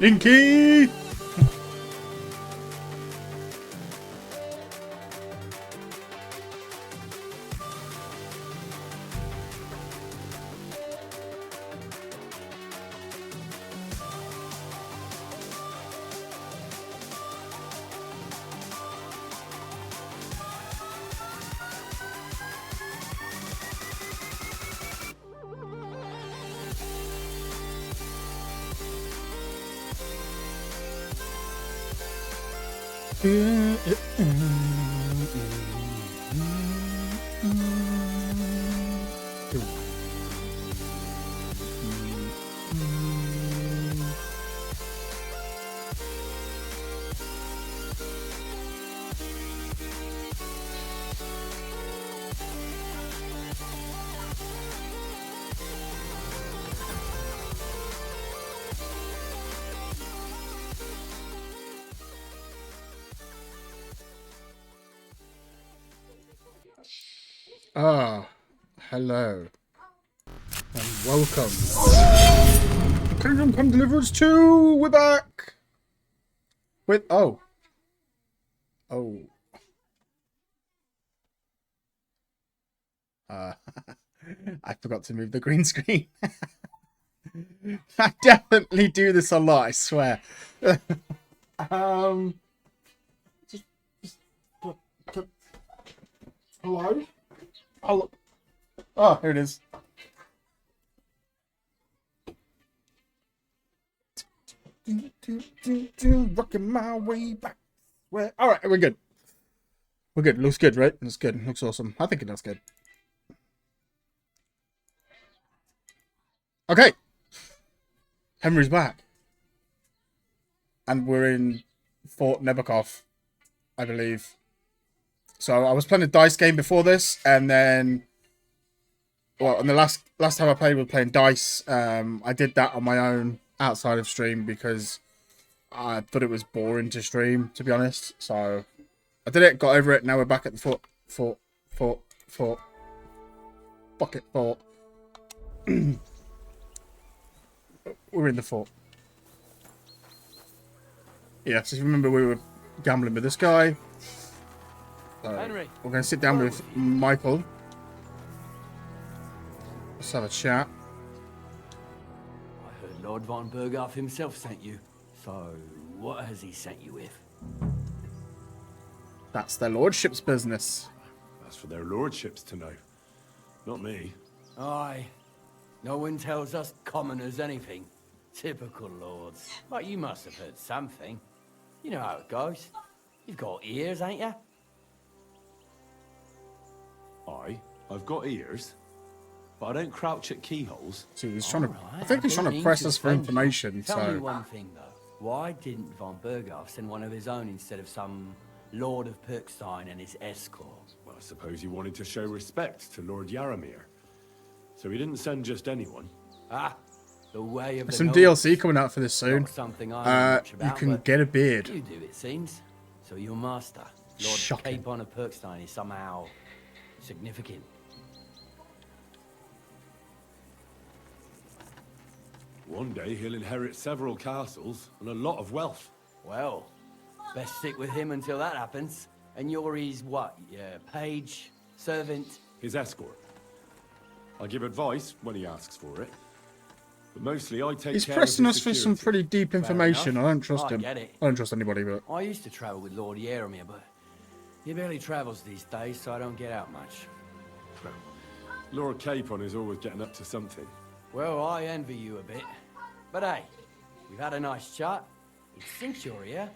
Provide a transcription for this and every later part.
Inky! Ah, hello. And welcome. Kingdom Come Deliverance 2! We're back! With oh. I forgot to move the green screen. I definitely do this a lot, I swear. Just hello? Oh, here it is. Rocking my way back. Where? All right, we're good. We're good. Looks good, right? Looks good. Looks awesome. I think it looks good. Okay. Henry's back. And we're in Fort Nebakov, I believe. So I was playing a dice game before this, and then, well, and the last time I played, we were playing dice. I did that on my own outside of stream because I thought it was boring to stream, to be honest. So I did it, got over it. Now we're back at the fort. Bucket fort. We're in the fort. Yeah, so if you remember, we were gambling with this guy. Henry, we're going to sit down with Michael. Let's have a chat. I heard Lord von Berghoff himself sent you. So, what has he sent you with? That's their lordship's business. That's for their lordships to know. Not me. Aye. No one tells us commoners anything. Typical lords. But you must have heard something. You know how it goes. You've got ears, ain't you? I've got ears, but I don't crouch at keyholes. See, he's trying to. I think he's trying to press us for information. Tell me one thing though. Why didn't von Berghoff send one of his own instead of some Lord of Pirkstein and his escort? Well, I suppose he wanted to show respect to Lord Yaramir. So he didn't send just anyone. Ah, the way of the Some nobles. DLC coming out for this soon. Not something I know much You about, can but get a beard. you do, it seems. So your master, Lord Shocking. Capon of Pirkstein, is somehow significant. One day he'll inherit several castles and a lot of wealth. Well, best stick with him until that happens. And you're his what? Yeah, page, servant. His escort. I give advice when he asks for it. But mostly I take He's care pressing of us his for some security. pretty deep information. I enough. don't trust I him. get it. I don't trust anybody, but I used to travel with Lord Yaramir, but he barely travels these days, so I don't get out much. Lord Capon is always getting up to something. Well, I envy you a bit. But hey, we've had a nice chat. Since you're here,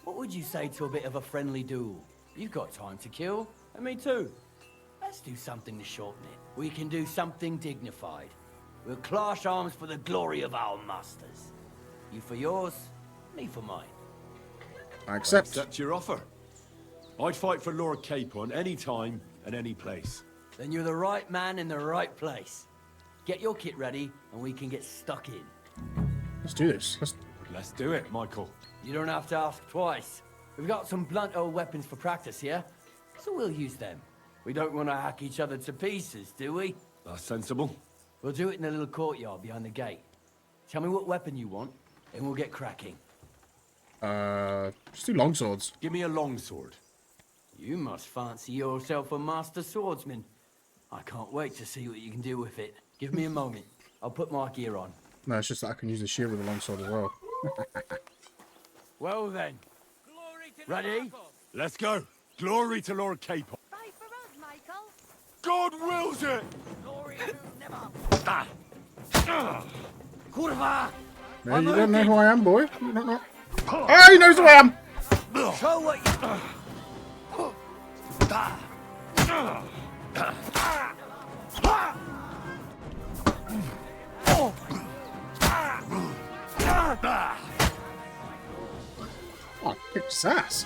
what would you say to a bit of a friendly duel? You've got time to kill, and me too. Let's do something to shorten it. We can do something dignified. We'll clash arms for the glory of our masters. You for yours, me for mine. I accept. Accept your offer. I'd fight for Lord Capon any time and any place. Then you're the right man in the right place. Get your kit ready, and we can get stuck in. Let's do this. Let's do it, Michael. You don't have to ask twice. We've got some blunt old weapons for practice here, so we'll use them. We don't want to hack each other to pieces, do we? That's sensible. We'll do it in the little courtyard behind the gate. Tell me what weapon you want, and we'll get cracking. Just do long swords. Give me a longsword. You must fancy yourself a master swordsman. I can't wait to see what you can do with it. Give me a moment. I'll put my gear on. No, it's just that I can use the shield with a long sword as well. Well then. Ready? Let's go. Glory to Lord Capon. Fight for us, Michael. God wills it! Glory to never. Ah. Curva! No, you don't know who I am, boy. You don't know. Oh, he knows who I am! Show what you... Oh, kick sass.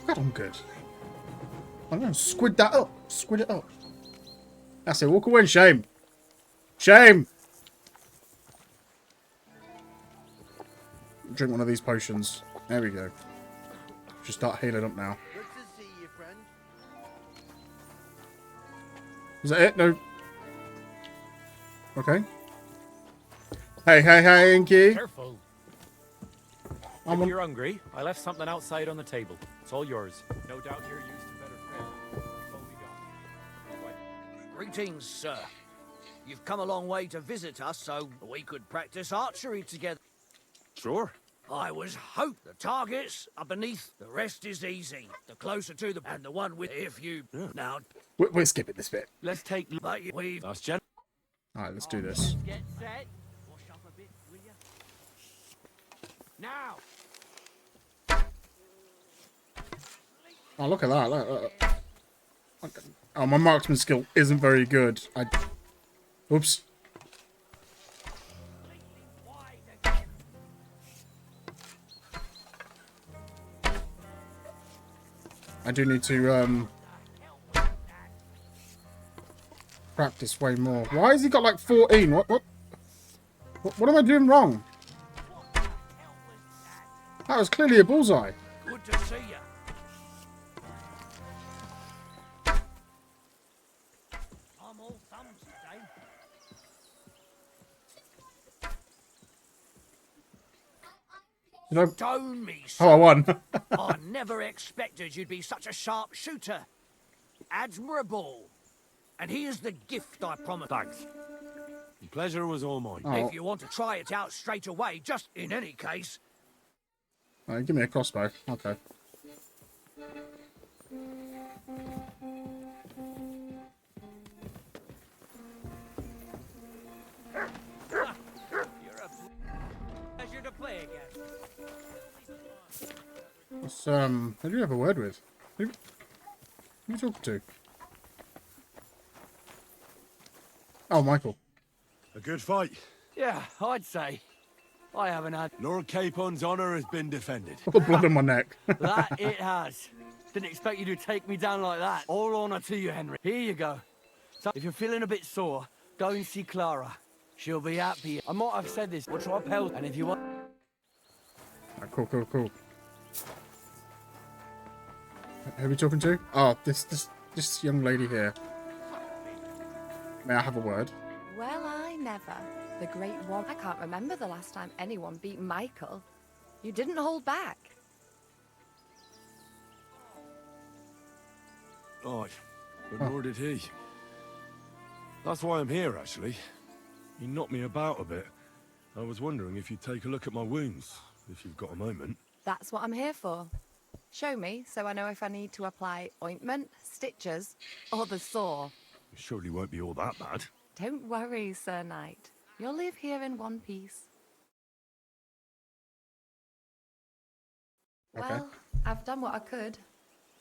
God, I'm good. I'm gonna squid that up. Squid it up. That's it. Walk away, shame. Shame! Drink one of these potions. There we go. Just start healing up now. Good to see you, friend. Is that it? No. Okay. Hey, Inky. Careful. I'm If on... you're hungry, I left something outside on the table. It's all yours. No doubt you're used to better fare. What we got? Greetings, sir. You've come a long way to visit us, so we could practice archery together. Sure. I was hoped the targets are beneath. The rest is easy. The closer to the and the one with if you now. We're skipping this bit. Let's take... But we've That's gen. Alright, let's do this. Get set. Wash up a bit, will ya? Now! Oh, look at that. Look. Oh, my marksman skill isn't very good. Oops. I do need to, practice way more. Why has he got like 14? What am I doing wrong? That was clearly a bullseye. good to see you. I'm all thumbs today. You know, Stone me, oh, I sir. won. I never expected you'd be such a sharp shooter. Admirable. And here's the gift I promised. Thanks. The pleasure was all mine. Oh. If you want to try it out straight away, just in any case. Alright, give me a crossbow. Okay. Pleasure to play again. What's, who do you have a word with? Who are you talking to? Oh, Michael. A good fight. Yeah, I'd say. I haven't had... Lord Capon's honor has been defended. I've got blood on my neck. That it has. Didn't expect you to take me down like that. All honor to you, Henry. Here you go. So, if you're feeling a bit sore, go and see Clara. She'll be happy. I might have said this. We'll try Pell, and if you want... Right, cool. Who are we talking to? Oh, this young lady here. May I have a word? Well, I never. The Great War. I can't remember the last time anyone beat Michael. You didn't hold back. Aye, but nor did he. That's why I'm here, actually. He knocked me about a bit. I was wondering if you'd take a look at my wounds, if you've got a moment. That's what I'm here for. Show me so I know if I need to apply ointment, stitches, or the saw. It surely won't be all that bad. Don't worry, Sir Knight. You'll live here in one piece. Okay. Well, I've done what I could.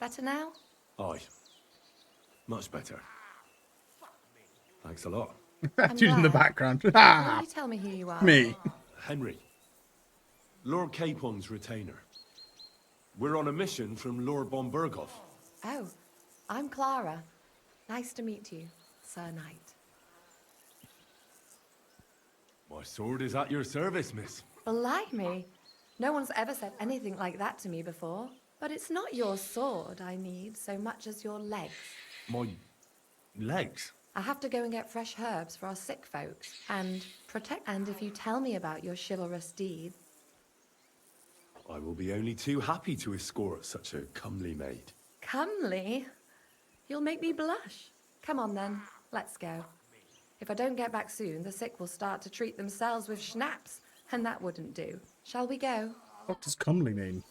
Better now? Aye. Much better. Thanks a lot. Dude in the glad. background. Will Ah, you tell me who you are? me. Henry. Lord Capon's retainer. We're on a mission from Lord Bombergoff. Oh, I'm Clara. Nice to meet you, Sir Knight. My sword is at your service, miss. Blimey! No one's ever said anything like that to me before. But it's not your sword I need so much as your legs. My legs? I have to go and get fresh herbs for our sick folks and protect. And if you tell me about your chivalrous deed, I will be only too happy to escort such a comely maid. comely, you'll make me blush. Come on then, let's go. If I don't get back soon, the sick will start to treat themselves with schnapps, and that wouldn't do. Shall we go? What does comely mean?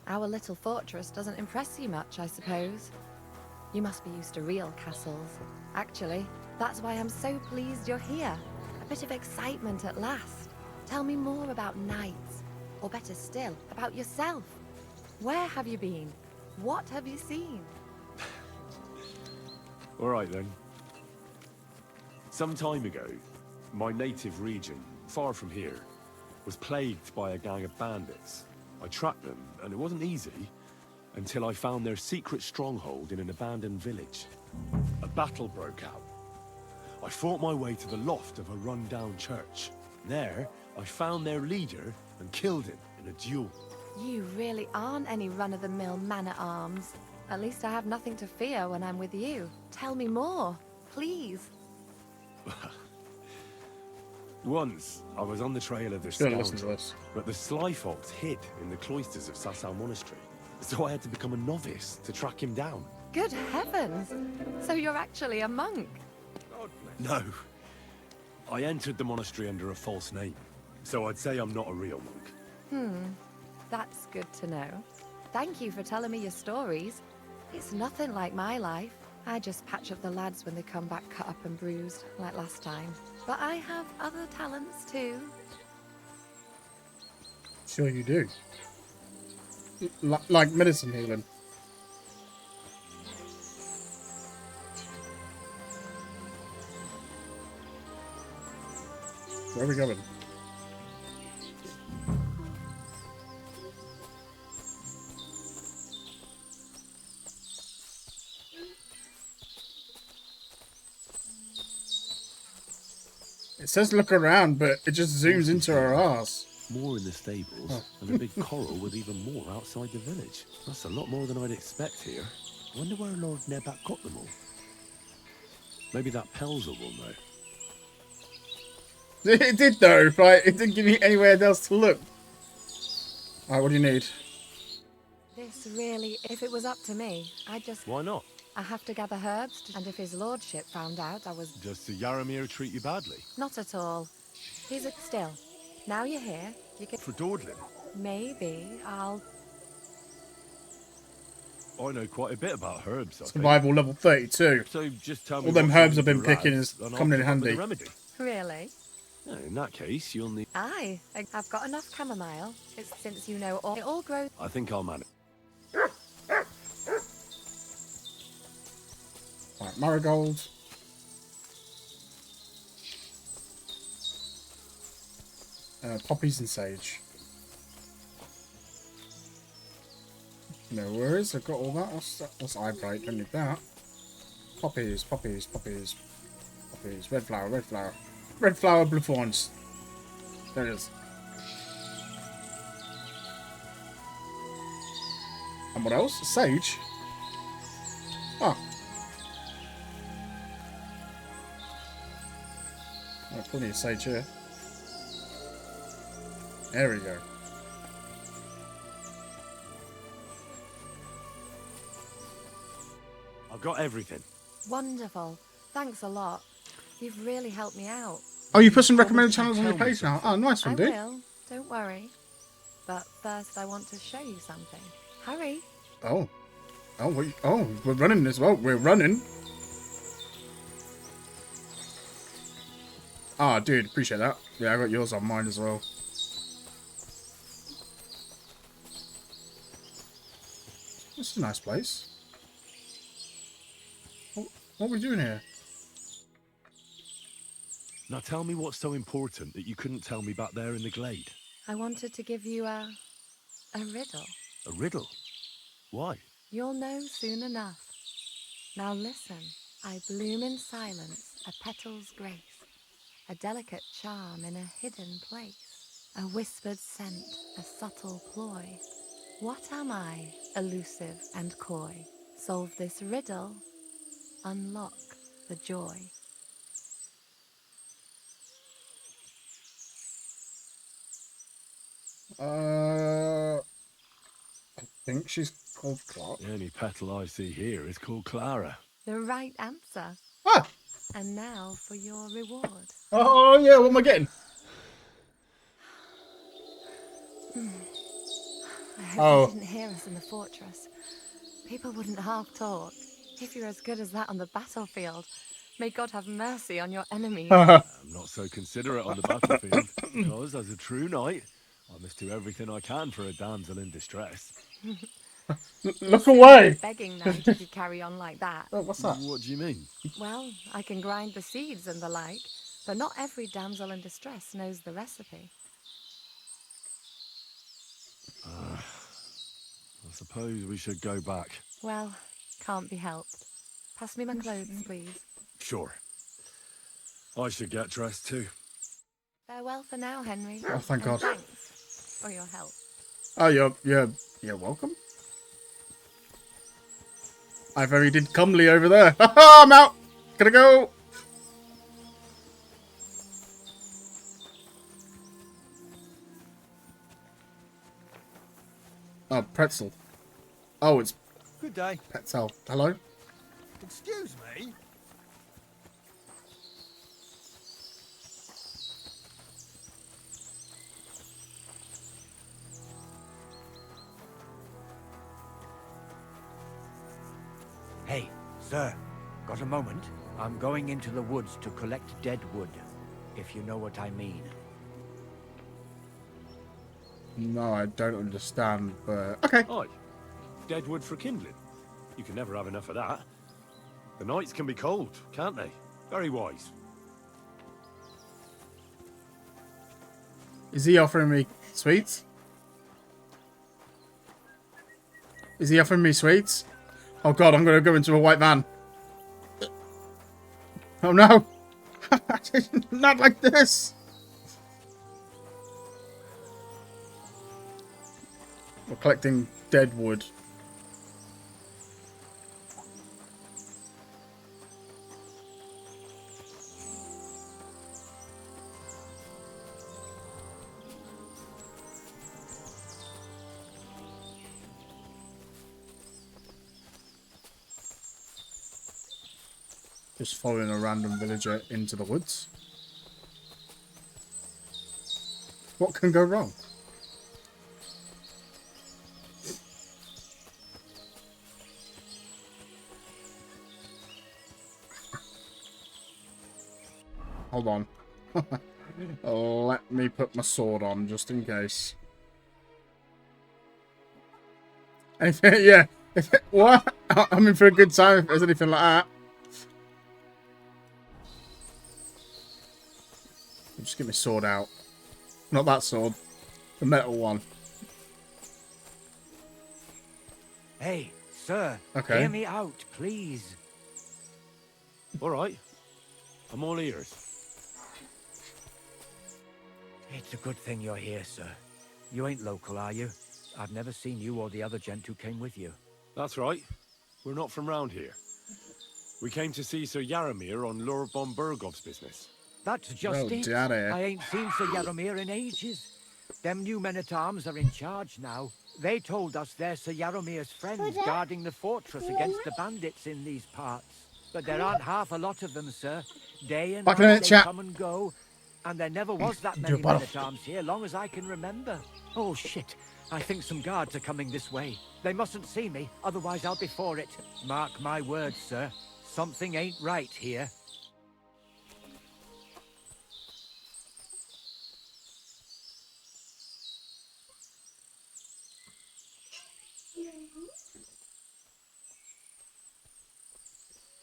Our little fortress doesn't impress you much, I suppose. You must be used to real castles. Actually, that's why I'm so pleased you're here. A bit of excitement at last. Tell me more about knights, or better still, about yourself. Where have you been? What have you seen? All right then. Some time ago, my native region, far from here, was plagued by a gang of bandits. I tracked them, and it wasn't easy, until I found their secret stronghold in an abandoned village. A battle broke out. I fought my way to the loft of a run-down church. There, I found their leader and killed him in a duel. You really aren't any run-of-the-mill man-at-arms. At least I have nothing to fear when I'm with you. Tell me more, please. Once, I was on the trail of their Gotta listen to scoundrel, this. but the Sly Fox hid in the cloisters of Sasau Monastery. So I had to become a novice to track him down. Good heavens! So you're actually a monk? No. I entered the monastery under a false name, so I'd say I'm not a real monk. That's good to know. Thank you for telling me your stories. It's nothing like my life. I just patch up the lads when they come back cut up and bruised, like last time. But I have other talents too. Sure you do. Like medicine healing. Where are we going? It says look around, but it just zooms into her ass. More in the stables, and a big coral with even more outside the village. That's a lot more than I'd expect here. I wonder where Lord Nebat got them all. Maybe that Pelzer will know. It did though, right? It didn't give me anywhere else to look. Alright, what do you need? This really, if it was up to me, Why not? I have to gather herbs, and if his lordship found out I was... Does Sir Yaramir treat you badly? Not at all. He's still. Now you're here, you can... For dawdling? Maybe I'll... I know quite a bit about herbs, I think. Survival level 32. So just tell me All them what's herbs wrong I've been with your picking lads, is and I'll coming in come up with handy. a remedy. Really? No, in that case, you'll need... Aye, I've got enough chamomile. It's since you know all... It all grows... I think I'll manage. Alright, marigold. Poppies and sage. No worries, I've got all that. That's eyebright, don't need that. Poppies, poppies, poppies. Poppies, red flower, red flower. Red flower, blue thorns. There it is. And what else? Sage? Ah. Oh, plenty of sage here. There we go. I've got everything. Wonderful. Thanks a lot. You've really helped me out. Oh, you put some recommended channels on your page now. Oh, nice one, I dude. will. Don't worry. But first I want to show you something. Hurry. Oh. We're running as well. We're running. Ah, dude, appreciate that. Yeah, I got yours on mine as well. This is a nice place. What are we doing here? Now tell me what's so important that you couldn't tell me back there in the glade. I wanted to give you a riddle. A riddle? Why? You'll know soon enough. Now listen. I bloom in silence, a petal's grace, a delicate charm in a hidden place, a whispered scent, a subtle ploy. What am I, elusive and coy? Solve this riddle. Unlock the joy. I think she's called Clark. The only petal I see here is called Clara. The right answer. Ah! And now for your reward. Oh, yeah, what am I getting? I hope Oh. you didn't hear us in the fortress. People wouldn't half talk. If you're as good as that on the battlefield, may God have mercy on your enemies. I'm not so considerate on the battlefield, because as a true knight, I must do everything I can for a damsel in distress. Look away! Begging knight if you carry on like that. Oh, what's that? What do you mean? Well, I can grind the seeds and the like, but not every damsel in distress knows the recipe. I suppose we should go back. Well, can't be helped. Pass me my clothes, please. Sure. I should get dressed too. Farewell for now, Henry. Oh, thank and God. Thanks for your help. Oh, you're welcome. I very did comely over there. I'm out. Gotta go. Oh, pretzel. Oh, it's Good day. Petzel. Hello. Excuse me? Hey, sir. Got a moment? I'm going into the woods to collect dead wood, if you know what I mean. No, I don't understand, but okay. Aye. Dead wood for kindling. You can never have enough of that. The nights can be cold, can't they? Very wise. Is he offering me sweets? Is he offering me sweets? Oh God, I'm gonna go into a white van. Oh no! Not like this! We're collecting dead wood. Just following a random villager into the woods. What can go wrong? Hold on. Let me put my sword on just in case. Anything? Yeah. What? I'm in for a good time if there's anything like that. Just get my sword out. Not that sword. The metal one. Hey, sir. Okay. Hear me out, please. All right. I'm all ears. It's a good thing you're here, sir. You ain't local, are you? I've never seen you or the other gent who came with you. That's right. We're not from round here. We came to see Sir Yaramir on Lord von Burgov's business. That's just Oh, it. daddy. I ain't seen Sir Yaramir in ages. Them new men-at-arms are in charge now. They told us they're Sir Yaromir's friends guarding the fortress against the bandits in these parts. But there aren't half a lot of them, sir. Day and Back in a night minute, they chat. come and go. And there never was that Do a many bottle. men-at-arms here, long as I can remember. Oh, shit. I think some guards are coming this way. They mustn't see me, otherwise I'll be for it. Mark my words, sir. Something ain't right here.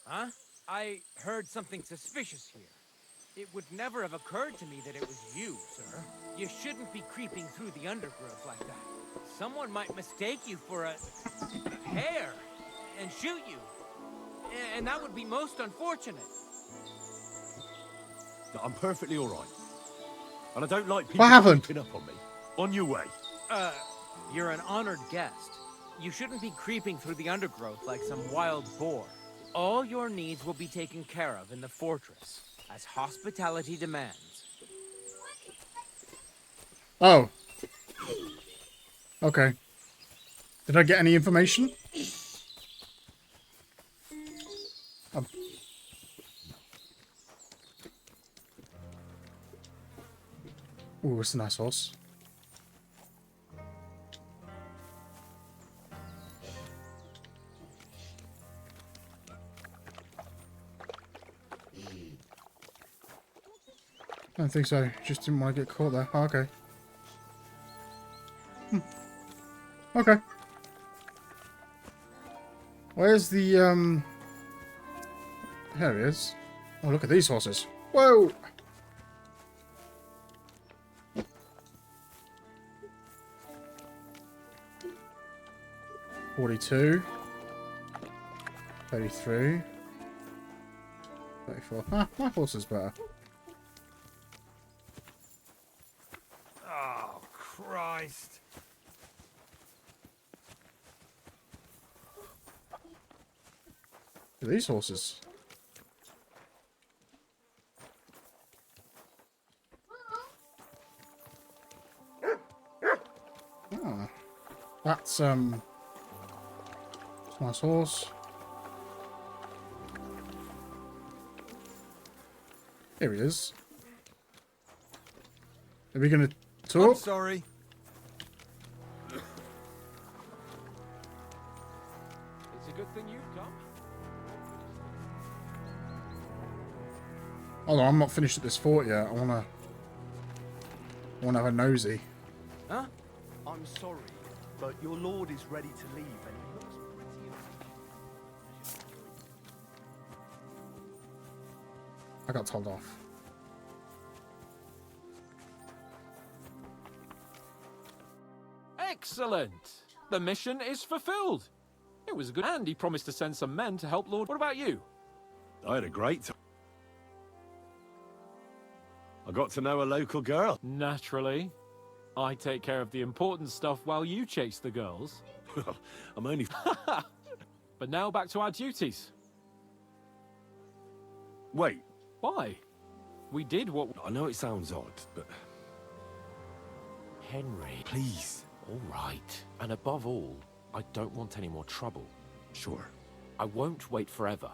Huh? I heard something suspicious here. It would never have occurred to me that it was you, sir. You shouldn't be creeping through the undergrowth like that. Someone might mistake you for a hare and shoot you. And that would be most unfortunate. No, I'm perfectly all right. And I don't like people happened? creeping up on me. On your way. You're an honored guest. You shouldn't be creeping through the undergrowth like some wild boar. All your needs will be taken care of in the fortress, as hospitality demands. Oh. Okay. Did I get any information? Oh. Ooh, it's a nice horse. I don't think so. Just didn't want to get caught there. Oh, okay. Okay. Where's the, Here he is. Oh, look at these horses. Whoa! $42. $33. $34. Ah, my horse is better. Oh, Christ. Look at these horses. Ah, that's a nice horse. Here he is. Are we gonna talk? Sorry. It's a good thing you've come. Hold on, I'm not finished at this fort yet. I wanna have a nosy. Huh? I'm sorry, but your lord is ready to leave and he looks pretty impatient. I got told off. Excellent! The mission is fulfilled. It was good, and he promised to send some men to help Lord. What about you? I had a great time. I got to know a local girl. Naturally. I take care of the important stuff while you chase the girls. Well, I'm only... But now back to our duties. Wait, Why? We did what... I know it sounds odd, but Henry. please. All right. And above all, I don't want any more trouble. Sure. I won't wait forever.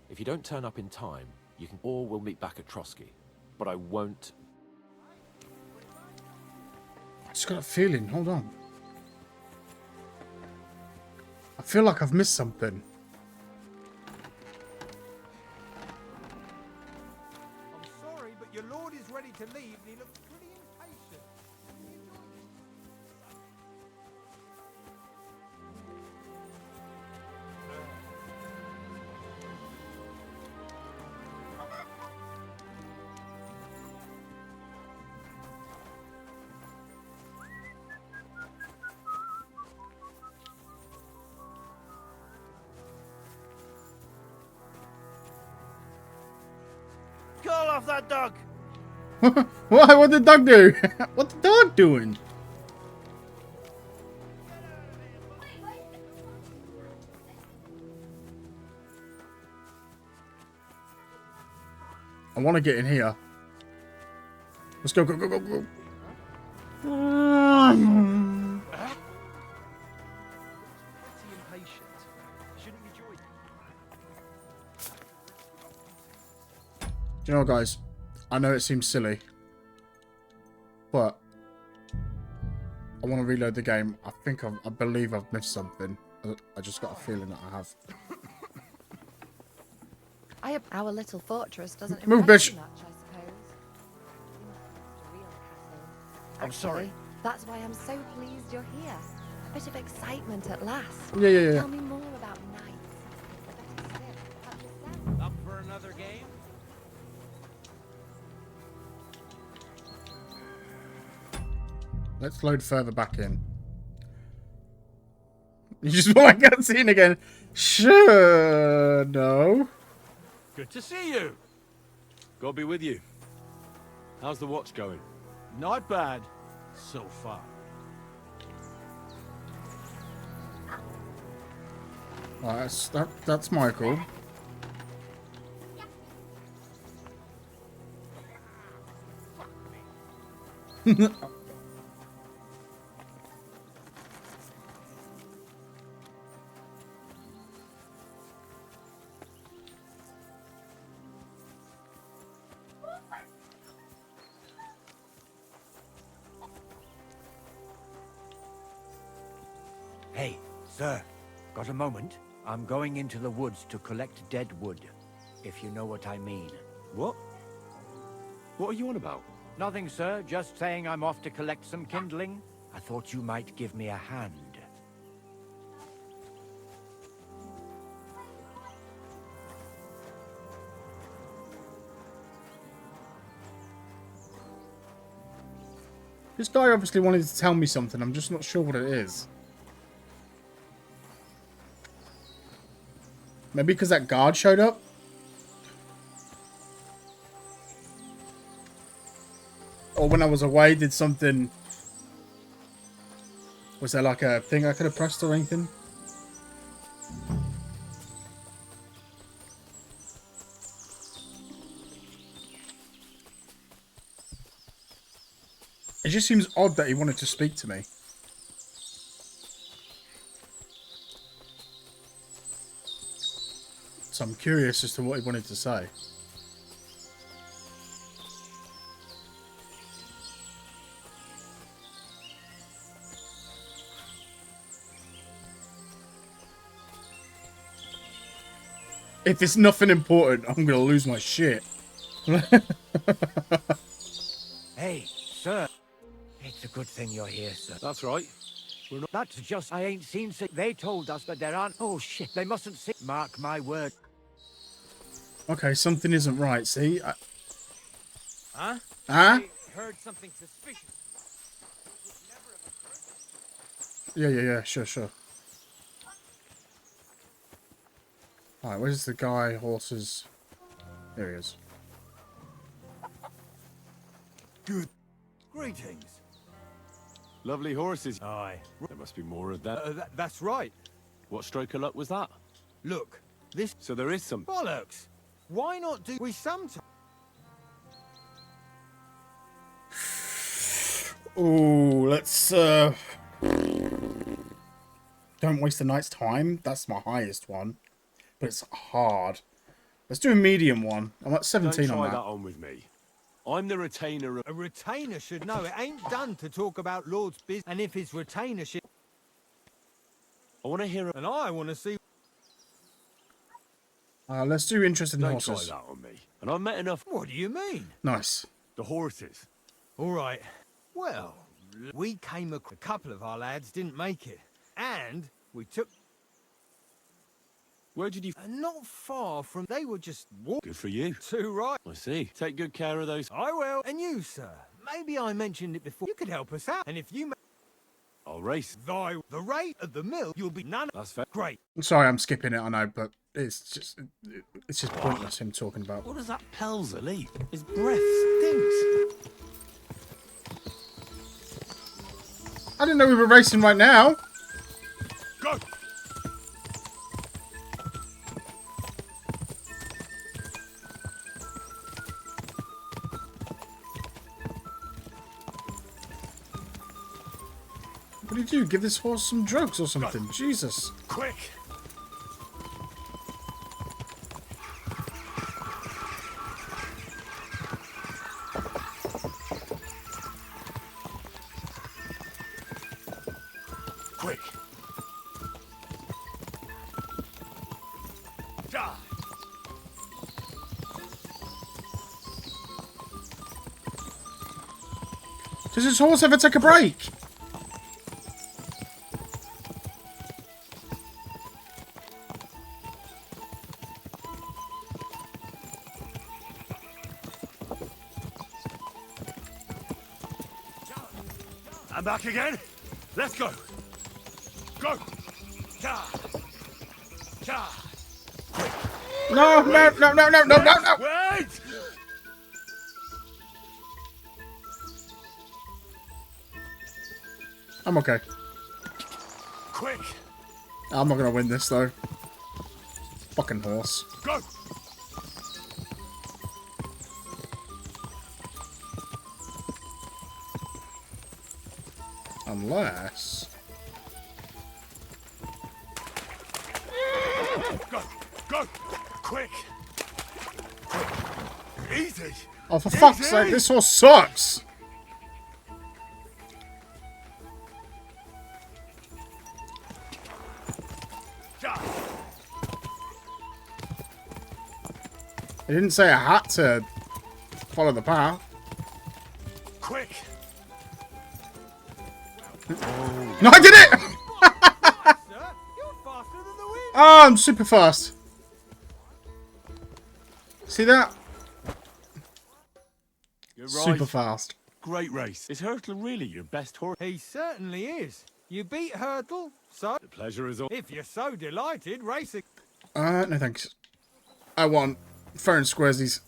If you don't turn up in time, you can or we'll meet back at Trotsky. But I won't. I just got a feeling. Hold on. I feel like I've missed something. I'm sorry, but your lord is ready to leave and he looks pretty impatient. Call off that dog! What? What did the dog do? What's the dog doing? I want to get in here. Let's go, go, go, go, go. Pretty impatient. Shouldn't be joining. Do you know what, guys? I know it seems silly, but I want to reload the game. I believe I've missed something. I just got a feeling that I have. Our little fortress doesn't Move, impress bitch. you much, I suppose. You must be used to real castles. I'm sorry. Actually, that's why I'm so pleased you're here. A bit of excitement at last. Yeah. Tell me more about knights. Better still, about yourself. Up for another game? Let's load further back in. You just want to get seen again? Sure, no. Good to see you. God be with you. How's the watch going? Not bad so far. Right, that's Michael. Hey, sir, got a moment? I'm going into the woods to collect dead wood, if you know what I mean. What? What are you on about? Nothing, sir, just saying I'm off to collect some kindling. I thought you might give me a hand. This guy obviously wanted to tell me something. I'm just not sure what it is. Maybe because that guard showed up? Or when I was away, did something... Was there like a thing I could have pressed or anything? It just seems odd that he wanted to speak to me. So I'm curious as to what he wanted to say. If it's nothing important, I'm gonna lose my shit. Hey, sir. It's a good thing you're here, sir. That's right. We're not... That's just, I ain't seen sick. They told us that there aren't... Oh, shit. They mustn't see... Mark my word. Okay, something isn't right, see? Huh? Huh? I heard something suspicious. Yeah, sure. Alright, where's the guy, horses? There he is. Good. Greetings. Lovely horses. Aye. There must be more of that. That's right. What stroke of luck was that? Look, this So there is some... bollocks. Why not do we sometime? Ooh, let's, Don't waste the night's time. That's my highest one. But it's hard. Let's do a medium one. I'm at 17 Don't on try that. that on with me. I'm the retainer of... A retainer should know. It ain't done to talk about Lord's business. And if his retainer should... I want to hear... And I want to see... Let's do interested in Don't horses. try that on me. And I've met enough... What do you mean? Nice. The horses. All right. Well, we came across... A couple of our lads didn't make it. And we took... Where did you... Not far from... They were just walking. Good for you. Too right. I see. Take good care of those... I will. And you, sir. Maybe I mentioned it before. You could help us out. And if you... I'll race. The rate of the mill, you'll be none... That's fair. Great. I'm sorry, I'm skipping it, I know, but it's just pointless him talking about. What does that Pelzer eat? His breath stinks. I didn't know we were racing right now. Go! What do you do? Give this horse some drugs or something? Jesus. Quick! Quick! Ja! Does this horse ever take a break? I'm back again. Let's go. Go. Ja. Ja. No. Wait! I'm okay. Quick. I'm not gonna win this though. Fucking horse. Go! Unless... Go! Go! Quick! Easy! Oh, for fuck's sake, this horse sucks! It didn't say I had to follow the path. Quick! No, I did it! Oh, I'm super fast. See that? You're right. Super fast. Great race. Is Hurtle really your best horse? He certainly is. You beat Hurtle, so The pleasure is all. if you're so delighted, racing. No thanks. I want fair and squaresies.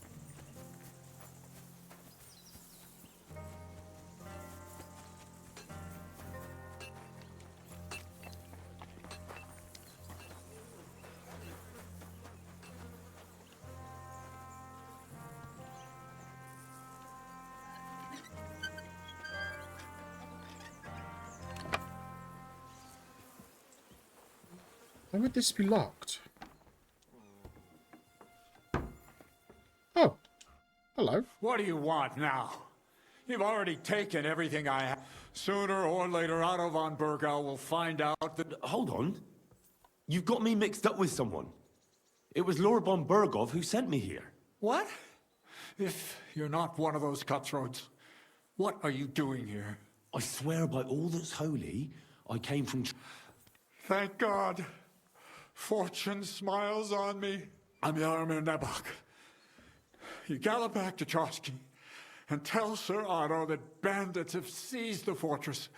Why would this be locked? Oh. Hello. What do you want now? You've already taken everything I have. Sooner or later, Otto von Bergau will find out that... Hold on. You've got me mixed up with someone. It was Lord von Bergov who sent me here. What? If you're not one of those cutthroats, what are you doing here? I swear by all that's holy, I came from... Thank God. Fortune smiles on me. I'm Jaromir Nebok. You gallop back to Trotsky and tell Sir Otto that bandits have seized the fortress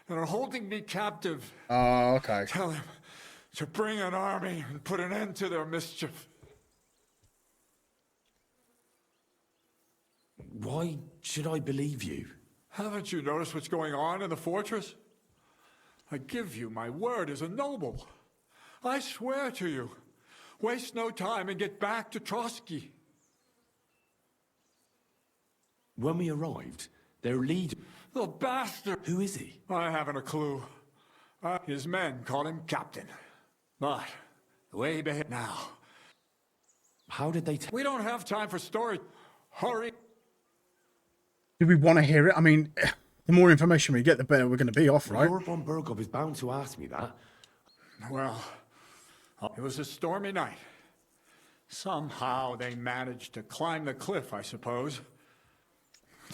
and are holding me captive. Oh, okay. Tell him to bring an army and put an end to their mischief. Why should I believe you? Haven't you noticed what's going on in the fortress? I give you my word as a noble. I swear to you. Waste no time and get back to Trotsky. When we arrived, their leader... The bastard! Who is he? I haven't a clue. His men call him Captain. But, the way he behaved now... How did they... We don't have time for story. Hurry! Do we want to hear it? I mean, the more information we get, the better we're going to be off, right? Lord von Bergov is bound to ask me that. Well, it was a stormy night. Somehow they managed to climb the cliff, I suppose.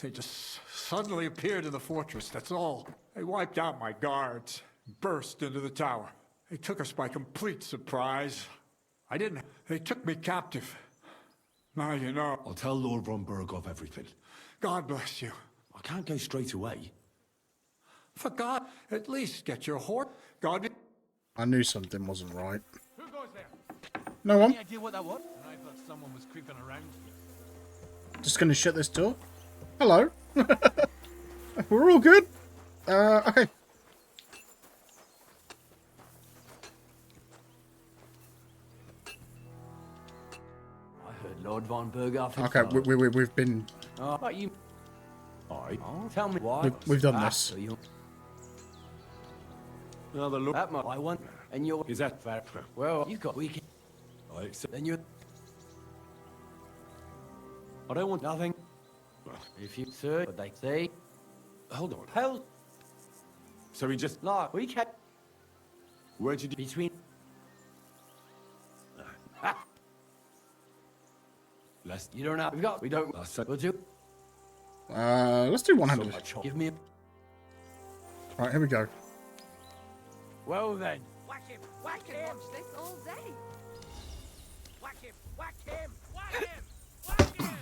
They just suddenly appeared in the fortress, that's all. They wiped out my guards, burst into the tower. They took us by complete surprise. They took me captive. Now you know. I'll tell Lord von Bergov everything. God bless you. I can't go straight away. For God, at least get your horse. God be... I knew something wasn't right. Who goes there? No one. Any idea what that was? I thought someone was creeping around here. Just going to shut this door. Hello. We're all good. Okay. I heard Lord von Berghoff. Okay, we've been... But you... Aye. Oh, tell me why. We've done Ah, this. so you... Now the Lord... That much I want, and you're... Is that fair? Well, you've got weekend. I accept. Then you're... I don't want... Nothing. If you... Sir, what they say... Hold on. Hell, So he just... like, we can... Where'd you... Between... Less... You don't have... We got... We don't... I said... We'll do... Let's do one-handed. Give me a... Right, here we go. Well then. Whack him! Whack him! Watch this all day. Whack him! Whack him! Whack him! Whack him!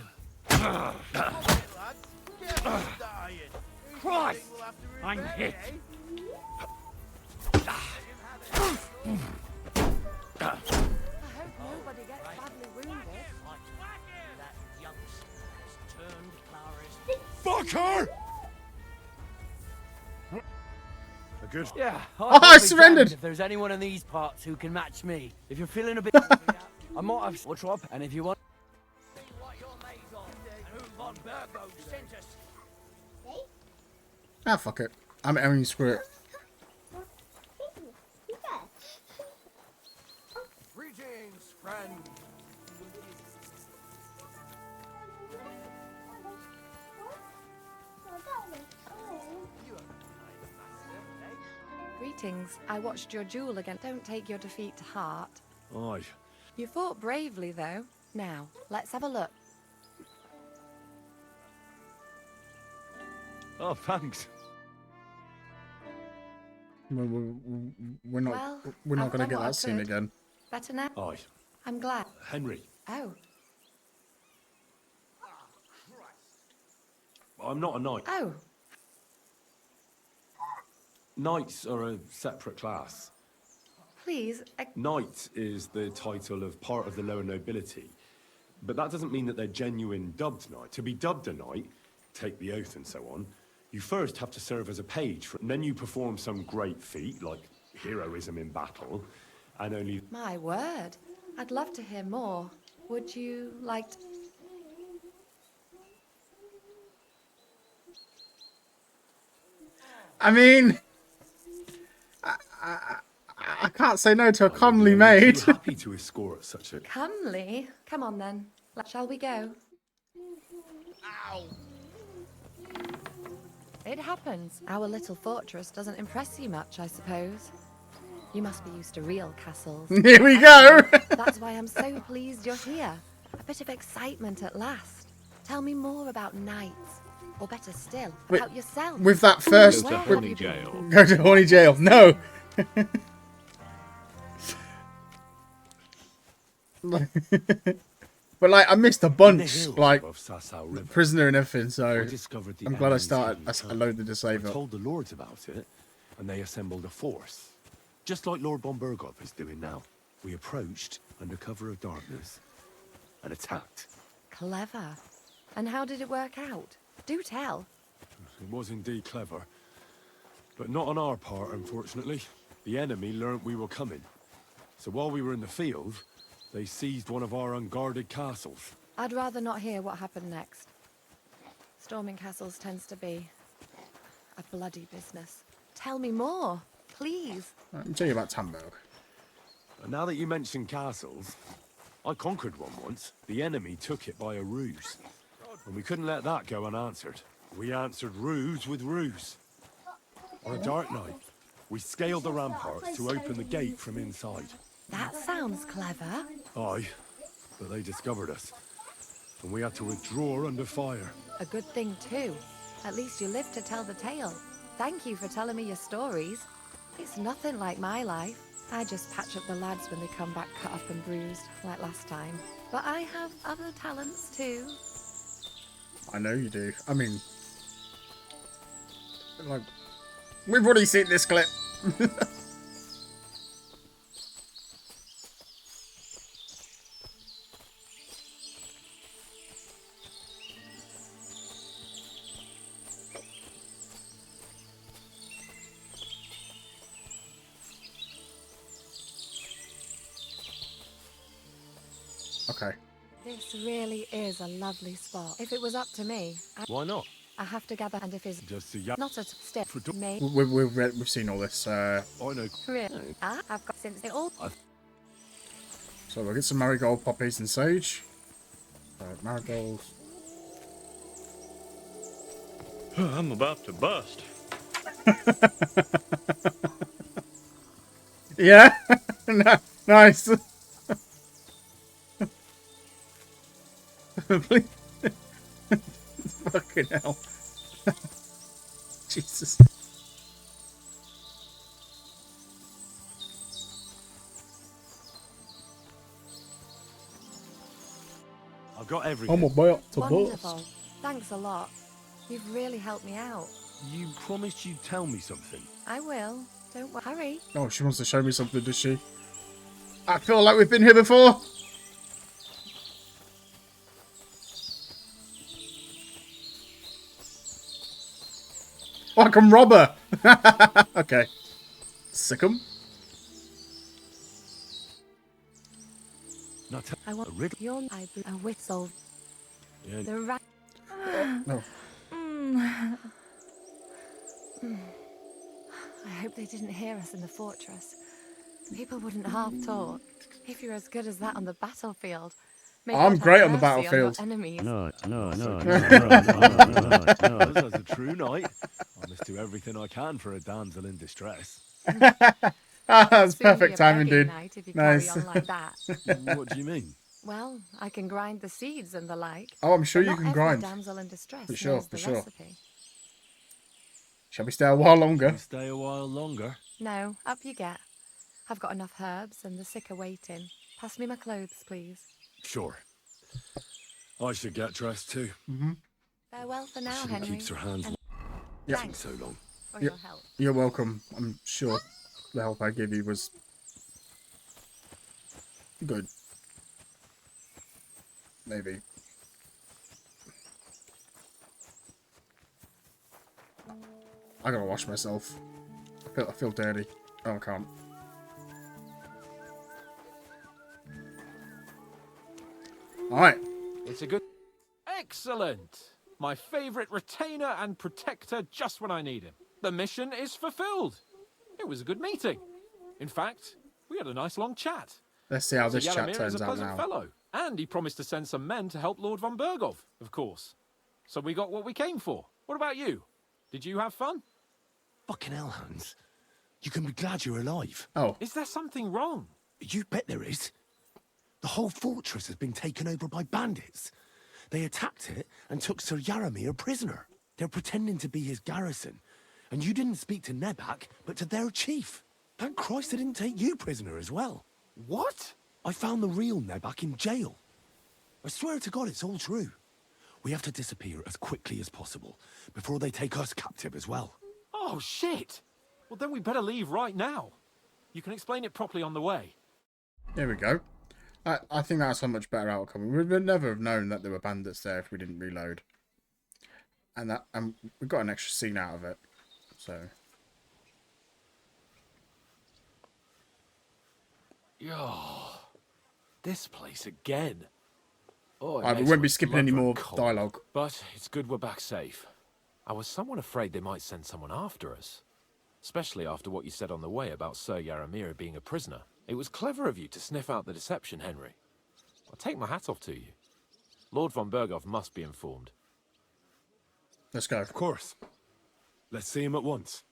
Okay, lads. Get dying. Christ! I'm hit. I hope nobody gets badly wounded. That youngster has turned Clara's... Fuck her! A good... Yeah. I I'll be surrendered. damned if there's anyone in these parts who can match me. If you're feeling a bit... I might have what's up, and if you want what you're made of and who Von Burgo sent us. Ah, fuck it. I mean, screw it. Greetings, friend. Greetings. I watched your duel again. Don't take your defeat to heart. Aye. You fought bravely, though. Now, let's have a look. Oh, thanks. We're not. Well, we're not I've going to done get what I that scene could. again. Better now? Aye. I'm glad. Henry, Oh. I'm not a knight. Oh. Knights are a separate class. Please. Knight is the title of part of the lower nobility. But that doesn't mean that they're genuine dubbed knight. To be dubbed a knight, take the oath and so on, you first have to serve as a page, and then you perform some great feat, like heroism in battle, and only... My word. I'd love to hear more. Would you like to... I mean, I can't say no to a comely maid. too happy to escort such a... Comely? Come on, then. Shall we go? It happens. Our little fortress doesn't impress you much, I suppose. You must be used to real castles. Here we go. That's why I'm so pleased you're here. A bit of excitement at last. Tell me more about knights. Or better still, Wait, about yourself. with that first... Where have you been? Go to horny jail. No. But like, I missed a bunch, like prisoner and everything. So I'm glad I started. I loaded the save I up. told the lords about it, and they assembled a force, just like Lord von Burgov is doing now. We approached under cover of darkness and attacked. Clever. And how did it work out? Do tell. It was indeed clever, but not on our part, unfortunately. The enemy learnt we were coming, so while we were in the field, they seized one of our unguarded castles. I'd rather not hear what happened next. Storming castles tends to be a bloody business. Tell me more, please. Let me tell you about Tamburg. And now that you mention castles, I conquered one once. The enemy took it by a ruse, and we couldn't let that go unanswered. We answered ruse with ruse. On a dark night, we scaled the ramparts to open the gate from inside. That sounds clever. Aye, but they discovered us, and we had to withdraw under fire. A good thing too. At least you lived to tell the tale. Thank you for telling me your stories. It's nothing like my life. I just patch up the lads when they come back cut up and bruised, like last time. But I have other talents too. I know you do. I mean, like, we've already seen this clip. Okay. This really is a lovely spot. If it was up to me, Why not? I have to gather, and if it's Just a not a step For me. We've seen all this. I know. Really? I've got since they all. So we'll get some marigold, poppies, and sage. Marigold. I'm about to bust. Yeah. Nice. Please. Fucking hell. Jesus. I've got everything. I'm about to Wonderful. bust. Thanks a lot. You've really helped me out. You promised you'd tell me something. I will. Don't hurry. Oh, she wants to show me something, does she? I feel like we've been here before. Oh, I can rob her. Okay. Sick 'em. Not I want a riddle. your a whistle. Yeah. The rat. No. I hope they didn't hear us in the fortress. People wouldn't half talk. If you're as good as that on the battlefield, may I'm God great have on the mercy your battlefield. enemies. No. That's a true knight. I must do everything I can for a damsel in distress. That's Soon be perfect a timing, begging dude. night if you Nice. carry on like that. What do you mean? Well, I can grind the seeds and the like. Oh, I'm sure but you not can every grind. damsel in distress For sure, knows the for sure. recipe. Shall we stay a while longer? You stay a while longer. No, up you get. I've got enough herbs and the sick are waiting. Pass me my clothes, please. Sure. I should get dressed too. Farewell for now, Shouldn't Henry. keep her hands And Yep. thanks so long. for Yep. your help. You're welcome. I'm sure the help I gave you was good. Maybe. I gotta wash myself. I feel dirty. Oh, I can't. Alright. It's a good... Excellent! My favourite retainer and protector just when I need him. The mission is fulfilled. It was a good meeting. In fact, we had a nice long chat. Let's see how Sir this chat Yaramir is turns a out pleasant now. fellow, and he promised to send some men to help Lord von Bergov, of course. So we got what we came for. What about you? Did you have fun? Fucking hell, Hans. You can be glad you're alive. Oh. Is there something wrong? You bet there is. The whole fortress has been taken over by bandits. They attacked it and took Sir Yaramir prisoner. They're pretending to be his garrison. And you didn't speak to Nebak, but to their chief. Thank Christ they didn't take you prisoner as well. What? I found the real Nebak in jail. I swear to God it's all true. We have to disappear as quickly as possible before they take us captive as well. Oh, shit! Well, then we better leave right now. You can explain it properly on the way. There we go. I think that's a much better outcome. We would never have known that there were bandits there if we didn't reload. And we got an extra scene out of it. So. Yo, this place again. Oh, We won't be skipping any more dialogue. But it's good we're back safe. I was somewhat afraid they might send someone after us. Especially after what you said on the way about Sir Yaramir being a prisoner. It was clever of you to sniff out the deception, Henry. I'll take my hat off to you. Lord von Bergov must be informed. Let's go. Of course. Let's see him at once.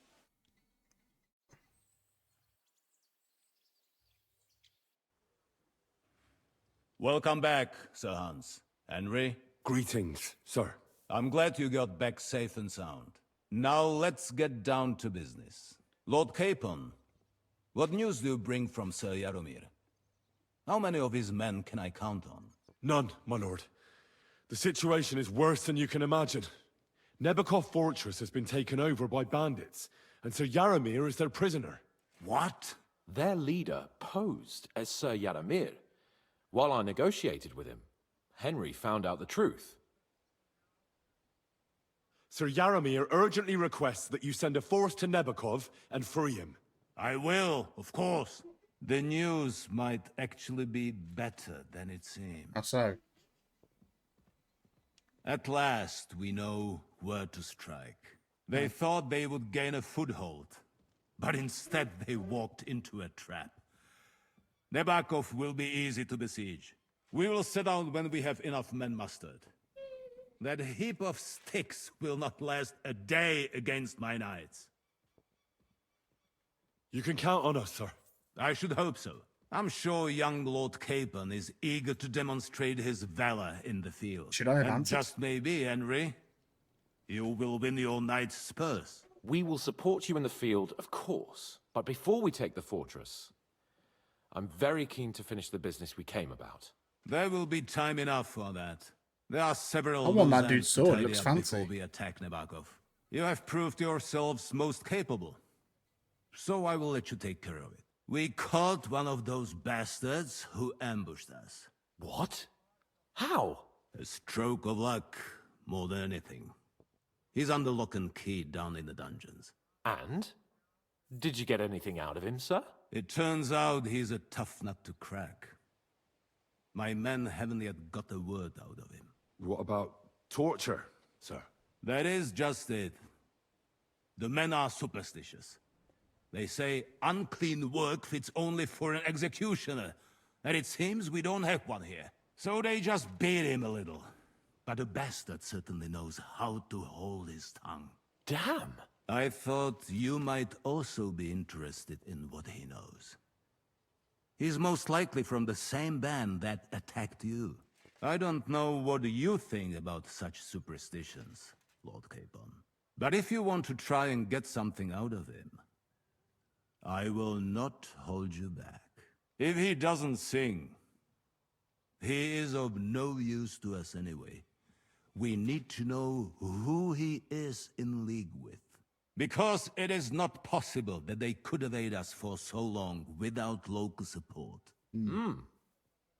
Welcome back, Sir Hans. Henry? Greetings, sir. I'm glad you got back safe and sound. Now let's get down to business. Lord Capon, what news do you bring from Sir Yaramir? How many of his men can I count on? None, my lord. The situation is worse than you can imagine. Nebakov Fortress has been taken over by bandits, and Sir Yaramir is their prisoner. What? Their leader posed as Sir Yaramir. While I negotiated with him, Henry found out the truth. Sir Yaramir urgently requests that you send a force to Nebakov and free him. I will, of course. The news might actually be better than it seems. How so? At last, we know where to strike. They thought they would gain a foothold, but instead they walked into a trap. Nebakov will be easy to besiege. We will set out when we have enough men mustered. That heap of sticks will not last a day against my knights. You can count on us, sir. I should hope so. I'm sure young Lord Capon is eager to demonstrate his valor in the field. Should I have and answered? just maybe, Henry, you will win your knight's spurs. We will support you in the field, of course. But before we take the fortress, I'm very keen to finish the business we came about. There will be time enough for that. There are several I want that loose dude's ends to sword, it tidy looks up fancy. before we attack Nebakov. You have proved yourselves most capable. So I will let you take care of it. We caught one of those bastards who ambushed us. What? How? A stroke of luck, more than anything. He's under lock and key down in the dungeons. And? Did you get anything out of him, sir? It turns out he's a tough nut to crack. My men haven't yet got a word out of him. What about torture, sir? That is just it. The men are superstitious. They say unclean work fits only for an executioner, and it seems we don't have one here. So they just beat him a little. But the bastard certainly knows how to hold his tongue. Damn! I thought you might also be interested in what he knows. He's most likely from the same band that attacked you. I don't know what you think about such superstitions, Lord Capon. But if you want to try and get something out of him, I will not hold you back. If he doesn't sing, he is of no use to us anyway. We need to know who he is in league with. Because it is not possible that they could evade us for so long without local support.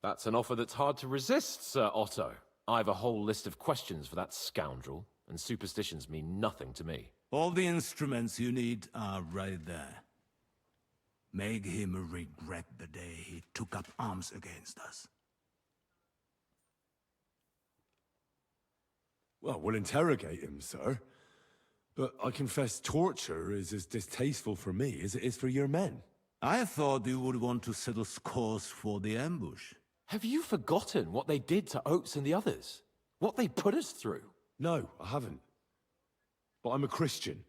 That's an offer that's hard to resist, Sir Otto. I have a whole list of questions for that scoundrel, and superstitions mean nothing to me. All the instruments you need are right there. Make him regret the day he took up arms against us. Well, we'll interrogate him, sir. But I confess torture is as distasteful for me as it is for your men. I thought you would want to settle scores for the ambush. Have you forgotten what they did to Oates and the others? What they put us through? No, I haven't. But I'm a Christian,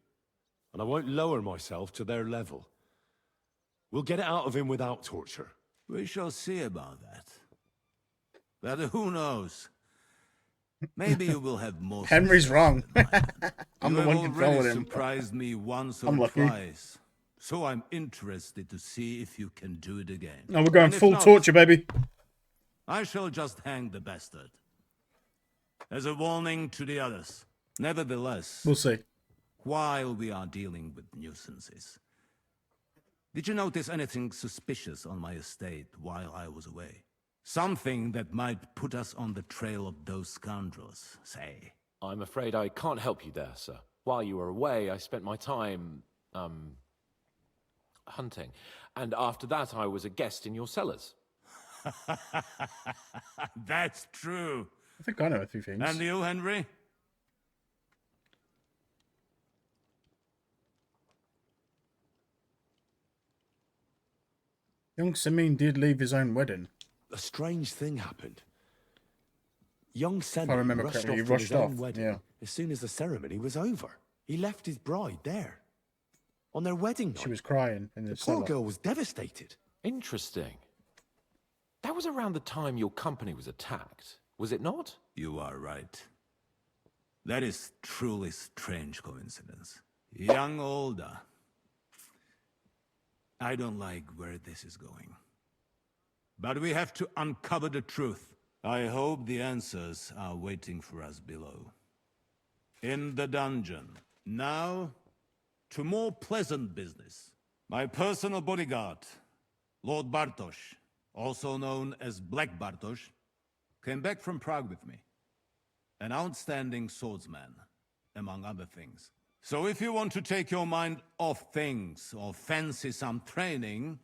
and I won't lower myself to their level. We'll get it out of him without torture. We shall see about that. But who knows? Maybe you will have more. Henry's wrong. I'm the one you have controlling already him. surprised me once I'm or lucky. twice, so I'm interested to see if you can do it again. No, we're going And if full not, torture, baby. I shall just hang the bastard. As a warning to the others. Nevertheless, We'll see. while we are dealing with nuisances, did you notice anything suspicious on my estate while I was away? Something that might put us on the trail of those scoundrels, say. I'm afraid I can't help you there, sir. While you were away, I spent my time, hunting. And after that, I was a guest in your cellars. That's true. I think I know a few things. And you, Henry? Young Simeon did leave his own wedding. A strange thing happened. Young Senna I remember rushed correctly, off he to rushed his own off, wedding yeah. as soon as the ceremony was over. He left his bride there. On their wedding night. She was crying in the The poor cellar. girl was devastated. Interesting. That was around the time your company was attacked, was it not? You are right. That is truly strange coincidence. Young Olda. I don't like where this is going. But we have to uncover the truth. I hope the answers are waiting for us below. In the dungeon. Now, to more pleasant business. My personal bodyguard, Lord Bartosz, also known as Black Bartosz, came back from Prague with me. An outstanding swordsman, among other things. So if you want to take your mind off things or fancy some training,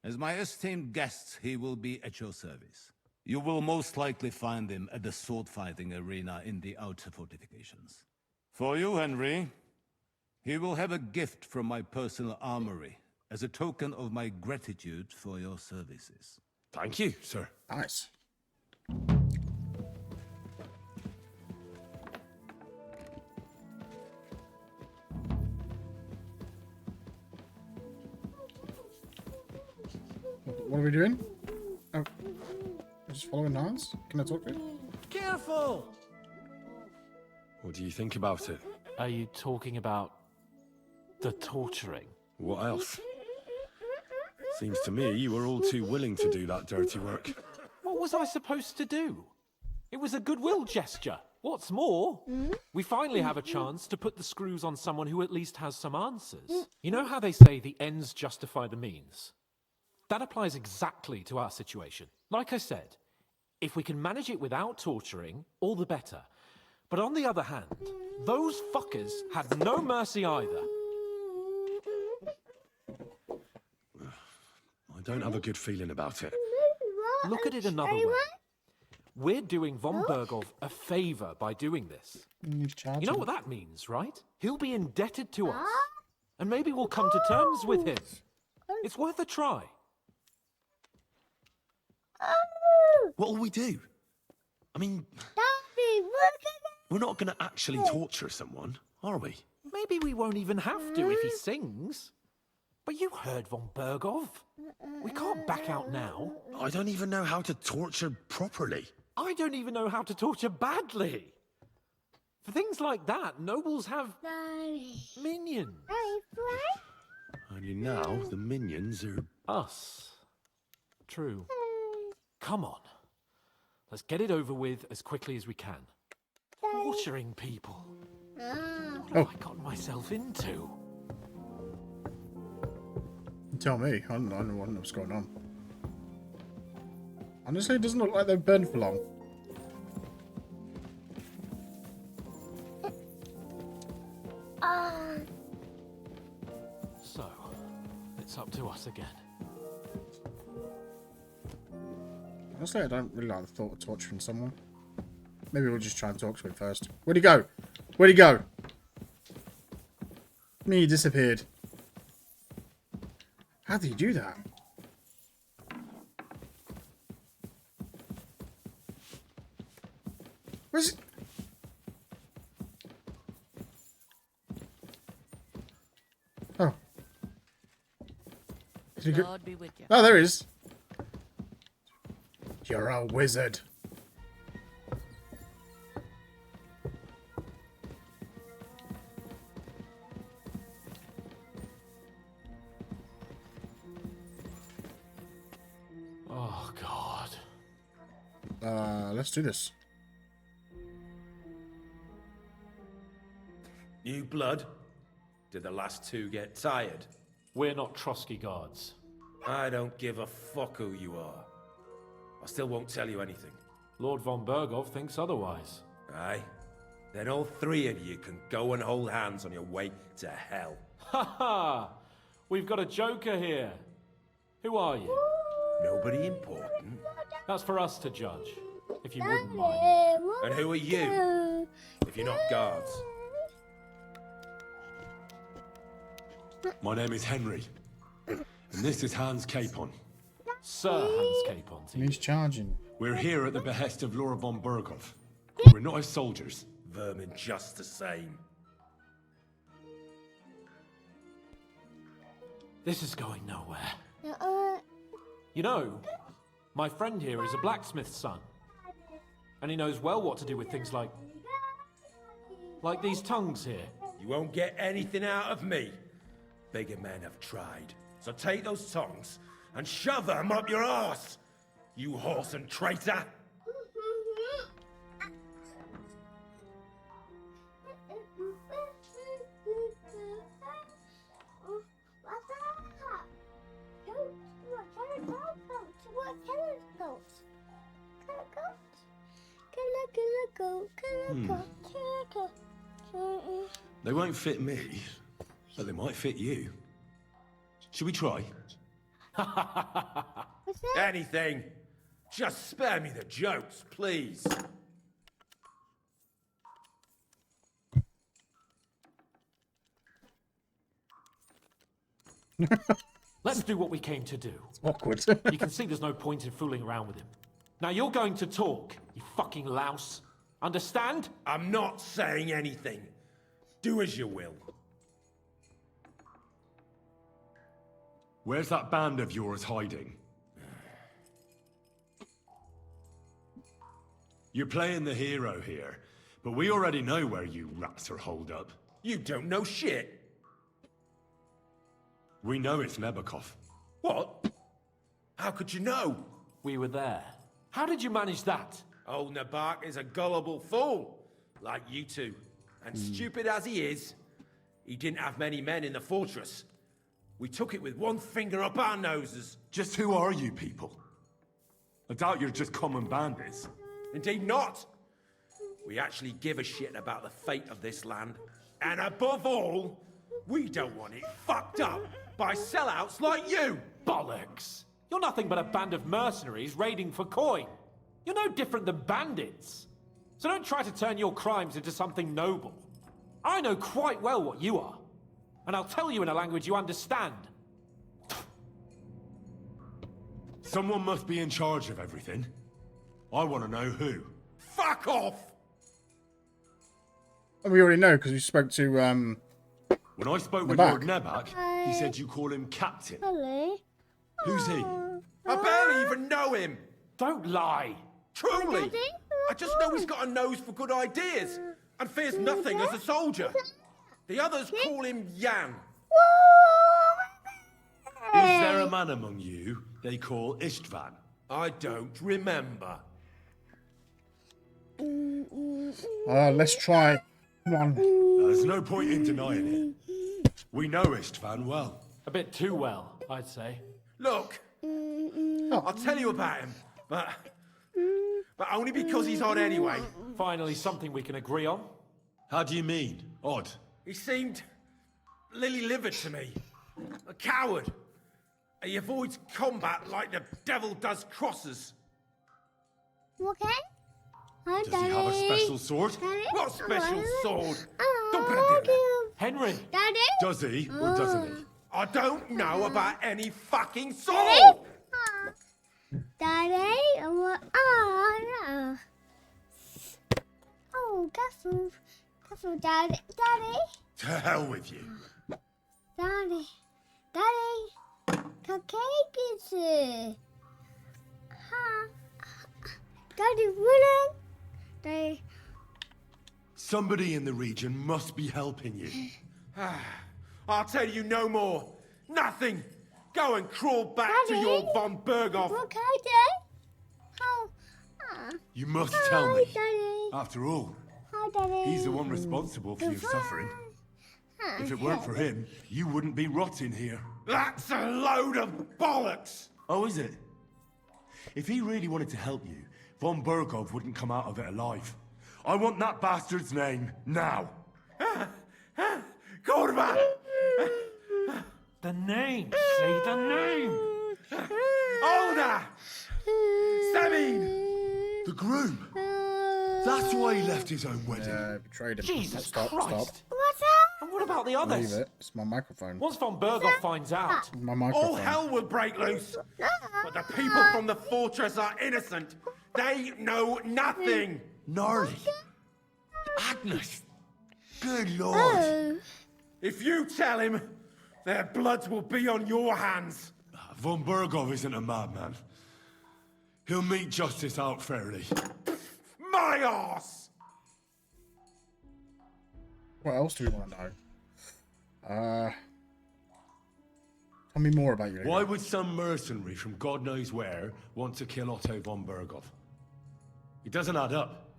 as my esteemed guest, he will be at your service. You will most likely find him at the sword-fighting arena in the outer fortifications. For you, Henry, he will have a gift from my personal armory as a token of my gratitude for your services. Thank you, sir. Nice. What are we doing? Oh, we're just following Hans? Can I talk to him? Careful! What do you think about it? Are you talking about the torturing? What else? Seems to me you were all too willing to do that dirty work. What was I supposed to do? It was a goodwill gesture. What's more, we finally have a chance to put the screws on someone who at least has some answers. You know how they say the ends justify the means? That applies exactly to our situation. Like I said, if we can manage it without torturing, all the better. But on the other hand, those fuckers had no mercy either. I don't have a good feeling about it. Look at it another way. We're doing von Berghoff a favor by doing this. You know what that means, right? He'll be indebted to us. And maybe we'll come to terms with him. It's worth a try. What'll we do? I mean, we're not going to actually torture someone, are we? Maybe we won't even have to if he sings. But you heard von Berghoff. We can't back out now. I don't even know how to torture properly. I don't even know how to torture badly. For things like that, nobles have minions. Only now the minions are us. True. Come on. Let's get it over with as quickly as we can. Torturing people. What have I gotten myself into? Tell me. I don't know what's going on. Honestly, it doesn't look like they've burned for long. So, it's up to us again. Honestly, I don't really like the thought of torturing someone. Maybe we'll just try and talk to him first. Where'd he go? Where'd he go? He disappeared. How did he do that? Where's it? Oh. Did he go? God be with you. Oh, there he is. You're a wizard. Oh, God. Let's do this. New blood? Did the last two get tired? We're not Trotsky guards. I don't give a fuck who you are. I still won't tell you anything. Lord von Berghoff thinks otherwise. Aye? Then all three of you can go and hold hands on your way to hell. Ha ha! We've got a joker here. Who are you? Nobody important. That's for us to judge, if you wouldn't mind. And who are you, if you're not guards? My name is Henry, and this is Hans Capon. Sir Hans Capon. He's charging. We're here at the behest of Lord von Berghoff. We're not his soldiers. Vermin just the same. This is going nowhere. You know, my friend here is a blacksmith's son. And he knows well what to do with things like these tongues here. You won't get anything out of me. Bigger men have tried. So take those tongs and shove them up your arse, you horse and traitor! They won't fit me, but they might fit you. Should we try? Anything. Just spare me the jokes, please. Let's do what we came to do. It's awkward. You can see there's no point in fooling around with him. Now you're going to talk, you fucking louse. Understand? I'm not saying anything. Do as you will. Where's that band of yours hiding? You're playing the hero here, but we already know where you rats are holed up. You don't know shit. We know it's Nebakov. What? How could you know? We were there. How did you manage that? Old Nabak is a gullible fool, like you two. And stupid as he is, he didn't have many men in the fortress. We took it with one finger up our noses. Just who are you people? I doubt you're just common bandits. Indeed not. We actually give a shit about the fate of this land. And above all, we don't want it fucked up by sellouts like you. Bollocks. You're nothing but a band of mercenaries raiding for coin. You're no different than bandits. So don't try to turn your crimes into something noble. I know quite well what you are. And I'll tell you in a language you understand. Someone must be in charge of everything. I want to know who. Fuck off! And we already know because we spoke to When I spoke with Nebak. Lord Nebak, he said you call him Captain. Hello. Who's he? I barely even know him. Don't lie. Truly. Daddy? I just know he's got a nose for good ideas and fears nothing as a soldier. The others call him Jan. Is there a man among you they call Istvan? I don't remember. let's try one. There's no point in denying it. We know Istvan well. A bit too well, I'd say. Look, I'll tell you about him, but only because he's odd anyway. Finally, something we can agree on. How do you mean, odd? He seemed lily-livered to me. A coward. He avoids combat like the devil does crosses. Okay. Hi, Does he have a special sword? Daddy? What special sword? Don't put Oh, it there. Henry! Daddy? Does he or doesn't he? I don't know about any fucking sword. Daddy? Daddy? Oh, no. Oh, careful. Careful, Daddy. Daddy? To hell with you. Daddy. Daddy. Kakekitsu. Ha. Daddy, wouldn't. Daddy. Somebody in the region must be helping you. I'll tell you no more. Nothing. Go and crawl back Daddy? to your von Berghoff. Okay, Daddy? Oh. You must tell me. Daddy. After all, Hi, Daddy. he's the one responsible for your suffering. If it weren't for him, you wouldn't be rotting here. That's a load of bollocks. Oh, is it? If he really wanted to help you, von Berghoff wouldn't come out of it alive. I want that bastard's name now. Gorba! The name! Say the name! Olda! Sabine! The groom. That's why he left his own wedding. Betrayed him. Jesus Stop, Christ! stop. What's up? And what about the Leave others? it. It's my microphone. Once von Berghoff finds out, My All microphone. hell will break loose. But the people from the fortress are innocent. They know nothing. Gnarly. Agnes. Good lord. Oh. If you tell him, their bloods will be on your hands. Von Berghoff isn't a madman. He'll meet justice out fairly. My arse! What else do we want to know? Tell me more about you. Why would some mercenary from God knows where want to kill Otto von Berghoff? It doesn't add up.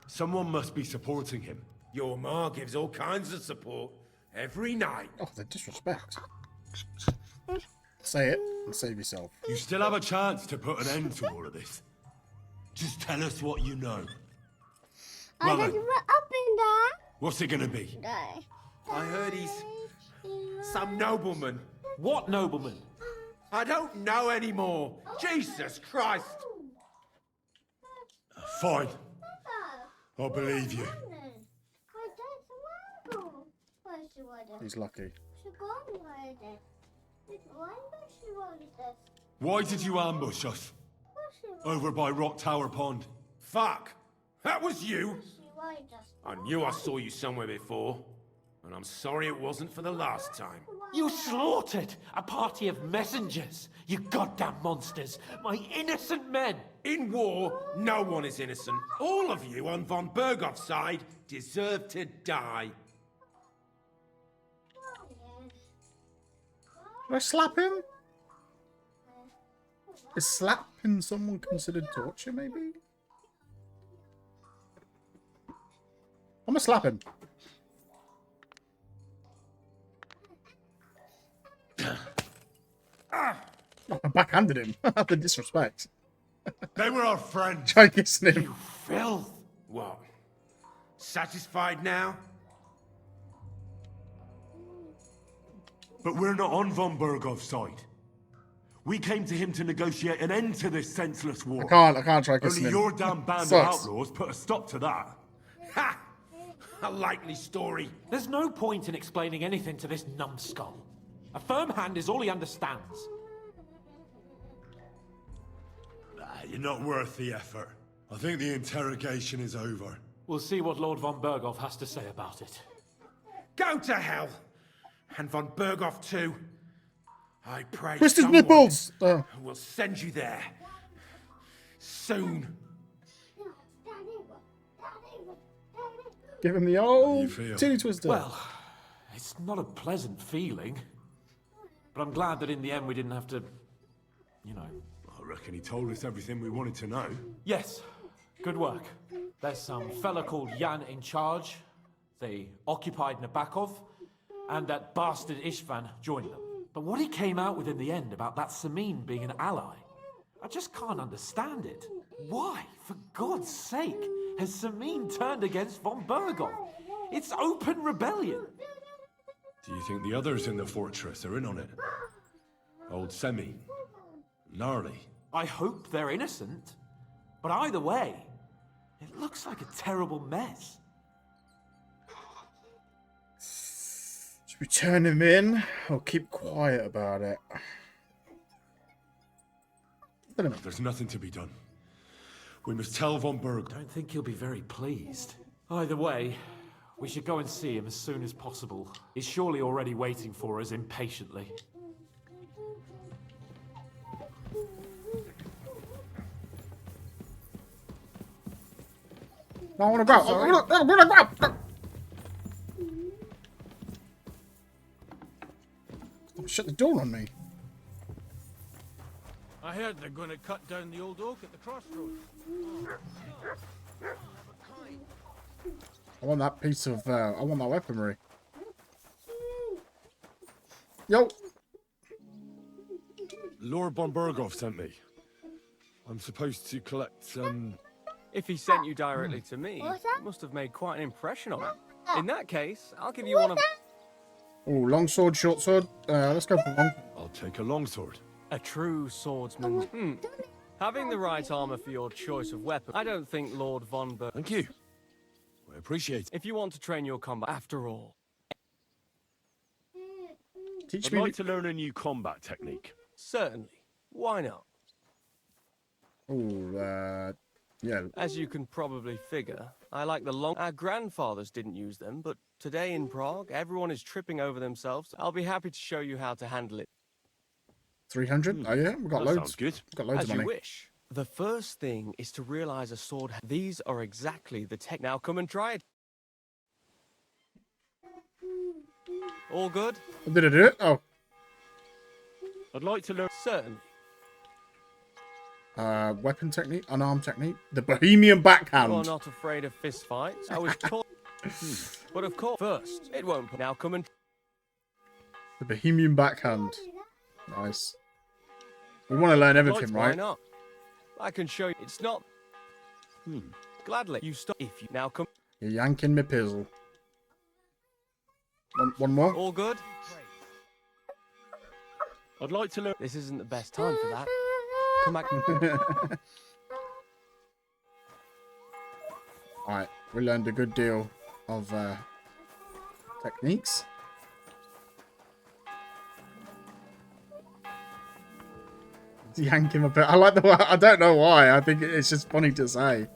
Someone must be supporting him. Your ma gives all kinds of support every night. Oh, the disrespect. Say it and save yourself. You still have a chance to put an end to all of this. Just tell us what you know. I Well got then, you up in there. what's it gonna be? Daddy. I heard he's some nobleman. what nobleman? I don't know anymore. Jesus Christ! Fine. I'll believe you. He's lucky. Why did you ambush us? Over by Rock Tower Pond. Fuck! That was you! I knew I saw you somewhere before. And I'm sorry it wasn't for the last time. You slaughtered a party of messengers, you goddamn monsters, my innocent men. In war, no one is innocent. All of you on von Berghoff's side deserve to die. Should I slap him? Is slapping someone considered torture, maybe? I'm gonna slap him. I backhanded him. The disrespect. They were our friends. Try kissing him. Filth! What? Satisfied now? But we're not on von Berghoff's side. We came to him to negotiate an end to this senseless war. I can't try kissing Only him. your damn band of Sucks. outlaws put a stop to that. Ha! A likely story. There's no point in explaining anything to this numbskull. A firm hand is all he understands. You're not worth the effort. I think the interrogation is over. We'll see what Lord von Berghoff has to say about it. Go to hell! And von Berghoff too. I pray Twist his someone nipples! Oh. will send you there. Soon. Give him the old you feel? titty twister. Well, it's not a pleasant feeling. But I'm glad that in the end we didn't have to, you know. I reckon he told us everything we wanted to know. Yes, good work. There's some fella called Jan in charge. They occupied Nabokov, and that bastard Istvan joined them. But what he came out with in the end about that Samin being an ally, I just can't understand it. Why, for God's sake, has Samin turned against von Berghoff? It's open rebellion. Do you think the others in the fortress are in on it? Old Semi, Gnarly. I hope they're innocent. But either way, it looks like a terrible mess. Should we turn him in or keep quiet about it? There's nothing to be done. We must tell von Berg. Don't think he'll be very pleased. Either way, we should go and see him as soon as possible. He's surely already waiting for us impatiently. No, I want to go. I want to go. Shut the door on me. I heard they're going to cut down the old oak at the crossroads. I want that piece of, I want that weaponry. Yo! Lord von Berghoff sent me. I'm supposed to collect, If he sent you directly to me, it must have made quite an impression on him. In that case, I'll give you one of... Oh, long sword, short sword. Let's go for one. I'll take a longsword. A true swordsman. Having the right armor for your choice of weapon, I don't think Lord von Berg... Thank you. I appreciate it. If you want to train your combat, after all. I'd like to learn a new combat technique. Certainly. Why not? Oh, yeah. As you can probably figure, I like the long... Our grandfathers didn't use them, but today in Prague, everyone is tripping over themselves. I'll be happy to show you how to handle it. 300? Oh, yeah, we've got That loads. sounds good. We've got loads As of you money. wish. The first thing is to realize a sword... These are exactly the tech... Now come and try it. All good? Did I do it? Oh. I'd like to learn... Certainly. Weapon technique, unarmed technique. The Bohemian backhand. You're not afraid of fistfights. I was taught... But of course, first, it won't... Now come and... The Bohemian backhand. Nice. We want to learn everything, Why right? not? I can show you. It's not... Gladly. You stop... If you... Now come... You're yanking me pizzle. One more? All good? I'd like to learn... This isn't the best time for that. Come back. Alright, we learned a good deal of techniques. Yank him a bit. I like the way, I don't know why. I think it's just funny to say.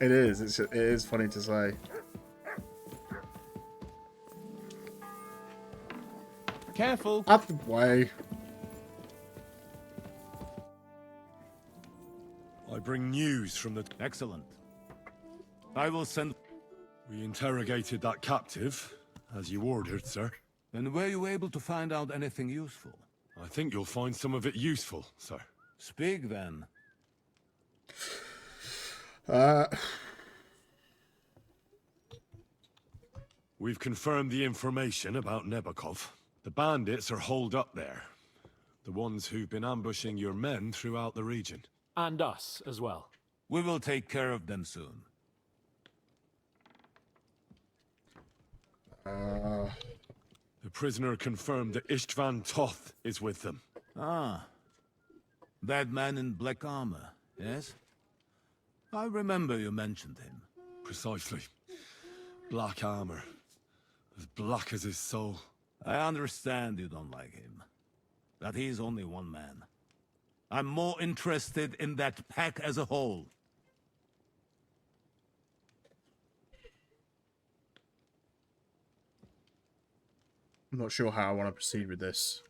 It is. It is funny to say. Careful. Out the way. I bring news from the... Excellent. I will send... We interrogated that captive, as you ordered, sir. And were you able to find out anything useful? I think you'll find some of it useful, sir. Speak then. We've confirmed the information about Nabokov. The bandits are holed up there. The ones who've been ambushing your men throughout the region. And us as well. We will take care of them soon. The prisoner confirmed that Istvan Toth is with them. Ah. That man in black armor, yes? I remember you mentioned him. Precisely. Black armor. As black as his soul. I understand you don't like him. But he's only one man. I'm more interested in that pack as a whole. I'm not sure how I want to proceed with this.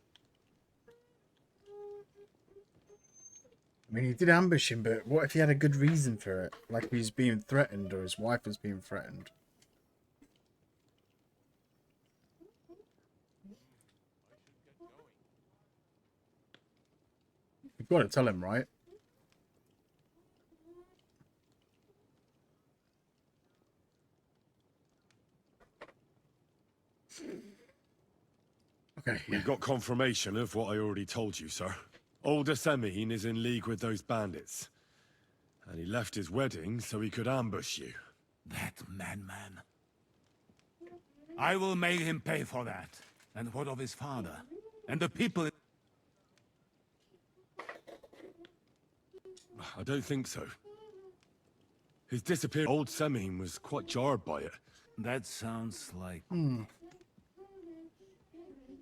I mean, he did ambush him, but what if he had a good reason for it? Like he's being threatened or his wife was being threatened. You've got to tell him, right? Okay. We've got confirmation of what I already told you, sir. Old Asemin is in league with those bandits. And he left his wedding so he could ambush you. That madman. I will make him pay for that. And what of his father? And the people... I don't think so. His disappearance... Old Semin was quite jarred by it. That sounds like...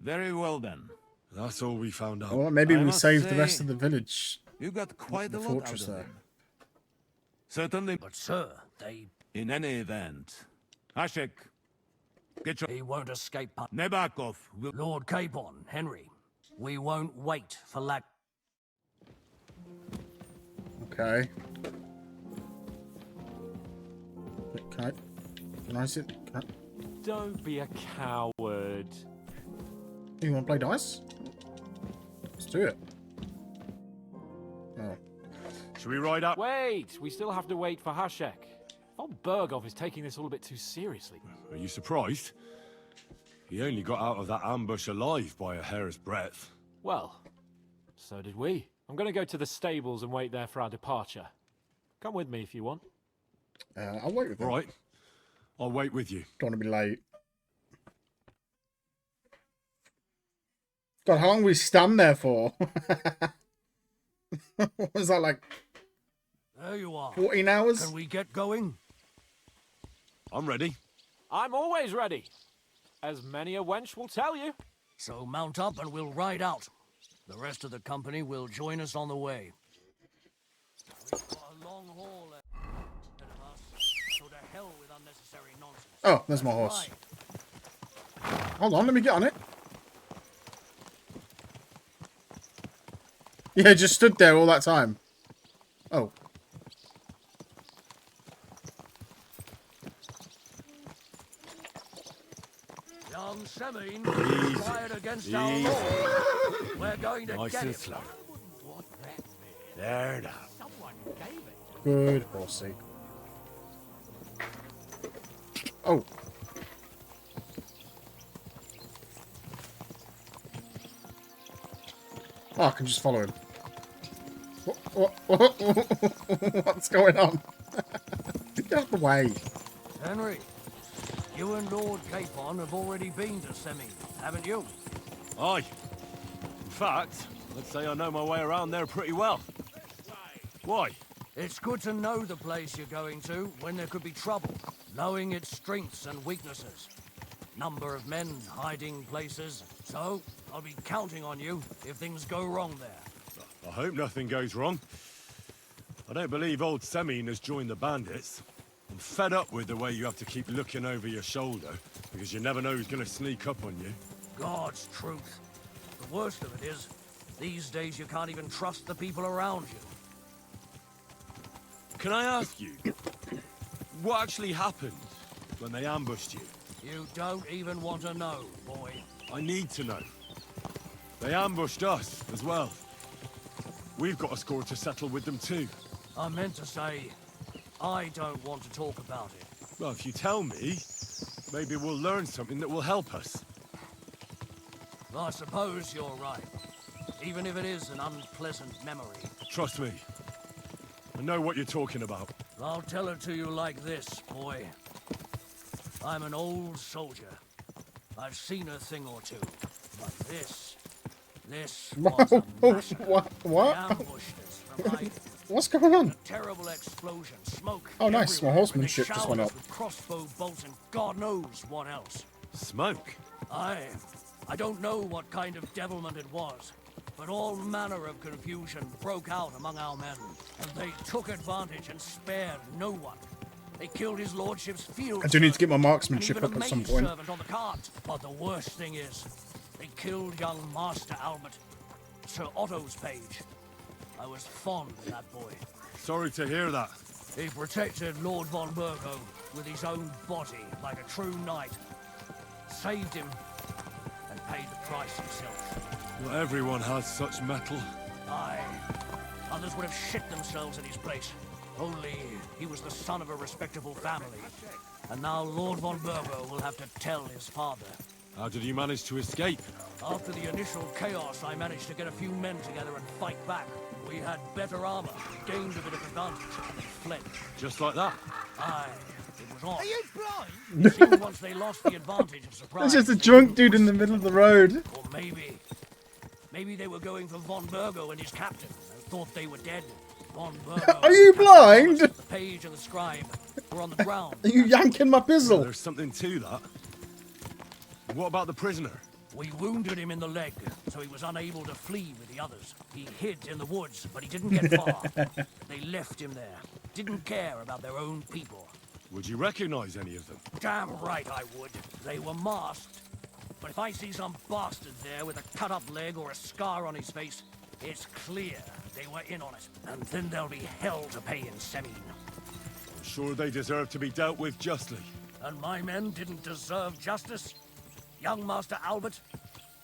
Very well then. That's all we found out. Well, maybe I we must saved the say, rest of the village. You got quite The a lot out fortress of there. him. Certainly. But sir, they... In any event, Hashek, get your... He won't escape. Nebakov will... Lord Capon, Henry, we won't wait for lack... Okay. Can I sit? Can Don't be a coward. You want to play dice? Let's do it. Oh. Should we ride up? Wait, we still have to wait for Hashek. Von Bergov is taking this all a bit too seriously. Are you surprised? He only got out of that ambush alive by a hair's breadth. Well, so did we. I'm going to go to the stables and wait there for our departure. Come with me if you want. I'll wait with you. Right. I'll wait with you. Don't want to be late. God, how long we stand there for? What was that, like There you are. 14 hours? Can we get going? I'm ready. I'm always ready. As many a wench will tell you. So mount up and we'll ride out. The rest of the company will join us on the way. We've got a long haul ahead of us, so to hell with unnecessary nonsense. Oh, there's my horse. Hold on, let me get on it. Yeah, just stood there all that time. Oh. Young Semin, fired against our lord. We're going to Nice get and him. slow. There now. Good horsey. Oh. Oh, I can just follow him. What's going on? Get out of the way. Henry, you and Lord Capon have already been to Semin, haven't you? Aye. In fact, I'd say I know my way around there pretty well. Why? It's good to know the place you're going to when there could be trouble, knowing its strengths and weaknesses. Number of men, hiding places. So, I'll be counting on you if things go wrong there. I hope nothing goes wrong. I don't believe old Semin has joined the bandits. I'm fed up with the way you have to keep looking over your shoulder, because you never know who's going to sneak up on you. God's truth. The worst of it is, these days you can't even trust the people around you. Can I ask you, what actually happened when they ambushed you? You don't even want to know, boy. I need to know. They ambushed us as well. We've got a score to settle with them too. I meant to say, I don't want to talk about it. Well, if you tell me, maybe we'll learn something that will help us. I suppose you're right. Even if it is an unpleasant memory. Trust me. I know what you're talking about. I'll tell it to you like this, boy. I'm an old soldier. I've seen a thing or two. But this This was a massacre. What? They ambushed us from hiding. What's going on? A terrible explosion, smoke. Oh, nice. My everywhere, horsemanship and they just went showered up. us with crossbow bolts and God knows what else. Smoke? I don't know what kind of devilment it was, but all manner of confusion broke out among our men, and they took advantage and spared no one. They killed his lordship's field. I do need to get my servant, marksmanship and even up a at some maid point. servant on the cart. But the worst thing is, they killed young Master Albert, Sir Otto's page. I was fond of that boy. Sorry to hear that. He protected Lord von Burgo with his own body like a true knight. Saved him and paid the price himself. Not everyone has such metal. Aye. Others would have shit themselves in his place. Only he was the son of a respectable family. And now Lord von Burgo will have to tell his father. How did you manage to escape? After the initial chaos, I managed to get a few men together and fight back. We had better armor, gained a bit of advantage, and fled. Just like that? Aye. It was on. Are you blind? It seemed once they lost the advantage of surprise. There's just a drunk dude in the middle of the road. Or maybe they were going for von Burgo and his captain and thought they were dead. Von Burgo. Are you blind? The page and the scribe were on the ground. Are you yanking my pizzle? There's something to that. What about the prisoner? We wounded him in the leg, so he was unable to flee with the others. He hid in the woods, but he didn't get far. They left him there. Didn't care about their own people. Would you recognize any of them? Damn right I would. They were masked. But if I see some bastard there with a cut-up leg or a scar on his face, it's clear they were in on it. And then there'll be hell to pay in Semine. I'm sure they deserve to be dealt with justly. And my men didn't deserve justice? Young Master Albert,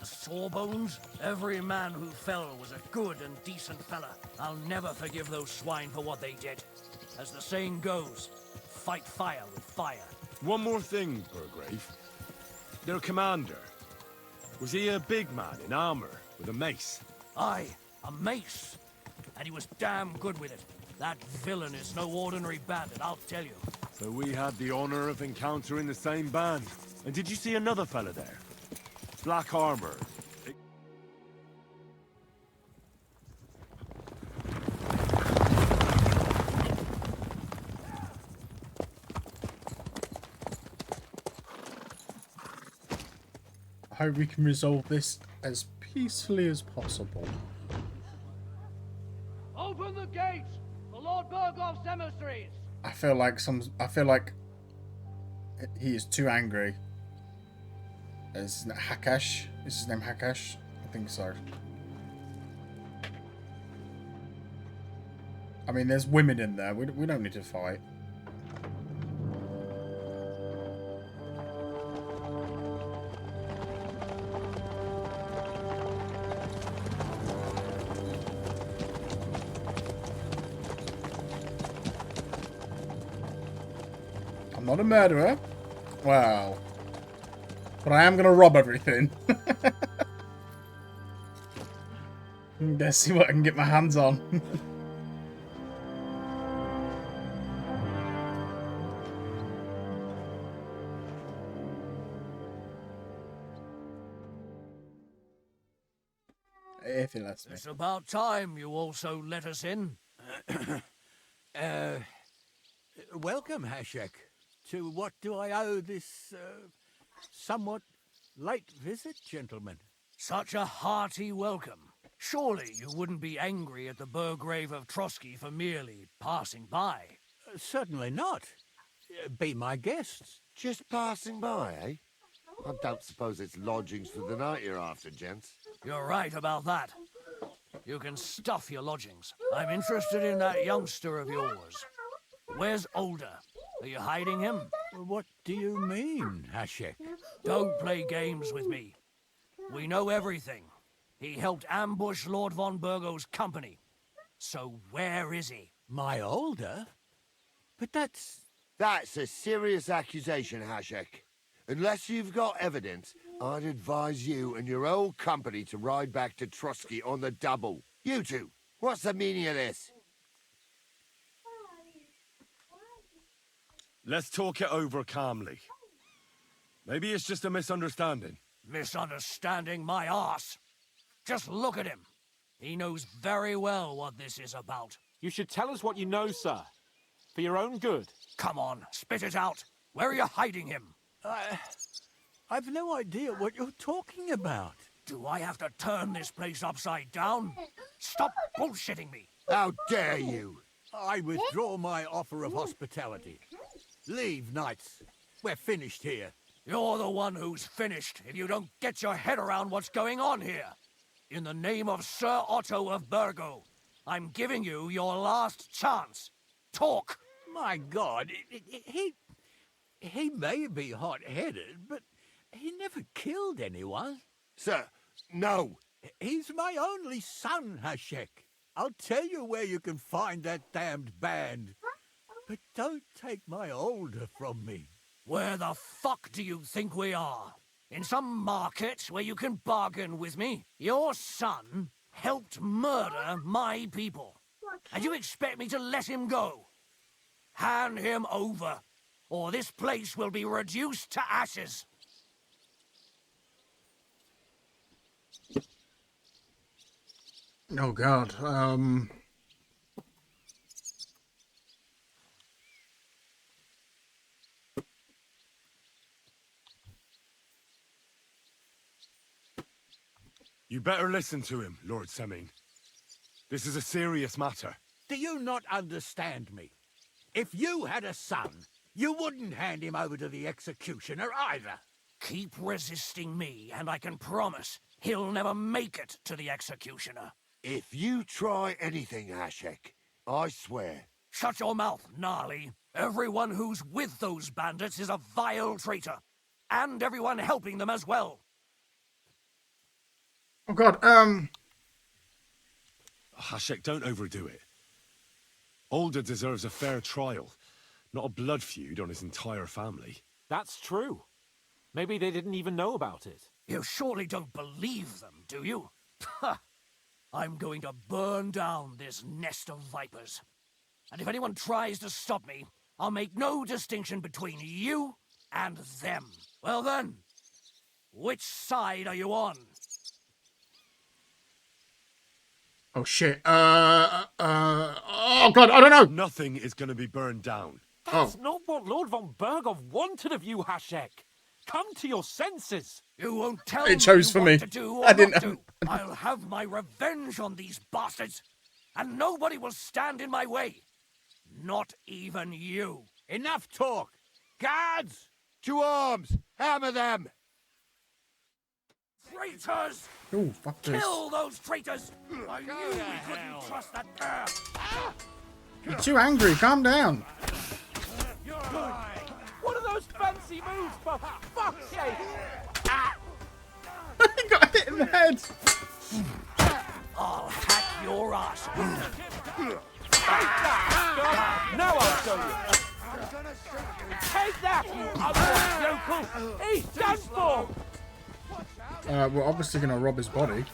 the Sawbones, every man who fell was a good and decent fella. I'll never forgive those swine for what they did. As the saying goes, fight fire with fire. One more thing, Burgrave. Their commander. Was he a big man in armor with a mace? Aye, a mace. And he was damn good with it. That villain is no ordinary bandit, I'll tell you. So we had the honor of encountering the same band. And did you see another fella there? Black armor. I hope we can resolve this as peacefully as possible. Open the gates for Lord Burgov's emissaries. I feel like he is too angry. Is it Hakash? Is his name Hakash? I think so. I mean, there's women in there. We don't need to fight. I'm not a murderer. Wow. But I am going to rob everything. Let's see what I can get my hands on. If he lets me. It's about time you also let us in. Welcome, Hashek. To what do I owe this, somewhat late visit, gentlemen? Such a hearty welcome. Surely you wouldn't be angry at the Burgrave of Trotsky for merely passing by. Certainly not. Be my guests. Just passing by, eh? I don't suppose it's lodgings for the night you're after, gents. You're right about that. You can stuff your lodgings. I'm interested in that youngster of yours. Where's Older? Are you hiding him? What do you mean, Hashek? Don't play games with me. We know everything. He helped ambush Lord von Burgo's company. So where is he? My Older? But that's... That's a serious accusation, Hashek. Unless you've got evidence, I'd advise you and your old company to ride back to Trotsky on the double. You two, what's the meaning of this? Let's talk it over calmly. Maybe it's just a misunderstanding. Misunderstanding my arse. Just look at him. He knows very well what this is about. You should tell us what you know, sir. For your own good. Come on, spit it out. Where are you hiding him? I've no idea what you're talking about. Do I have to turn this place upside down? Stop bullshitting me. How dare you? I withdraw my offer of hospitality. Leave, knights. We're finished here. You're the one who's finished if you don't get your head around what's going on here. In the name of Sir Otto of Burgo, I'm giving you your last chance. Talk! My God, he may be hot-headed, but he never killed anyone. Sir, no. He's my only son, Hashek. I'll tell you where you can find that damned band. But don't take my older from me. Where the fuck do you think we are? In some market where you can bargain with me? Your son helped murder my people. And you expect me to let him go? Hand him over, or this place will be reduced to ashes. Oh God. You better listen to him, Lord Semming. This is a serious matter. Do you not understand me? If you had a son, you wouldn't hand him over to the executioner either. Keep resisting me, and I can promise he'll never make it to the executioner. If you try anything, Hashek, I swear. Shut your mouth, Gnarly. Everyone who's with those bandits is a vile traitor. And everyone helping them as well. Oh God. Hashek, don't overdo it. Older deserves a fair trial, not a blood feud on his entire family. That's true. Maybe they didn't even know about it. You surely don't believe them, do you? I'm going to burn down this nest of vipers. And if anyone tries to stop me, I'll make no distinction between you and them. Well then, which side are you on? Oh shit. Oh God, I don't know. Nothing is going to be burned down. That's not what Lord von Burgov wanted of you, Hashek. Come to your senses. You won't tell It chose for what me. to do or I didn't. not do. I'll have my revenge on these bastards, and nobody will stand in my way. Not even you. Enough talk. Guards! To arms! Hammer them! Traitors! Oh, fuck this. Kill those traitors! I knew we couldn't trust that pair. You're too angry. Calm down. What are those fancy moves, for fuck's sake? He got hit in the head. I'll hack your ass. Now I'll show you. Take that, you ugly yokel! He's done for! We're obviously gonna rob his body.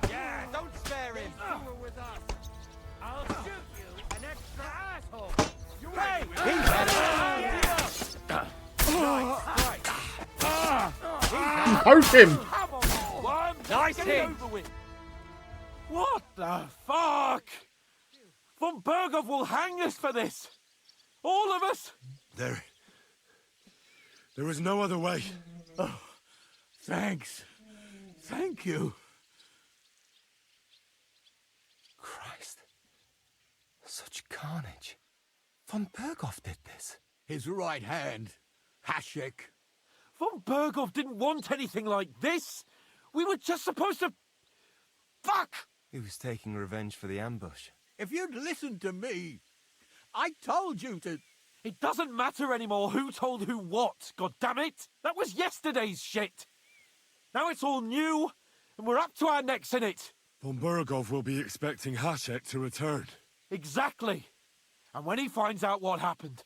Yeah, don't spare him. You were with us. I'll shoot you an extra asshole. Poke him. Nice hit. What the fuck? Von Burgov will hang us for this. All of us. There is no other way. Oh, thanks. Thank you. Christ. Such carnage. Von Burgov did this. His right hand, Hashek. Von Burgov didn't want anything like this. We were just supposed to... Fuck! He was taking revenge for the ambush. If you'd listened to me, I told you to... It doesn't matter anymore who told who what, goddammit! That was yesterday's shit! Now it's all new, and we're up to our necks in it! Von Burgov will be expecting Hashek to return. Exactly. And when he finds out what happened,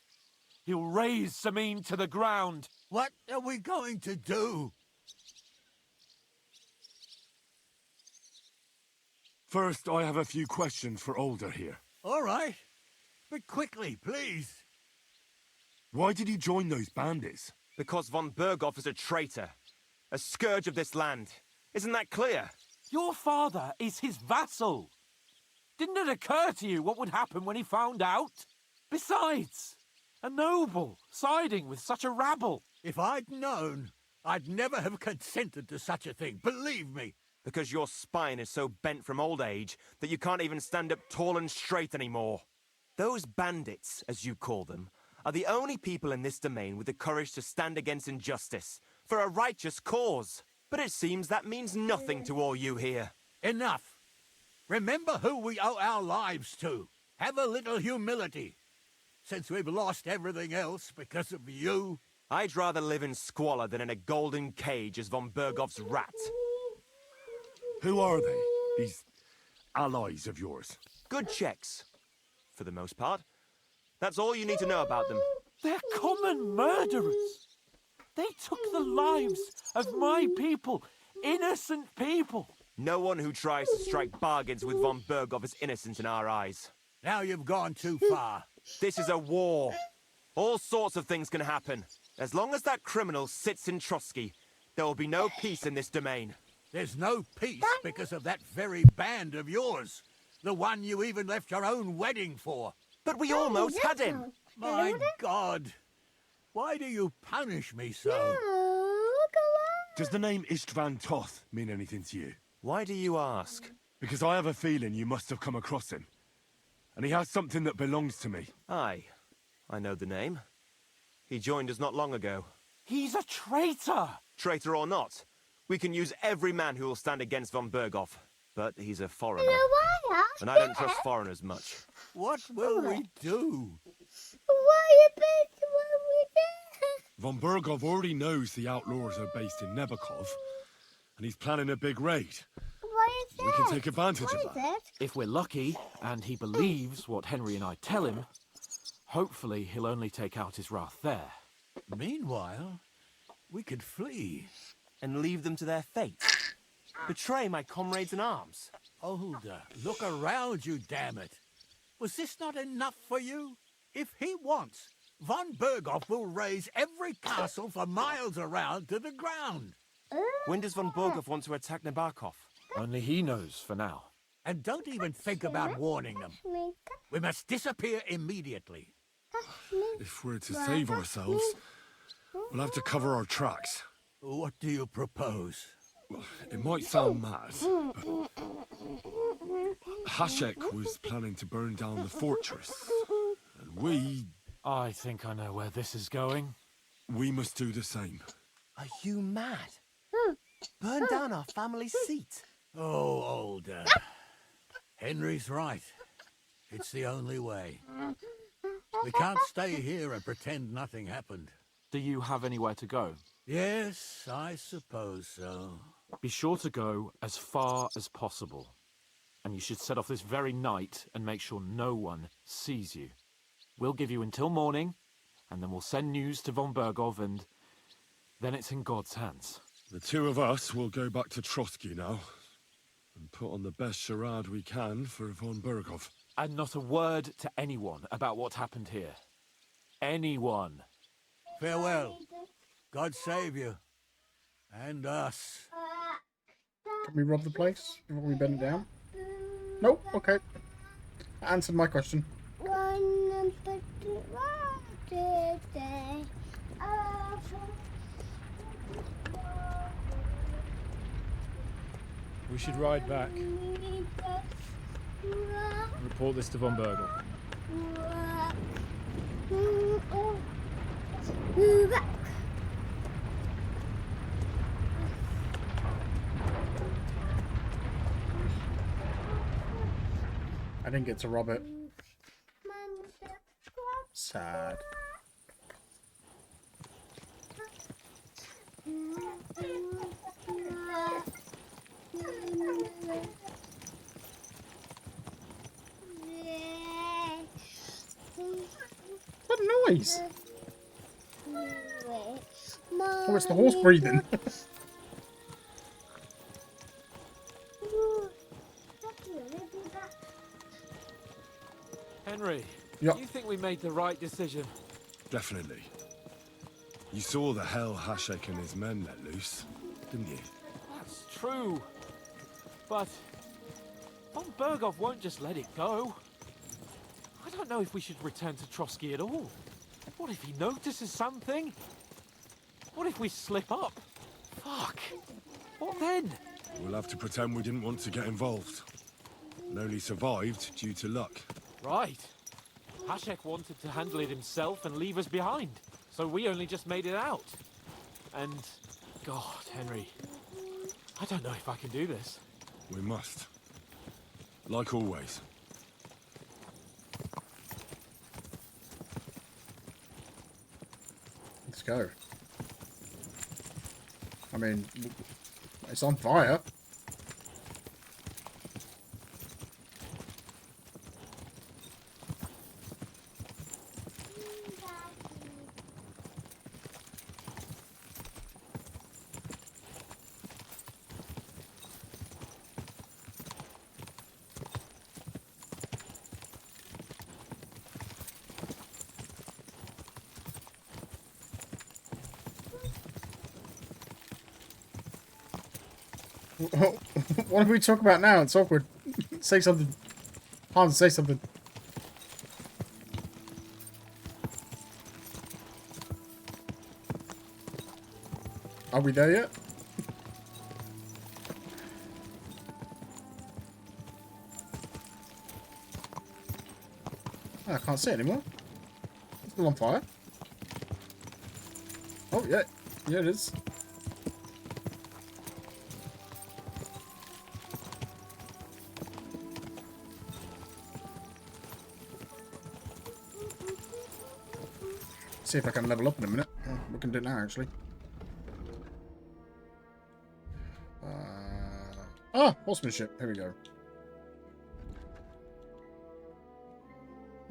he'll raze Samin to the ground. What are we going to do? First, I have a few questions for Older here. All right. But quickly, please. Why did you join those bandits? Because von Burgov is a traitor. A scourge of this land. Isn't that clear? Your father is his vassal. Didn't it occur to you what would happen when he found out? Besides, a noble siding with such a rabble. If I'd known, I'd never have consented to such a thing, believe me. Because your spine is so bent from old age that you can't even stand up tall and straight anymore. Those bandits, as you call them, are the only people in this domain with the courage to stand against injustice, for a righteous cause. But it seems that means nothing to all you here. Enough. Remember who we owe our lives to. Have a little humility. Since we've lost everything else because of you. I'd rather live in squalor than in a golden cage as von Bergov's rat. Who are they, these allies of yours? Good checks, for the most part. That's all you need to know about them. They're common murderers. They took the lives of my people, innocent people. No one who tries to strike bargains with von Bergov is innocent in our eyes. Now you've gone too far. This is a war. All sorts of things can happen. As long as that criminal sits in Trotsky, there will be no peace in this domain. There's no peace because of that very band of yours. The one you even left your own wedding for. But we almost had him. My God. Why do you punish me so? Does the name Istvan Toth mean anything to you? Why do you ask? Because I have a feeling you must have come across him. And he has something that belongs to me. Aye, I know the name. He joined us not long ago. He's a traitor! Traitor or not, we can use every man who will stand against von Bergov. But he's a foreigner. And I don't trust foreigners much. What will we do? Von Bergov already knows the outlaws are based in Nebakov, and he's planning a big raid. We can take advantage of that. If we're lucky, and he believes what Henry and I tell him, hopefully he'll only take out his wrath there. Meanwhile, we could flee. And leave them to their fate. Betray my comrades in arms. Older, look around you, damn it. Was this not enough for you? If he wants, von Bergov will raise every castle for miles around to the ground. When does von Bergov want to attack Nebakov? Only he knows for now. And don't even think about warning them. We must disappear immediately. If we're to save ourselves, we'll have to cover our tracks. What do you propose? Well, it might sound mad, but Hashek was planning to burn down the fortress. And we... I think I know where this is going. We must do the same. Are you mad? Burn down our family seat. Oh, Older. Henry's right. It's the only way. We can't stay here and pretend nothing happened. Do you have anywhere to go? Yes, I suppose so. Be sure to go as far as possible. And you should set off this very night and make sure no one sees you. We'll give you until morning, and then we'll send news to von Bergov, and then it's in God's hands. The two of us will go back to Trotsky now, and put on the best charade we can for von Bergov. And not a word to anyone about what happened here. Anyone. Farewell. God save you. And us. Can we rob the place before we burn it down? Nope, okay. Answered my question. We should ride back. Report this to von Bergov. I didn't get to rob it. Sad. What noise? Oh, it's the horse breathing. Henry, yep. You think we made the right decision? Definitely. You saw the hell Hashek and his men let loose, didn't you? That's true. But Von Berghoff won't just let it go. I don't know if we should return to Trotsky at all. What if he notices something? What if we slip up? Fuck. What then? We'll have to pretend we didn't want to get involved. And only survived due to luck. Right. Hashek wanted to handle it himself and leave us behind. So we only just made it out. And... God, Henry. I don't know if I can do this. We must. Like always. Let's go. I mean, it's on fire. What do we talk about now? It's awkward. Say something. Hans, say something. Are we there yet? I can't see it anymore. It's still on fire. Oh, yeah. Yeah, it is. See if I can level up in a minute. Oh, we can do it now, actually. Horsemanship. Here we go.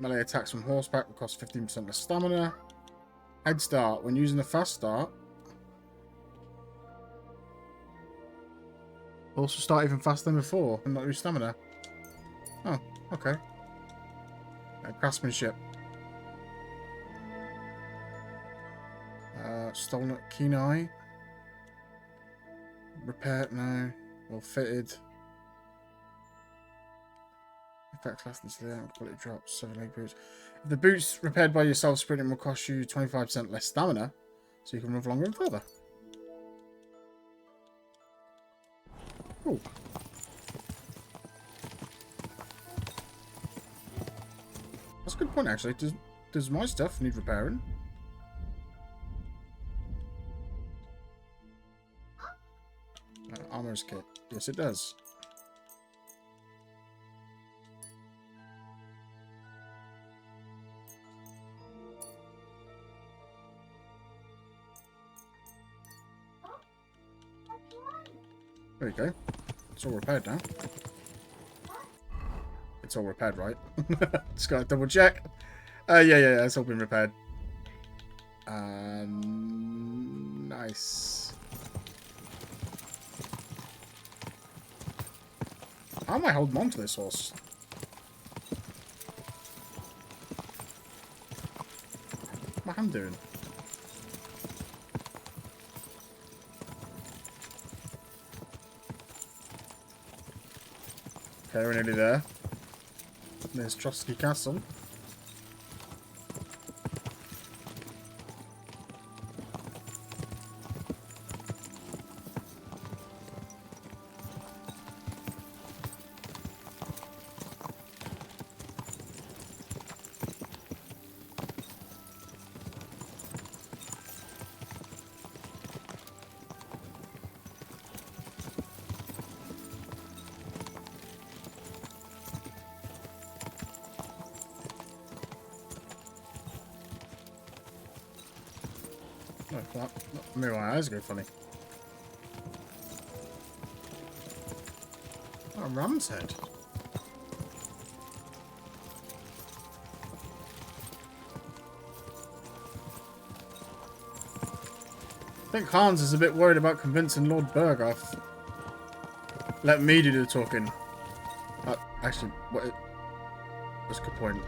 Melee attacks from horseback will cost 15% less stamina. Head start. When using the fast start, horse will start even faster than before and not lose stamina. Oh, okay. Craftsmanship. Stolen keen eye. Repaired, no. Well fitted. Effect lasts until the quality drops. 7 leg boots. If the boots repaired by yourself sprinting will cost you 25% less stamina, so you can move longer and further. Cool. That's a good point, actually. Does my stuff need repairing? Armor's kit. Yes, it does. There you go. It's all repaired now. It's all repaired, right? Just gotta double check. Yeah, it's all been repaired. Nice. How am I holding on to this horse? What's my hand doing? Okay, we're nearly there. There's Trotsky Castle. No, maybe my eyes go funny. Oh, a ram's head. I think Hans is a bit worried about convincing Lord Berghoff. Let me do the talking. Actually, that's a good point.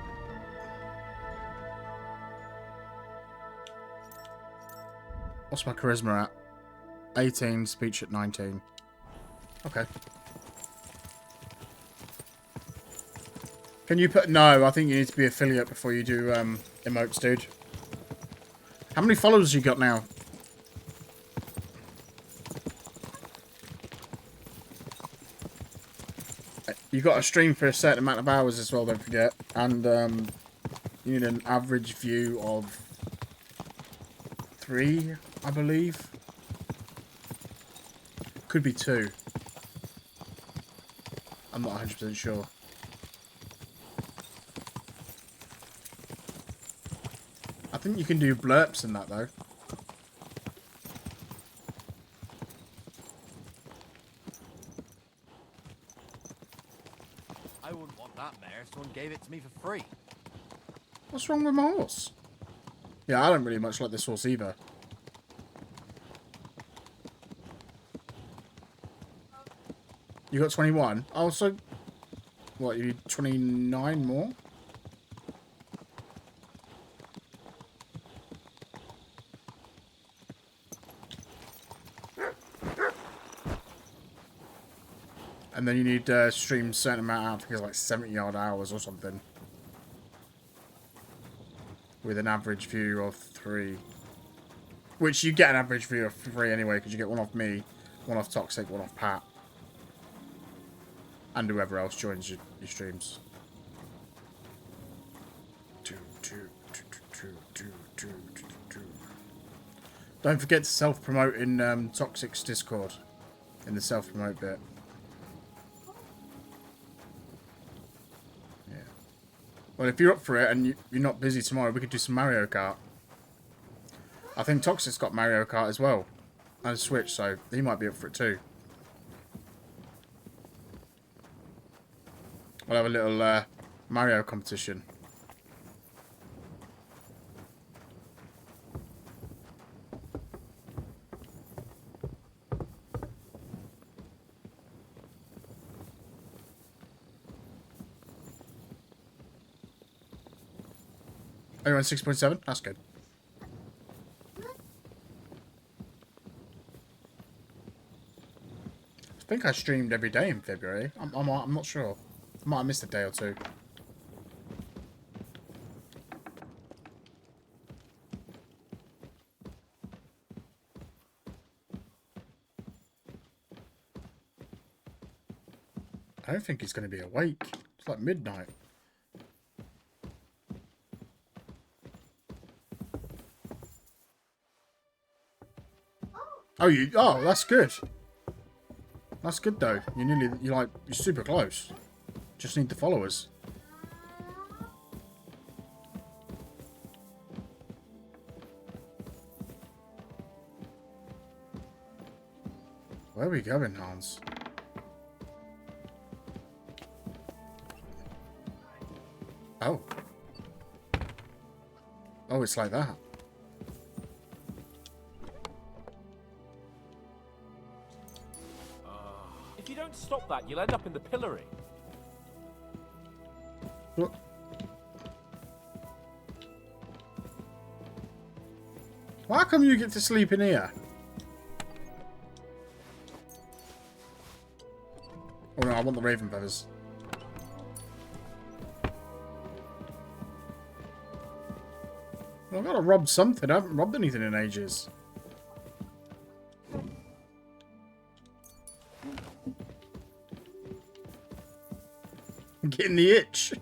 What's my charisma at? 18, speech at 19. Okay. Can you put... No, I think you need to be affiliate before you do emotes, dude. How many followers you got now? You got to stream for a certain amount of hours as well, don't forget. And you need an average view of 3, I believe. Could be 2. I'm not 100% sure. I think you can do blurps in that though. I wouldn't want that mare if someone gave it to me for free. What's wrong with my horse? Yeah, I don't really much like this horse either. You got 21? Oh, so... What, you need 29 more? And then you need to stream a certain amount out, I think it's like 70 odd hours or something. With an average view of 3. Which you get an average view of 3 anyway, because you get one off me, one off Toxic, one off Pat. And whoever else joins your streams. Don't forget to self-promote in Toxic's Discord. In the self-promote bit. Yeah. Well, if you're up for it and you're not busy tomorrow, we could do some Mario Kart. I think Toxic's got Mario Kart as well. And a Switch, so he might be up for it too. We'll have a little Mario competition. Are you on 6.7? That's good. I think I streamed every day in February. I'm not sure. I might have missed a day or two. I don't think he's going to be awake. It's like midnight. Oh, that's good. That's good though. You're super close. Just need the followers. Where are we going, Hans? Oh. Oh, it's like that. If you don't stop that, you'll end up in the pillory. What? Why come you get to sleep in here? Oh no, I want the raven feathers. Well, I've got to rob something. I haven't robbed anything in ages. I'm getting the itch.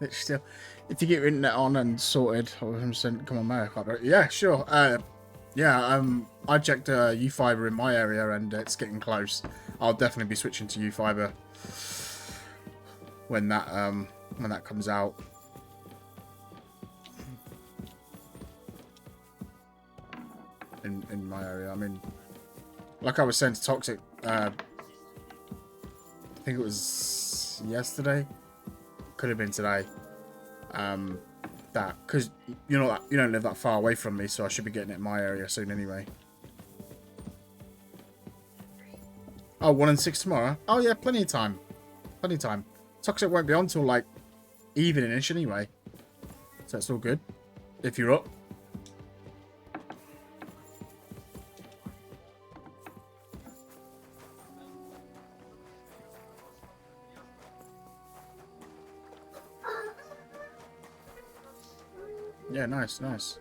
It's still, if you get your internet on and sorted, come on, Mario Kart. Yeah, sure. I checked U-Fiber in my area and it's getting close. I'll definitely be switching to U-Fiber when that comes out. In my area, I mean, like I was saying to Toxic, I think it was yesterday, could have been today. That because you don't live that far away from me, so I should be getting it in my area soon anyway. Oh, 1 and 6 tomorrow. Oh yeah, plenty of time. Plenty of time. Toxic won't be on till like evening-ish anyway, so it's all good if you're up. Yeah, nice, nice.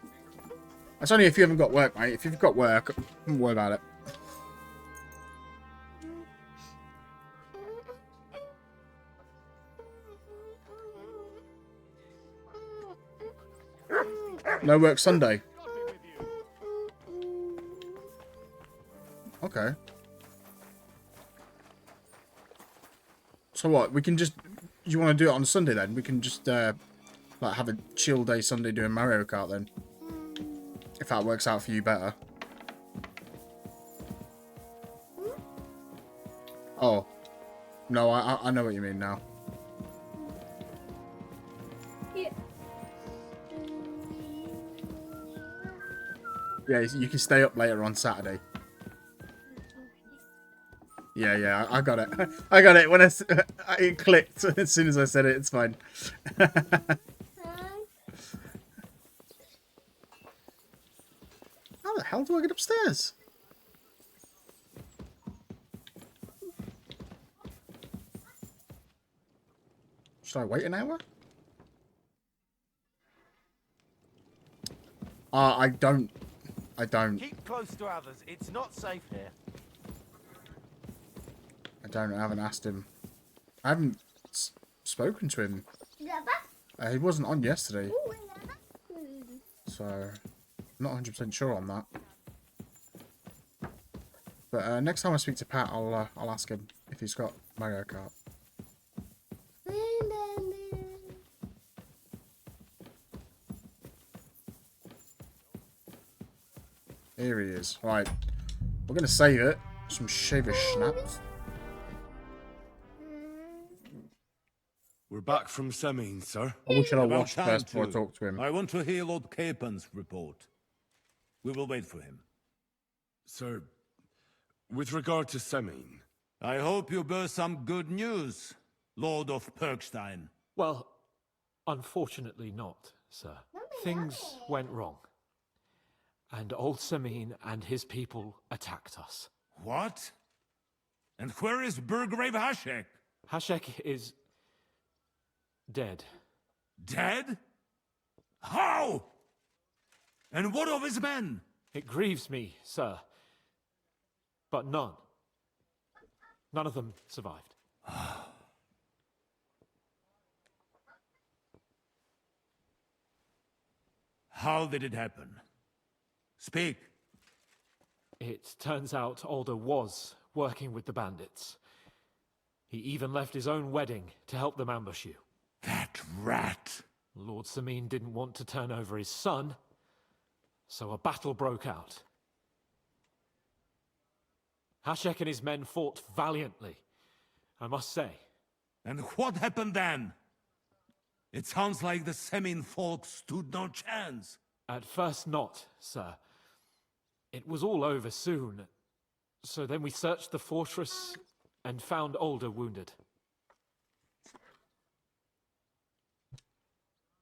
That's only if you haven't got work, mate. If you've got work, don't worry about it. No work Sunday. Okay. So what? We can just... You want to do it on Sunday then? We can just like have a chill day Sunday doing Mario Kart then. If that works out for you better. Oh. No, I know what you mean now. Yeah, you can stay up later on Saturday. Yeah, I got it. I got it when it clicked as soon as I said it. It's fine. How the hell do I get upstairs? Should I wait an hour? I don't. Keep close to others. It's not safe here. I haven't asked him. I haven't spoken to him. He wasn't on yesterday. So, I'm not 100% sure on that. But next time I speak to Pat, I'll ask him if he's got Mario Kart. Here he is. Right. We're going to save it. Some shaver snaps. We're back from Semin, sir. I wish I'd About watched time first before I to. talk to him. I want to hear Lord Capen's report. We will wait for him. Sir, with regard to Semin... I hope you bear some good news, Lord of Perkstein. Well, unfortunately not, sir. Things went wrong. And old Semin and his people attacked us. What? And where is Burgrave Hashek? Hashek is... dead. Dead? How? And what of his men? It grieves me, sir. But none of them survived. How did it happen? Speak. It turns out Alder was working with the bandits. He even left his own wedding to help them ambush you. That rat! Lord Semin didn't want to turn over his son, so a battle broke out. Hashek and his men fought valiantly, I must say. And what happened then? It sounds like the Semin folk stood no chance. At first not, sir. It was all over soon. So then we searched the fortress and found Alder wounded.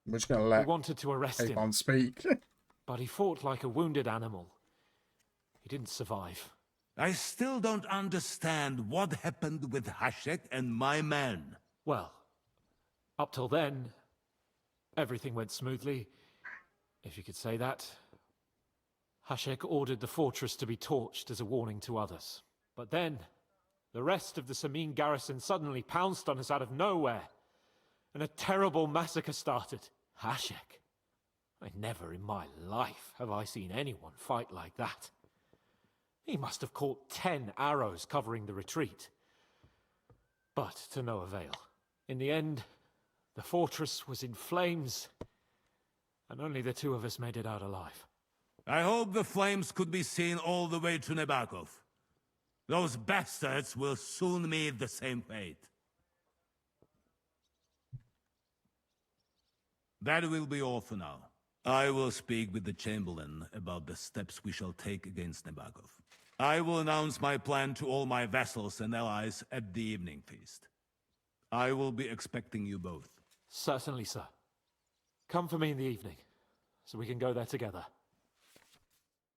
We're just going to let we wanted to arrest him. Capon speak. But he fought like a wounded animal. He didn't survive. I still don't understand what happened with Hashek and my men. Well, up till then, everything went smoothly, if you could say that. Hashek ordered the fortress to be torched as a warning to others. But then, the rest of the Semin garrison suddenly pounced on us out of nowhere, and a terrible massacre started. Hashek. Never in my life have I seen anyone fight like that. He must have caught 10 arrows covering the retreat. But to no avail. In the end, the fortress was in flames, and only the two of us made it out alive. I hope the flames could be seen all the way to Nebakov. Those bastards will soon meet the same fate. That will be all for now. I will speak with the Chamberlain about the steps we shall take against Nebakov. I will announce my plan to all my vassals and allies at the evening feast. I will be expecting you both. Certainly, sir. Come for me in the evening, so we can go there together.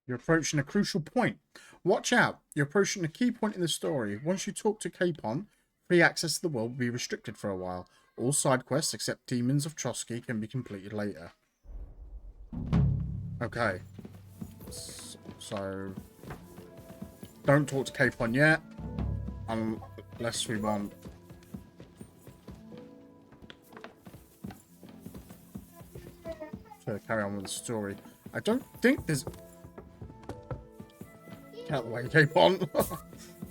You're approaching a crucial point. Watch out. You're approaching a key point in the story. Once you talk to Capon, free access to the world will be restricted for a while. All side quests except Demons of Trotsky can be completed later. Okay. So don't talk to Capon yet, unless we want. To carry on with the story. I don't think there's. Get out of the way, Capon.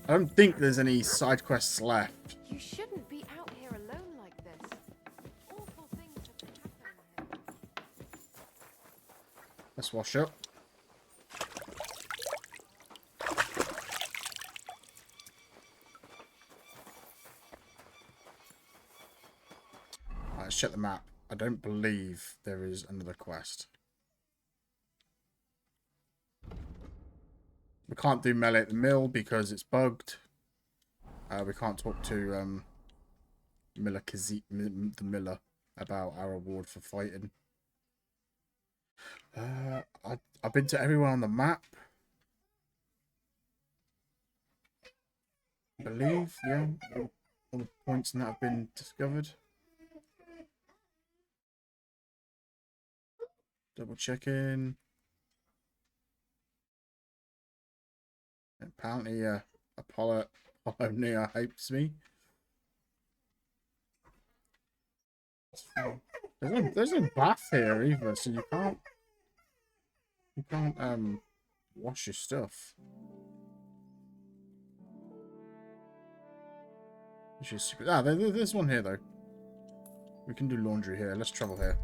I don't think there's any side quests left. You shouldn't be out here alone like this. Awful things have been happening here. Let's wash up. Let's check the map. I don't believe there is another quest. We can't do melee at the mill because it's bugged. We can't talk to the miller about our reward for fighting. I've been to everywhere on the map. I believe, yeah, all the points in that have been discovered. Double checking. Apparently, Apollo Neo hates me. There's no bath here either, so you can't wash your stuff. Which is super. There's one here though. We can do laundry here. Let's travel here.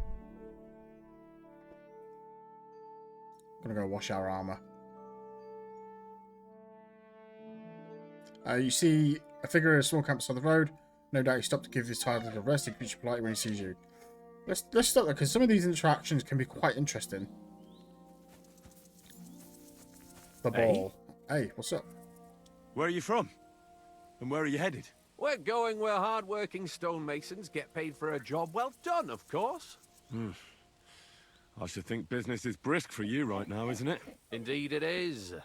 Gonna go wash our armor. You see a figure in a small camp beside the road. No doubt he stopped to give his tired little rest. He greets you politely when he sees you. Let's stop there because some of these interactions can be quite interesting. The ball. Hey, what's up? Where are you from? And where are you headed? We're going where hard-working stonemasons get paid for a job well done, of course. I should think business is brisk for you right now, isn't it? Indeed it is.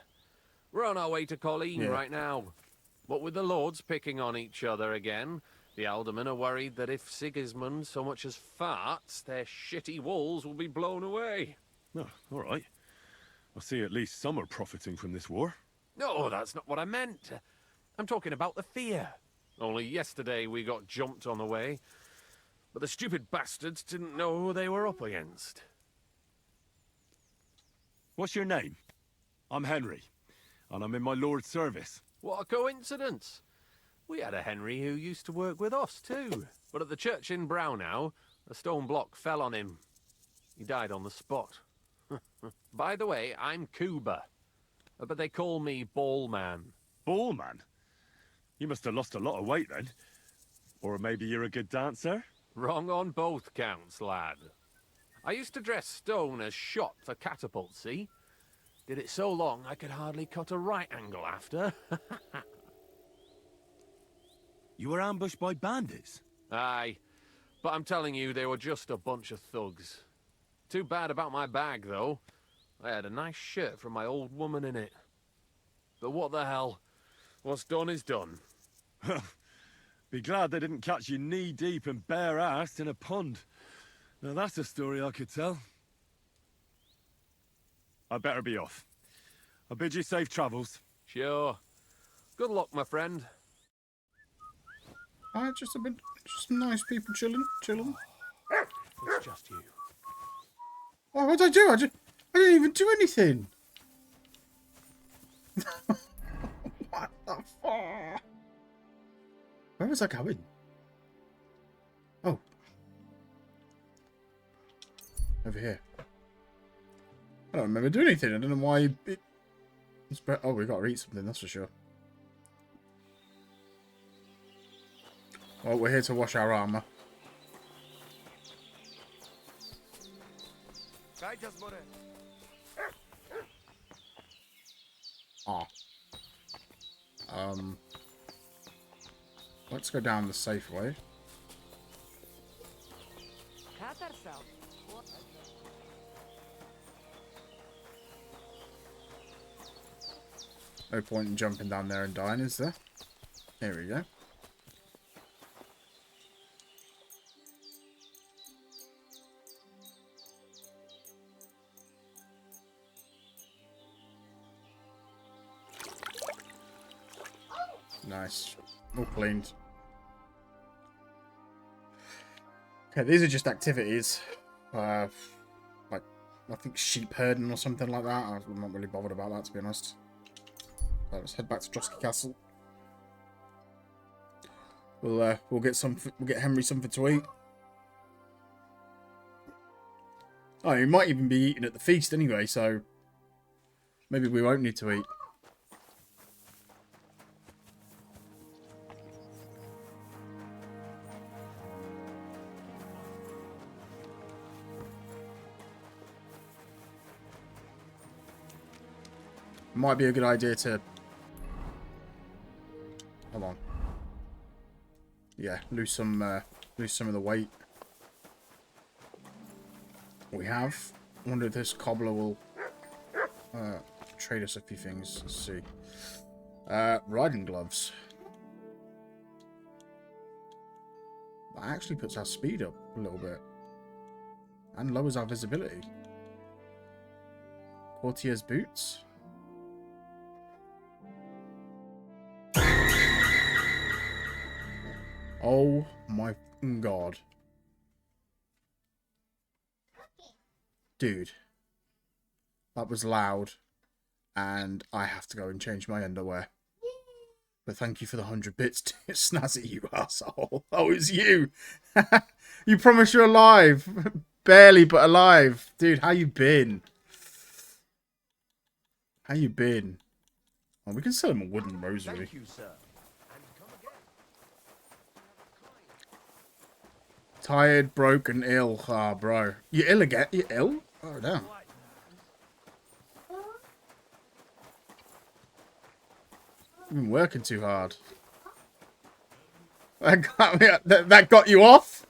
We're on our way to Colleen right now. But with the lords picking on each other again, the aldermen are worried that if Sigismund so much as farts, their shitty walls will be blown away. Oh, all right. I see at least some are profiting from this war. No, that's not what I meant. I'm talking about the fear. Only yesterday we got jumped on the way, but the stupid bastards didn't know who they were up against. What's your name? I'm Henry, and I'm in my lord's service. What a coincidence. We had a Henry who used to work with us too, but at the church in Brownhow, a stone block fell on him. He died on the spot. By the way, I'm Cuba, but they call me Ballman. Ballman? You must have lost a lot of weight then. Or maybe you're a good dancer? Wrong on both counts, lad. I used to dress stone as shot for catapult, see? Did it so long I could hardly cut a right angle after. You were ambushed by bandits? Aye, but I'm telling you, they were just a bunch of thugs. Too bad about my bag, though. I had a nice shirt from my old woman in it. But what the hell? What's done is done. Be glad they didn't catch you knee-deep and bare-assed in a pond. Now that's a story I could tell. I better be off. I bid you safe travels. Sure. Good luck, my friend. Just nice people chilling. It's just you. Oh, what did I do? I didn't even do anything. What the fuck? Where was I going? Oh. Over here. I don't remember doing anything. I don't know why it... Oh, we got to eat something, that's for sure. Well, we're here to wash our armor. Ah. Let's go down the safe way. No point in jumping down there and dying, is there? Here we go. Nice. All cleaned. Okay, these are just activities. Like, I think sheep herding or something like that. I'm not really bothered about that, to be honest. So let's head back to Trusky Castle. We'll get Henry something to eat. Oh, he might even be eating at the feast anyway, so maybe we won't need to eat. Might be a good idea to... Come on. Yeah, lose some of the weight. We have. I wonder if this cobbler will trade us a few things. Let's see. Riding gloves. That actually puts our speed up a little bit. And lowers our visibility. Courtier's boots. Oh my god. Dude. That was loud. And I have to go and change my underwear. But thank you for the 100 bits, Snazzy, you asshole. Oh, it's you. You promised you're alive. Barely, but alive. Dude, how you been? How you been? Oh, we can sell him a wooden rosary. Thank you, sir. Tired, broken, ill. Ah, bro. You ill again? You ill? Oh, damn. You've been working too hard. That got you off?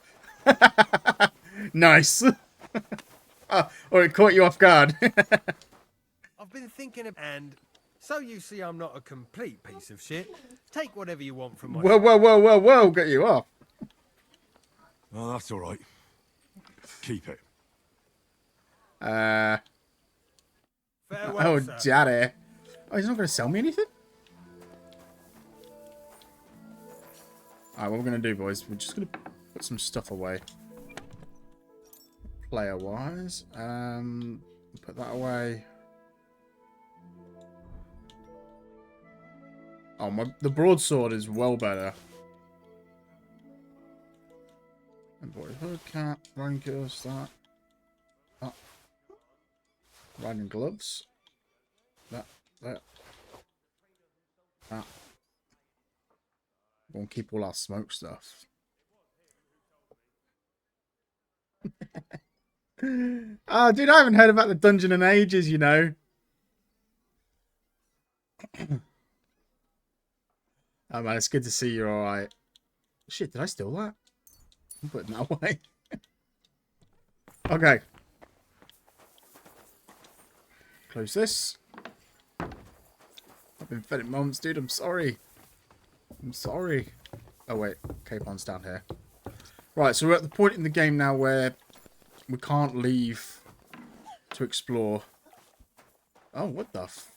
Nice. Or it caught you off guard. I've been thinking of... And so you see I'm not a complete piece of shit. Take whatever you want from my... Whoa, get you off. Oh, that's all right. Keep it. Farewell, Oh, sir. daddy. Oh, he's not going to sell me anything? Alright, what we're going to do, boys, we're just going to put some stuff away. Player-wise. Put that away. Oh, the broadsword is well better. And boy, hood, cap, riding gears, that. Riding gloves. That. We'll keep all our smoke stuff. Oh, dude, I haven't heard about the dungeon in ages, you know. Oh, man, it's good to see you're alright. Shit, did I steal that? I'm putting that away. Okay. Close this. I've been fed it moments, dude. I'm sorry. I'm sorry. Oh, wait. Capon's down here. Right, so we're at the point in the game now where we can't leave to explore. Oh, what the f...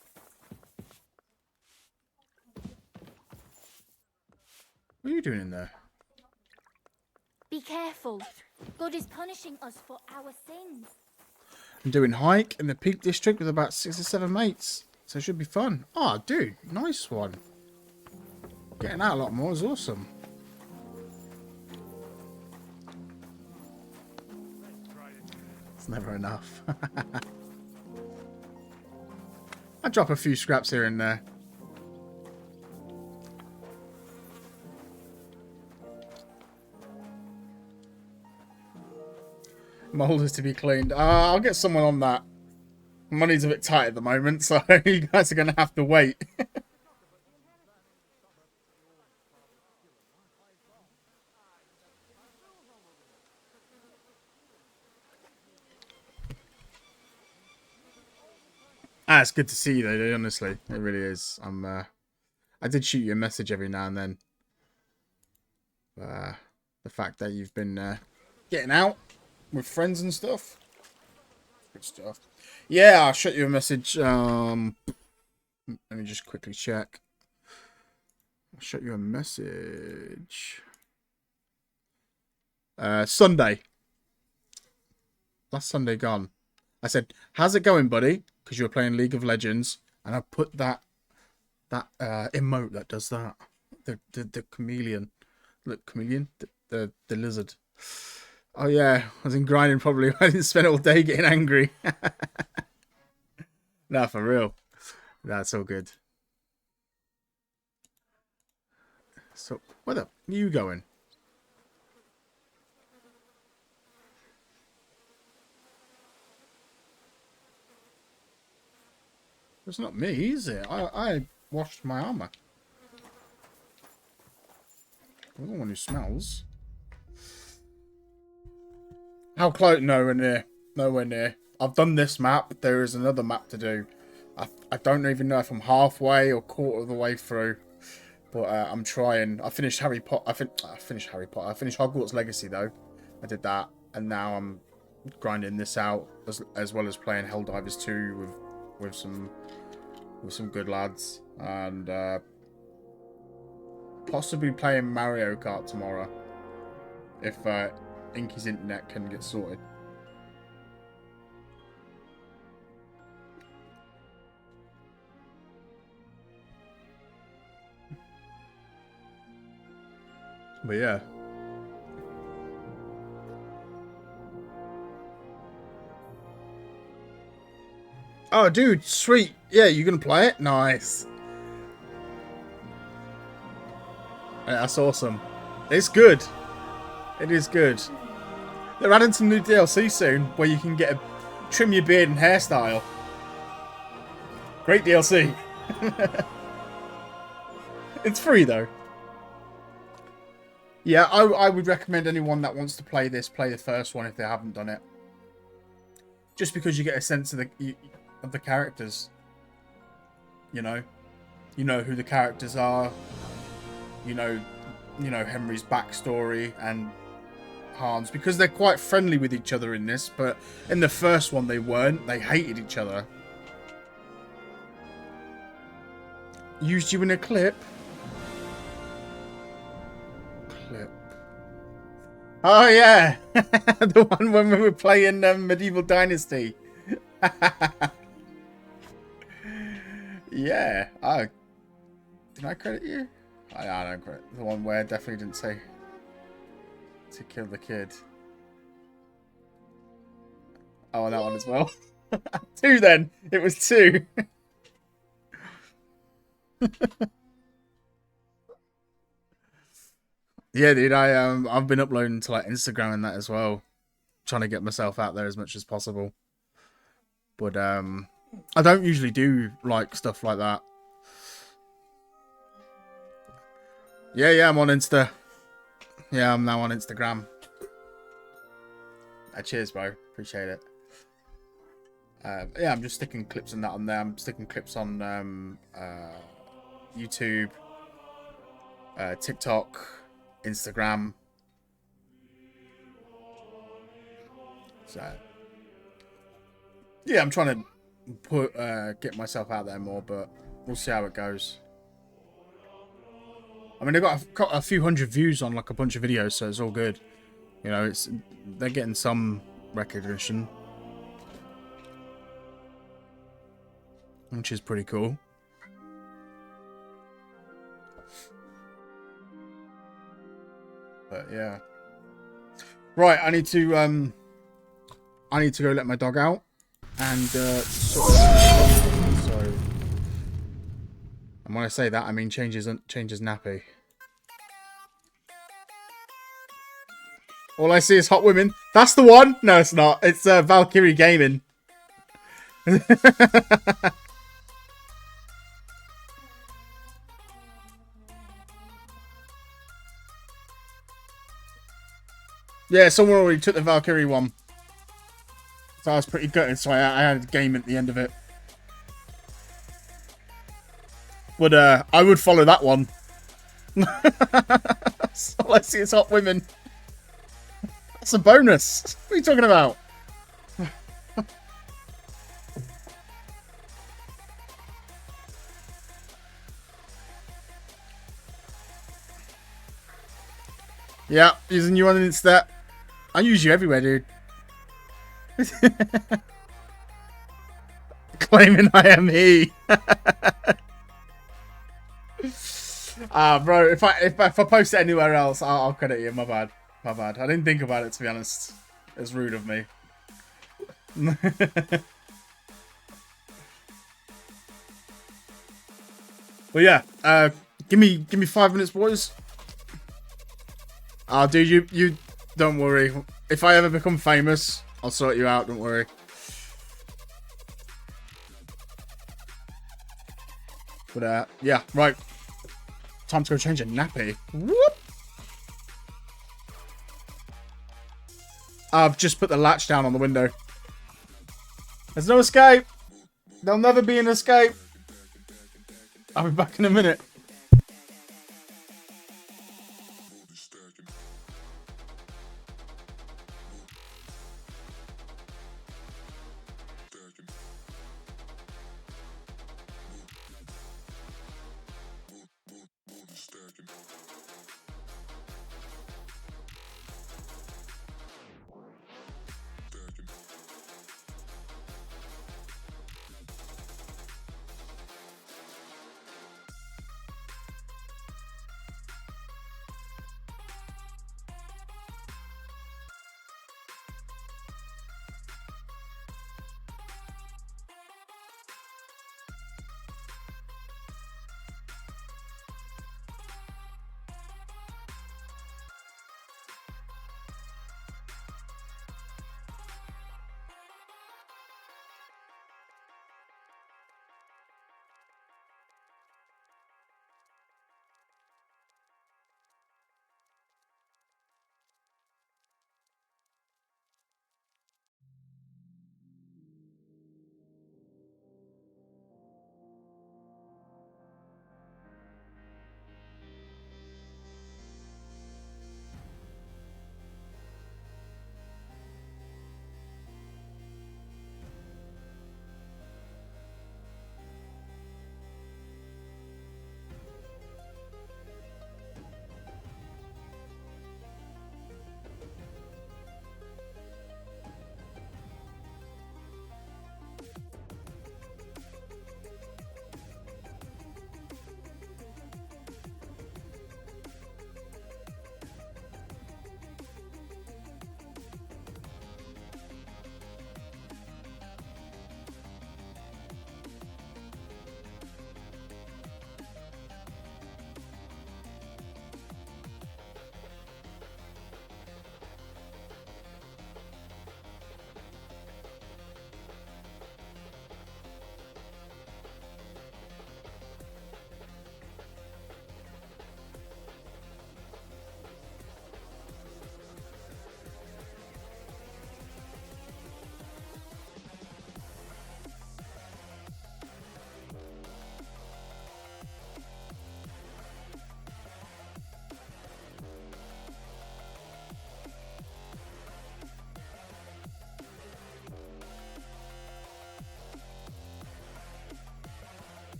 What are you doing in there? Be careful. God is punishing us for our sins. I'm doing hike in the Peak District with about 6 or 7 mates. So it should be fun. Oh, dude. Nice one. Getting out a lot more is awesome. It's never enough. I drop a few scraps here and there. Mold is to be cleaned. I'll get someone on that. Money's a bit tight at the moment, so you guys are going to have to wait. It's good to see you though, dude, honestly. It really is. I did shoot you a message every now and then. The fact that you've been getting out with friends and stuff. Good stuff. Yeah, I'll shoot you a message. Let me just quickly check. I'll show you a message. Sunday. Last Sunday gone. I said, how's it going, buddy? Because you were playing League of Legends. And I put that emote that does that. The chameleon. Look, chameleon? The lizard. Oh yeah, I was in grinding probably. I didn't spend all day getting angry. Nah, for real. That's all good. So, where the are you going? It's not me, is it? I washed my armor. I'm the one who smells. How close? Nowhere near. Nowhere near. I've done this map. There is another map to do. I don't even know if I'm halfway or quarter of the way through. But I'm trying. I finished Harry Potter. I finished Harry Potter. I finished Hogwarts Legacy, though. I did that. And now I'm grinding this out. As well as playing Helldivers 2 with some good lads. And possibly playing Mario Kart tomorrow. If Inky's internet can get sorted. But yeah. Oh, dude, sweet. Yeah, you gonna play it? Nice. Yeah, that's awesome. It's good. It is good. They're adding some new DLC soon where you can get trim your beard and hairstyle. Great DLC. It's free though. Yeah, I would recommend anyone that wants to play this, play the first one if they haven't done it. Just because you get a sense of the characters. You know who the characters are. You know Henry's backstory and Hans, because they're quite friendly with each other in this, but in the first one they weren't. They hated each other. Used you in a clip. Oh yeah, the one when we were playing Medieval Dynasty. Yeah, did I credit you? I don't credit the one where I definitely didn't say to kill the kid. Oh, that one as well. 2 then. It was 2. Yeah, dude, I've been uploading to like Instagram and that as well, trying to get myself out there as much as possible. But I don't usually do like stuff like that. Yeah, I'm on Insta. Yeah, I'm now on Instagram. Cheers, bro. Appreciate it. Yeah, I'm just sticking clips and that on there. I'm sticking clips on YouTube, TikTok, Instagram. So yeah, I'm trying to get myself out there more, but we'll see how it goes. I mean, they've got a few hundred views on like a bunch of videos, so it's all good. You know, they're getting some recognition, which is pretty cool. But yeah, right. I need to go let my dog out and sort of, so. And when I say that, I mean changes nappy. All I see is hot women. That's the one. No, it's not. It's Valkyrie Gaming. Yeah, someone already took the Valkyrie one. So I was pretty gutted, so I had a game at the end of it. But I would follow that one. All I see is hot women. That's a bonus. What are you talking about? Yeah, using you on Insta. I use you everywhere, dude. Claiming I am he. Bro, if I post it anywhere else, I'll credit you. My bad. My bad. I didn't think about it, to be honest. It's rude of me. But yeah, give me 5 minutes, boys. Dude, you don't worry. If I ever become famous, I'll sort you out. Don't worry. But yeah, right. Time to go change a nappy. Whoop. I've just put the latch down on the window. There's no escape. There'll never be an escape. I'll be back in a minute.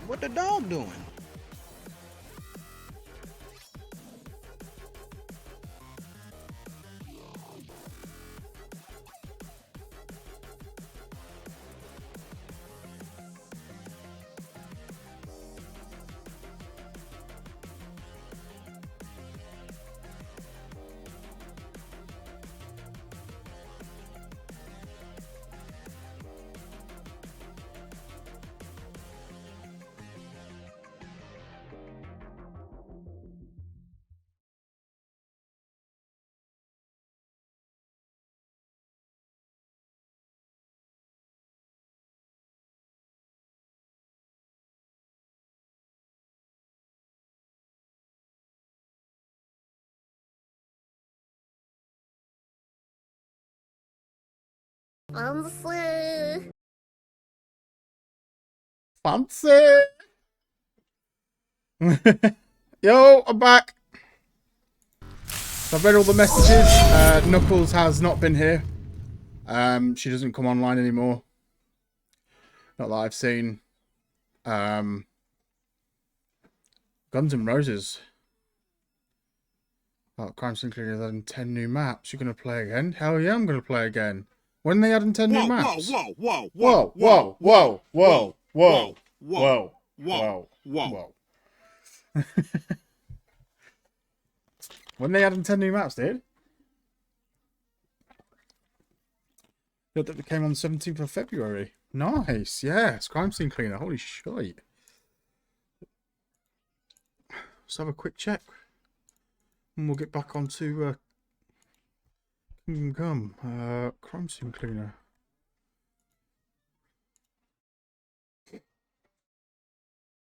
What the dog doing? Fancy. Fancy. Yo, I'm back. So I've read all the messages. Knuckles has not been here. She doesn't come online anymore. Not that I've seen. Guns N' Roses. Oh, Crime Sinclair is adding 10 new maps. You're going to play again? Hell yeah, I'm going to play again. When are they adding 10 new maps? Whoa, whoa, Whoa, whoa, whoa, whoa, whoa, whoa, whoa, whoa. When they adding 10 new maps, dude? Look, that came on the 17th of February. Nice, yes. Crime Scene Cleaner. Holy shit. Let's have a quick check. And we'll get back onto Kingdom Come. Crime Scene Cleaner.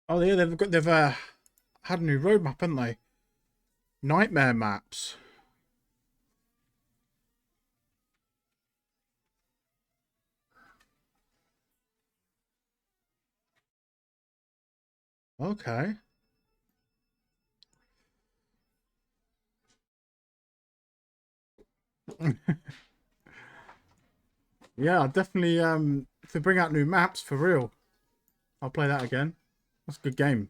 Oh yeah, they've had a new roadmap, haven't they? Nightmare maps. Okay. Yeah, definitely. If they bring out new maps for real, I'll play that again. That's a good game.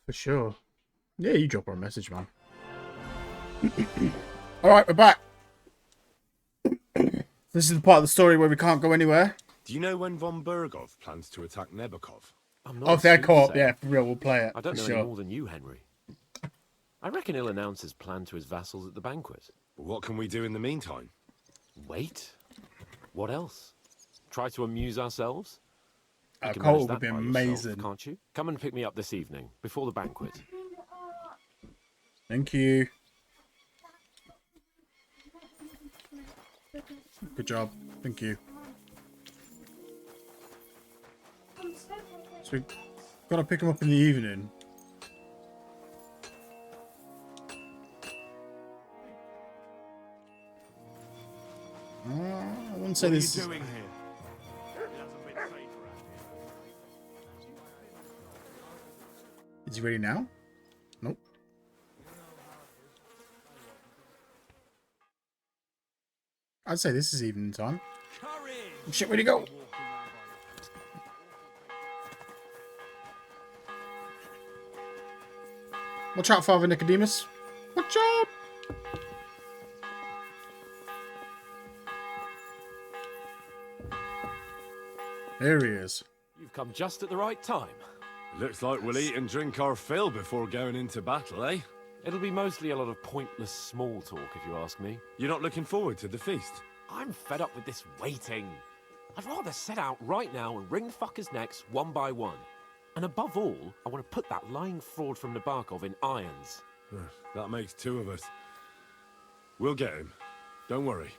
For sure. Yeah, you drop her a message, man. Alright, we're back. This is the part of the story where we can't go anywhere. Do you know when von Burgov plans to attack Nebukov? Oh, if they're caught, yeah, for real, we'll play it. I don't for know sure. any more than you, Henry. I reckon he'll announce his plan to his vassals at the banquet. But what can we do in the meantime? Wait. What else? Try to amuse ourselves? You can Cole manage would that be by amazing. yourself, can't you? Come and pick me up this evening, before the banquet. Thank you. Good job. Thank you. So we gotta pick him up in the evening. I wouldn't say What are this. you doing here? Is he ready now? Nope. I'd say this is evening time. Oh, shit, where'd he go? Watch out, Father Nicodemus. Watch out! There he is. You've come just at the right time. Looks like we'll eat and drink our fill before going into battle, eh? It'll be mostly a lot of pointless small talk, if you ask me. You're not looking forward to the feast? I'm fed up with this waiting. I'd rather set out right now and wring fuckers' necks one by one. And above all, I want to put that lying fraud from Nabokov in irons. That makes two of us. We'll get him. Don't worry.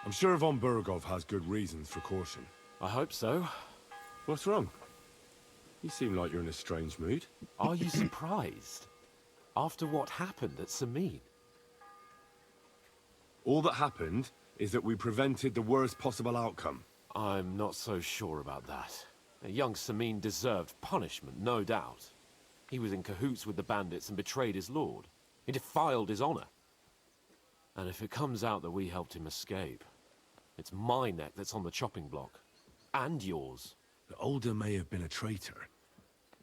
I'm sure von Burgov has good reasons for caution. I hope so. What's wrong? You seem like you're in a strange mood. Are you surprised? After what happened at Samin? All that happened is that we prevented the worst possible outcome. I'm not so sure about that. Young Samin deserved punishment, no doubt. He was in cahoots with the bandits and betrayed his lord. He defiled his honor. And if it comes out that we helped him escape, it's my neck that's on the chopping block. And yours. The Older may have been a traitor.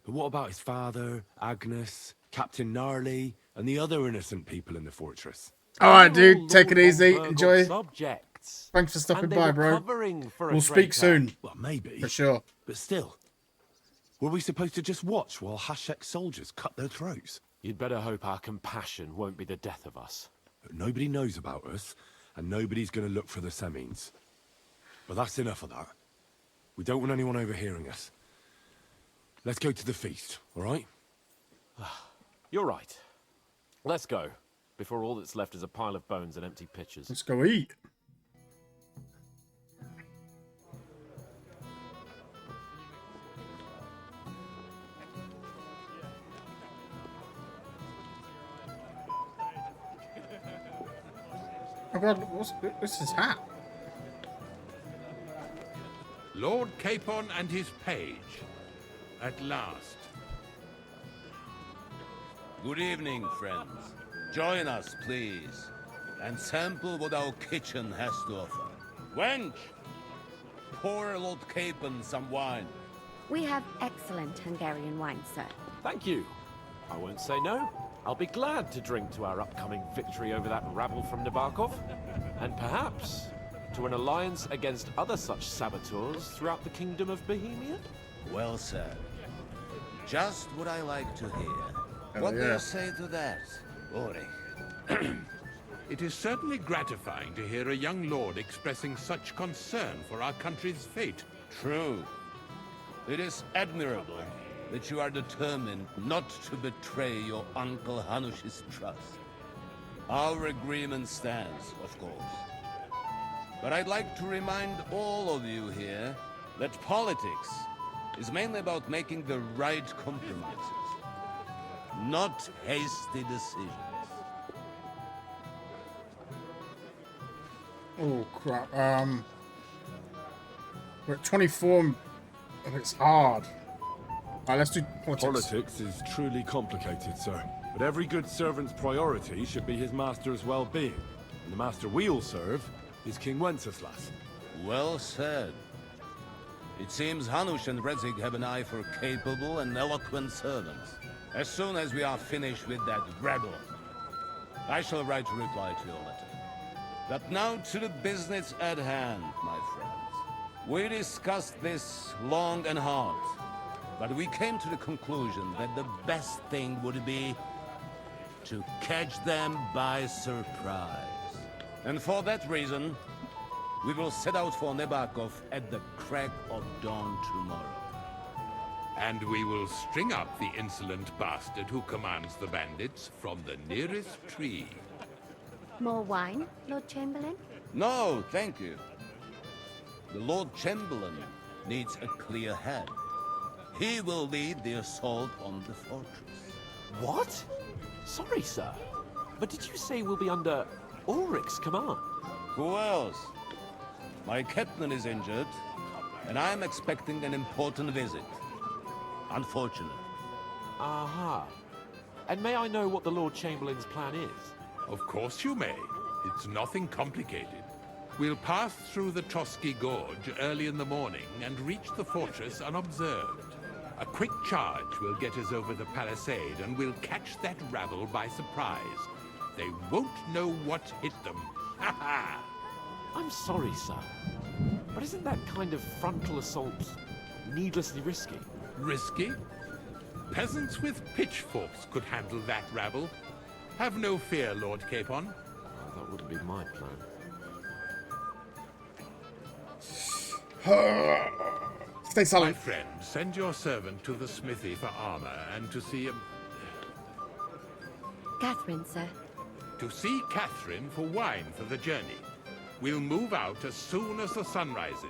But what about his father, Agnes, Captain Gnarly, and the other innocent people in the fortress? Alright, dude. Take it easy. Enjoy. Subjects. Thanks for stopping And they by, were bro. covering for a We'll speak traitor. soon. Well, maybe. For sure. But still. Were we supposed to just watch while Hashek's soldiers cut their throats? You'd better hope our compassion won't be the death of us. But nobody knows about us, and nobody's going to look for the Semines. But that's enough of that. We don't want anyone overhearing us. Let's go to the feast, all right? You're right. Let's go, before all that's left is a pile of bones and empty pitchers. Let's go eat. Oh god, what's his hat? Lord Capon and his page. At last. Good evening, friends. Join us, please, and sample what our kitchen has to offer. Wench, pour Lord Capon some wine. We have excellent Hungarian wine, sir. Thank you. I won't say no. I'll be glad to drink to our upcoming victory over that rabble from Nabokov, and perhaps to an alliance against other such saboteurs throughout the kingdom of Bohemia. Well said. Just what I like to hear. What do you say to that, Ori? It is certainly gratifying to hear a young lord expressing such concern for our country's fate. True. It is admirable that you are determined not to betray your Uncle Hanush's trust. Our agreement stands, of course. But I'd like to remind all of you here that politics is mainly about making the right compromises, not hasty decisions. Oh crap. We're at 24. And it's hard. Alright, let's do politics. Politics is truly complicated, sir. But every good servant's priority should be his master's well-being. And the master we'll serve is King Wenceslas. Well said. It seems Hanush and Redzig have an eye for capable and eloquent servants. As soon as we are finished with that rabble, I shall write a reply to your letter. But now to the business at hand, my friends. We discussed this long and hard, but we came to the conclusion that the best thing would be to catch them by surprise. And for that reason, we will set out for Nebakov at the crack of dawn tomorrow. And we will string up the insolent bastard who commands the bandits from the nearest tree. More wine, Lord Chamberlain? No, thank you. The Lord Chamberlain needs a clear head. He will lead the assault on the fortress. What? Sorry, sir. But did you say we'll be under Ulrich's command? Who else? My captain is injured, and I am expecting an important visit. Unfortunate. Aha. And may I know what the Lord Chamberlain's plan is? Of course you may. It's nothing complicated. We'll pass through the Trotsky Gorge early in the morning and reach the fortress unobserved. A quick charge will get us over the palisade and we'll catch that rabble by surprise. They won't know what hit them. Ha ha! I'm sorry, sir. But isn't that kind of frontal assault needlessly risky? Risky? Peasants with pitchforks could handle that rabble. Have no fear, Lord Capon. That wouldn't be my plan. Stay silent. My friend, send your servant to the smithy for armor and to see Catherine, sir. To see Catherine for wine for the journey. We'll move out as soon as the sun rises.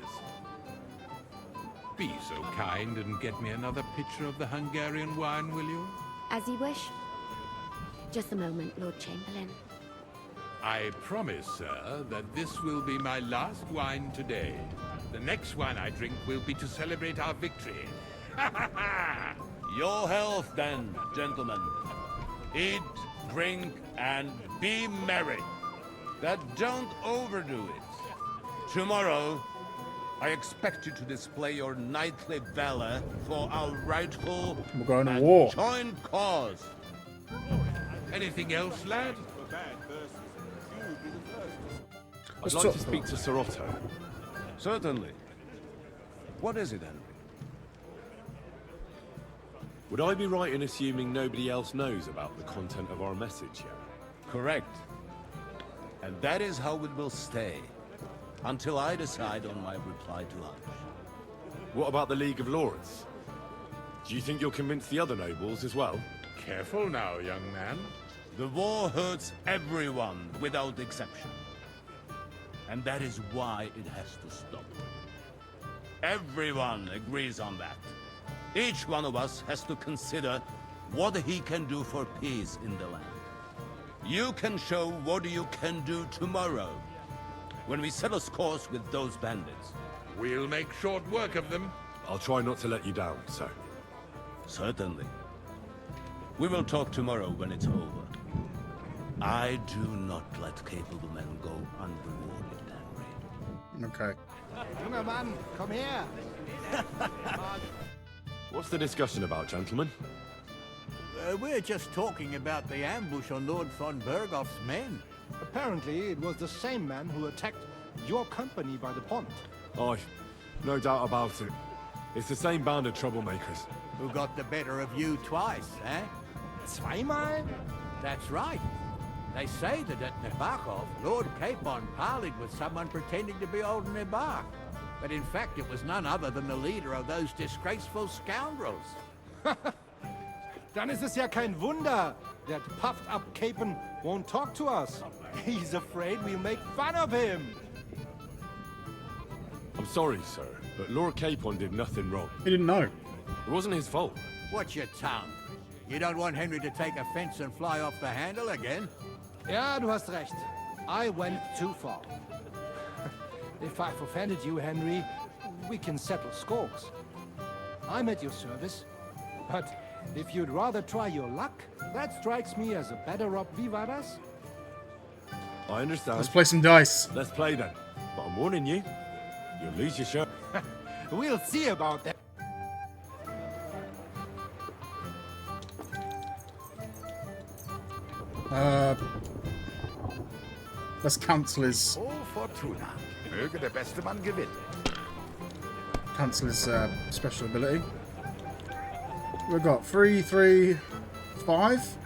Be so kind and get me another pitcher of the Hungarian wine, will you? As you wish. Just a moment, Lord Chamberlain. I promise, sir, that this will be my last wine today. The next wine I drink will be to celebrate our victory. Ha ha ha! Your health, then, gentlemen. Eat, drink, and be merry. But don't overdo it. Tomorrow, I expect you to display your knightly valor for our rightful We're going to and war. joint cause. Anything else, lad? I'd like to speak to Sir Otto. Certainly. What is it, Henry? Would I be right in assuming nobody else knows about the content of our message yet? Correct. And that is how it will stay, until I decide on my reply to lunch. What about the League of Lords? Do you think you'll convince the other nobles as well? Careful now, young man. The war hurts everyone, without exception. And that is why it has to stop. Everyone agrees on that. Each one of us has to consider what he can do for peace in the land. You can show what you can do tomorrow, when we settle scores with those bandits. We'll make short work of them. I'll try not to let you down, sir. Certainly. We will talk tomorrow when it's over. I do not let capable men go unrewarded, Henry. Okay. Junger Mann, komm her! What's the discussion about, gentlemen? We're just talking about the ambush on Lord von Bergoff's men. Apparently, it was the same man who attacked your company by the pond. Aye, no doubt about it. It's the same band of troublemakers. Who got the better of you twice, eh? Zweimal? That's right. They say that at Nabokov, Lord Capon parleyed with someone pretending to be old Nabar. But in fact, it was none other than the leader of those disgraceful scoundrels. Dann ist es ja kein Wunder that puffed-up Capon won't talk to us. He's afraid we'll make fun of him. I'm sorry, sir, but Lord Capon did nothing wrong. He didn't know. It wasn't his fault. Watch your tongue. You don't want Henry to take offense and fly off the handle again? Ja, du hast recht. I went too far. If I've offended you, Henry, we can settle scores. I'm at your service. But if you'd rather try your luck, that strikes me as a better op. Wie war das? I understand. Let's play some dice. Let's play then. But I'm warning you, you'll lose your shirt. We'll see about that. Let's cancel his. Oh, Fortuna. Möge der beste Mann gewinnen. Cancel his special ability. We've got 3, 3, 5.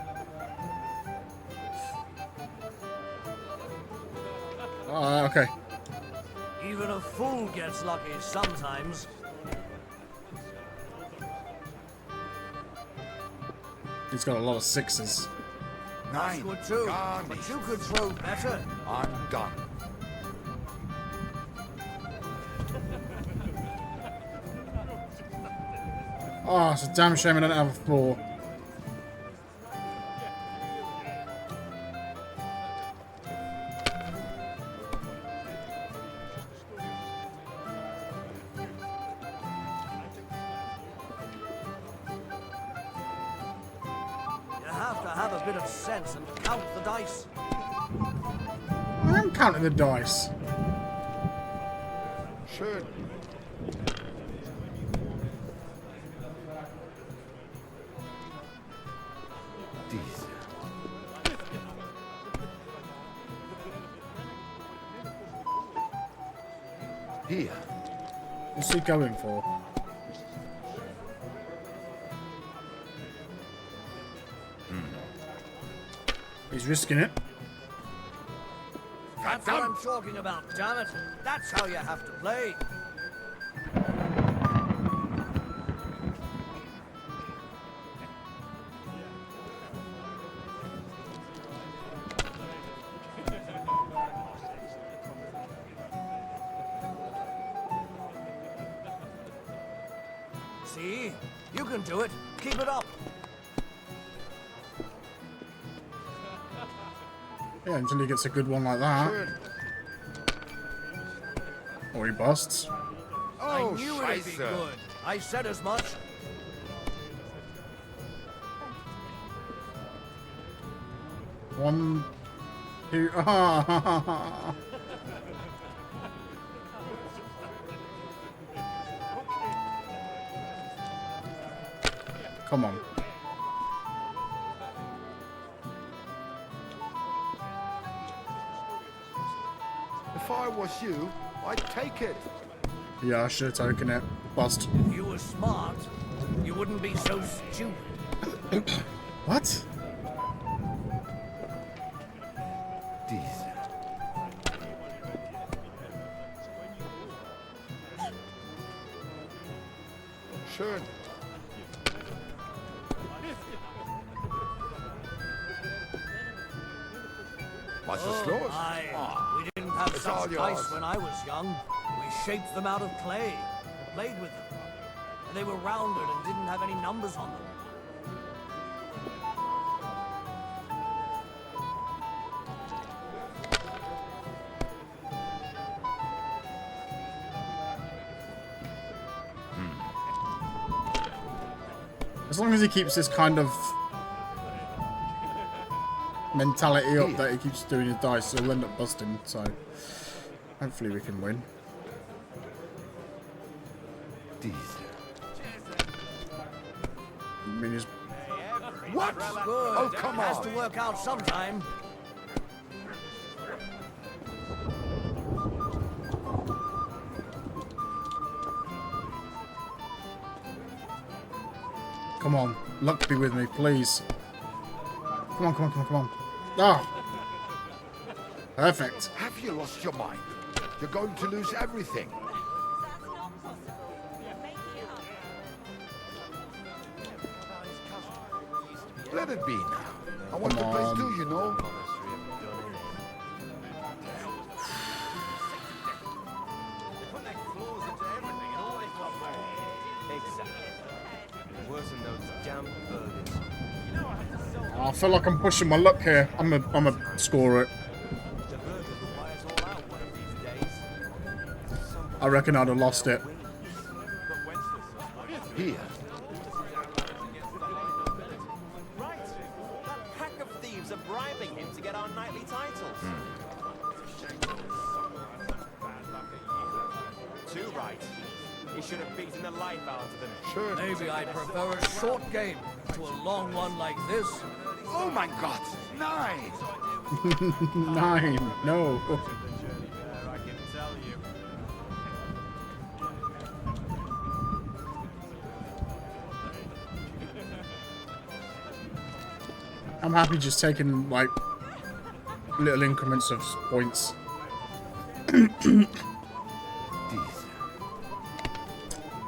Okay. Even a fool gets lucky sometimes. He's got a lot of 6s. That's good too, but you could throw better. I'm done. Oh, it's a damn shame I don't have a 4. You have to have a bit of sense and count the dice. I am counting the dice. Schön. Here. What's he going for? He's risking it. That's what I'm talking about, damn it. That's how you have to play. See? You can do it. Keep it up. Yeah, until he gets a good one like that. Or he busts. I knew it'd be good. I said as much. One, Who? Oh. Come on. If I was you, I'd take it. Yeah, I should have taken it. Bust. If you were smart, you wouldn't be so stupid. What? Schön. Was ist los? We didn't have It's all such yours. dice when I was young. We shaped them out of clay and played with them. And they were rounded and didn't have any numbers on them. As long as he keeps this kind of mentality up that he keeps doing his dice, he'll end up busting. So hopefully we can win. I mean, he's... What? Good. Oh, come It has on. to work out sometime. Come on, luck be with me, please. Come on, come on, come on, come on. Ah! Perfect. Have you lost your mind? You're going to lose everything. Let it be now. I want Come the place on. too, you know. I feel like I'm pushing my luck here. I'm a score it. I reckon I'd have lost it. Here. Right. That pack of thieves are bribing him to get our knightly titles. Too right. He should have beaten the life out of them. Sure. Maybe I'd prefer a short game to a long one like this. Oh my God! 9. 9. No. I can tell you. I'm happy just taking like little increments of points.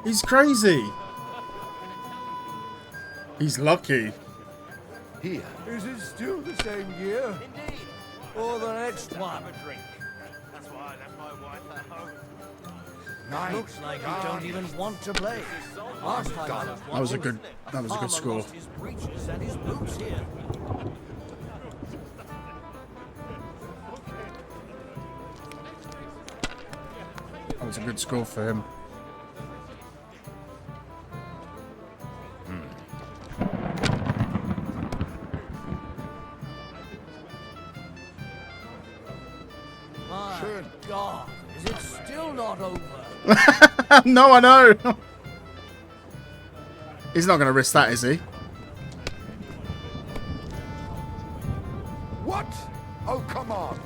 He's crazy. He's lucky. Here. Is it still the same year? Indeed. Or the next one? Have a drink. That's why I left my wife at home. 9. Looks like you don't even want to play. Last time I was That was a watching, good. That was a Farmer good score. lost his breeches and his boots here. That was a good score for him. My Schön. God, is it still not over? No, I know. He's not going to risk that, is he? What? Oh, come on.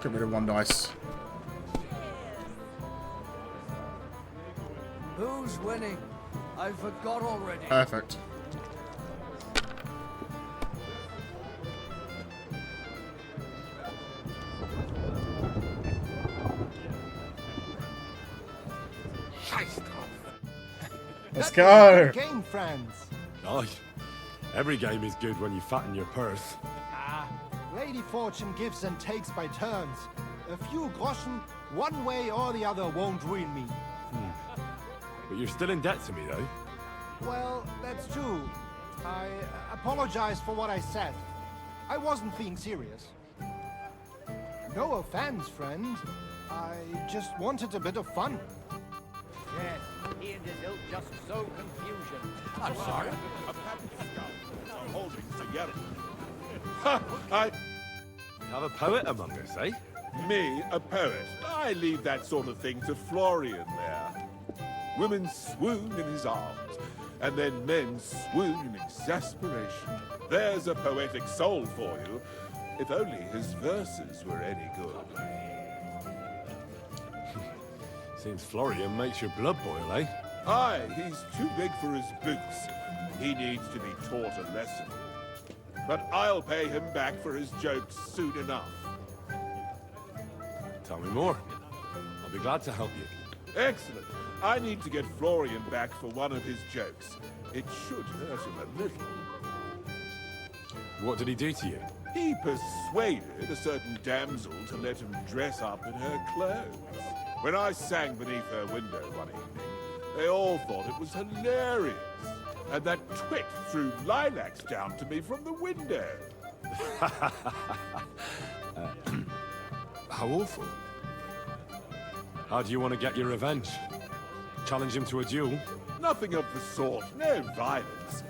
Get rid of one dice. Who's winning? I forgot already. Perfect. Let's go. Game, friends. Aye. Every game is good when you fatten your purse. Ah, Lady Fortune gives and takes by turns. A few groschen, one way or the other, won't ruin me. But you're still in debt to me, though. Well, that's true. I apologize for what I said. I wasn't being serious. No offense, friend. I just wanted a bit of fun. Yes, he and his ilk just sow confusion. I'm sorry. Holding together. Have a poet among us, eh? Me, a poet. I leave that sort of thing to Florian there. Women swoon in his arms, and then men swoon in exasperation. There's a poetic soul for you, if only his verses were any good. Seems Florian makes your blood boil, eh? Aye, he's too big for his boots. He needs to be taught a lesson. But I'll pay him back for his jokes soon enough. Tell me more. I'll be glad to help you. Excellent. I need to get Florian back for one of his jokes. It should hurt him a little. What did he do to you? He persuaded a certain damsel to let him dress up in her clothes. When I sang beneath her window one evening, they all thought it was hilarious. And that twit threw lilacs down to me from the window. How awful. How do you want to get your revenge? Challenge him to a duel? Nothing of the sort. No violence.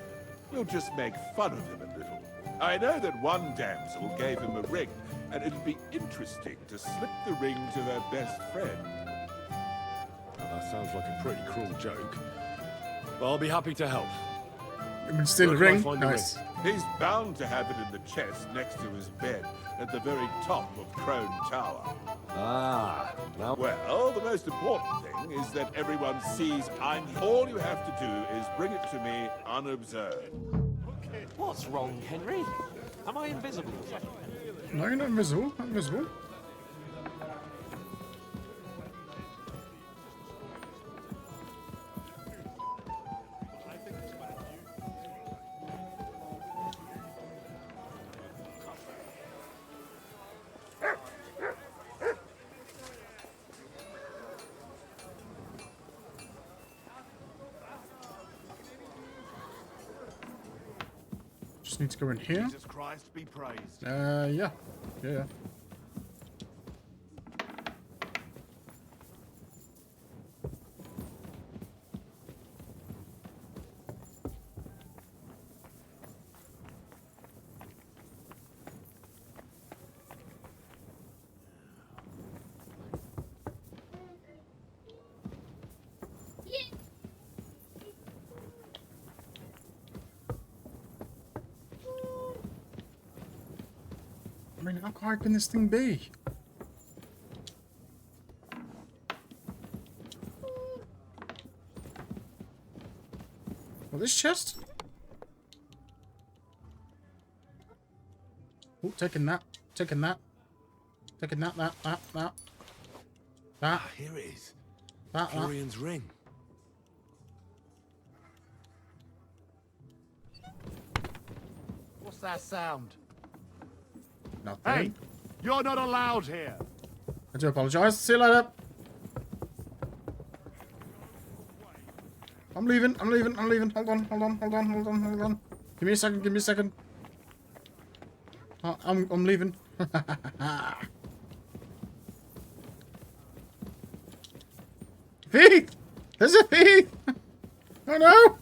We'll just make fun of him a little. I know that one damsel gave him a ring, and it'd be interesting to slip the ring to her best friend. Well, that sounds like a pretty cruel joke. But I'll be happy to help. You can steal the Where can I ring. find the Nice. He's bound to have it in the chest next to his bed at the very top of Crone Tower. Ah, now... Well, the most important thing is that everyone sees I'm here. All you have to do is bring it to me unobserved. What's wrong, Henry? Am I invisible or something? No, you're not invisible. Not invisible. Just need to go in here. Jesus Christ be praised. Yeah. Yeah. I mean, how hard can this thing be? Well, this chest? Oh, taking that. Taking that. Taking that. That. Ah, here it is. That. Florian's ring. What's that sound? Nothing. Hey, you're not allowed here. I do apologise. See you later. I'm leaving. Hold on. Give me a second. I'm leaving. Thief! There's a thief! Oh no!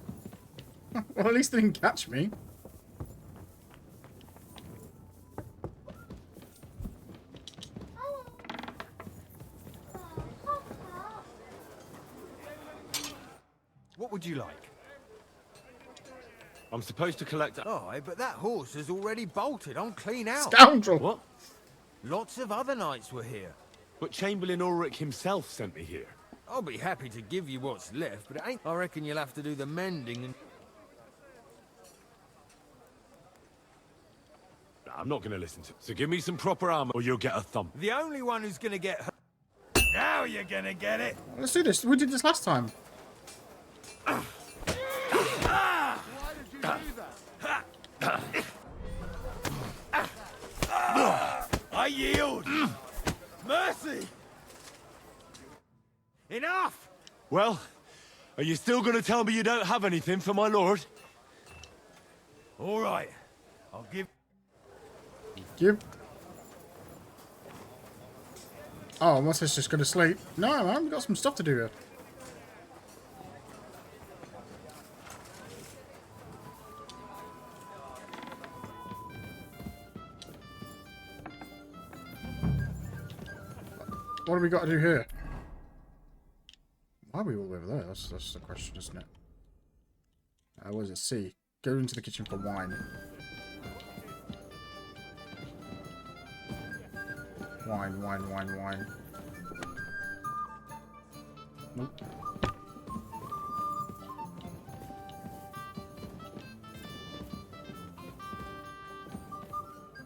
Well, at least they didn't catch me. What would you like? I'm supposed to collect... Aye, but that horse has already bolted on clean out. Scoundrel! What? Lots of other knights were here. But Chamberlain Ulrich himself sent me here. I'll be happy to give you what's left, but it ain't... I reckon you'll have to do the mending and... I'm not going to listen to it. So give me some proper armor or you'll get a thump. The only one who's gonna get hurt... Now you're gonna get it! Let's do this. We did this last time. I yield! Mercy! Enough! Well, are you still going to tell me you don't have anything for my lord? All right. I'll give... Give. Oh, unless it's just going to sleep. No, man, we've got some stuff to do here. What do we got to do here? Why are we all over there? That's the question, isn't it? What does it C? Go into the kitchen for wine. Wine. Nope.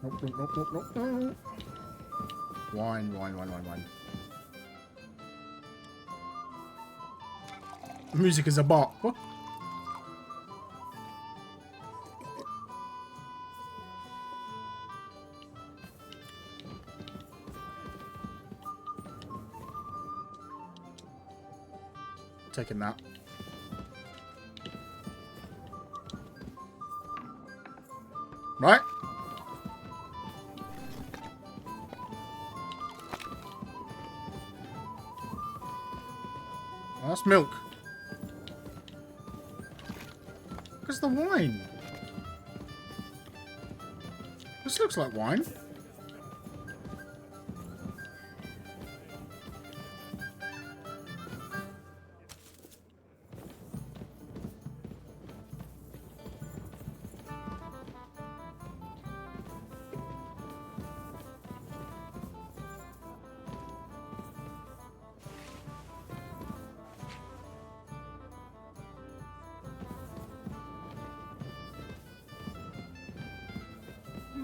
Nope. Wine. Music is a bot. What? Taking that. Right? Oh, that's milk. Where's the wine? This looks like wine.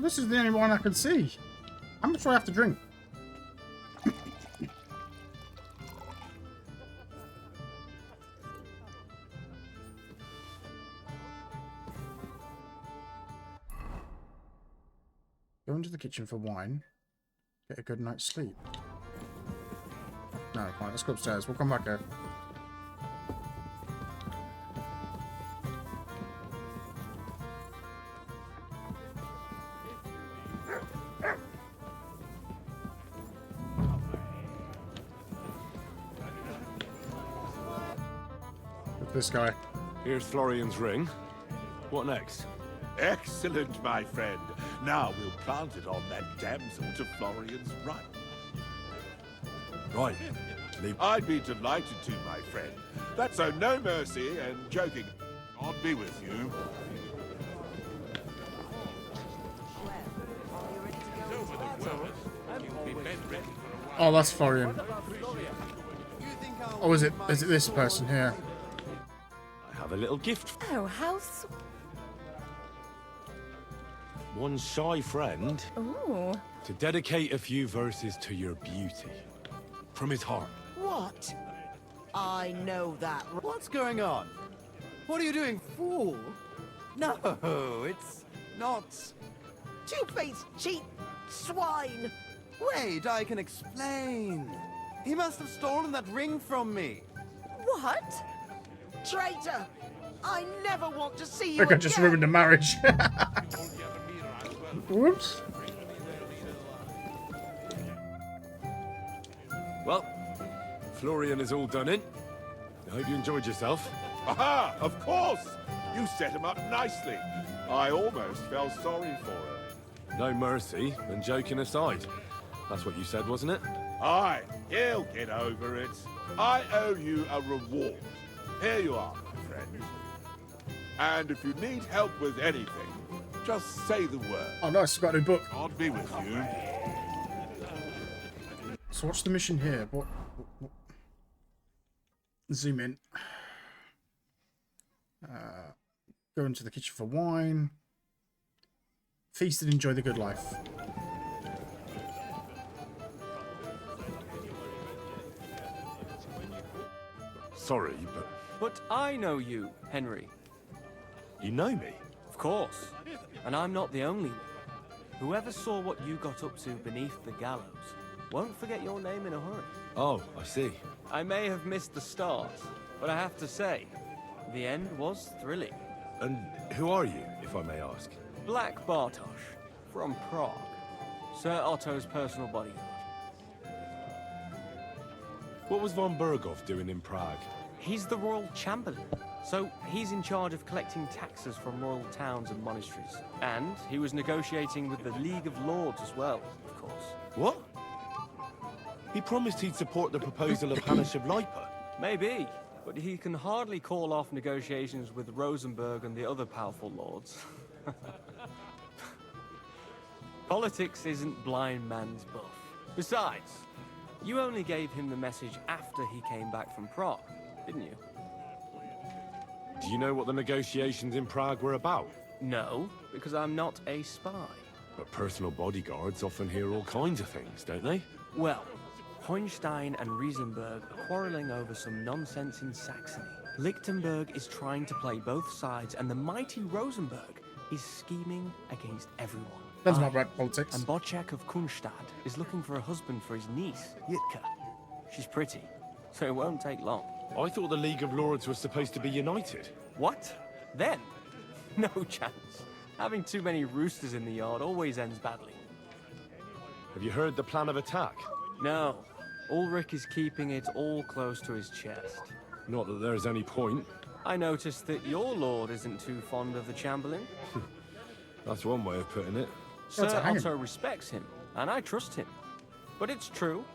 This is the only one I can see. How much do I have to drink? Go into the kitchen for wine. Get a good night's sleep. No, fine, let's go upstairs. We'll come back here. This guy. Here's Florian's ring. What next? Excellent, my friend. Now we'll plant it on that damsel to Florian's right. Right. I'd be delighted to, my friend. That's so no mercy and joking. I'll be with you. Oh, that's Florian. Oh, is it this person here? I have a little gift. Oh, how sweet. One shy friend. Ooh. To dedicate a few verses to your beauty. From his heart. What? I know that. What's going on? What are you doing, fool? No, it's not. Two-faced cheat swine! Wait, I can explain. He must have stolen that ring from me. What? Traitor! I never want to see you I think I just ruined the marriage. Whoops. Well, Florian is all done in. I hope you enjoyed yourself. Aha! Of course! You set him up nicely. I almost felt sorry for him. No mercy, and joking aside. That's what you said, wasn't it? Aye, he'll get over it. I owe you a reward. Here you are, my friend. And if you need help with anything, just say the word. Oh, nice. Got a new book. I'll be with you. So what's the mission here? What? Zoom in. Go into the kitchen for wine. Feast and enjoy the good life. Sorry, but... But I know you, Henry. You know me? Of course. And I'm not the only one. Whoever saw what you got up to beneath the gallows won't forget your name in a hurry. Oh, I see. I may have missed the start, but I have to say, the end was thrilling. And who are you, if I may ask? Black Bartosz, from Prague. Sir Otto's personal bodyguard. What was von Berghoff doing in Prague? He's the royal chamberlain, so he's in charge of collecting taxes from royal towns and monasteries. And he was negotiating with the League of Lords as well, of course. What? He promised he'd support the proposal of Hannes of Lipa. Maybe, but he can hardly call off negotiations with Rosenberg and the other powerful lords. Politics isn't blind man's buff. Besides, you only gave him the message after he came back from Prague, didn't you? Do you know what the negotiations in Prague were about? No, because I'm not a spy. But personal bodyguards often hear all kinds of things, don't they? Well, Hohenstein and Riesenberg are quarreling over some nonsense in Saxony. Lichtenberg is trying to play both sides, and the mighty Rosenberg is scheming against everyone. That's not right politics. And Bocek of Kunstadt is looking for a husband for his niece, Yitka. She's pretty, so it won't take long. I thought the League of Lords was supposed to be united. What? Then? No chance. Having too many roosters in the yard always ends badly. Have you heard the plan of attack? No. Ulrich is keeping it all close to his chest. Not that there's any point. I noticed that your lord isn't too fond of the Chamberlain. That's one way of putting it. Sir Otto respects him, and I trust him. But it's true,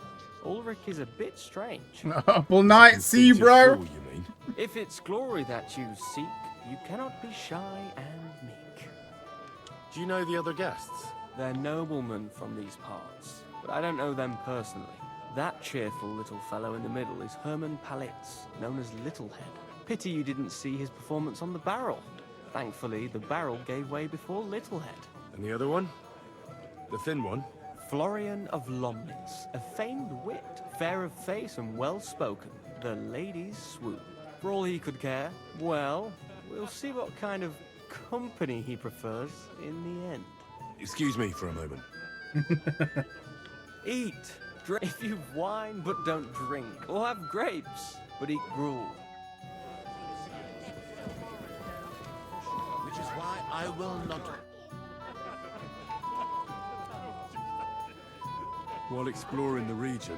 Ulrich is a bit strange. Well, night, see you, bro. You mean? If it's glory that you seek, you cannot be shy and meek. Do you know the other guests? They're noblemen from these parts, but I don't know them personally. That cheerful little fellow in the middle is Hermann Palitz, known as Littlehead. Pity you didn't see his performance on the barrel. Thankfully, the barrel gave way before Littlehead. And the other one? The thin one? Florian of Lomnitz, a famed wit, fair of face and well-spoken. The ladies swoon. For all he could care, well, we'll see what kind of company he prefers in the end. Excuse me for a moment. Eat, drink. If you wine but don't drink, or have grapes but eat gruel. Which is why I will not. While exploring the region,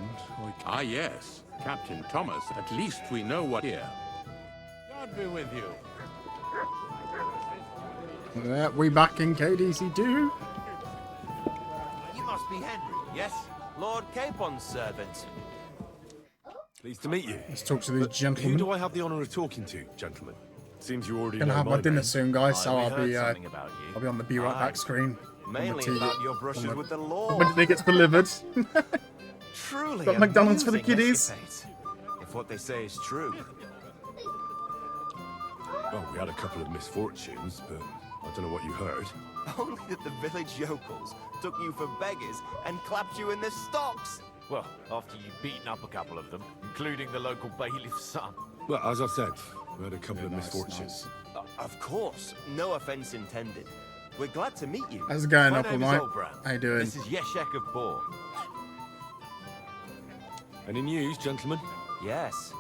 Ah, yes. Captain Thomas, at least we know what here. God be with you. Yeah, we back in KDC2. You must be Henry, yes? Lord Capon's servant. Pleased to meet you. Let's talk to these Who gentlemen. do I have the honor of talking to, gentlemen? Seems you already Gonna know have my dinner name. soon, guys. So I'll be about you. I'll be on the Be Right Back screen. Mainly about your brushes with the law. When it gets delivered. Truly Got McDonald's for the kiddies. escapades, if what they say is true. Well, we had a couple of misfortunes, but I don't know what you heard. Only that the village yokels took you for beggars and clapped you in the stocks. Well, after you'd beaten up a couple of them, including the local bailiff's son. Well, as I said, we had a couple of misfortunes. Of course, no offense intended. We're glad to meet you. How's it going, My Apple name is Knight? Olbrand. How you doing? This is Yeshek of Bohr. Any news, gentlemen? Yes.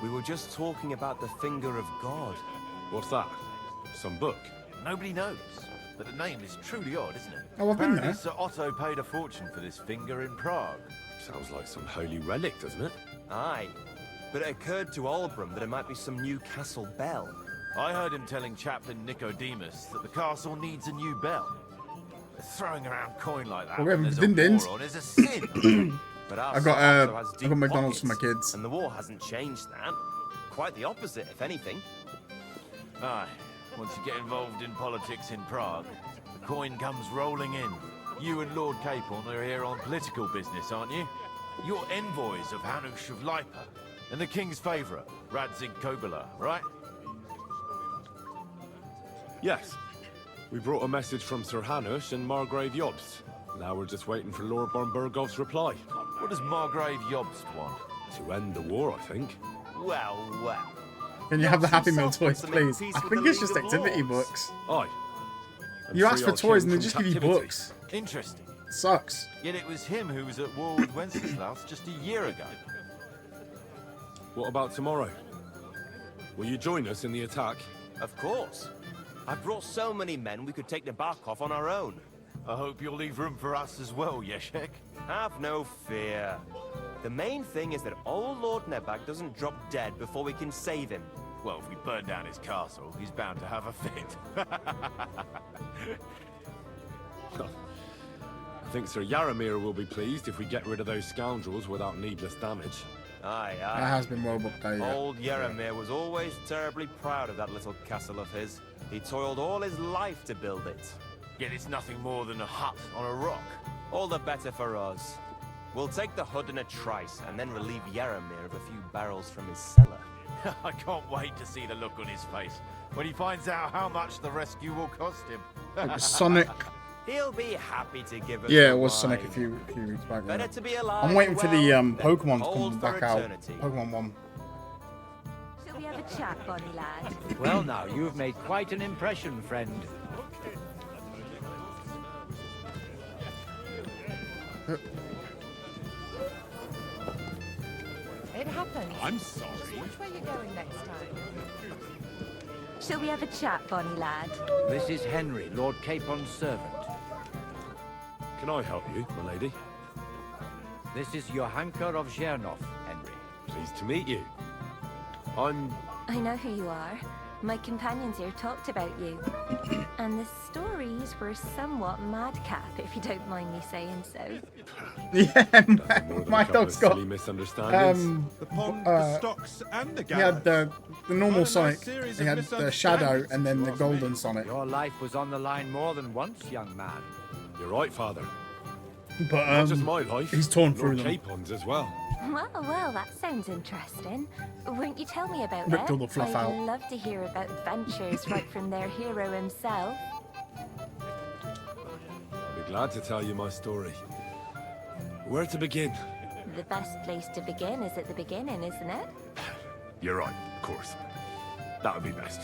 We were just talking about the Finger of God. What's that? Some book? Nobody knows, but the name is truly odd, isn't it? Oh, I've been Apparently there. Sir Otto paid a fortune for this finger in Prague. Sounds like some holy relic, doesn't it? Aye. But it occurred to Olbram that it might be some new castle bell. I heard him telling Chaplain Nicodemus that the castle needs a new bell. Throwing around coin like that Well, we when haven't there's a din-dins. war on is a sin. But our I got Sir Otto has I deep got McDonald's for my pockets, kids. And the war hasn't changed that. Quite the opposite, if anything. Aye, once you get involved in politics in Prague, the coin comes rolling in. You and Lord Capon are here on political business, aren't you? You're envoys of Hanush of Lipa, and the king's favourite, Radzig Kobyla, right? Yes. We brought a message from Sir Hanush and Margrave Jobst. Now we're just waiting for Lord von Berghoff's reply. What does Margrave Jobst want? To end the war, I think. Well, well. Can you have the Happy Meal Himself toys, wants to make please? peace I with think the it's just League of activity Lords. books. Aye. You ask for toys and they just give you books. Interesting. Sucks. Yet it was him who was at war with Wenceslaus just a year ago. What about tomorrow? Will you join us in the attack? Of course. I brought so many men we could take the Barkov on our own. I hope you'll leave room for us as well, Yeshek. Have no fear. The main thing is that old Lord Nebak doesn't drop dead before we can save him. Well, if we burn down his castle, he's bound to have a fit. I think Sir Yaramir will be pleased if we get rid of those scoundrels without needless damage. Aye, That aye. has been well booked out. Old Yaramir was always terribly proud of that little castle of his. He toiled all his life to build it. Yet it's nothing more than a hut on a rock. All the better for us. We'll take the hood in a trice and then relieve Yaramir of a few barrels from his cellar. I can't wait to see the look on his face when he finds out how much the rescue will cost him. It was Sonic. He'll be happy to give us Yeah, the it was Sonic a wine. few weeks back. Better Yeah. to be alive I'm waiting for the well Pokemon than to old come for back out. eternity. Pokemon 1. Shall we have a chat, Bonnie lad? Well now, you've made quite an impression, friend. It happens. I'm sorry. Which way are you going next time? Shall we have a chat, Bonnie lad? This is Henry, Lord Capon's servant. Can I help you, my lady? This is Johanka of Zhernov, Henry. Pleased to meet you. I'm... I know who you are. My companions here talked about you. And the stories were somewhat madcap, if you don't mind me saying so. Yeah, more than my a couple dog's of got silly misunderstandings. The pond, the stocks, and the He had gallows. the normal What a nice Sonic. series He of had the Shadow, misunderstandings and then the across me. Golden Sonic. Your life was on the line more than once, young man. You're right, Father. But Not just my life. he's torn Lord through them. Capon's as well. Well, that sounds interesting. Won't you tell me about Ripped it? all the fluff I'd out. love to hear about adventures right from their hero himself. I'll be glad to tell you my story. Where to begin? The best place to begin is at the beginning, isn't it? You're right, of course. That would be best.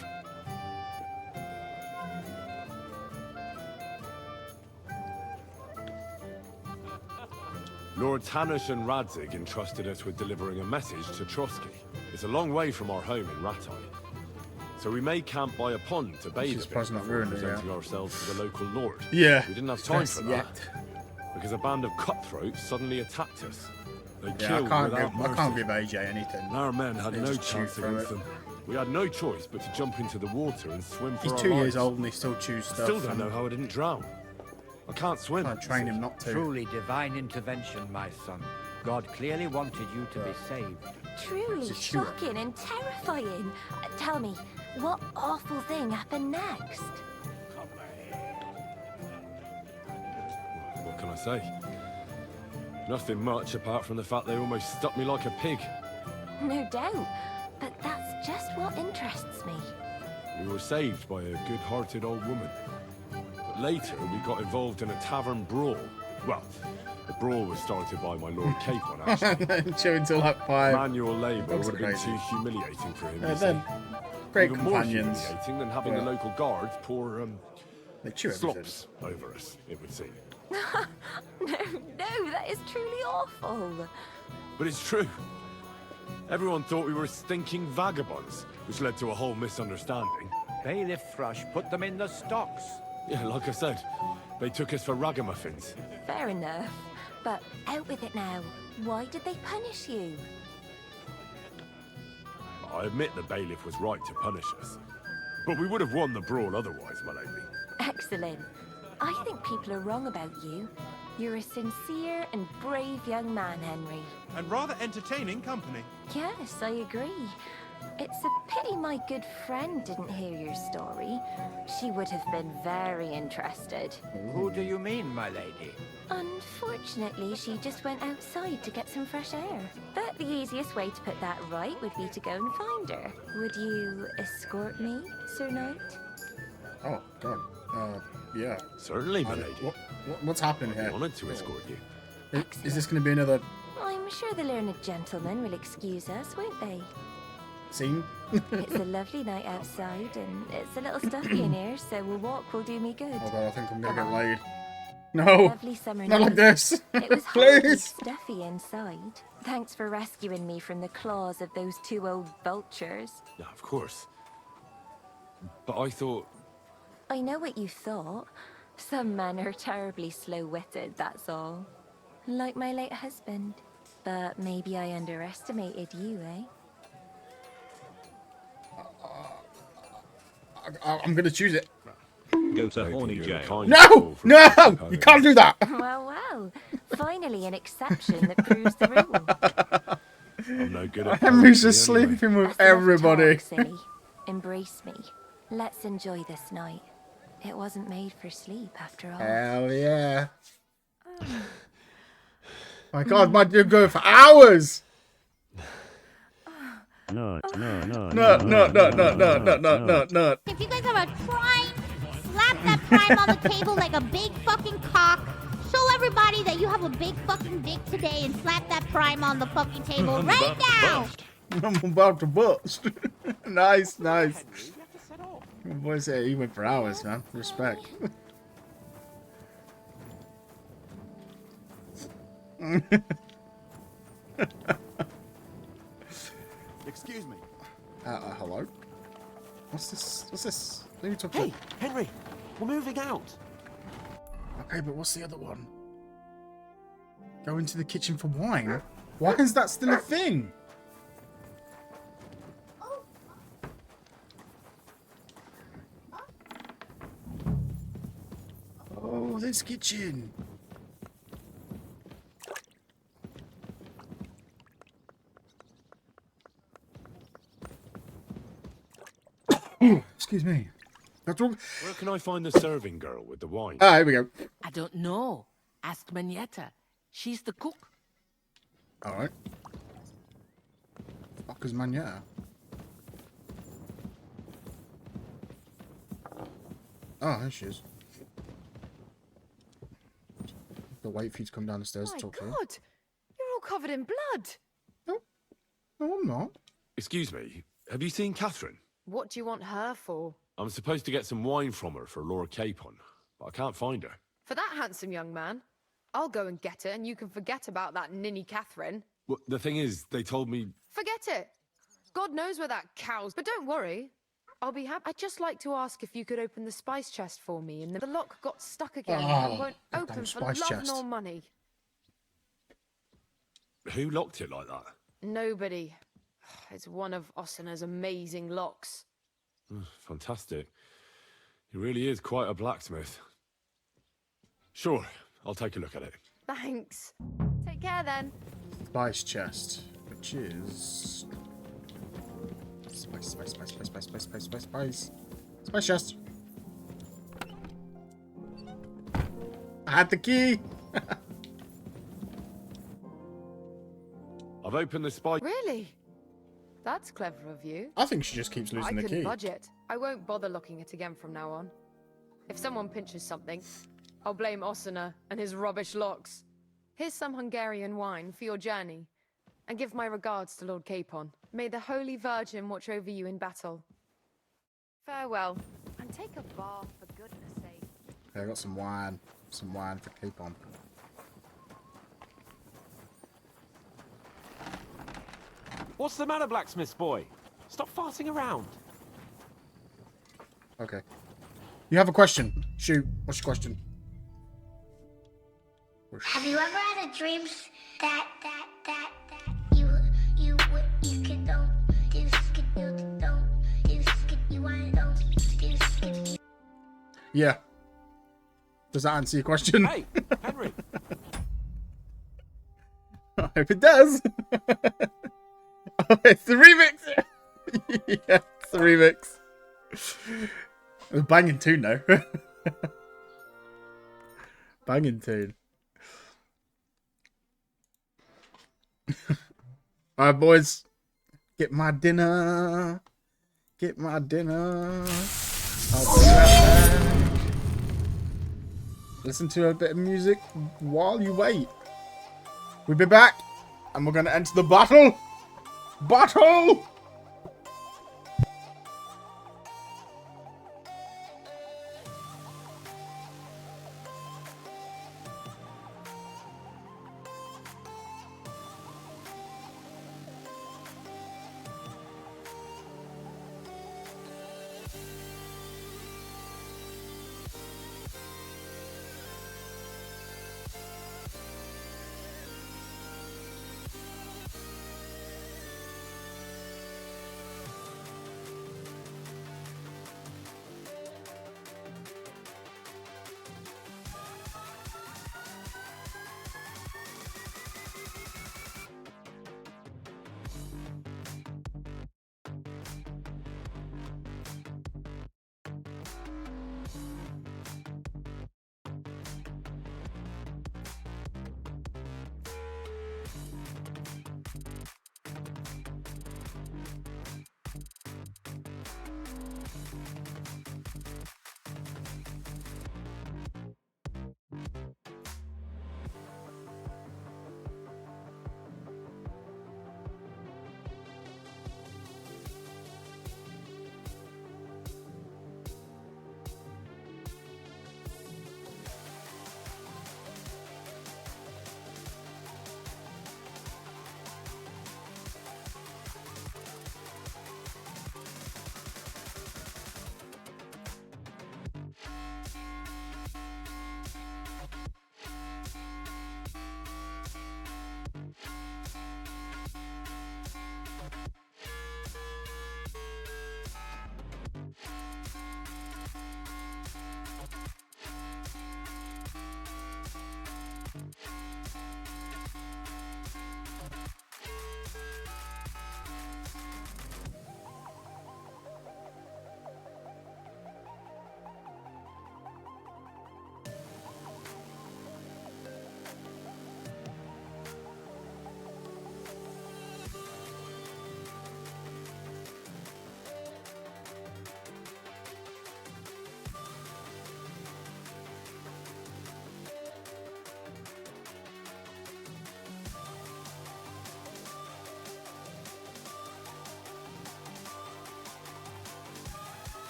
Lords Hanush and Radzig entrusted us with delivering a message to Trotsky. It's a long way from our home in Ratai. So we made camp by a pond to bathe She's a bit probably not before ruined it, presenting yeah. ourselves to the local lord. Yeah, We didn't have time yes, for that. Because a band of cutthroats suddenly attacked us. They Yeah, killed I can't without give, mercy. I can't give AJ anything. And our men had They no just shoot chance through against it. them. We had no choice but to jump into the water and swim for He's our 2 years lives. old and he still chews stuff. Still don't and know how I didn't drown. I can't swim. I train him not to. Truly divine intervention, my son. God clearly wanted you to be saved. Truly It's a chewer. shocking and terrifying. Tell me, what awful thing happened next? What can I say? Nothing much apart from the fact they almost stuck me like a pig. No doubt, but that's just what interests me. We were saved by a good-hearted old woman. But later, we got involved in a tavern brawl. Well, the brawl was started by my Lord Capon, actually. Chew until like 5. Manual labour Dogs would are have been crazy. too humiliating for him, Yeah, you see. they're great Even more companions. humiliating than having Yeah. the local guards pour They chew everything. slops over us, it would seem. No, that is truly awful. But it's true. Everyone thought we were stinking vagabonds, which led to a whole misunderstanding. Bailiff Thrush put them in the stocks. Yeah, like I said, they took us for ragamuffins. Fair enough. But out with it now. Why did they punish you? I admit the bailiff was right to punish us. But we would have won the brawl otherwise, my lady. Excellent. I think people are wrong about you. You're a sincere and brave young man, Henry. And rather entertaining company. Yes, I agree. It's a pity my good friend didn't hear your story. She would have been very interested. Who do you mean, my lady? Unfortunately, she just went outside to get some fresh air. But the easiest way to put that right would be to go and find her. Would you escort me, Sir Knight? Oh, God. Yeah. Certainly, my lady. What's happening here? I wanted to escort you. Is this going to be another I'm sure the learned gentlemen will excuse us, won't they? scene? It's a lovely night outside, and it's a little stuffy in here, so a walk will do me good. Oh, God, I think I'm going to get laid. No. Lovely summer Not like night. this. It was horribly Please. stuffy inside. Thanks for rescuing me from the claws of those two old vultures. Yeah, of course. But I thought... I know what you thought. Some men are terribly slow-witted, that's all. Like my late husband. But maybe I underestimated you, eh? I'm gonna choose it. Go to Horny Jail. No! No! You can't do that! Well, well. Finally an exception that proves the rule. I'm no good at Henry's poetry just anyway. sleeping with That's enough everybody. talk, silly. Embrace me. Let's enjoy this night. It wasn't made for sleep, after all. Hell yeah. My God, my dude go for hours. No. If you guys have a prime, slap that prime on the table like a big fucking cock. Show everybody that you have a big fucking dick today and slap that prime on the fucking table right now. I'm about to bust. Nice. My boy said he went for hours, man. Respect. Excuse me. Hello? What's this? Who are you talking Hey, Henry, we're moving out. Okay, but what's the other one? Go into the kitchen for wine? Why is that still a thing? Oh, this kitchen. Excuse me. That's wrong. Where can I find the serving girl with the wine? Ah, here we go. I don't know. Ask Manietta. She's the cook. Alright. Fuck is Manietta? Oh, there she is. The wait for you to come down the stairs My to talk to her. God, you're all covered in blood. No, I'm not. Excuse me, have you seen Catherine? What do you want her for? I'm supposed to get some wine from her for Laura Capon, but I can't find her. For that handsome young man? I'll go and get it, and you can forget about that ninny Catherine. Well, the thing is, they told me... Forget it. God knows where that cow's. But don't worry. I'll be happy. I'd just like to ask if you could open the spice chest for me, and the lock got stuck again. Oh, It won't open goddamn for spice love chest. nor money. Who locked it like that? Nobody. It's one of Ossina's amazing locks. Fantastic. He really is quite a blacksmith. Sure, I'll take a look at it. Thanks. Take care then. Spice chest, which is... Spice chest. I had the key. I've opened the spice... Really? That's clever of you. I think she just keeps losing I the couldn't key. budge it. I won't bother locking it again from now on. If someone pinches something, I'll blame Ossina and his rubbish locks. Here's some Hungarian wine for your journey. And give my regards to Lord Capon. May the Holy Virgin watch over you in battle. Farewell. And take a bath, for goodness sake. Okay, I got some wine. Some wine for Capon. What's the matter, blacksmith's boy? Stop farting around. Okay. You have a question. Shoot. What's your question? Have you ever had a dream that you could don't do skid you don't do skid you wanna don't do skid. Yeah. Does that answer your question? Hey, Henry. I hope it does. Oh, it's the remix. Yeah, it's the remix. A banging tune, though. Banging tune. Alright, boys. Get my dinner. Get my dinner. I'll be right back. Listen to a bit of music while you wait. We'll be back, and we're going to enter the battle. Battle!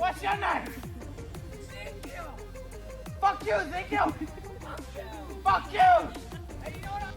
What's your name? Ezekiel. Fuck you, Ezekiel. Fuck you. Fuck you. Hey, you know what?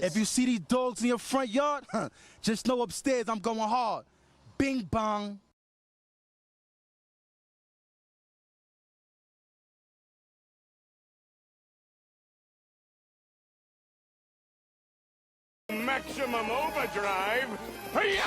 If you see these dogs in your front yard, just know upstairs I'm going hard. Bing bong. Maximum overdrive. Hi-ya!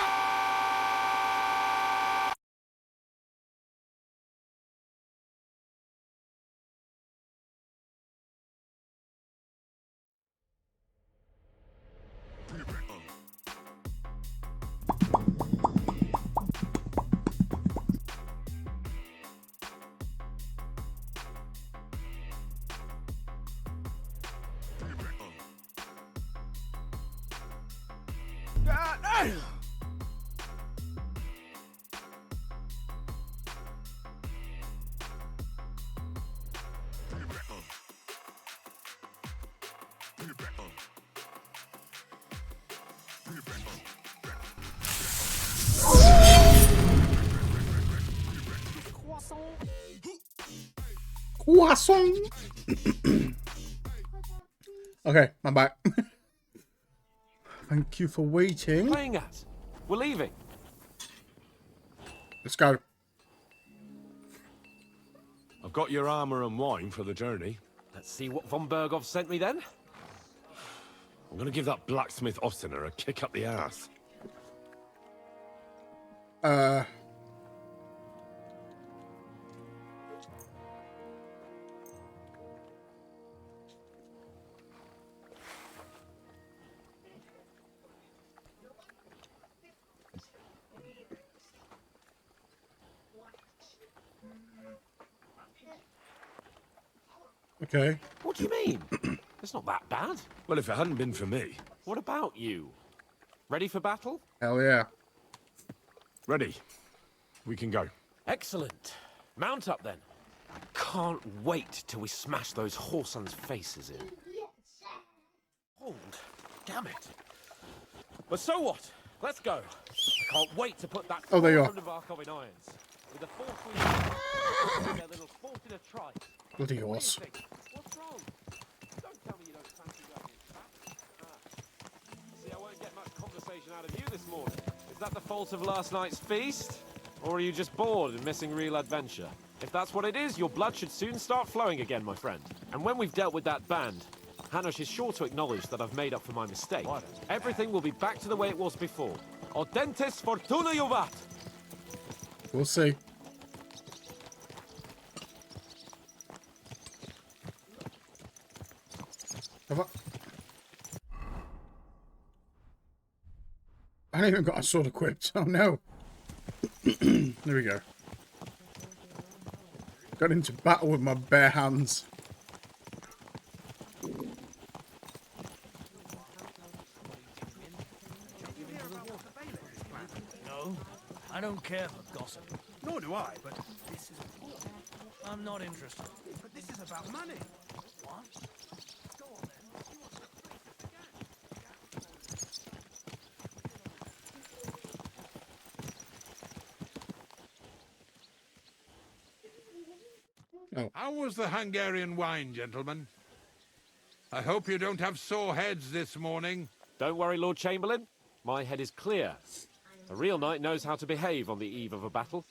Croissant. Okay, I'm back. Thank you for waiting. Playing at? We're leaving. Let's go. I've got your armor and wine for the journey. Let's see what von Berghoff sent me then. I'm gonna give that blacksmith Ostener a kick up the ass. Okay. What do you mean? It's not that bad. Well, if it hadn't been for me. What about you? Ready for battle? Hell yeah. Ready. We can go. Excellent. Mount up then. I can't wait till we smash those whoresons' faces in. Hold. Damn it. But so what? Let's go. I can't wait to put that Oh, there you are. of Arkhov in irons. With the force we have, their little fort in a trice. Bloody horse. What's wrong? Don't tell me you don't fancy going in. See, I won't get much conversation out of you this morning. Is that the fault of last night's feast? Or are you just bored and missing real adventure? If that's what it is, your blood should soon start flowing again, my friend. And when we've dealt with that band, Hanush is sure to acknowledge that I've made up for my mistake. Everything will be back to the way it was before. Audentes fortuna juvat! We'll see. Have I haven't even got a sword equipped. Oh no. There we go. Got into battle with my bare hands. No, I don't care for gossip. Nor do I, but this is important. I'm not interested. But this is about money. What? Oh. How was the Hungarian wine, gentlemen? I hope you don't have sore heads this morning. Don't worry, Lord Chamberlain. My head is clear. A real knight knows how to behave on the eve of a battle.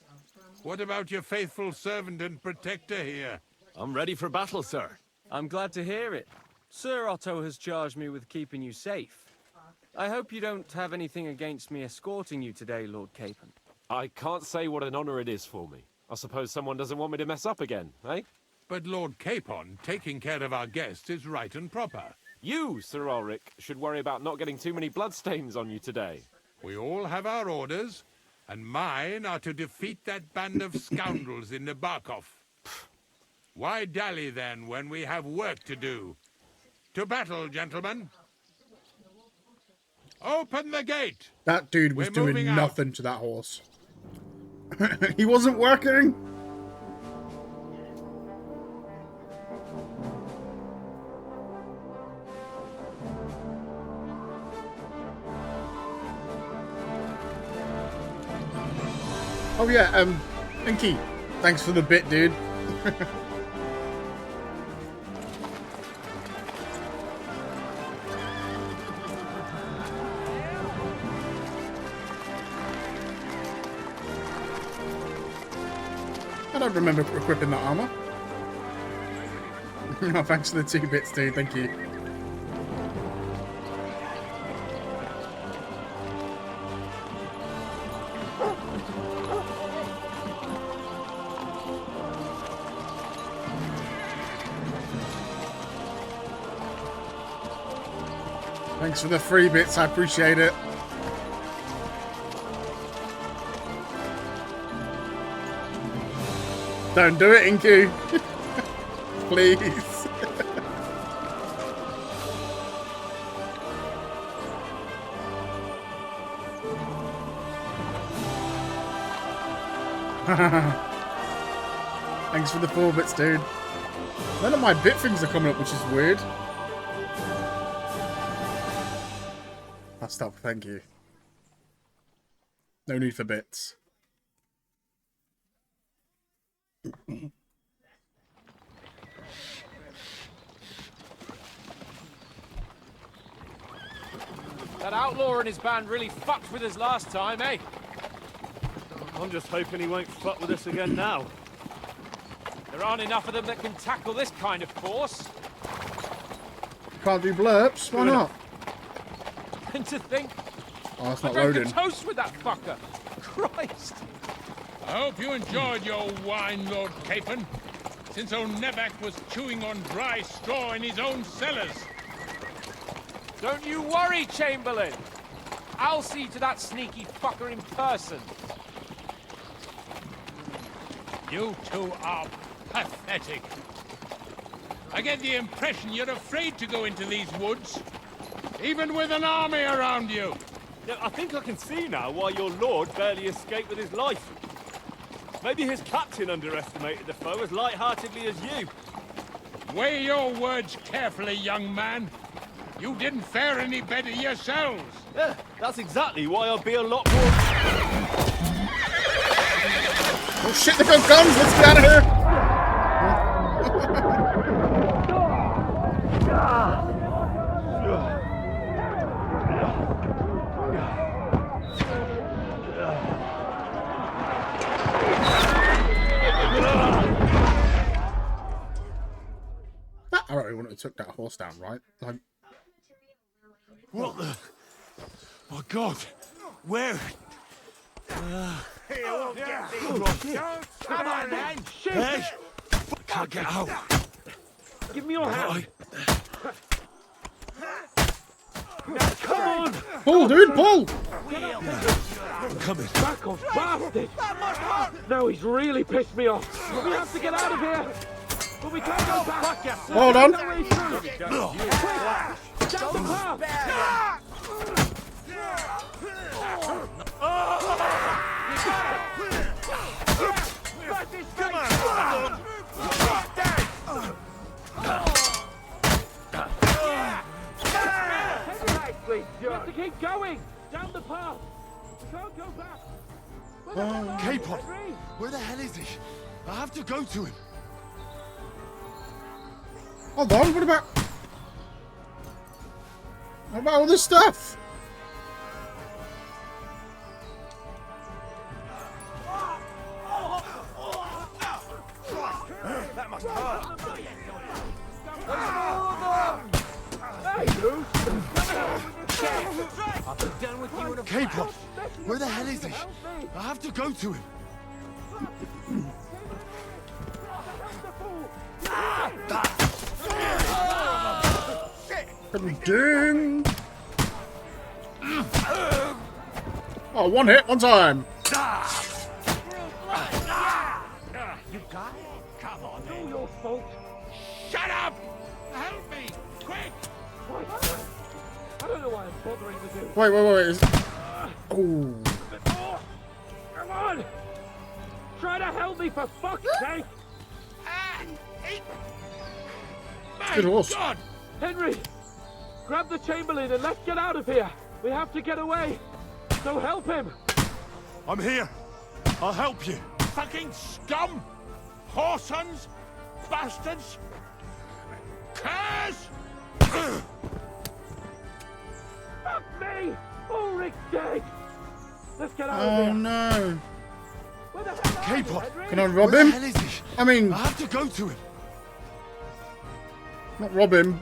What about your faithful servant and protector here? I'm ready for battle, sir. I'm glad to hear it. Sir Otto has charged me with keeping you safe. I hope you don't have anything against me escorting you today, Lord Capon. I can't say what an honor it is for me. I suppose someone doesn't want me to mess up again, eh? But Lord Capon, taking care of our guests is right and proper. You, Sir Ulrich, should worry about not getting too many bloodstains on you today. We all have our orders, and mine are to defeat that band of scoundrels in Nabokov. Why dally, then, when we have work to do? To battle, gentlemen! Open the gate! That dude was We're doing moving out. nothing to that horse. He wasn't working. Oh yeah, Inky, thanks for the bit, dude. Don't remember equipping that armor. Oh, thanks for the 2 bits, dude. Thank you. Thanks for the 3 bits. I appreciate it. Don't do it, Inku. Please. Thanks for the 4 bits, dude. None of my bit things are coming up, which is weird. I'll stop, thank you. No need for bits. That outlaw and his band really fucked with us last time, eh? I'm just hoping he won't fuck with us again now. There aren't enough of them that can tackle this kind of force. Can't do blurps, why not? And to think, Oh, that's I not drank loading. a toast with that fucker. Christ. I hope you enjoyed your wine, Lord Capon, since old Nevac was chewing on dry straw in his own cellars. Don't you worry, Chamberlain. I'll see to that sneaky fucker in person. You two are pathetic. I get the impression you're afraid to go into these woods, even with an army around you. Yeah, I think I can see now why your lord barely escaped with his life. Maybe his captain underestimated the foe as light-heartedly as you. Weigh your words carefully, young man. You didn't fare any better yourselves. Yeah, that's exactly why I'll be a lot more... Oh shit, they've got guns! Let's get out of here! I really wouldn't have took that horse down, right? Like... What the? My God! Where? Come on, then! Shoot! Hey! I can't get out. Give me your hand! Now, come on! Pull, dude, pull! I'm coming. Back off, bastard! That must hurt! No, he's really pissed me off. We have to get out of here! But we can't go back! Hold on. Quick! Down the path! Come on! You have to keep going! Down the path! We can't go back! Capon! Where the hell is he? I have to go to him. Hold on, what about all this stuff? That must hurt! Hey, Bruce! I'll be done with you in a Capon! Where the hell is he? I have to go to him. Ding! Oh, one hit, one time. You got it? Come on, it's all your fault. Shut up! Help me! Quick! I don't know why I'm bothering with you. Wait. Oh. Come on! Try to help me for fuck's sake! Good horse. God! Henry! Grab the Chamberlain and let's get out of here! We have to get away! So help him! I'm here. I'll help you. Fucking scum! Whoresons! Bastards! Curs! Fuck me! Ulrich's dead! Let's get out of Oh here! no. Capon! Can I rob Where him? the hell is he? I mean, I have to go to him. not rob him.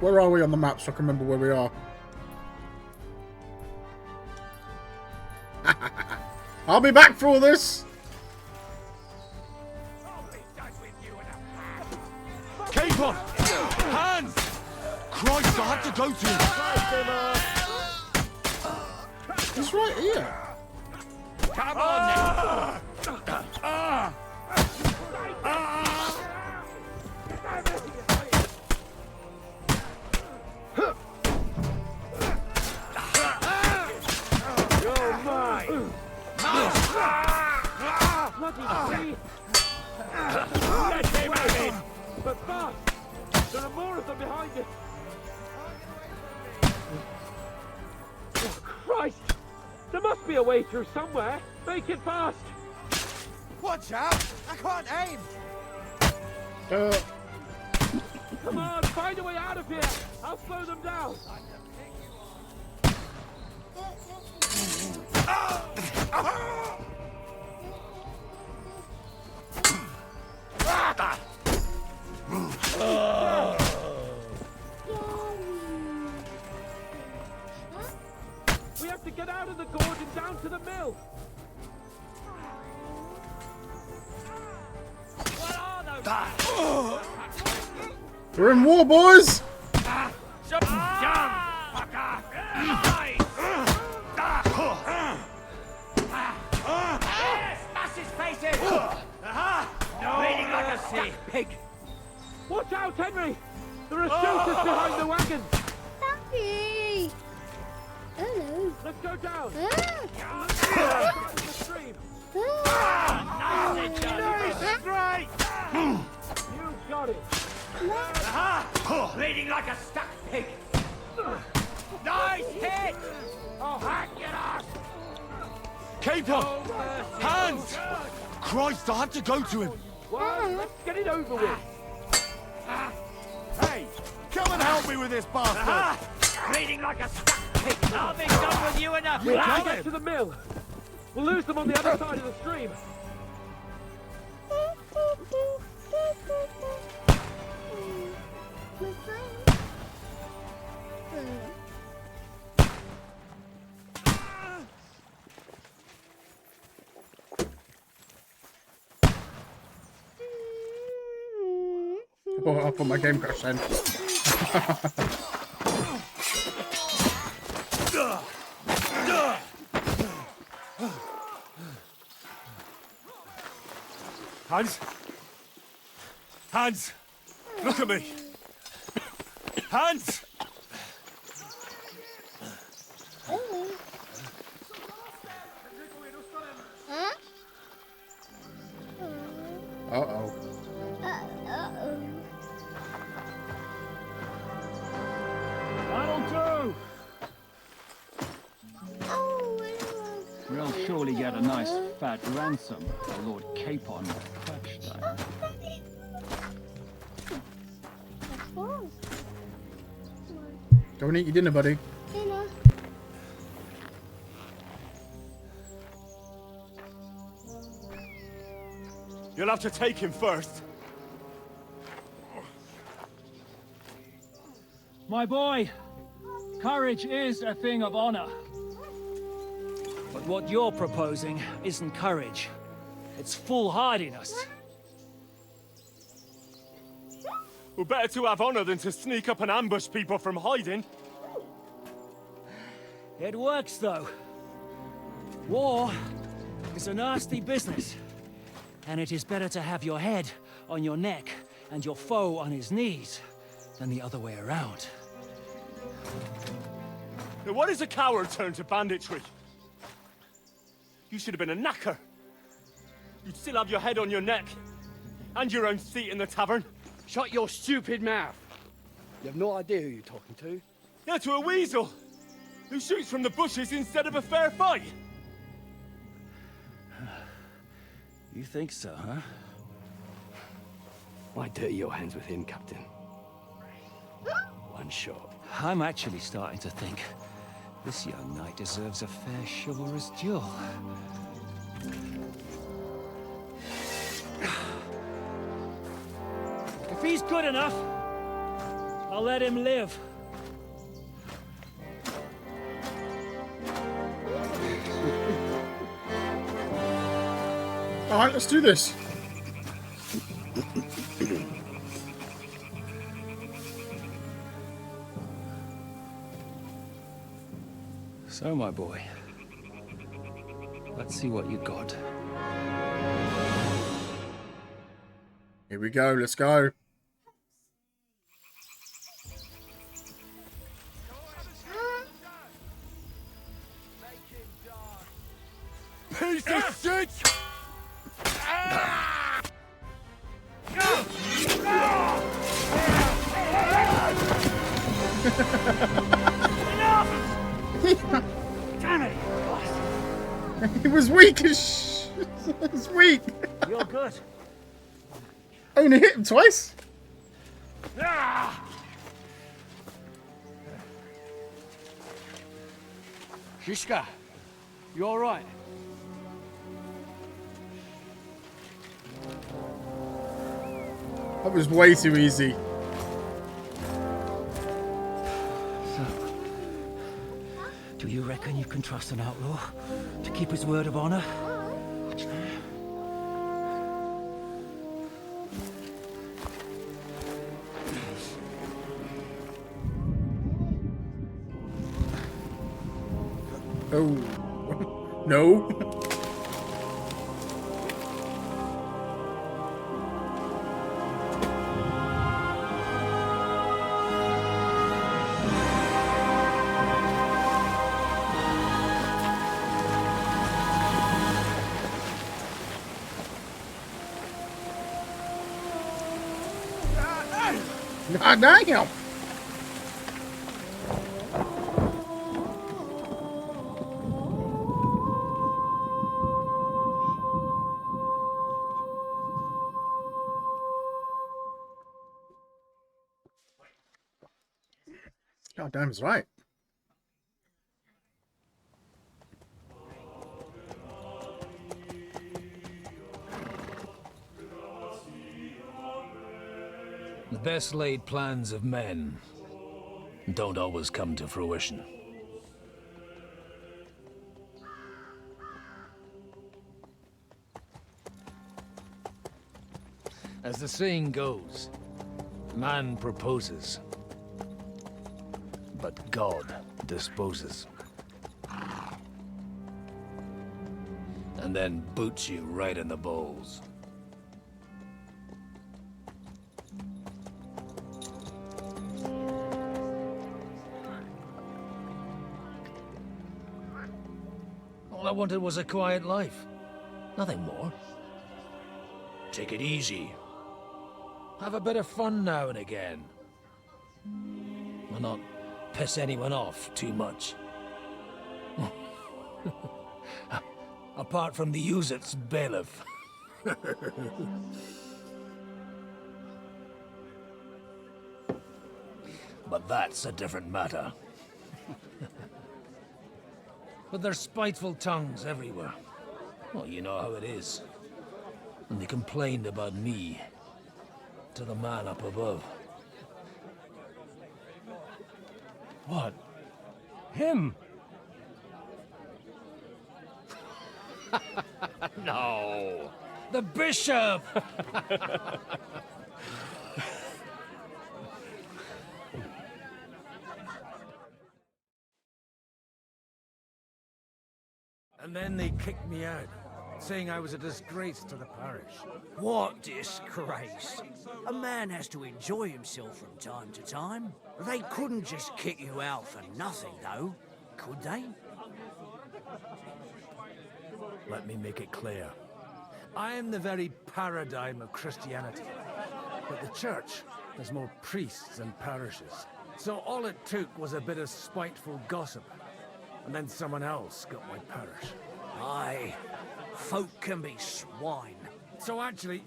Where are we on the map so I can remember where we are? I'll be back for all this. Capon! Hands! Christ, I have to go to him. He's right here. Come on now. You're mine. Bloody let him in. But fast. There are more of them behind us. Oh, Christ! There must be a way through somewhere. Make it fast. Watch out! I can't aim. Come on, find a way out of here. I'll slow them down. We have to get out of the gorge and down to the mill. What are those? We're in war, boys. Jump down, fucker! Smash his face in! Bleeding like a sick pig! Watch out, Henry! There are shooters behind the wagon! Happy! Hello. Let's go down! Ah. The stream! Nice straight! You got it! Bleeding like a stuck pig! Nice hit! Oh, hack your ass! Capon! Hands! Christ, I have to go to him. Well, let's get it over with. Hey, come and help me with this bastard. Bleeding like a stuck pig! I'll be done with you enough! We have to get to the mill! We'll lose them on the other side of the stream! Oh, I'll put my game crash in. Hans? Hans! Look at me! Hans! Uh-oh. That'll do! We'll surely get a nice fat ransom for Lord Capon of Kirkstein. Don't eat your dinner, buddy. You'll have to take him first. My boy, courage is a thing of honor. But what you're proposing isn't courage. It's foolhardiness. Well, better to have honor than to sneak up and ambush people from hiding. It works, though. War is a nasty business. And it is better to have your head on your neck and your foe on his knees than the other way around. Now, what is a coward turn to banditry? You should have been a knacker. You'd still have your head on your neck. And your own seat in the tavern. Shut your stupid mouth. You have no idea who you're talking to. Yeah, to a weasel. Who shoots from the bushes instead of a fair fight. You think so, huh? Why dirty your hands with him, Captain? One shot. I'm actually starting to think This young knight deserves a fair chivalrous duel. If he's good enough, I'll let him live. Alright, let's do this. So, my boy, let's see what you got. Here we go, let's go. Piece of shit! Damn it! He was weak as shit. He's weak. You're good. I only hit him twice. Shishka, you all right? That was way too easy. So, do you reckon you can trust an outlaw to keep his word of honor? Oh. No. God damn! God damn is right. The best laid plans of men don't always come to fruition. As the saying goes, man proposes, but God disposes. And then boots you right in the balls. All I wanted was a quiet life. Nothing more. Take it easy. Have a bit of fun now and again. And not piss anyone off too much. Apart from the Uzit's bailiff. But that's a different matter. But there's spiteful tongues everywhere. Well, you know how it is. And they complained about me to the man up above. What? Him? No! The bishop! And then they kicked me out, saying I was a disgrace to the parish. What disgrace? A man has to enjoy himself from time to time. They couldn't just kick you out for nothing, though, could they? Let me make it clear. I am the very paradigm of Christianity. But the church has more priests than parishes. So all it took was a bit of spiteful gossip. And then someone else got my parish. Aye, folk can be swine. So actually,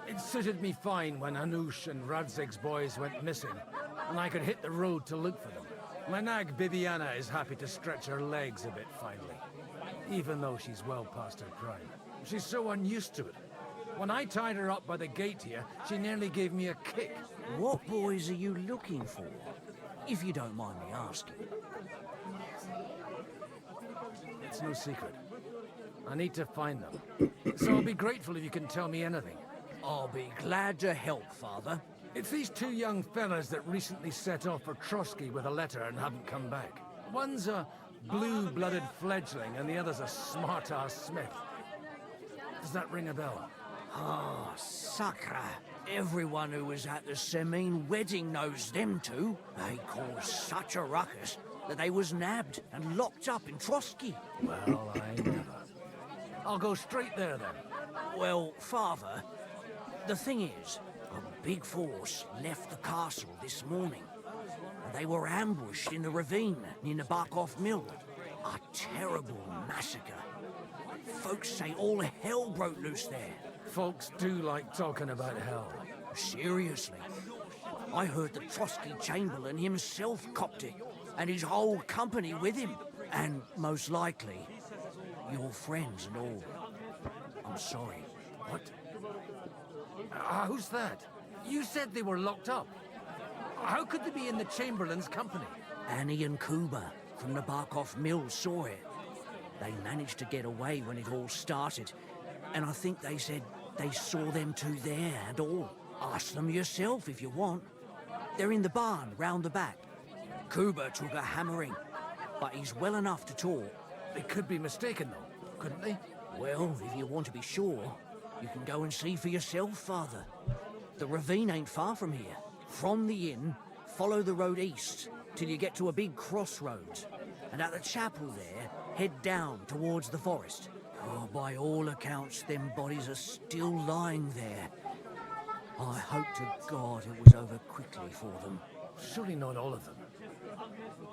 it suited me fine when Anush and Radzig's boys went missing, and I could hit the road to look for them. My nag Bibiana is happy to stretch her legs a bit finally, even though she's well past her prime. She's so unused to it. When I tied her up by the gate here, she nearly gave me a kick. What boys are you looking for? If you don't mind me asking. It's no secret. I need to find them. So I'll be grateful if you can tell me anything. I'll be glad to help, Father. It's these two young fellas that recently set off for Trotsky with a letter and haven't come back. One's a blue-blooded fledgling and the other's a smart-ass smith. Does that ring a bell? Ah, Sakra. Everyone who was at the Semine wedding knows them two. They caused such a ruckus that they was nabbed and locked up in Trotsky. Well, I never. I'll go straight there then. Well, Father, the thing is, a big force left the castle this morning. They were ambushed in the ravine near the Barkov Mill. A terrible massacre. Folks say all hell broke loose there. Folks do like talking about hell. Seriously. I heard the Trotsky Chamberlain himself copped it, and his whole company with him. And most likely, your friends and all. I'm sorry. What? Who's that? You said they were locked up. How could they be in the Chamberlain's company? Annie and Kuba from the Barkov Mill saw it. They managed to get away when it all started, and I think they said they saw them two there and all. Ask them yourself if you want. They're in the barn round the back. Kuba took a hammering, but he's well enough to talk. They could be mistaken though, couldn't they? Well, if you want to be sure, you can go and see for yourself, Father. The ravine ain't far from here. From the inn, follow the road east till you get to a big crossroads. And at the chapel there, head down towards the forest. Oh, by all accounts, them bodies are still lying there. I hope to God it was over quickly for them. Surely not all of them.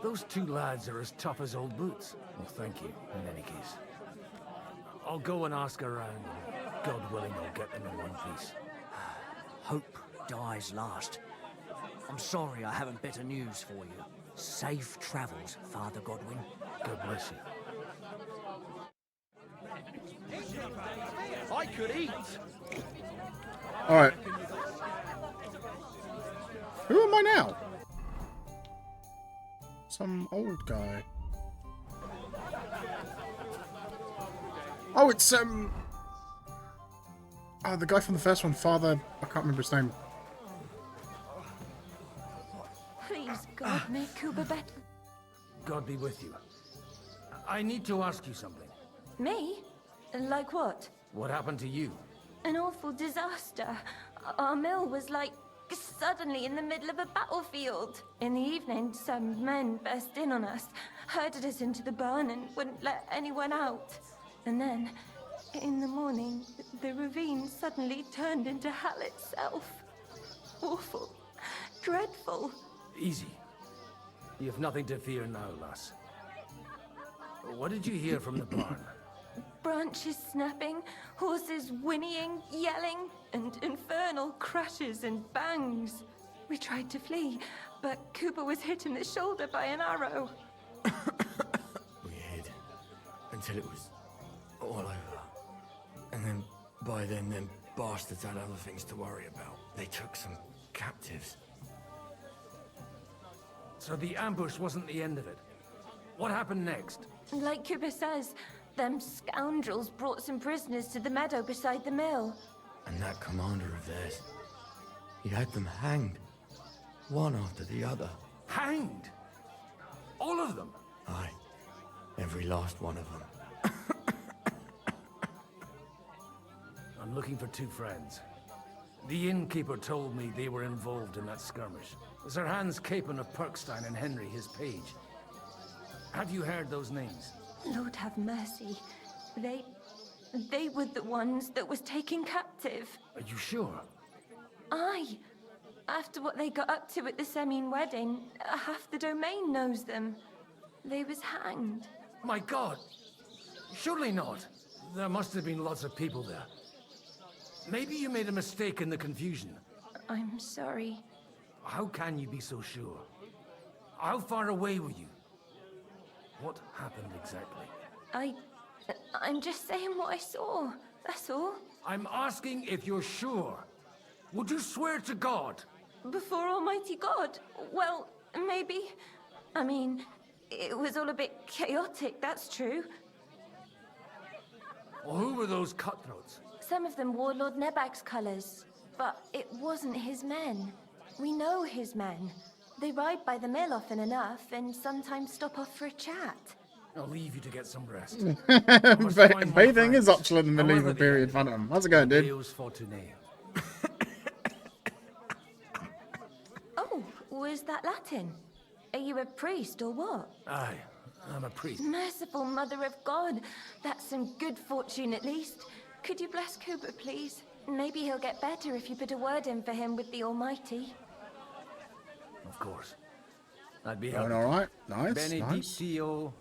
Those two lads are as tough as old boots. Well, thank you, in any case. I'll go and ask around, and God willing, I'll get them in one piece. Hope dies last. I'm sorry I haven't better news for you. Safe travels, Father Godwin. God bless you. I could eat. Alright. Who am I now? Some old guy. Oh, it's oh, the guy from the first one, Father. I can't remember his name. Please, God, make Kuba better. God be with you. I need to ask you something. Me? Like what? What happened to you? An awful disaster. Our mill was like suddenly in the middle of a battlefield. In the evening, some men burst in on us, herded us into the barn and wouldn't let anyone out. And then, in the morning, the ravine suddenly turned into hell itself. Awful. Dreadful. Easy. You have nothing to fear now, lass. What did you hear from the barn? Branches snapping, horses whinnying, yelling, and infernal crashes and bangs. We tried to flee, but Kuba was hit in the shoulder by an arrow. We hid until it was all over. And then, by then, them bastards had other things to worry about. They took some captives. So the ambush wasn't the end of it. What happened next? Like Kuba says, them scoundrels brought some prisoners to the meadow beside the mill. And that commander of theirs, he had them hanged. One after the other. Hanged? All of them? Aye. Every last one of them. I'm looking for two friends. The innkeeper told me they were involved in that skirmish. Sir Hans Capon of Perkstein and Henry, his page. Have you heard those names? Lord have mercy. They were the ones that was taken captive. Are you sure? Aye. After what they got up to at the Semine wedding, half the domain knows them. They was hanged. My God! Surely not. There must have been lots of people there. Maybe you made a mistake in the confusion. I'm sorry. How can you be so sure? How far away were you? What happened exactly? I'm just saying what I saw. That's all. I'm asking if you're sure. Would you swear to God? Before Almighty God? Well, maybe. I mean, it was all a bit chaotic, that's true. Well, who were those cutthroats? Some of them wore Lord Nebag's colours, but it wasn't his men. We know his men. They ride by the mill often enough and sometimes stop off for a chat. I'll leave you to get some rest. Bathing is optional in the medieval period, Phantom. How's it going, dude? Oh, was that Latin? Are you a priest or what? Aye, I'm a priest. Merciful Mother of God. That's some good fortune at least. Could you bless Cooper, please? Maybe he'll get better if you put a word in for him with the Almighty. Of course. I'd be Going happy. all right. Nice. Benedictio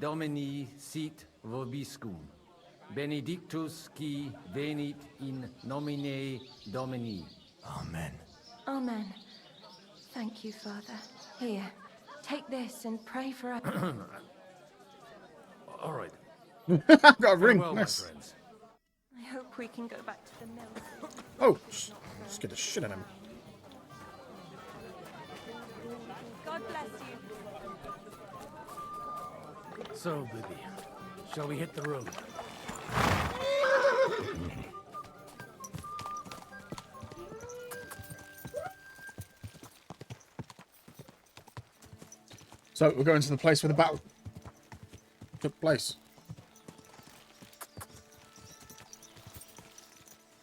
Domini sit vobiscum. Benedictus qui venit in nomine Domini. Amen. Amen. Thank you, Father. Here, take this and pray for us. All right. I've got a ring. Farewell, my Nice. friends. I hope we can go back to the mill. Oh, scared the shit out of him. God bless you. So, Bibby, shall we hit the road? So we're going to the place where the battle took place.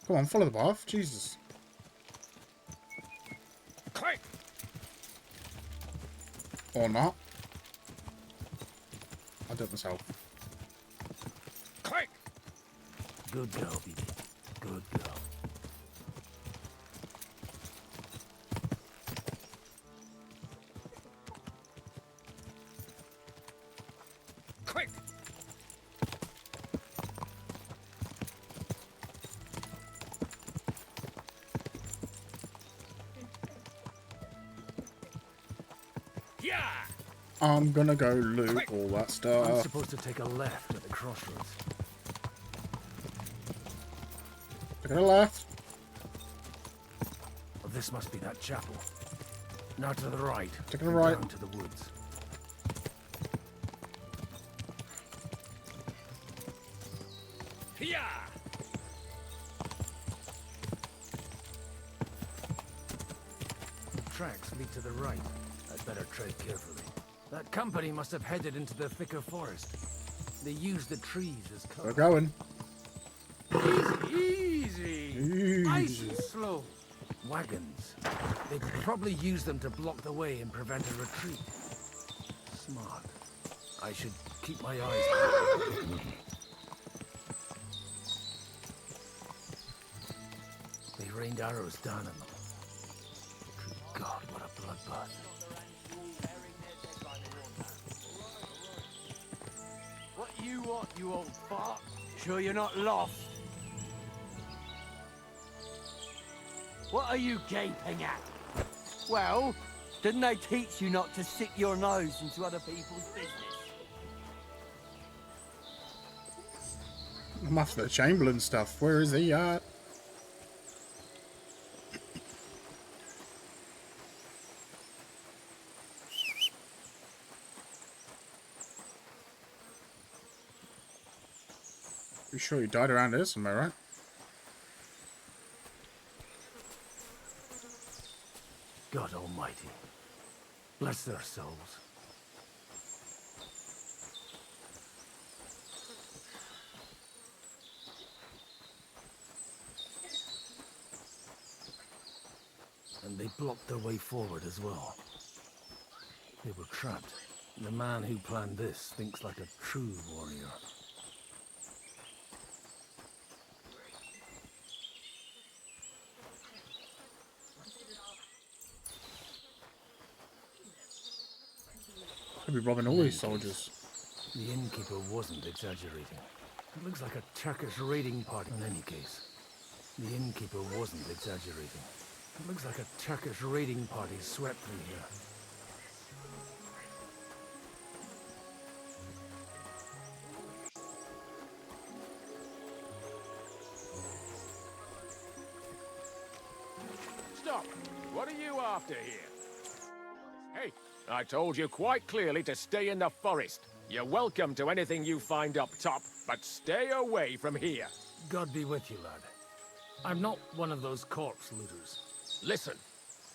Come on, follow the path. Jesus. Quick! Or not. I do it myself. Quick! Good girl, Bibby. Good girl. Quick! Yeah! I'm gonna go loot Quick. all that I'm stuff. supposed to take a left at the crossroads. Take a left. Well, this must be that chapel. Now to the right. Take a and right. Down to the woods. Yeah! The tracks lead to the right. I'd better tread carefully. That company must have headed into the thicker forest. They used the trees as cover. We're going. Easy! Nice and slow. Wagons. They'd probably use them to block the way and prevent a retreat. Smart. I should keep my eyes peeled. They rained arrows down on them. Good God, what a bloodbath. What you want, you old fart? Sure you're not lost? What are you gaping at? Well, didn't they teach you not to stick your nose into other people's business? I'm after the Chamberlain stuff. Where is he at? You sure you died around here somewhere, right? God Almighty. Bless their souls. And they blocked their way forward as well. They were trapped. The man who planned this thinks like a true warrior. Could be robbing all these soldiers. The innkeeper wasn't exaggerating. It looks like a Turkish raiding party in any case. The innkeeper wasn't exaggerating. It looks like a Turkish raiding party swept through here. stop! What are you after here? Hey, I told you quite clearly to stay in the forest. You're welcome to anything you find up top, but stay away from here. God be with you, lad. I'm not one of those corpse looters. Listen,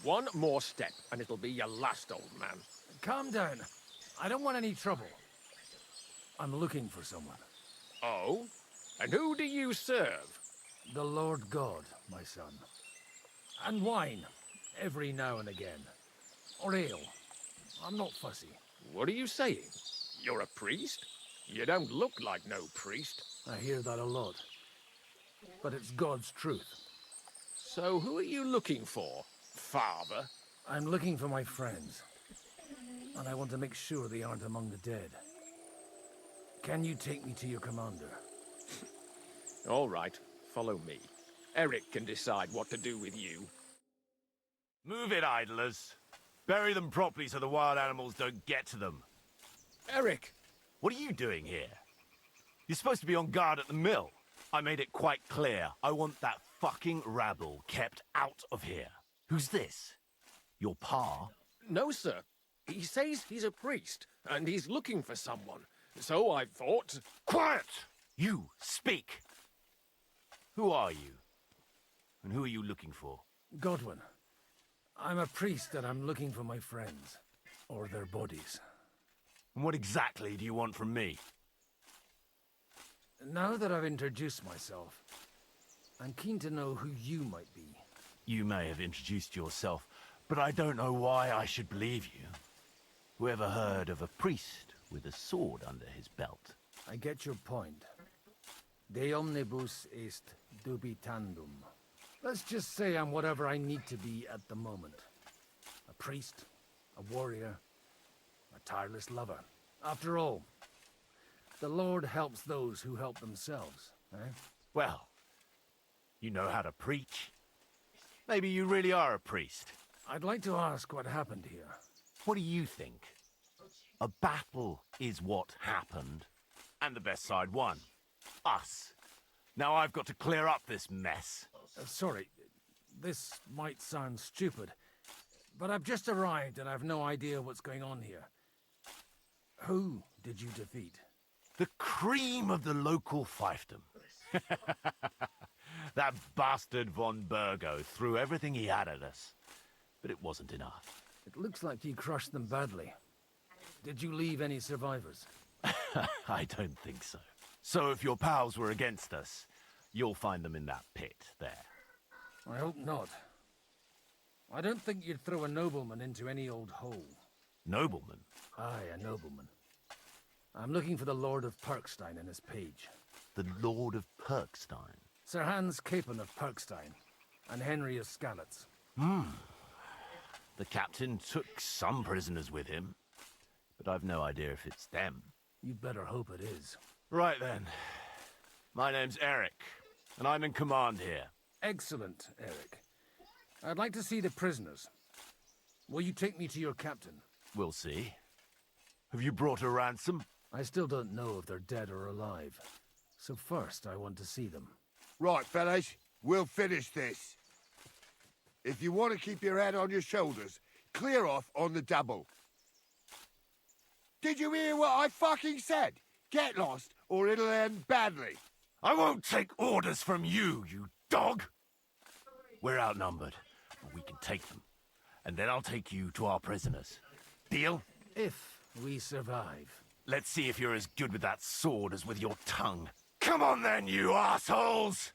one more step and it'll be your last, old man. Calm down. I don't want any trouble. I'm looking for someone. Oh? And who do you serve? The Lord God, my son. And wine, every now and again. Or ale. I'm not fussy. What are you saying? You're a priest? You don't look like no priest. I hear that a lot. But it's God's truth. So who are you looking for, Father? I'm looking for my friends. And I want to make sure they aren't among the dead. Can you take me to your commander? All right, follow me. Eric can decide what to do with you. Move it, idlers. Bury them properly so the wild animals don't get to them. Eric! What are you doing here? You're supposed to be on guard at the mill. I made it quite clear. I want that fucking rabble kept out of here. Who's this? Your pa? No, sir. He says he's a priest, and he's looking for someone. So I thought... Quiet! You, speak! Who are you? And who are you looking for? Godwin. I'm a priest and I'm looking for my friends. Or their bodies. And what exactly do you want from me? Now that I've introduced myself, I'm keen to know who you might be. You may have introduced yourself, but I don't know why I should believe you. Whoever heard of a priest with a sword under his belt? I get your point. De omnibus est dubitandum. Let's just say I'm whatever I need to be at the moment. A priest, a warrior, a tireless lover. After all, the Lord helps those who help themselves, eh? Well, you know how to preach. Maybe you really are a priest. I'd like to ask what happened here. What do you think? A battle is what happened, and the best side won. Us. Now I've got to clear up this mess. Sorry, this might sound stupid, but I've just arrived and I've no idea what's going on here. Who did you defeat? The cream of the local fiefdom. That bastard von Burgo threw everything he had at us, but it wasn't enough. It looks like you crushed them badly. Did you leave any survivors? I don't think so. So if your pals were against us, you'll find them in that pit there. I hope not. I don't think you'd throw a nobleman into any old hole. Nobleman? Aye, a nobleman. I'm looking for the Lord of Perkstein and his page. The Lord of Perkstein? Sir Hans Capon of Perkstein, and Henry of Skalitz. The captain took some prisoners with him, but I've no idea if it's them. You'd better hope it is. Right then. My name's Eric, and I'm in command here. Excellent, Eric. I'd like to see the prisoners. Will you take me to your captain? We'll see. Have you brought a ransom? I still don't know if they're dead or alive. So first, I want to see them. Right, fellas, we'll finish this. If you want to keep your head on your shoulders, clear off on the double. Did you hear what I fucking said? Get lost, or it'll end badly. I won't take orders from you, you dog! We're outnumbered, but we can take them. And then I'll take you to our prisoners. Deal? If we survive. Let's see if you're as good with that sword as with your tongue. Come on then, you assholes!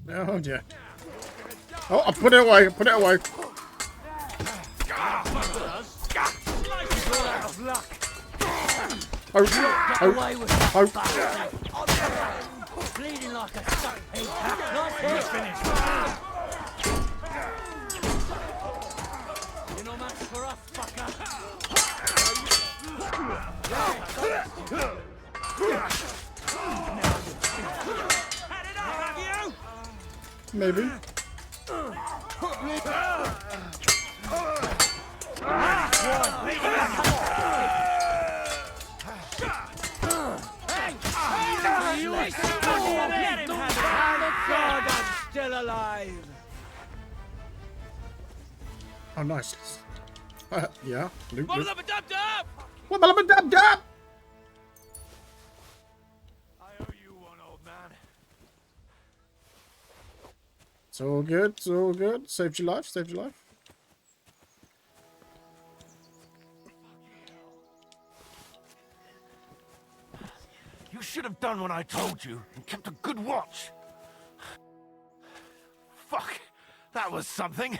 Oh dear. Oh, I put it away, put it away. Bleeding like a suck pig. Nice finish. You're no match for us, fucker. Maybe. Still alive. Oh, nice. Yeah. Loot, loot. Wubba-lubba-dub-dub! Wubba-lubba-dub-dub! I owe you one, old man. It's all good. It's all good. Saved your life. Saved your life. You should have done what I told you and kept a good watch. Fuck, that was something.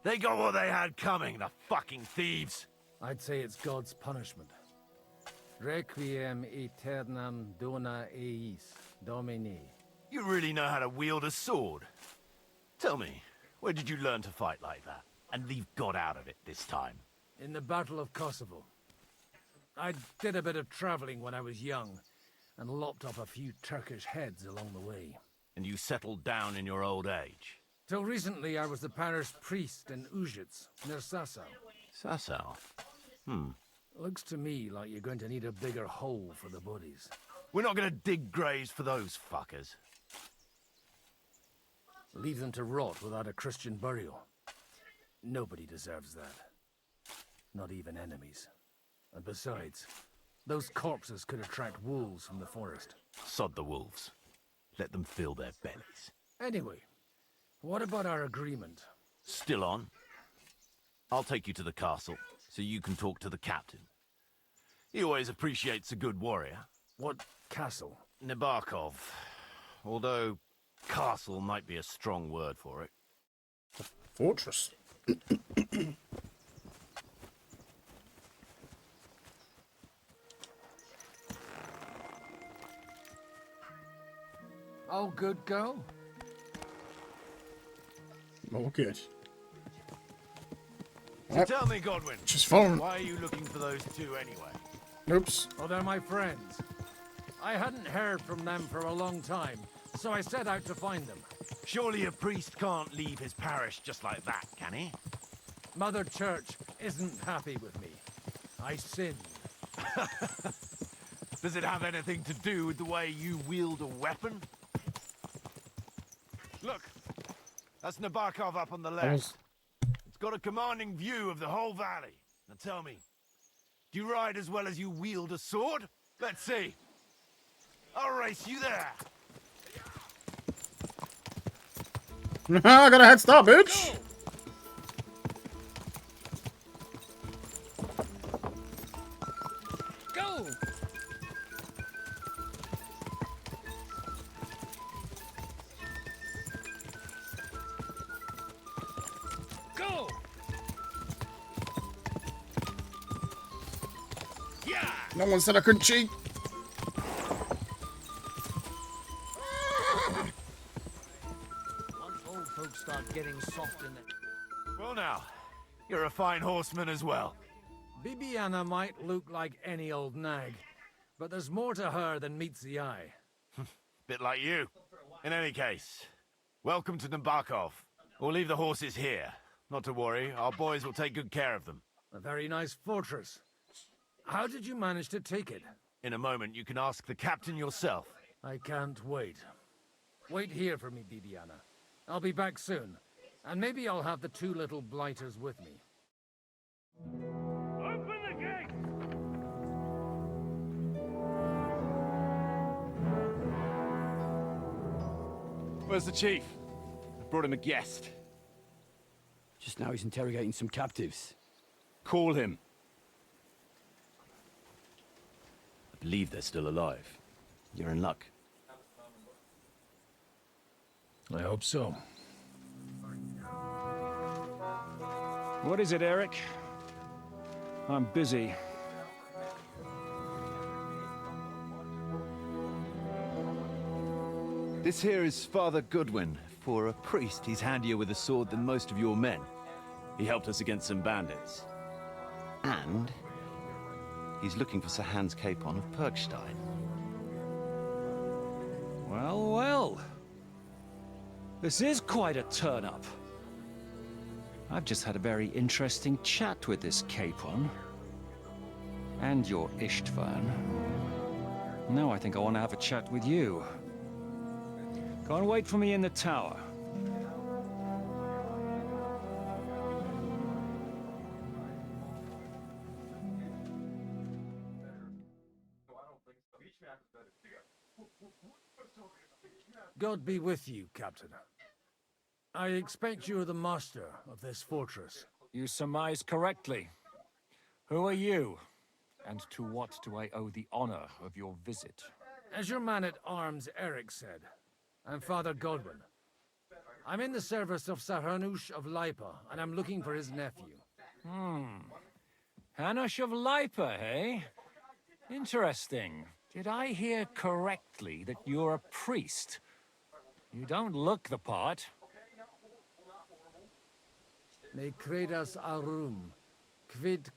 They got what they had coming, the fucking thieves. I'd say it's God's punishment. Requiem aeternam dona eis, Domini. You really know how to wield a sword. Tell me, where did you learn to fight like that? And leave God out of it this time? In the Battle of Kosovo. I did a bit of traveling when I was young, and lopped off a few Turkish heads along the way. And you settled down in your old age? Till recently, I was the parish priest in Uzhitz, near Sasau. Sasau? Looks to me like you're going to need a bigger hole for the bodies. We're not gonna dig graves for those fuckers. Leave them to rot without a Christian burial. Nobody deserves that. Not even enemies. And besides, those corpses could attract wolves from the forest. Sod the wolves. Let them fill their bellies. Anyway, what about our agreement? Still on? I'll take you to the castle, so you can talk to the captain. He always appreciates a good warrior. What castle? Nabokov. Although, castle might be a strong word for it. Fortress. All good, girl? All good. So tell me, Godwin, Just following. why are you looking for those two anyway? Oops. Oh, they're my friends. I hadn't heard from them for a long time, so I set out to find them. Surely a priest can't leave his parish just like that, can he? Mother Church isn't happy with me. I sinned. Does it have anything to do with the way you wield a weapon? Look, that's Nabokov up on the left. It's got a commanding view of the whole valley. Now tell me, do you ride as well as you wield a sword? Let's see. I'll race you there. I got a head start, bitch. Go! Go! Yeah! No one said I couldn't cheat. Once old folks start getting soft in the... Well now, you're a fine horseman as well. Bibiana might look like any old nag, but there's more to her than meets the eye. Bit like you. In any case, welcome to Nabokov. We'll leave the horses here. Not to worry, our boys will take good care of them. A very nice fortress. How did you manage to take it? In a moment, you can ask the captain yourself. I can't wait. Wait here for me, Bibiana. I'll be back soon. And maybe I'll have the two little blighters with me. Open the gate! Where's the chief? I brought him a guest. Just now he's interrogating some captives. Call him. I believe they're still alive. You're in luck. I hope so. What is it, Eric? I'm busy. This here is Father Goodwin. For a priest, he's handier with a sword than most of your men. He helped us against some bandits. And he's looking for Sir Hans Capon of Perkstein. Well, well. This is quite a turn-up. I've just had a very interesting chat with this Capon. And your Istvan. Now I think I want to have a chat with you. Go and wait for me in the tower. God be with you, Captain. I expect you're the master of this fortress. You surmise correctly. Who are you? And to what do I owe the honor of your visit? As your man-at-arms Eric said, I'm Father Godwin. I'm in the service of Sir Hanush of Lipa, and I'm looking for his nephew. Hanush of Lipa, eh? Interesting. Did I hear correctly that you're a priest? You don't look the part. Ne credas aurum, quid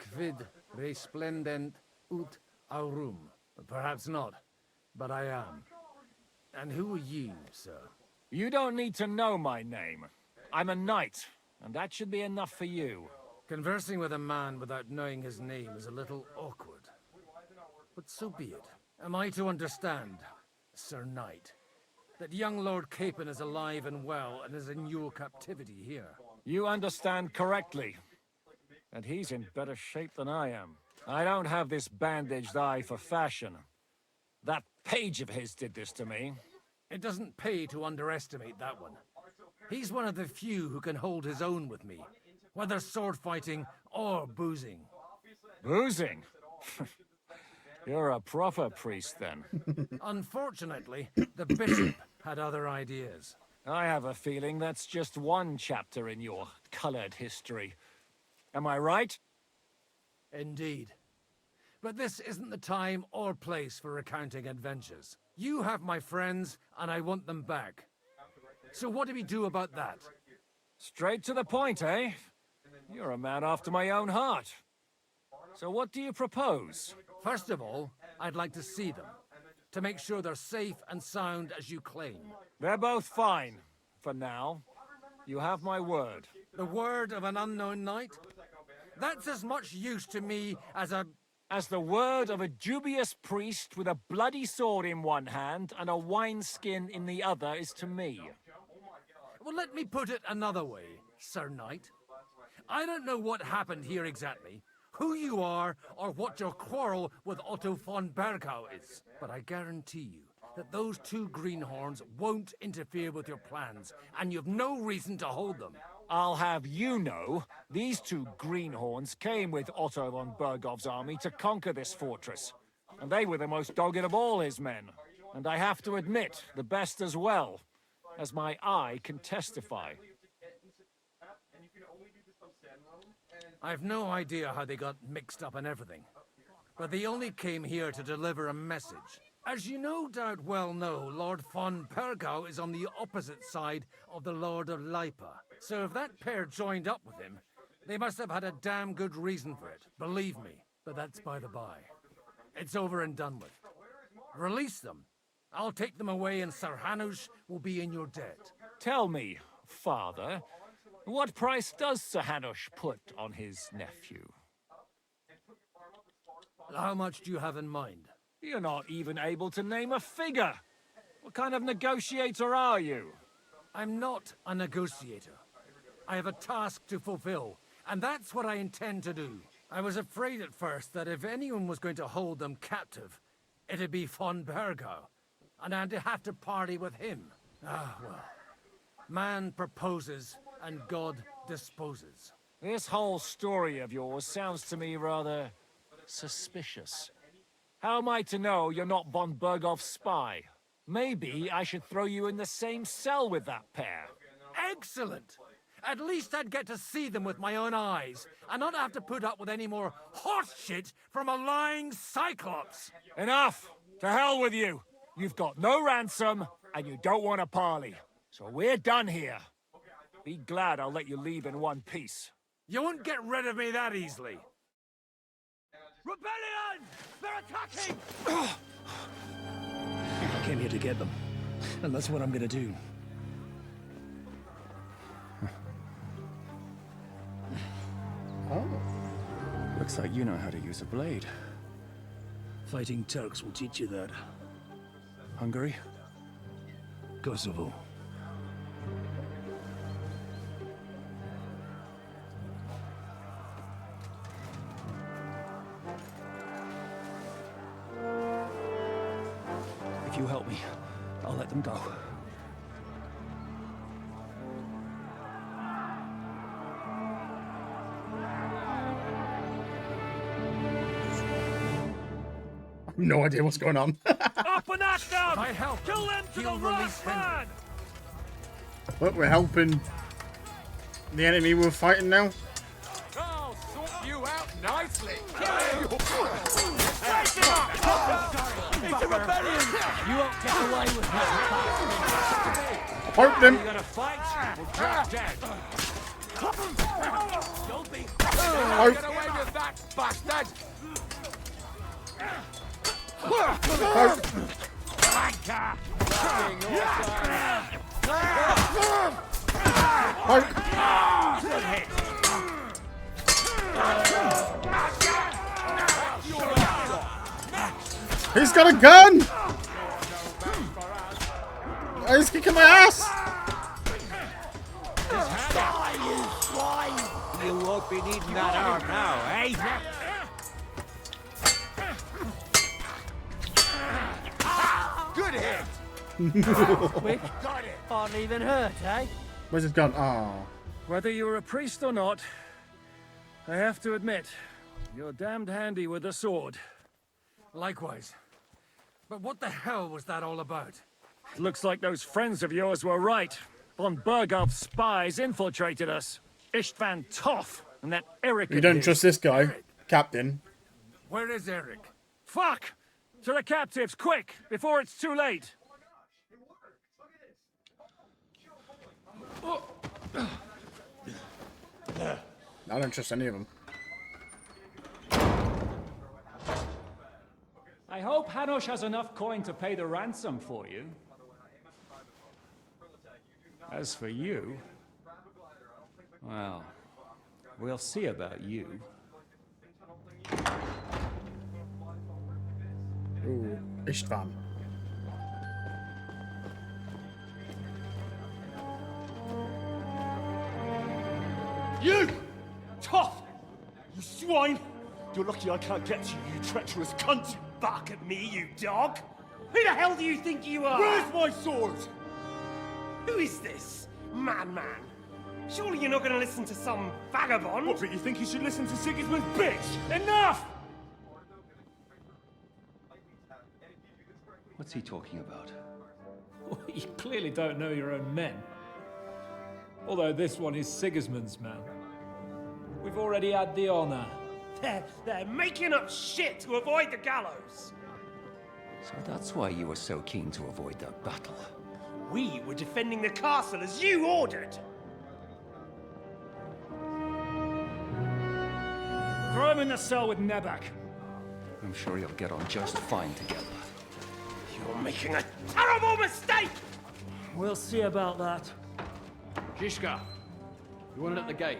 resplendent ut aurum. Perhaps not, but I am. And who are you, sir? You don't need to know my name. I'm a knight, and that should be enough for you. Conversing with a man without knowing his name is a little awkward. But so be it. Am I to understand, Sir Knight, that young Lord Capon is alive and well and is in your captivity here? You understand correctly. And he's in better shape than I am. I don't have this bandaged eye for fashion. That page of his did this to me. It doesn't pay to underestimate that one. He's one of the few who can hold his own with me, whether sword fighting or boozing. Boozing? You're a proper priest, then. Unfortunately, the bishop had other ideas. I have a feeling that's just one chapter in your colored history. Am I right? Indeed. But this isn't the time or place for recounting adventures. You have my friends, and I want them back. So what do we do about that? Straight to the point, eh? You're a man after my own heart. So what do you propose? First of all, I'd like to see them, to make sure they're safe and sound as you claim. They're both fine, for now. You have my word. The word of an unknown knight? That's as much use to me as the word of a dubious priest with a bloody sword in one hand and a wineskin in the other is to me. Well, let me put it another way, Sir Knight. I don't know what happened here exactly, who you are, or what your quarrel with Otto von Bergau is. But I guarantee you that those two greenhorns won't interfere with your plans, and you've no reason to hold them. I'll have you know, these two greenhorns came with Otto von Bergau's army to conquer this fortress. And they were the most dogged of all his men. And I have to admit, the best as well, as my eye can testify. I've no idea how they got mixed up in everything, but they only came here to deliver a message. As you no doubt well know, Lord von Bergau is on the opposite side of the Lord of Lipa. So if that pair joined up with him, they must have had a damn good reason for it, believe me. But that's by the by. It's over and done with. Release them. I'll take them away and Sir Hanush will be in your debt. Tell me, Father, what price does Sir Hanush put on his nephew? How much do you have in mind? You're not even able to name a figure. What kind of negotiator are you? I'm not a negotiator. I have a task to fulfill, and that's what I intend to do. I was afraid at first that if anyone was going to hold them captive, it'd be von Bergau, and I'd have to party with him. Ah, well. Man proposes, and God disposes. This whole story of yours sounds to me rather suspicious. How am I to know you're not von Bergau's spy? Maybe I should throw you in the same cell with that pair. Excellent! At least I'd get to see them with my own eyes, and not have to put up with any more horse shit from a lying cyclops! Enough! To hell with you! You've got no ransom, and you don't want a parley. So we're done here. Be glad I'll let you leave in one piece. You won't get rid of me that easily. Rebellion! They're attacking! I came here to get them, and that's what I'm gonna do. Oh. Looks like you know how to use a blade. Fighting Turks will teach you that. Hungary? Kosovo. If you help me, I'll let them go. No idea what's going on. Up and at them! I help. Kill them to the last man! But we're helping the enemy we're fighting now. I'll sort you out nicely. It's a rebellion! You won't get away with that. Poke them. You gonna fight? Or drop dead? Don't be. Get away with that, bastard! Wanker! Good hit. He's got a gun! Oh, he's kicking my ass! You won't be needing that arm now, eh? Good hit! Quick. Got it! Hardly even hurt, eh? Where's his gun? Oh. Whether you're a priest or not, I have to admit, you're damned handy with a sword. Likewise. But what the hell was that all about? Looks like those friends of yours were right. Von Berghoff's spies infiltrated us. Istvan Toth and that Eric. You don't trust this guy, Captain. Where is Eric? Fuck! To the captives, quick, before it's too late. I don't trust any of them. I hope Hanush has enough coin to pay the ransom for you. As for you, well, we'll see about you. Ooh, Istvan. You! Tough! You swine! You're lucky I can't get to you, you treacherous cunt! You bark at me, you dog! Who the hell do you think you are? Where's my sword? Who is this? Man. Surely you're not going to listen to some vagabond? What, but you think you should listen to Sigismund's bitch? Enough! What's he talking about? You clearly don't know your own men. Although this one is Sigismund's man. We've already had the honor. They're making up shit to avoid the gallows! So that's why you were so keen to avoid that battle. We were defending the castle as you ordered! Throw him in the cell with Nebak. I'm sure you'll get on just fine together. You're making a terrible mistake! We'll see about that. Zizka, you want it at the gate?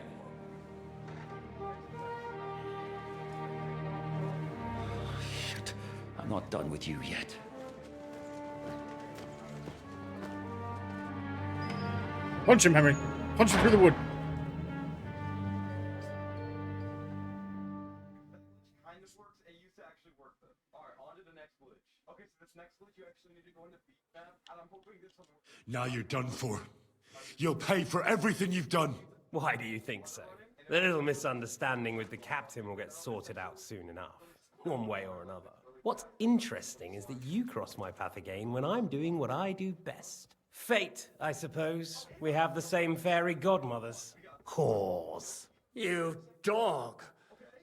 Shit, I'm not done with you yet. Punch him, Henry. Punch him through the wood. Now you're done for. You'll pay for everything you've done. Why do you think so? The little misunderstanding with the captain will get sorted out soon enough, one way or another. What's interesting is that you cross my path again when I'm doing what I do best. Fate, I suppose. We have the same fairy godmothers. Whores. You dog!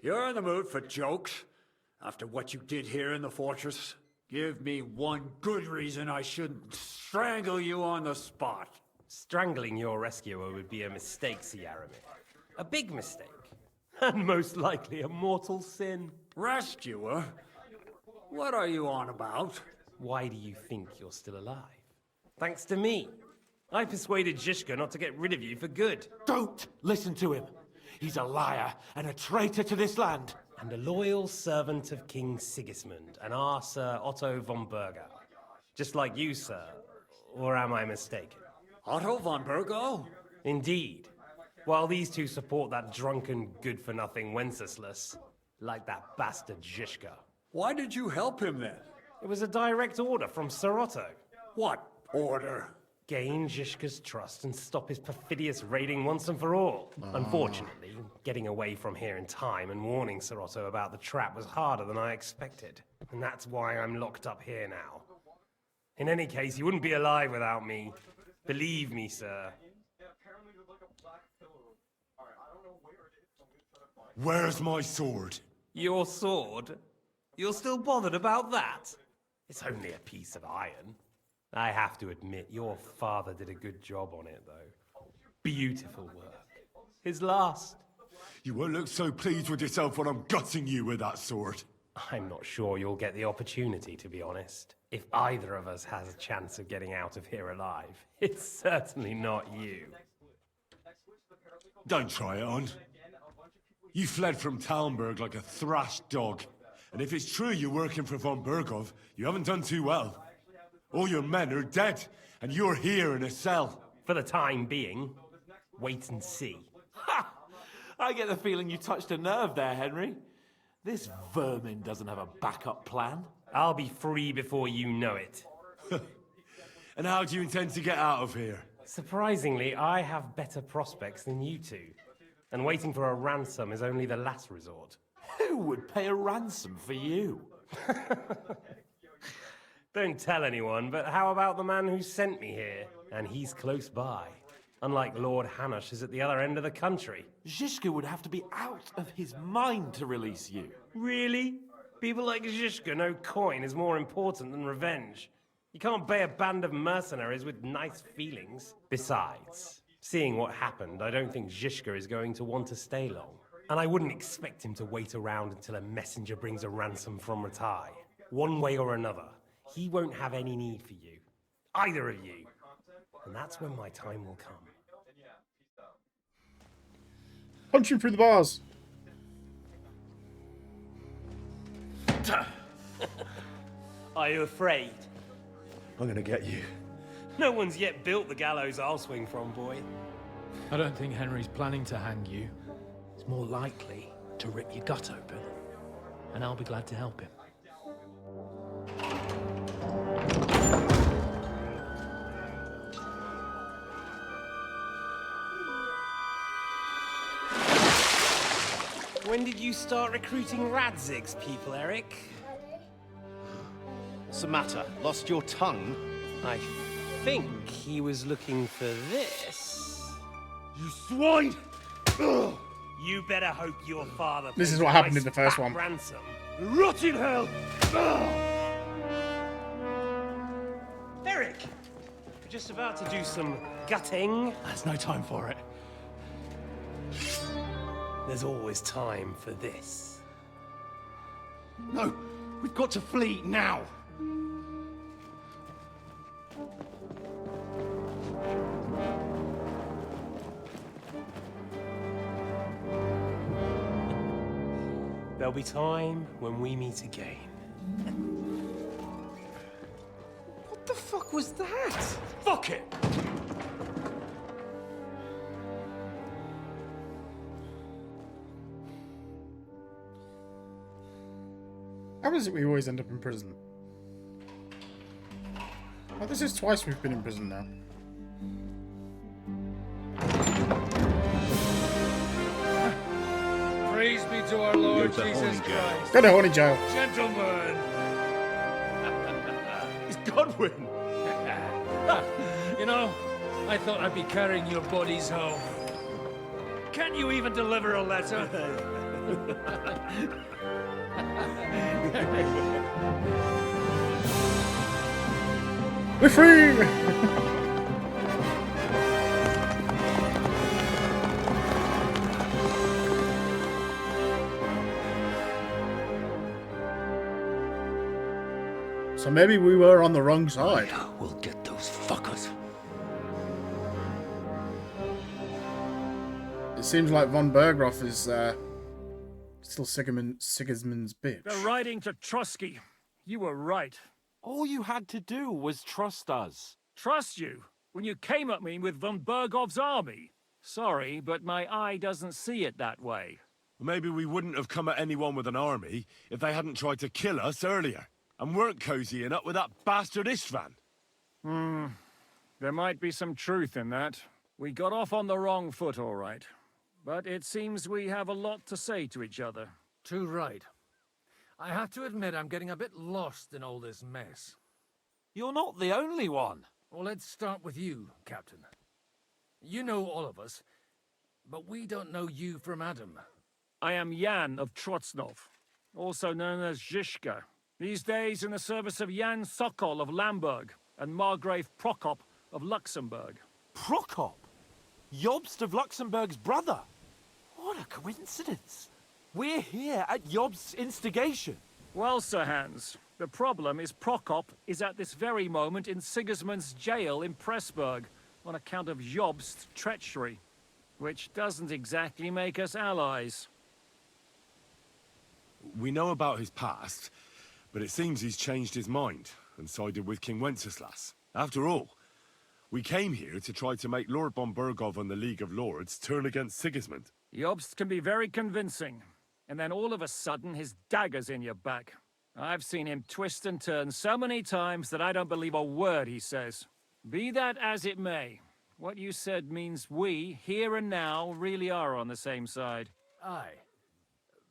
You're in the mood for jokes? After what you did here in the fortress? Give me one good reason I shouldn't strangle you on the spot. Strangling your rescuer would be a mistake, Yaramir. A big mistake. And most likely a mortal sin. Rescuer? What are you on about? Why do you think you're still alive? Thanks to me. I persuaded Zizka not to get rid of you for good. Don't listen to him. He's a liar and a traitor to this land. And a loyal servant of King Sigismund and our Sir Otto von Bergau. Just like you, sir. Or am I mistaken? Otto von Bergau? Indeed. While these two support that drunken, good-for-nothing Wenceslas, like that bastard Zizka. Why did you help him then? It was a direct order from Sir Otto. What order? gain Zhishka's trust and stop his perfidious raiding once and for all. Unfortunately, getting away from here in time and warning Sir Otto about the trap was harder than I expected. And that's why I'm locked up here now. In any case, you wouldn't be alive without me. Believe me, sir. Where's my sword? Your sword? You're still bothered about that? It's only a piece of iron. I have to admit, your father did a good job on it, though. Beautiful work. His last. You won't look so pleased with yourself when I'm gutting you with that sword. I'm not sure you'll get the opportunity, to be honest. If either of us has a chance of getting out of here alive, it's certainly not you. Don't try it on. You fled from Talmberg like a thrashed dog. And if it's true you're working for von Bergov, you haven't done too well. All your men are dead, and you're here in a cell. For the time being, wait and see. Ha! I get the feeling you touched a nerve there, Henry. This vermin doesn't have a backup plan. I'll be free before you know it. And how do you intend to get out of here? Surprisingly, I have better prospects than you two. And waiting for a ransom is only the last resort. Who would pay a ransom for you? Don't tell anyone, but how about the man who sent me here? And he's close by. Unlike Lord Hanush is at the other end of the country. Zhishka would have to be out of his mind to release you. Really? People like Zhishka know coin is more important than revenge. You can't pay a band of mercenaries with nice feelings. Besides, seeing what happened, I don't think Zhishka is going to want to stay long. And I wouldn't expect him to wait around until a messenger brings a ransom from Rattay. One way or another, he won't have any need for you. Either of you. And that's when my time will come. Punch him through the bars. Are you afraid? I'm gonna get you. No one's yet built the gallows I'll swing from, boy. I don't think Henry's planning to hang you. It's more likely to rip your gut open. And I'll be glad to help him. When did you start recruiting Radzig's people, Eric? What's the matter? Lost your tongue? I think he was looking for this. You swine! You better hope your father. This is pays what happened in nice the first fat one. Ransom. Rot in hell! Eric, we're just about to do some gutting. There's no time for it. There's always time for this. No, we've got to flee now. There'll be time when we meet again. What the fuck was that? Fuck it! How is it we always end up in prison? Oh, this is twice we've been in prison now. Praise be to our Lord Jesus Christ. Go to horny jail. Gentlemen. It's Godwin. You know, I thought I'd be carrying your bodies home. Can't you even deliver a letter? We're free! So maybe we were on the wrong side. We'll get those fuckers. It seems like von Berghoff is still Sigismund's bitch. They're riding to Trusky. You were right. All you had to do was trust us. Trust you? When you came at me with von Bergov's army? Sorry, but my eye doesn't see it that way. Maybe we wouldn't have come at anyone with an army if they hadn't tried to kill us earlier. And weren't cozying up with that bastard Istvan. There might be some truth in that. We got off on the wrong foot, all right. But it seems we have a lot to say to each other. Too right. I have to admit I'm getting a bit lost in all this mess. You're not the only one. Well, let's start with you, Captain. You know all of us, but we don't know you from Adam. I am Jan of Trotsnov, also known as Zhishka. These days in the service of Jan Sokol of Lamberg and Margrave Prokop of Luxembourg. Prokop? Jobst of Luxembourg's brother? What a coincidence. We're here at Jobst's instigation. Well, Sir Hans, the problem is Prokop is at this very moment in Sigismund's jail in Pressburg on account of Jobst's treachery, which doesn't exactly make us allies. We know about his past, but it seems he's changed his mind and sided with King Wenceslas. After all, we came here to try to make Lord von Burgov and the League of Lords turn against Sigismund. Jobst can be very convincing, and then all of a sudden his dagger's in your back. I've seen him twist and turn so many times that I don't believe a word he says. Be that as it may, what you said means we, here and now, really are on the same side. Aye.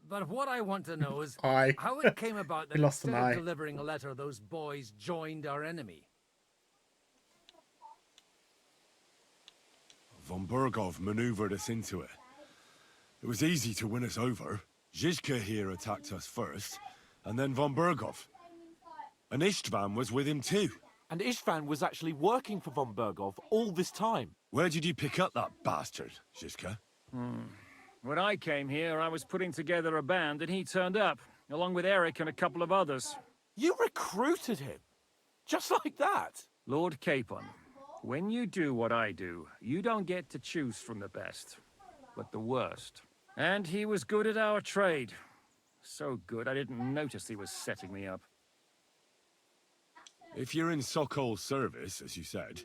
But what I want to know is Aye. how it came about that He lost an instead eye. of delivering a letter, those boys joined our enemy. Von Burgov maneuvered us into it. It was easy to win us over. Zhizka here attacked us first, and then von Burgov. And Istvan was with him too. And Istvan was actually working for von Burgov all this time. Where did you pick up that bastard, Zhizka? When I came here, I was putting together a band, and he turned up, along with Eric and a couple of others. You recruited him? Just like that? Lord Capon, when you do what I do, you don't get to choose from the best, but the worst. And he was good at our trade. So good, I didn't notice he was setting me up. If you're in Sokol's service, as you said,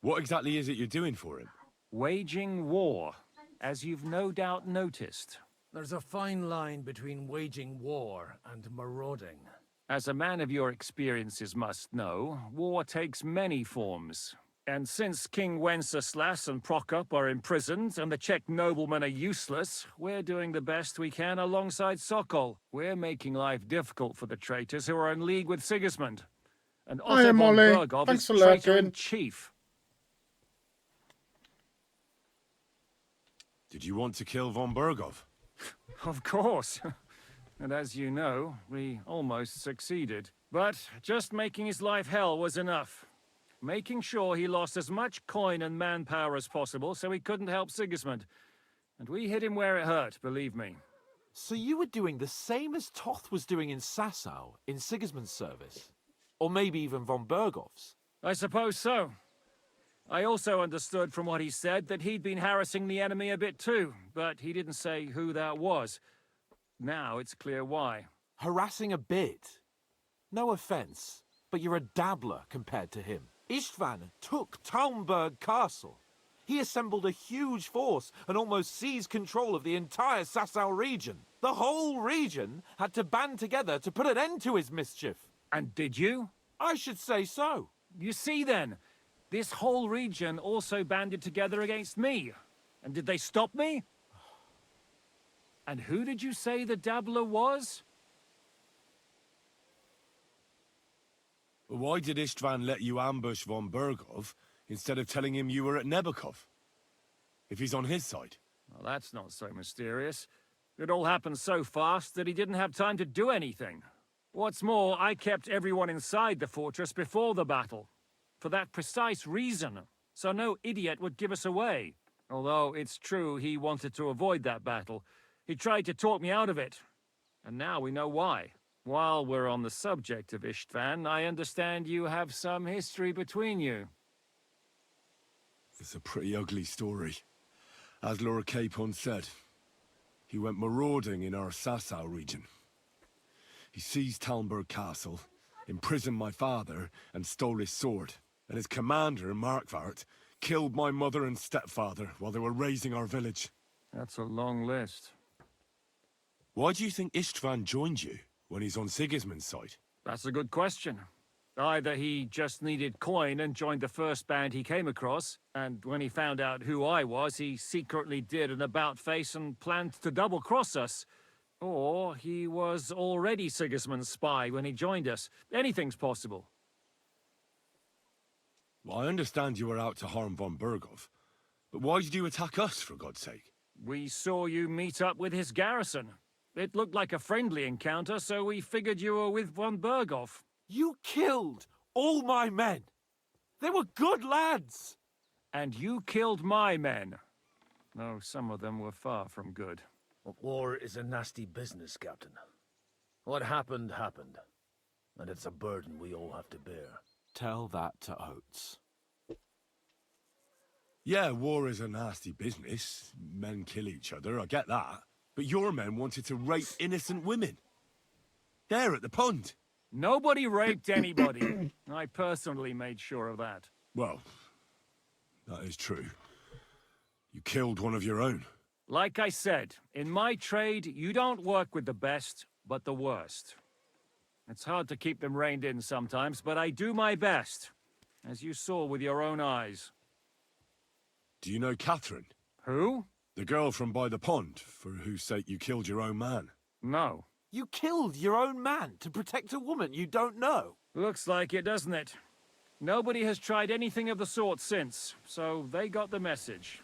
what exactly is it you're doing for him? Waging war, as you've no doubt noticed. There's a fine line between waging war and marauding. As a man of your experiences must know, war takes many forms. And since King Wenceslas and Prokop are imprisoned and the Czech noblemen are useless, we're doing the best we can alongside Sokol. We're making life difficult for the traitors who are in league with Sigismund. And Hiya, Otto von Molly. Burgov Thanks is for traitor lurking. in chief. Did you want to kill von Burgov? Of course. And as you know, we almost succeeded. But just making his life hell was enough. Making sure he lost as much coin and manpower as possible so he couldn't help Sigismund. And we hit him where it hurt, believe me. So you were doing the same as Toth was doing in Sasau, in Sigismund's service? Or maybe even von Burgov's? I suppose so. I also understood from what he said that he'd been harassing the enemy a bit too, but he didn't say who that was. Now it's clear why. Harassing a bit? No offense, but you're a dabbler compared to him. Istvan took Talmberg Castle. He assembled a huge force and almost seized control of the entire Sasau region. The whole region had to band together to put an end to his mischief. And did you? I should say so. You see then, this whole region also banded together against me. And did they stop me? And who did you say the dabbler was? Why did Istvan let you ambush von Burgov instead of telling him you were at Nebukov? If he's on his side. Well, that's not so mysterious. It all happened so fast that he didn't have time to do anything. What's more, I kept everyone inside the fortress before the battle. For that precise reason, so no idiot would give us away. Although it's true he wanted to avoid that battle. He tried to talk me out of it. And now we know why. While we're on the subject of Istvan, I understand you have some history between you. It's a pretty ugly story. As Lord Capon said, he went marauding in our Sasau region. He seized Talmberg Castle, imprisoned my father, and stole his sword. And his commander, Markvart, killed my mother and stepfather while they were raising our village. That's a long list. Why do you think Istvan joined you when he's on Sigismund's side? That's a good question. Either he just needed coin and joined the first band he came across, and when he found out who I was, he secretly did an about-face and planned to double-cross us. Or he was already Sigismund's spy when he joined us. Anything's possible. Well, I understand you were out to harm von Berghoff, but why did you attack us, for God's sake? We saw you meet up with his garrison. It looked like a friendly encounter, so we figured you were with von Berghoff. You killed all my men. They were good lads. And you killed my men. Though some of them were far from good. War is a nasty business, Captain. What happened, happened. And it's a burden we all have to bear. Tell that to Oates. Yeah, war is a nasty business. Men kill each other, I get that. But your men wanted to rape innocent women. There at the pond. Nobody raped anybody. I personally made sure of that. Well, that is true. You killed one of your own. Like I said, in my trade, you don't work with the best, but the worst. It's hard to keep them reined in sometimes, but I do my best, as you saw with your own eyes. Do you know Catherine? Who? The girl from by the pond, for whose sake you killed your own man. No. You killed your own man to protect a woman you don't know. Looks like it, doesn't it? Nobody has tried anything of the sort since, so they got the message.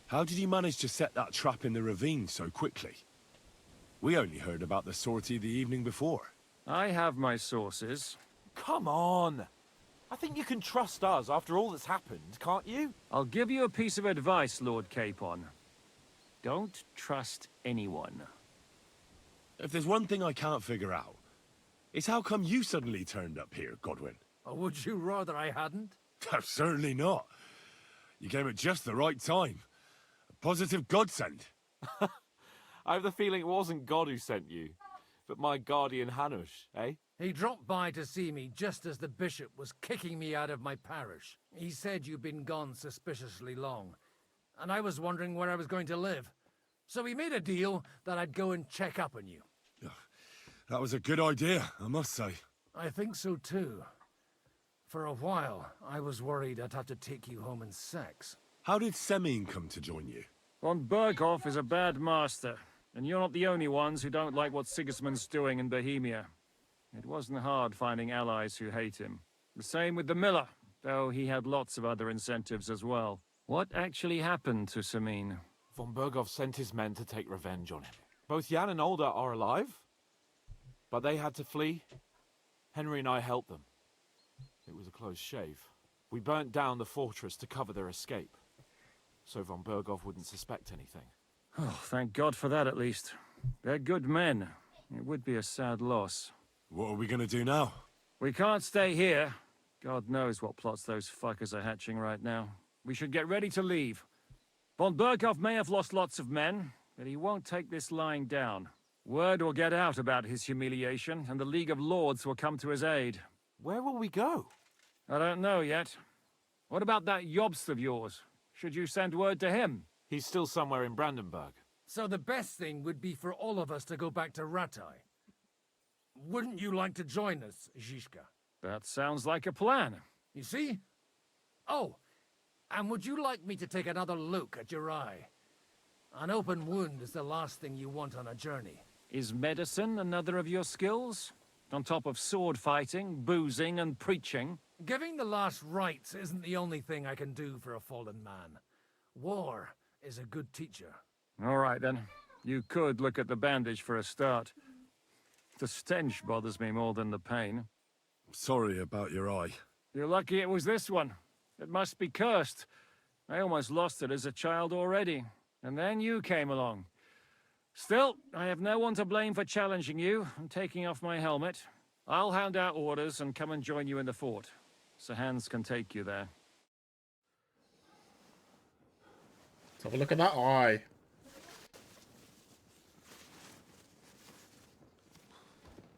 How did you manage to set that trap in the ravine so quickly? We only heard about the sortie the evening before. I have my sources. Come on. I think you can trust us after all that's happened, can't you? I'll give you a piece of advice, Lord Capon. Don't trust anyone. If there's one thing I can't figure out, it's how come you suddenly turned up here, Godwin? Or would you rather I hadn't? Certainly not. You came at just the right time. A positive godsend. I have the feeling it wasn't God who sent you, but my guardian Hanush, eh? He dropped by to see me just as the bishop was kicking me out of my parish. He said you'd been gone suspiciously long, and I was wondering where I was going to live. So he made a deal that I'd go and check up on you. That was a good idea, I must say. I think so too. For a while, I was worried I'd have to take you home in sex. How did Semine come to join you? Von Berghoff is a bad master, and you're not the only ones who don't like what Sigismund's doing in Bohemia. It wasn't hard finding allies who hate him. The same with the miller, though he had lots of other incentives as well. What actually happened to Semine? Von Berghoff sent his men to take revenge on him. Both Jan and Olda are alive, but they had to flee. Henry and I helped them. It was a close shave. We burnt down the fortress to cover their escape, so Von Berghoff wouldn't suspect anything. Oh, thank God for that at least. They're good men. It would be a sad loss. What are we gonna do now? We can't stay here. God knows what plots those fuckers are hatching right now. We should get ready to leave. Von Berghoff may have lost lots of men, but he won't take this lying down. Word will get out about his humiliation, and the League of Lords will come to his aid. Where will we go? I don't know yet. What about that Jobst of yours? Should you send word to him? He's still somewhere in Brandenburg. So the best thing would be for all of us to go back to Rattay. Wouldn't you like to join us, Zizka? That sounds like a plan. You see? Oh, and would you like me to take another look at your eye? An open wound is the last thing you want on a journey. Is medicine another of your skills? On top of sword fighting, boozing, and preaching? Giving the last rites isn't the only thing I can do for a fallen man. War is a good teacher. All right, then. You could look at the bandage for a start. The stench bothers me more than the pain. Sorry about your eye. You're lucky it was this one. It must be cursed. I almost lost it as a child already. And then you came along. Still, I have no one to blame for challenging you and taking off my helmet. I'll hand out orders and come and join you in the fort. Sir Hans can take you there. Let's have a look at that eye.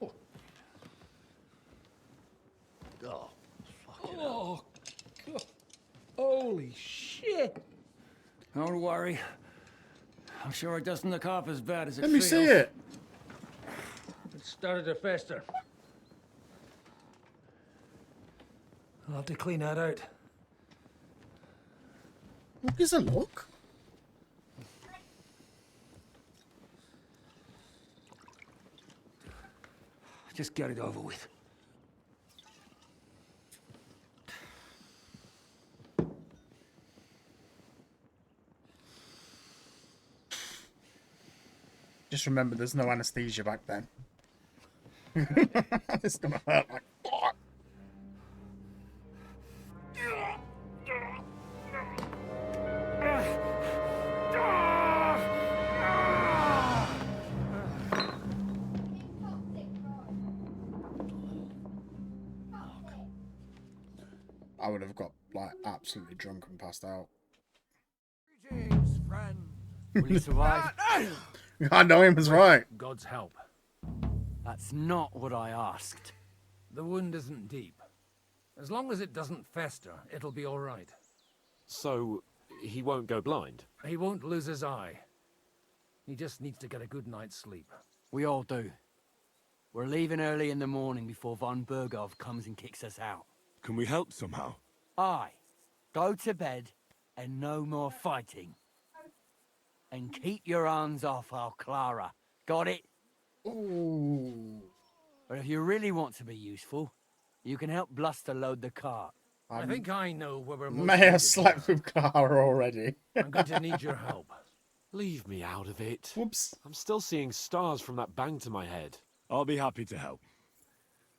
Oh, fucking Oh, God. Holy shit. Don't worry. I'm sure it doesn't look half as bad as it Let me feels. see it. It started to fester. I'll have to clean that out. What is a look? Just get it over with. Just remember, there's no anesthesia back then. It's gonna hurt like fuck. I would have got like absolutely drunk and passed out. Greetings, friend. Will you survive? I know him was right. God's help. That's not what I asked. The wound isn't deep. As long as it doesn't fester, it'll be all right. So, he won't go blind? He won't lose his eye. He just needs to get a good night's sleep. We all do. We're leaving early in the morning before von Burgov comes and kicks us out. Can we help somehow? Aye. Go to bed and no more fighting. And keep your hands off our Clara. Got it? Ooh. But if you really want to be useful, you can help Bluster load the cart. I think I know where we're most May have needed. slept with Clara already. I'm going to need your help. Leave me out of it. Whoops. I'm still seeing stars from that bang to my head. I'll be happy to help.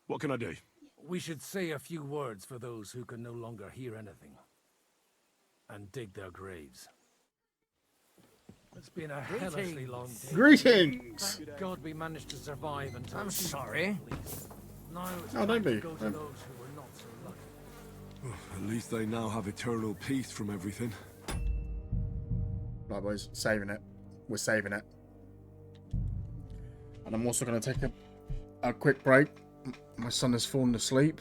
What can I do? We should say a few words for those who can no longer hear anything. And dig their graves. It's been a hellishly long day. Greetings! Thank God we managed to survive until... I'm sorry. Now it's Oh, don't time to be. go to those who were not so lucky. At least they now have eternal peace from everything. Right, boys, saving it. We're saving it. And I'm also going to take a quick break. My son has fallen asleep.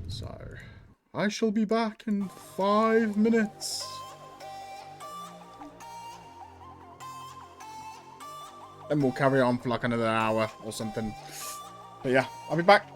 So, I shall be back in 5 minutes. Then we'll carry on for like another hour or something. But yeah, I'll be back.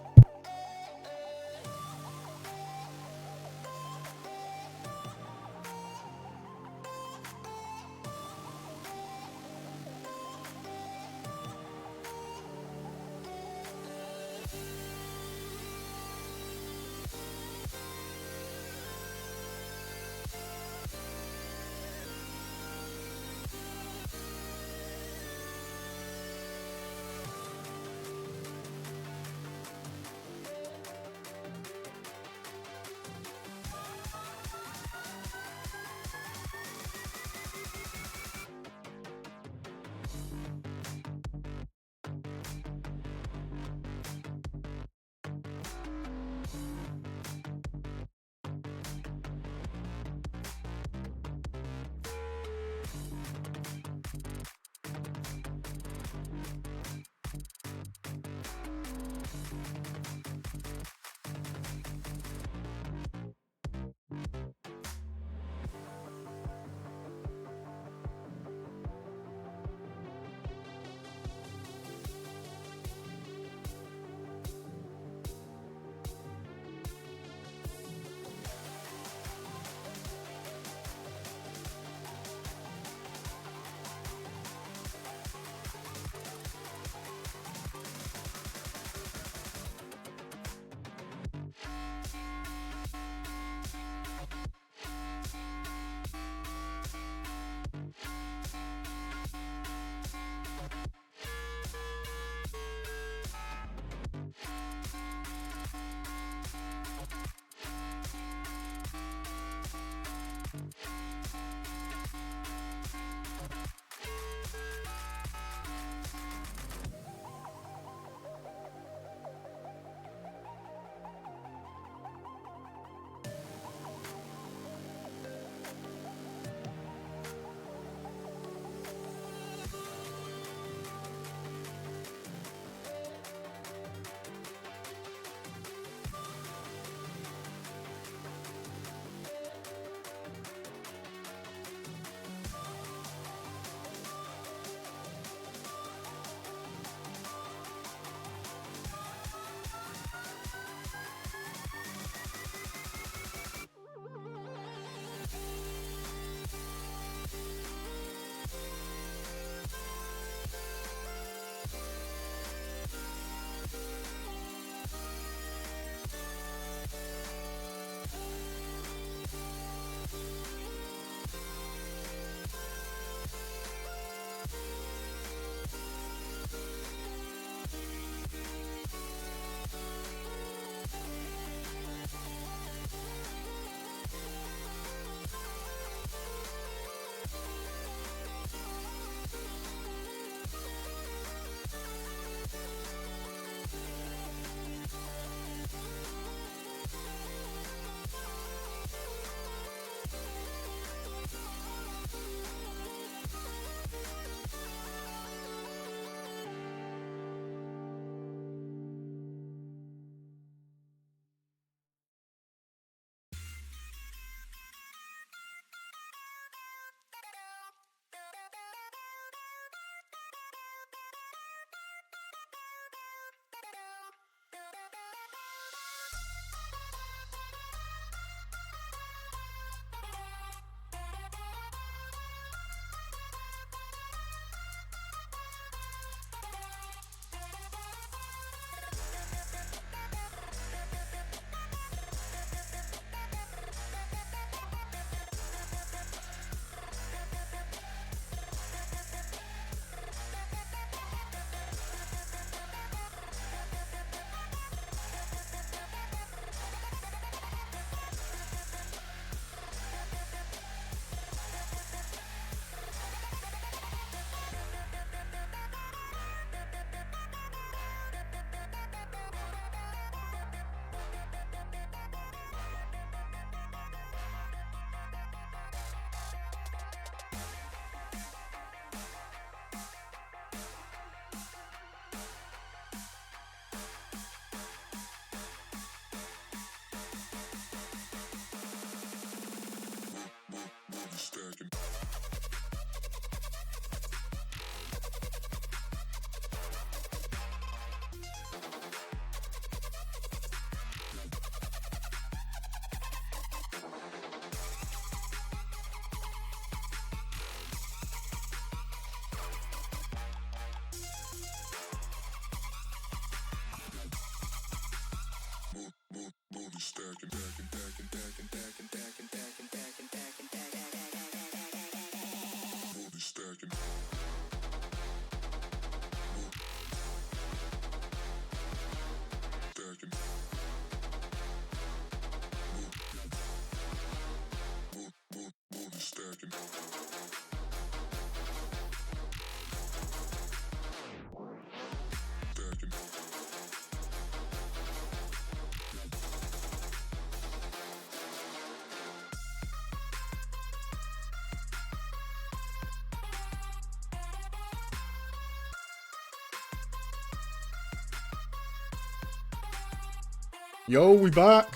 Yo, we back.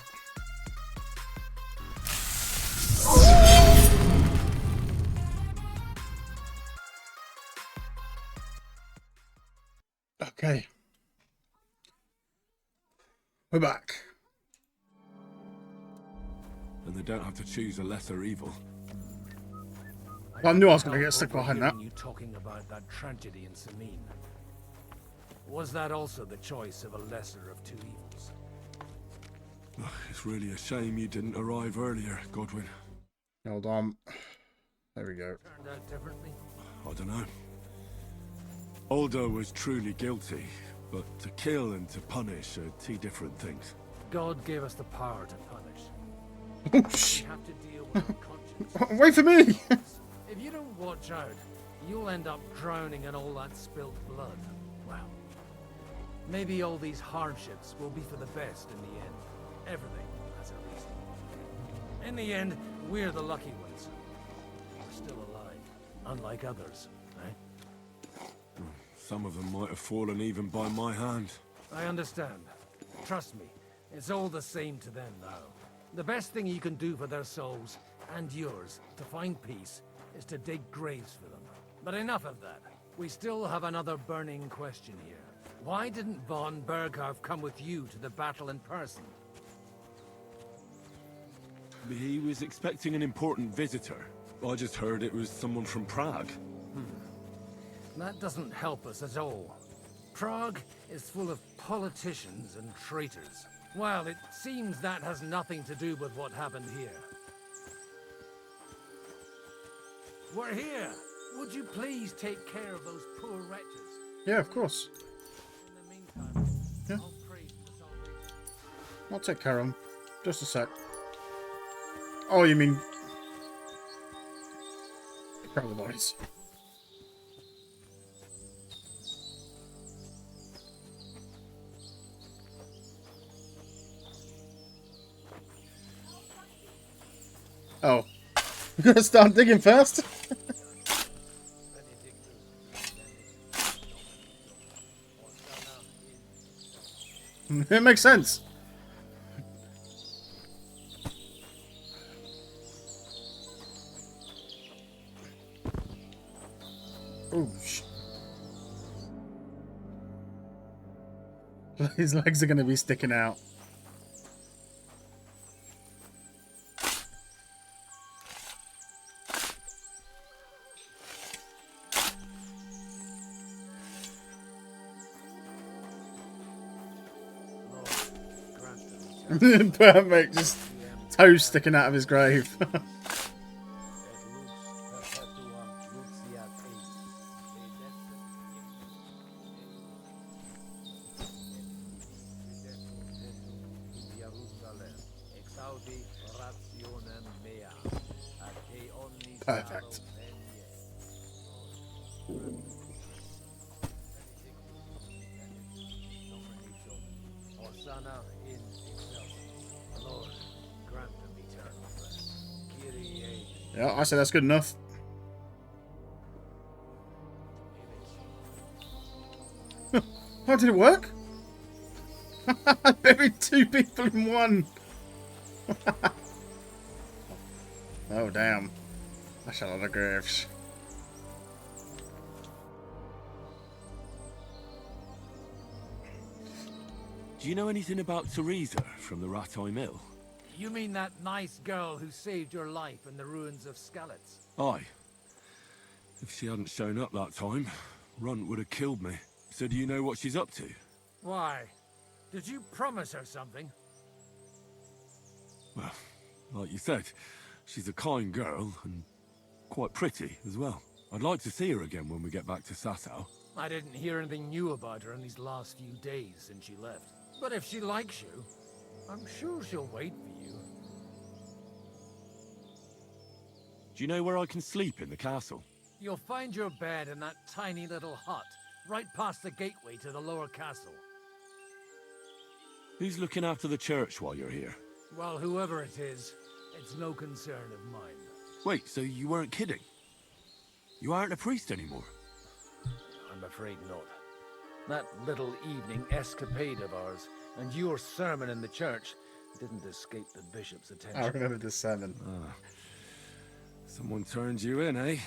Okay. We're back. And they don't have to choose a lesser evil. Well, I knew I was going to get stuck behind that. You talking about that tragedy in Sameen. Was that also the choice of a lesser of two evils? It's really a shame you didn't arrive earlier, Godwin. Hold on. There we go. Turned out differently? I don't know. Aldo was truly guilty, but to kill and to punish are two different things. God gave us the power to punish. Oh, shh. We have to deal with our conscience. Wait for me! If you don't watch out, you'll end up drowning in all that spilled blood. Well, maybe all these hardships will be for the best in the end. Everything has a reason. In the end, we're the lucky ones. We're still alive, unlike others, eh? Some of them might have fallen even by my hand. I understand. Trust me, it's all the same to them now. The best thing you can do for their souls, and yours, to find peace, is to dig graves for them. But enough of that. We still have another burning question here. Why didn't von Berghoff come with you to the battle in person? He was expecting an important visitor. I just heard it was someone from Prague. That doesn't help us at all. Prague is full of politicians and traitors. Well, it seems that has nothing to do with what happened here. We're here! Would you please take care of those poor wretches? Yeah, of course. In the meantime, Yeah. I'll pray for salvation. I'll take care of him. Just a sec. Oh, you mean... Grab the bodies. Oh. We're gonna start digging first? It makes sense. Oh, his legs are going to be sticking out. Perfect, just toes sticking out of his grave. Perfect. Yeah, I say that's good enough. How did it work? I buried 2 people in one. Oh, damn. That's a lot of graves. Do you know anything about Teresa from the Rattay Mill? You mean that nice girl who saved your life in the ruins of Skalitz? Aye. If she hadn't shown up that time, Runt would have killed me. So do you know what she's up to? Why? Did you promise her something? Well, like you said, she's a kind girl and quite pretty as well. I'd like to see her again when we get back to Sasau. I didn't hear anything new about her in these last few days since she left. But if she likes you, I'm sure she'll wait for you. Do you know where I can sleep in the castle? You'll find your bed in that tiny little hut, right past the gateway to the lower castle. Who's looking after the church while you're here? Well, whoever it is, it's no concern of mine. Wait, so you weren't kidding? You aren't a priest anymore? I'm afraid not. That little evening escapade of ours and your sermon in the church didn't escape the bishop's attention. I remember the sermon. Someone turned you in, eh?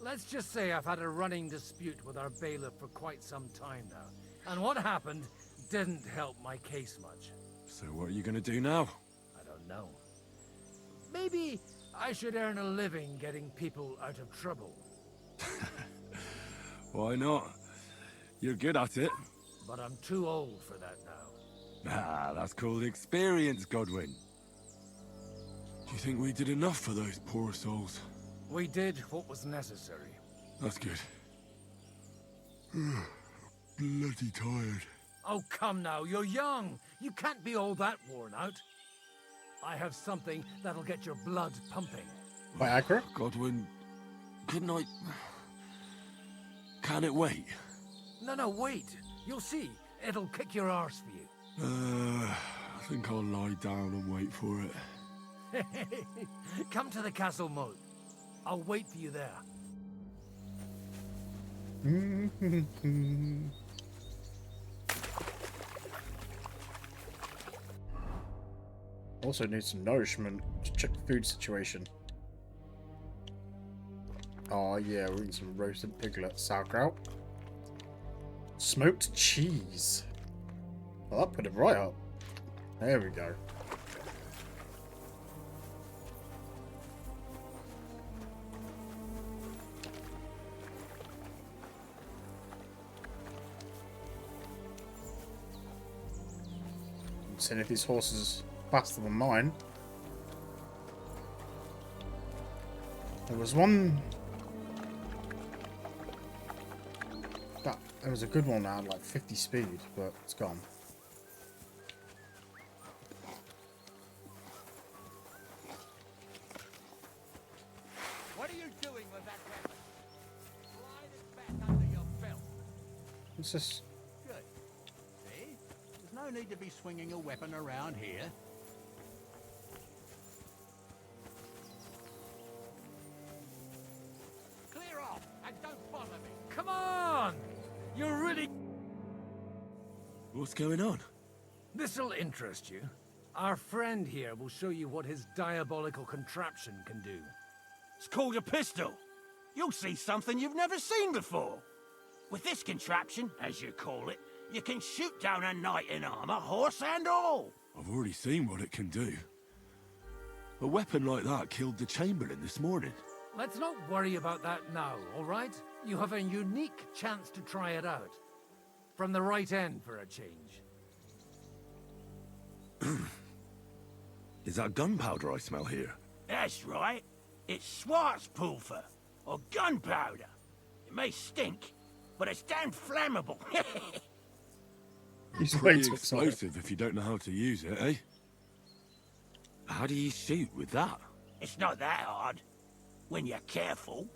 Let's just say I've had a running dispute with our bailiff for quite some time now. And what happened didn't help my case much. So what are you gonna do now? I don't know. Maybe I should earn a living getting people out of trouble. Why not? You're good at it. But I'm too old for that now. Ah, that's called experience, Godwin. Do you think we did enough for those poor souls? We did what was necessary. That's good. Bloody tired. Oh, come now, you're young. You can't be all that worn out. I have something that'll get your blood pumping. Viagra? Godwin, couldn't I... Can it wait? No, wait. You'll see. It'll kick your arse for you. I think I'll lie down and wait for it. Come to the castle moat. I'll wait for you there. Also need some nourishment. Just check the food situation. Oh yeah, we're eating some roasted piglet, sauerkraut. Smoked cheese. Well, that put it right up. There we go. I'm seeing if these horses are faster than mine. There was one... There was a good one that had like 50 speed, but it's gone. What are you doing with that weapon? Slide it back under your belt. What's this? Good. See? There's no need to be swinging a weapon around here. Clear off and don't bother me. Come on! You're really... What's going on? This'll interest you. Our friend here will show you what his diabolical contraption can do. It's called a pistol. You'll see something you've never seen before. With this contraption, as you call it, you can shoot down a knight in armor, horse and all. I've already seen what it can do. A weapon like that killed the Chamberlain this morning. Let's not worry about that now, all right? You have a unique chance to try it out. From the right end for a change. Is that gunpowder I smell here? That's right. It's Schwarzpulver, or gunpowder. It may stink, but it's damn flammable. He's pretty explosive if you don't know how to use it, eh? How do you shoot with that? It's not that hard, when you're careful.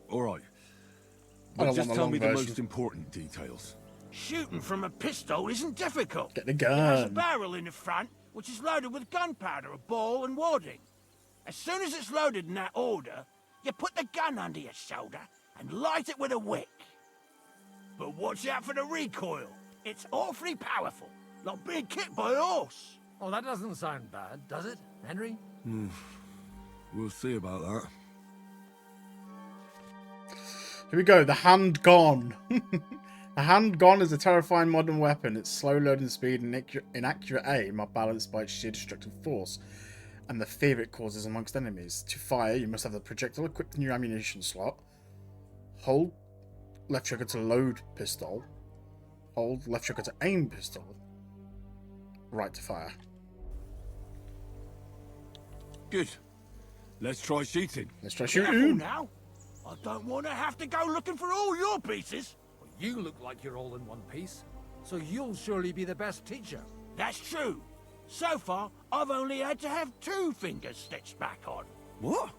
All right. I But don't just want the tell long me the version. most important details. Shooting from a pistol isn't difficult. Get the It has a gun. barrel in the front, which is loaded with gunpowder, a ball, and wadding. As soon as it's loaded in that order, you put the gun under your shoulder and light it with a wick. But watch out for the recoil. It's awfully powerful, like being kicked by a horse. Oh, that doesn't sound bad, does it, Henry? We'll see about that. Here we go, the hand gone. The hand gone is a terrifying modern weapon. Its slow loading speed and inaccurate aim are balanced by its sheer destructive force and the fear it causes amongst enemies. To fire, you must have the projectile equipped in your ammunition slot. Hold left trigger to load pistol. Hold left trigger to aim pistol. Right to fire. Good. Let's try shooting. Let's try Careful shooting. now. I don't want to have to go looking for all your pieces. You look like you're all in one piece, so you'll surely be the best teacher. That's true. So far, I've only had to have 2 fingers stitched back on. What?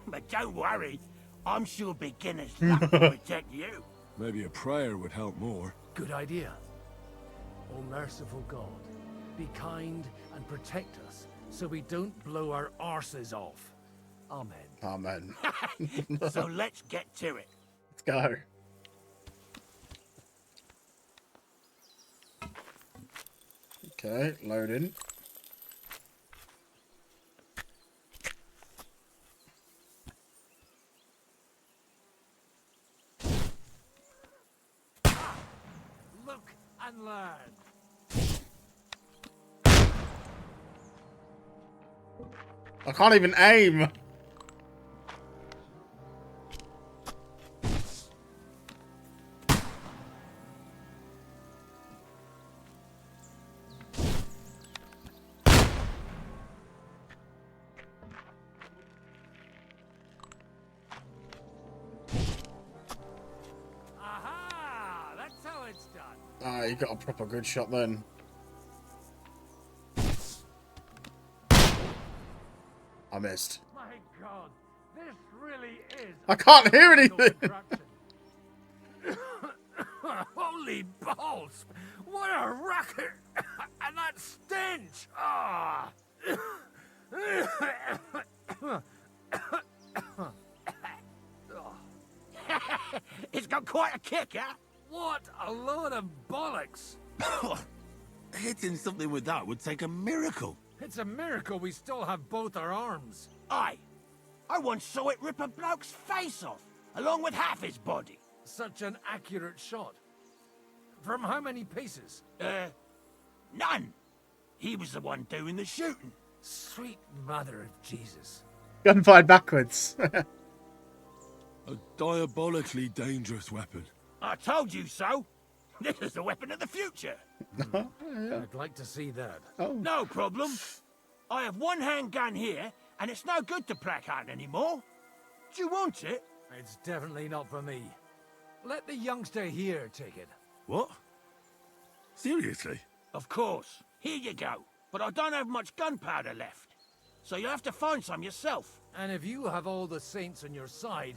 But don't worry, I'm sure beginner's luck will protect you. Maybe a prayer would help more. Good idea. O merciful God, be kind and protect us so we don't blow our arses off. Amen. Amen. So let's get to it. Let's go. Okay, loading. Look and learn. I can't even aim. Aha! That's how it's done. Ah, you got a proper good shot then. I missed. My God, this really is. I can't hear anything. Holy balls! What a racket! And that stench! Ah! It's got quite a kick, huh? What a load of bollocks! Hitting something with that would take a miracle. It's a miracle we still have both our arms. Aye. I once saw it rip a bloke's face off, along with half his body. Such an accurate shot. From how many paces? None. He was the one doing the shooting. Sweet mother of Jesus. Gun fired backwards. A diabolically dangerous weapon. I told you so. This is the weapon of the future. I'd like to see that. No problem. I have one handgun here, and it's no good to placard anymore. Do you want it? It's definitely not for me. Let the youngster here take it. What? Seriously? Of course. Here you go. But I don't have much gunpowder left. So you have to find some yourself. And if you have all the saints on your side,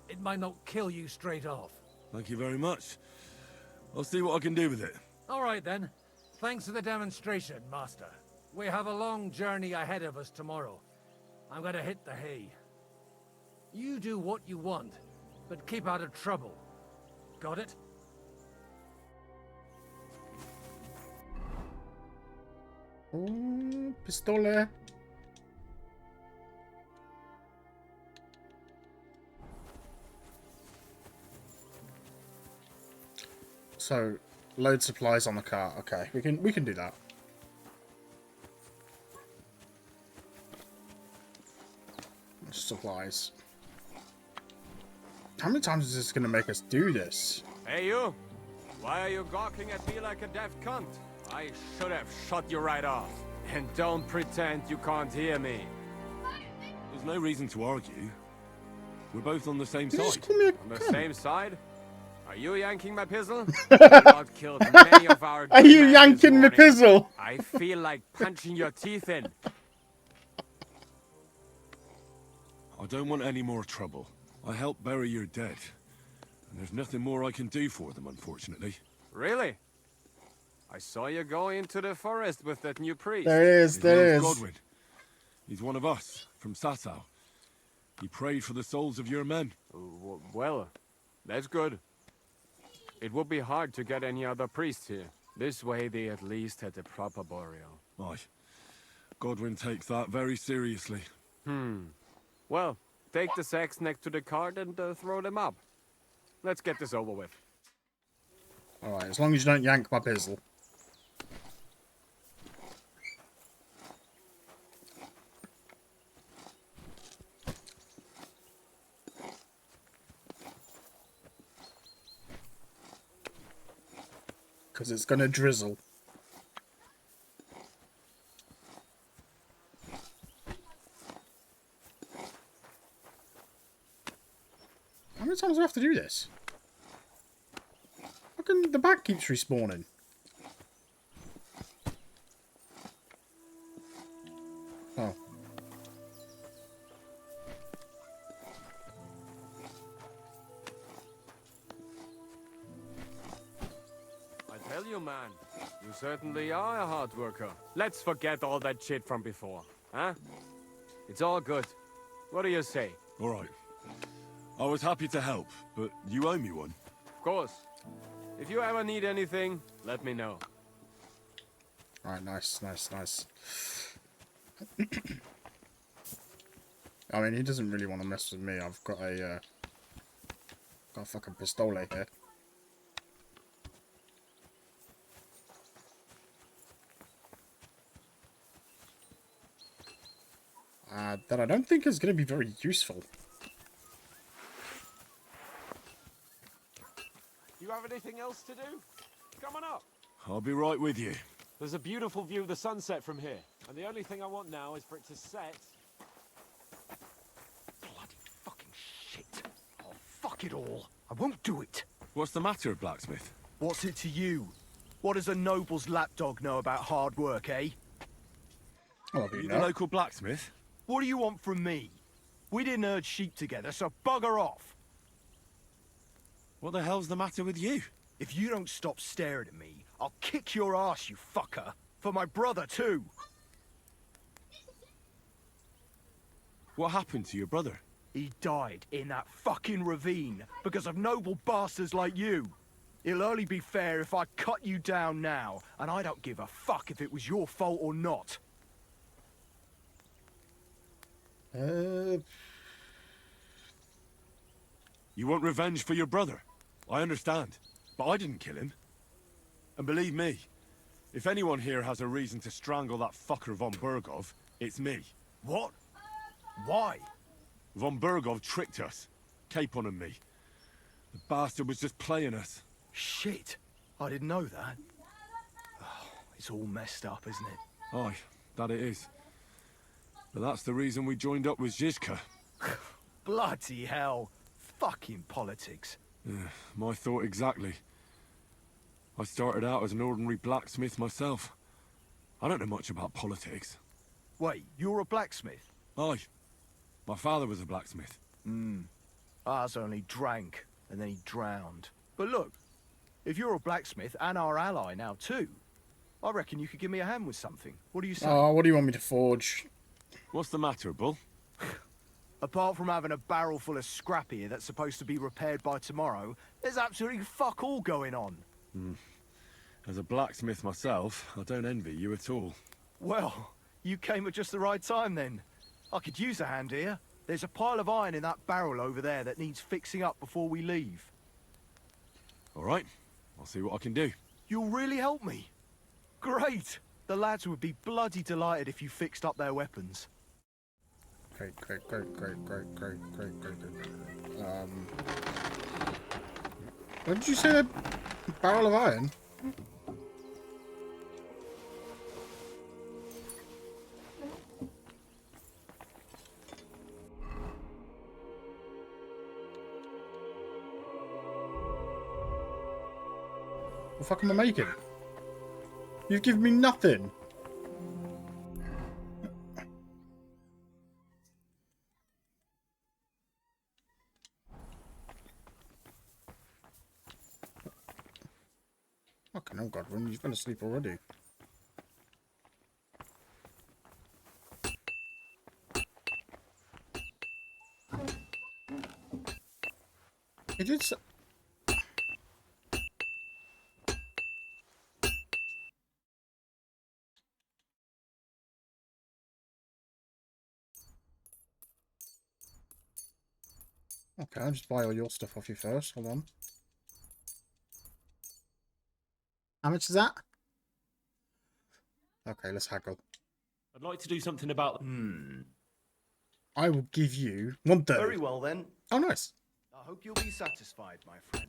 it might not kill you straight off. Thank you very much. I'll see what I can do with it. All right then. Thanks for the demonstration, Master. We have a long journey ahead of us tomorrow. I'm gonna hit the hay. You do what you want, but keep out of trouble. Got it? Pistole. So, load supplies on the car. Okay, we can do that. Supplies. How many times is this going to make us do this? Hey, you! Why are you gawking at me like a daft cunt? I should have shot you right off. And don't pretend you can't hear me. There's no reason to argue. We're both on the same You just side. call me a On the cunt. same side? Are you yanking my pistol? God killed many of our Are good you men this yanking the morning. pizzle? I feel like punching your teeth in. I don't want any more trouble. I helped bury your dead. And there's nothing more I can do for them, unfortunately. Really? I saw you go into the forest with that new priest. There it is, His there it name's is. Godwin. He's one of us, from Sasau. He prayed for the souls of your men. Well, that's good. It would be hard to get any other priest here. This way they at least had a proper burial. Aye. Godwin takes that very seriously. Well, take the sacks next to the cart and throw them up. Let's get this over with. Alright, as long as you don't yank my pizzle. Because it's going to drizzle. many times do I have to do this? How come the bag keeps respawning? Oh. I tell you, man, you certainly are a hard worker. Let's forget all that shit from before, huh? It's all good. What do you say? All right. I was happy to help, but you owe me one. Of course. If you ever need anything, let me know. Alright, nice, nice, nice. I mean, he doesn't really want to mess with me. I've got a fucking pistole here. That I don't think is going to be very useful. You have anything else to do? Come on up. I'll be right with you. There's a beautiful view of the sunset from here, and the only thing I want now is for it to set. Bloody fucking shit. Oh, fuck it all. I won't do it. What's the matter, Blacksmith? What's it to you? What does a noble's lapdog know about hard work, eh? Oh, Are you the local blacksmith? What do you want from me? We didn't herd sheep together, so bugger off. What the hell's the matter with you? If you don't stop staring at me, I'll kick your ass, you fucker. For my brother, too. What happened to your brother? He died in that fucking ravine because of noble bastards like you. It'll only be fair if I cut you down now, and I don't give a fuck if it was your fault or not. You want revenge for your brother? I understand, but I didn't kill him. And believe me, if anyone here has a reason to strangle that fucker von Burgov, it's me. What? Why? Von Burgov tricked us. Capon and me. The bastard was just playing us. Shit. I didn't know that. Oh, it's all messed up, isn't it? Aye, that it is. But that's the reason we joined up with Zizka. Bloody hell. Fucking politics. Yeah, my thought exactly. I started out as an ordinary blacksmith myself. I don't know much about politics. Wait, you're a blacksmith? Aye. My father was a blacksmith. Ours only drank, and then he drowned. But look, if you're a blacksmith and our ally now too, I reckon you could give me a hand with something. What do you say? Oh, what do you want me to forge? What's the matter, Bull? Apart from having a barrel full of scrap here that's supposed to be repaired by tomorrow, there's absolutely fuck all going on. As a blacksmith myself, I don't envy you at all. Well, you came at just the right time then. I could use a hand here. There's a pile of iron in that barrel over there that needs fixing up before we leave. All right, I'll see what I can do. You'll really help me? Great! The lads would be bloody delighted if you fixed up their weapons. Great. What did you say? A barrel of iron? What the fuck am I making? You've given me nothing. Fucking hell, Godwin, you've gone to sleep already. He did so. Okay, I'll just buy all your stuff off you first. Hold on. How much is that? Okay, let's haggle. I'd like to do something about... I will give you 1/3. Very well then. Oh, nice. I hope you'll be satisfied, my friend.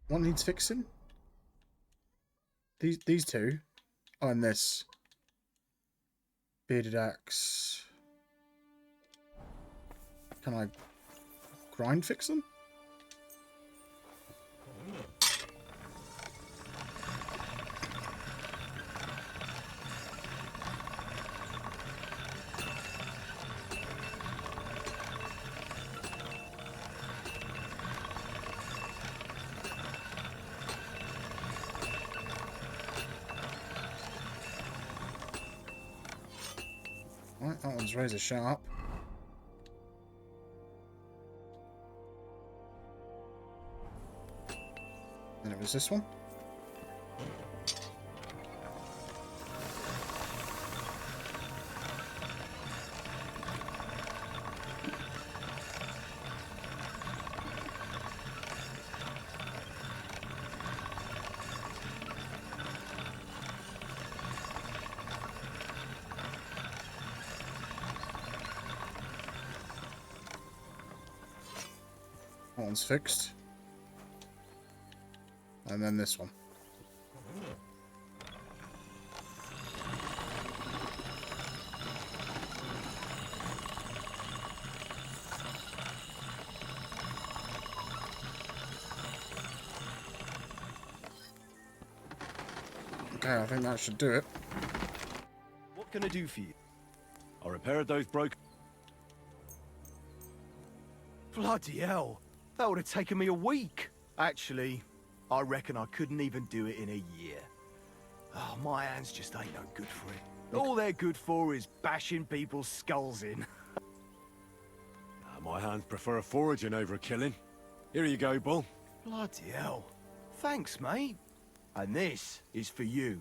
What needs fixing? These two. Oh, and this. Bearded axe. Can I grind fix them? Right, that one's razor sharp. And it was this one. That one's fixed. And then this one. Okay, I think that should do it. What can I do for you? I repaired those broken... Bloody hell. That would have taken me a week. Actually, I reckon I couldn't even do it in a year. Oh, my hands just ain't no good for it. All they're good for is bashing people's skulls in. My hands prefer foraging over killing. Here you go, Bull. Bloody hell. Thanks, mate. And this is for you.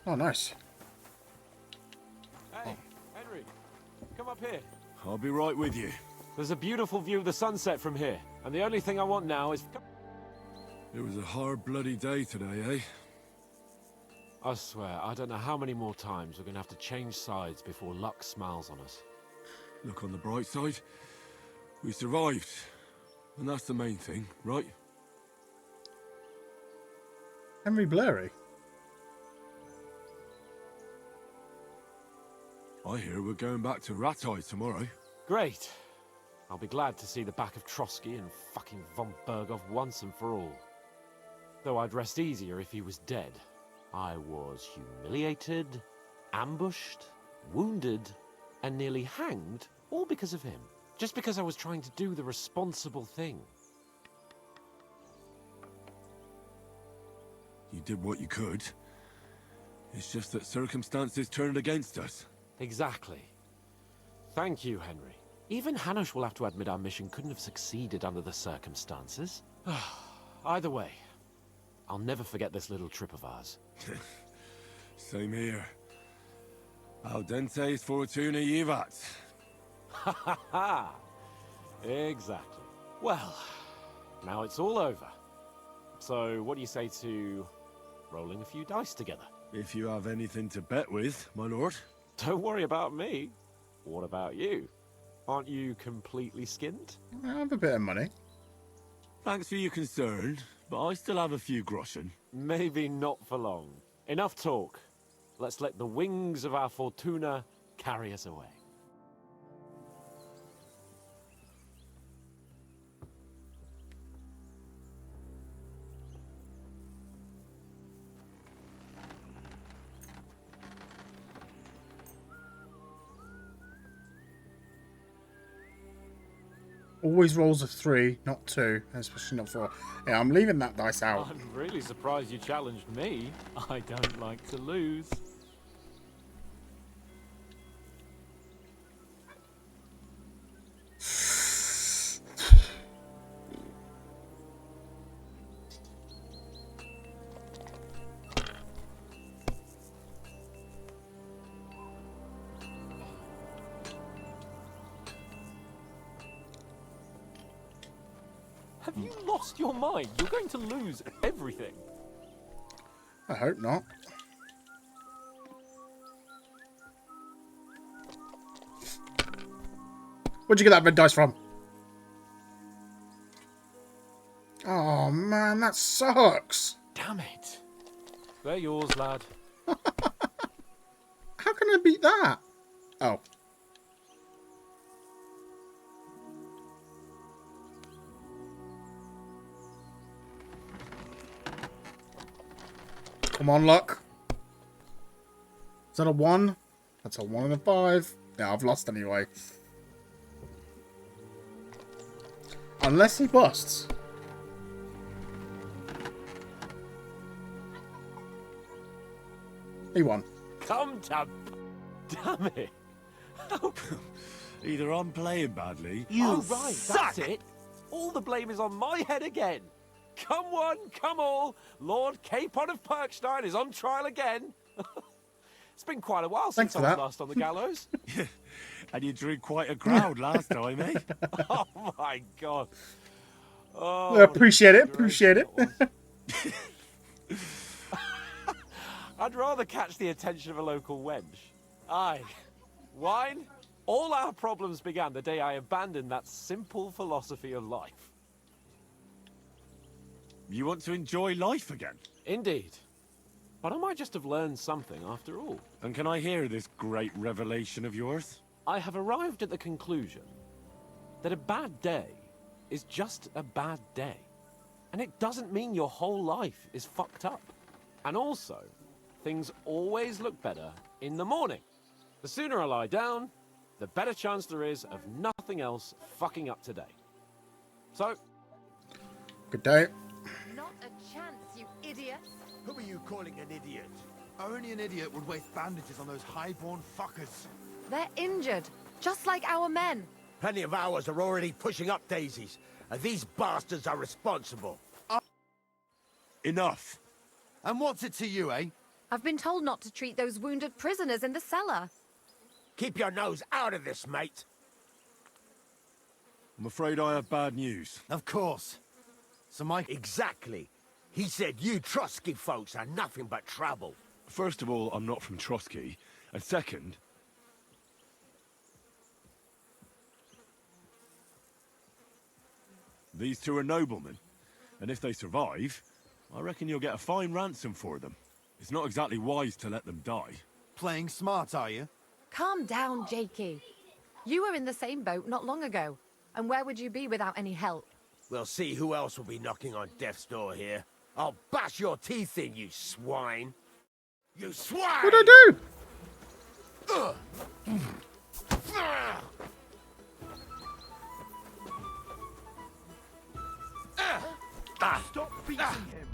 Oh, nice. Hey, Henry, come up here. I'll be right with you. There's a beautiful view of the sunset from here, and the only thing I want now is... It was a hard bloody day today, eh? I swear, I don't know how many more times we're gonna have to change sides before luck smiles on us. Look on the bright side. We survived. And that's the main thing, right? Henry Blurry. I hear we're going back to Rattay tomorrow. Great. I'll be glad to see the back of Trotsky and fucking von Berghoff once and for all. Though I'd rest easier if he was dead. I was humiliated, ambushed, wounded, and nearly hanged, all because of him. Just because I was trying to do the responsible thing. You did what you could. It's just that circumstances turned against us. Exactly. Thank you, Henry. Even Hanush will have to admit our mission couldn't have succeeded under the circumstances. Either way, I'll never forget this little trip of ours. Same here. Al dentes fortuna jivat. Ha ha ha! Exactly. Well, now it's all over. So, what do you say to rolling a few dice together? If you have anything to bet with, my lord. Don't worry about me. What about you? Aren't you completely skinned? I have a bit of money. Thanks for your concern, but I still have a few groschen. Maybe not for long. Enough talk. Let's let the wings of our Fortuna carry us away. Always rolls a 3, not 2, especially not 4. Yeah, I'm leaving that dice out. I'm really surprised you challenged me. I don't like to lose. Have you lost your mind? You're going to lose everything. I hope not. Where'd you get that red dice from? Oh man, that sucks. Damn it. They're yours, lad. can I beat that? Oh. Come on, luck. Is that a 1? That's a 1 and a 5. Yeah, I've lost anyway. Unless he busts. He won. Come to... Damn it. Either I'm playing badly... Oh, right, that's it. All the blame is on my head again. Come one, come all. Lord Capon of Perkstein is on trial again. It's been quite a while since I was last on the gallows. And you drew quite a crowd last time, eh? Oh, my God. Oh, appreciate it, appreciate it. I'd rather catch the attention of a local wench. Aye. Wine? All our problems began the day I abandoned that simple philosophy of life. You want to enjoy life again? Indeed. But I might just have learned something after all. And can I hear this great revelation of yours? I have arrived at the conclusion that a bad day is just a bad day. And it doesn't mean your whole life is fucked up. And also, things always look better in the morning. The sooner I lie down, the better chance there is of nothing else fucking up today. So... Good day. Not a chance, you idiot. Who are you calling an idiot? Only an idiot would waste bandages on those highborn fuckers. They're injured, just like our men. Plenty of ours are already pushing up daisies, and these bastards are responsible. Enough. And what's it to you, eh? I've been told not to treat those wounded prisoners in the cellar. Keep your nose out of this, mate. I'm afraid I have bad news. Of course. So Mike... Exactly. He said you Trotsky folks are nothing but trouble. First of all, I'm not from Trotsky. And second... these two are noblemen. And if they survive, I reckon you'll get a fine ransom for them. It's not exactly wise to let them die. Playing smart, are you? Calm down, Jakey. You were in the same boat not long ago. And where would you be without any help? We'll see who else will be knocking on death's door here. I'll bash your teeth in, you swine! You swine! What'd I do? Stop beating him!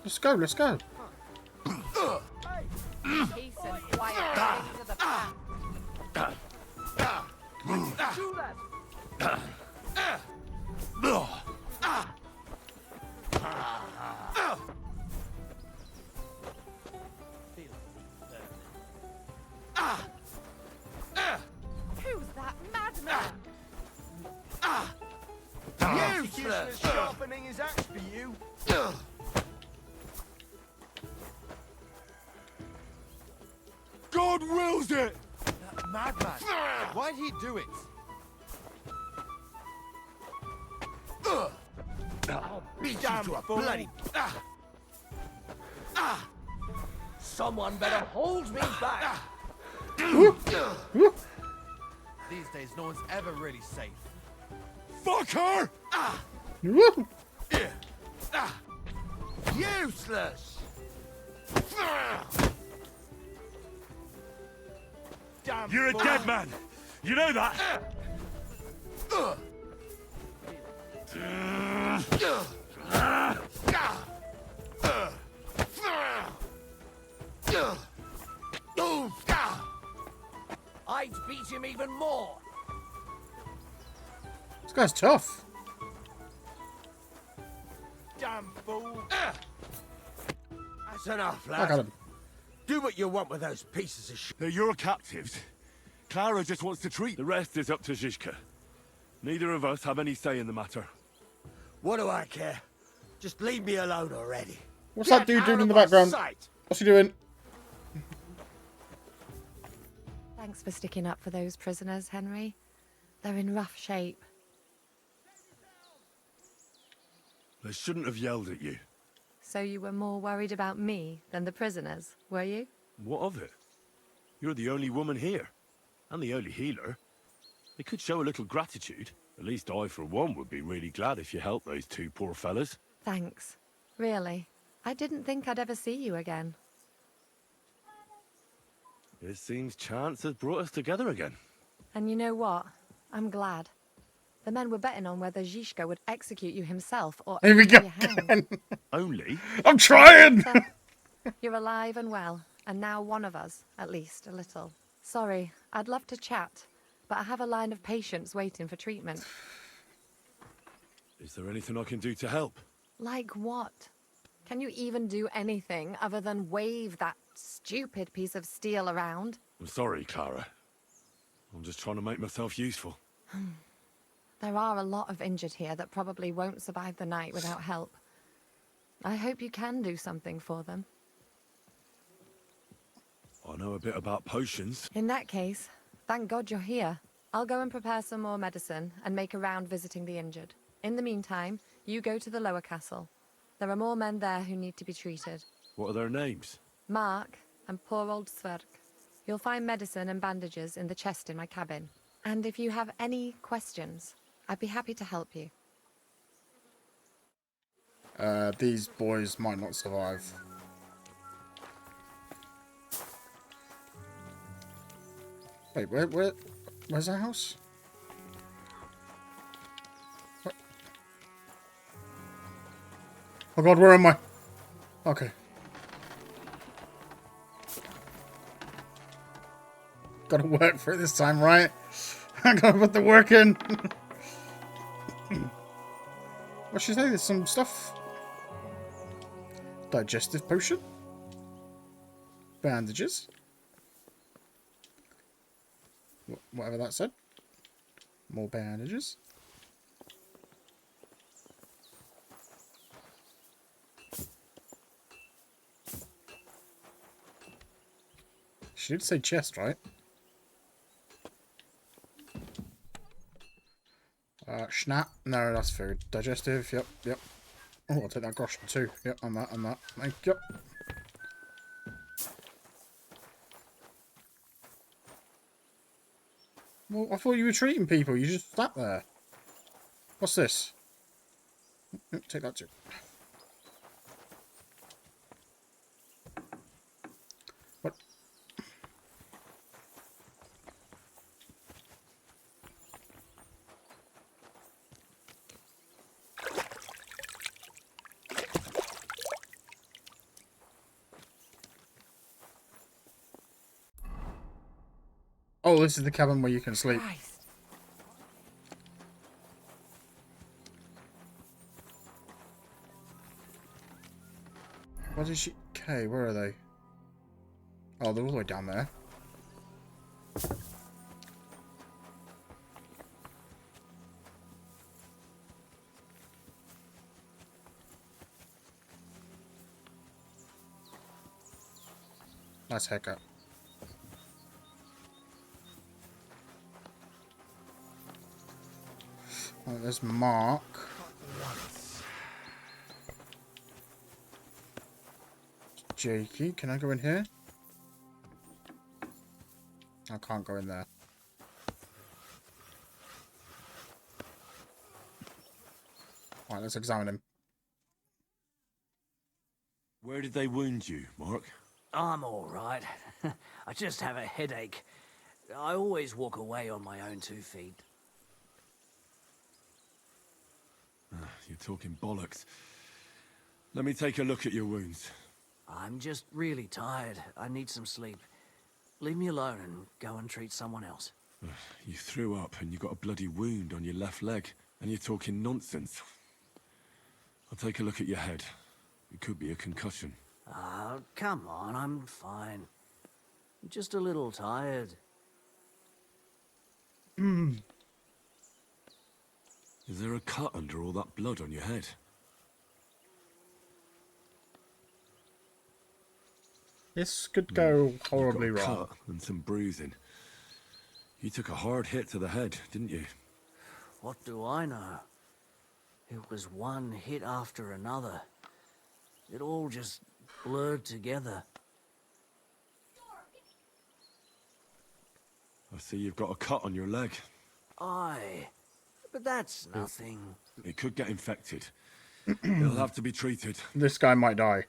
Let's go, let's go. Peace and quiet into the path. Who's that madman? Useless sharpening his axe for you. God wills it! That madman. Why'd he do it? I'll beat you to a bloody... Someone better hold me back. These days, no one's ever really safe. Fuck her! Useless! Damn You're a fool. dead man! You know that? I'd beat him even more. This guy's tough. Damn fool! That's enough, I got lad. him. Do what you want with those pieces of shit. They're your captives. Clara just wants to treat. The rest is up to Zizka. Neither of us have any say in the matter. What do I care? Just leave me alone already. What's Get that dude out doing of in the my background? sight. What's he doing? Thanks for sticking up for those prisoners, Henry. They're in rough shape. They shouldn't have yelled at you. So you were more worried about me than the prisoners, were you? What of it? You're the only woman here, and the only healer. They could show a little gratitude. At least I, for one, would be really glad if you helped those two poor fellas. Thanks. Really. I didn't think I'd ever see you again. It seems chance has brought us together again. And you know what? I'm glad. The men were betting on whether Zizka would execute you himself or Here we only go be hanged. again. Only? I'm trying! So, you're alive and well, and now one of us, at least, a little. Sorry, I'd love to chat, but I have a line of patients waiting for treatment. Is there anything I can do to help? Like what? Can you even do anything other than wave that stupid piece of steel around? I'm sorry, Clara. I'm just trying to make myself useful. There are a lot of injured here that probably won't survive the night without help. I hope you can do something for them. I know a bit about potions. In that case, thank God you're here. I'll go and prepare some more medicine and make a round visiting the injured. In the meantime, you go to the lower castle. There are more men there who need to be treated. What are their names? Mark and poor old Sverk. You'll find medicine and bandages in the chest in my cabin. And if you have any questions, I'd be happy to help you. These boys might not survive. Wait, where's our house? What? Oh God, where am I? Okay. Gotta work for it this time, right? I gotta put the work in. What should I say? There's some stuff. Digestive potion. Bandages. Whatever that said. More bandages. She did say chest, right? Snap. No, that's food. Digestive. Yep. Oh, I'll take that groschen too. Yep, on that. Thank you. Well, I thought you were treating people. You just sat there. What's this? Take that too. What? Oh, this is the cabin where you can sleep. What is she? Okay, where are they? Oh, they're all the way down there. Nice haircut. Oh, there's Mark. Jakey, can I go in here? I can't go in there. Alright, let's examine him. Where did they wound you, Mark? I'm all right. I just have a headache. I always walk away on my own 2 feet. You're talking bollocks. Let me take a look at your wounds. I'm just really tired. I need some sleep. Leave me alone and go and treat someone else. You threw up and you got a bloody wound on your left leg, and you're talking nonsense. I'll take a look at your head. It could be a concussion. Oh, come on, I'm fine. I'm just a little tired. Is there a cut under all that blood on your head? This could go horribly You've got a wrong. cut and some bruising. You took a hard hit to the head, didn't you? What do I know? It was one hit after another. It all just blurred together. I see you've got a cut on your leg. Aye, but that's nothing. It could get infected. It'll have to be treated. This guy might die.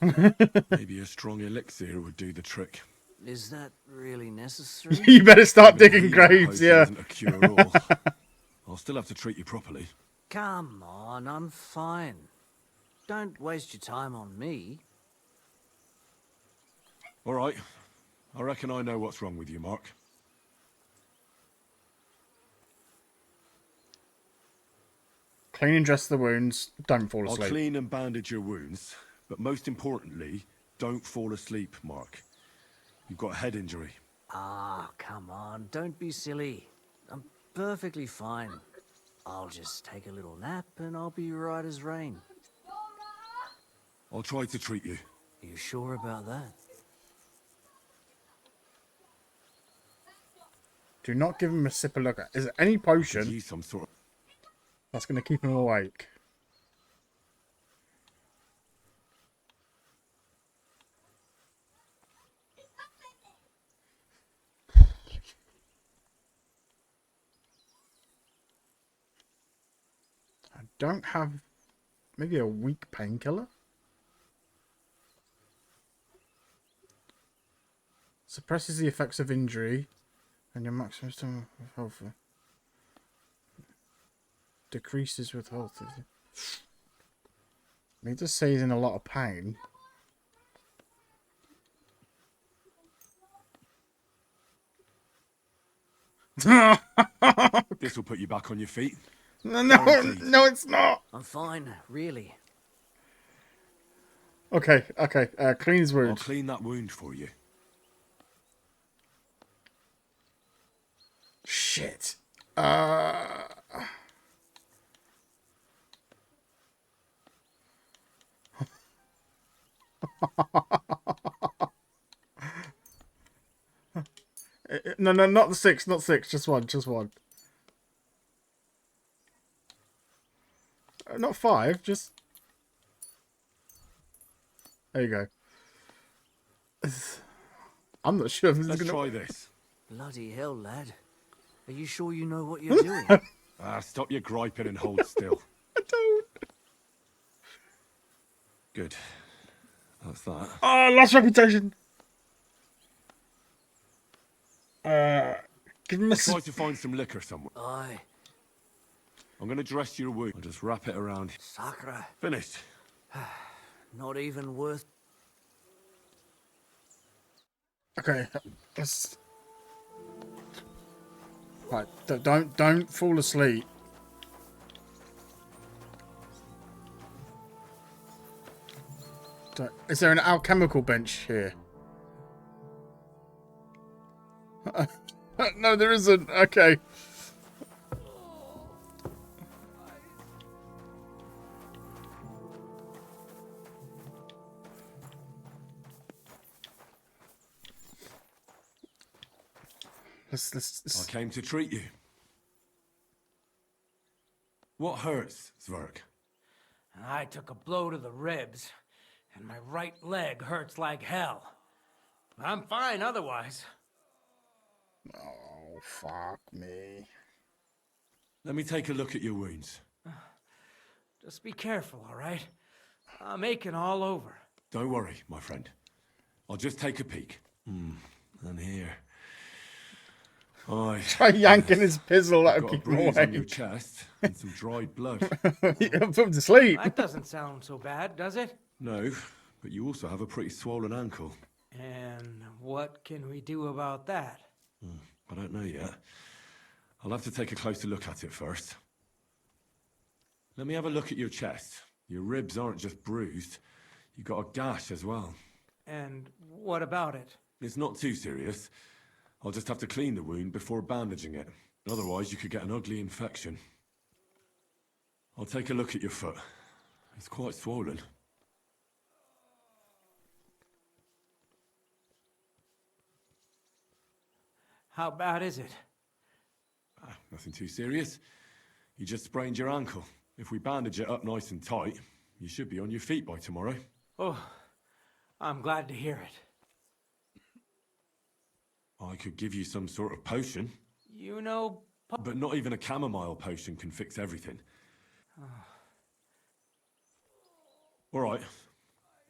Maybe a strong elixir would do the trick. Is that really necessary? You better start digging Healing graves, potion yeah. isn't a cure-all. I'll still have to treat you properly. Come on, I'm fine. Don't waste your time on me. All right. I reckon I know what's wrong with you, Mark. Clean and dress the wounds. Don't fall I'll asleep. clean and bandage your wounds, but most importantly, don't fall asleep, Mark. You've got a head injury. Ah, come on, don't be silly. I'm perfectly fine. I'll just take a little nap and I'll be right as rain. I'll try to treat you. You sure about that? Do not give him a sip of liquor. Is there any potion Use some sort of... that's going to keep him awake? I don't have... Maybe a weak painkiller? Suppresses the effects of injury and your maximum stamina of health. Decreases with health. He does say he's in a lot of pain. This will put you back on your feet. No, no, it's not. I'm fine, really. Okay, okay. Clean his wound. I'll clean that wound for you. Shit. No, no, not the six, not six. Just one, just one. Not five, just... There you go. I'm not sure if this Let's is gonna... try this. Bloody hell, lad. Are you sure you know what you're doing? Stop your griping and hold still. I don't. Good. That's that. Oh, lost reputation. Give him a... Try to find some liquor somewhere. Aye. I'm going to dress your wound. I'll just wrap it around. Sacre. Finished. Not even worth... Okay, let's... Right, don't fall asleep. Is there an alchemical bench here? No, there isn't. Okay. Let's... I came to treat you. What hurts, Zwerg? I took a blow to the ribs, and my right leg hurts like hell. I'm fine otherwise. Oh, fuck me. Let me take a look at your wounds. Just be careful, all right? I'm aching all over. Don't worry, my friend. I'll just take a peek. And here. Try yanking his pizzle, that'll Got a keep him bruise on awake. your chest and some dried blood. Put him to sleep. That doesn't sound so bad, does it? No, but you also have a pretty swollen ankle. And what can we do about that? I don't know yet. I'll have to take a closer look at it first. Let me have a look at your chest. Your ribs aren't just bruised. You've got a gash as well. And what about it? It's not too serious. I'll just have to clean the wound before bandaging it. Otherwise, you could get an ugly infection. I'll take a look at your foot. It's quite swollen. How bad is it? Nothing too serious. You just sprained your ankle. If we bandage it up nice and tight, You should be on your feet by tomorrow. Oh, I'm glad to hear it. I could give you some sort of potion. You know... But not even a chamomile potion can fix everything. All right.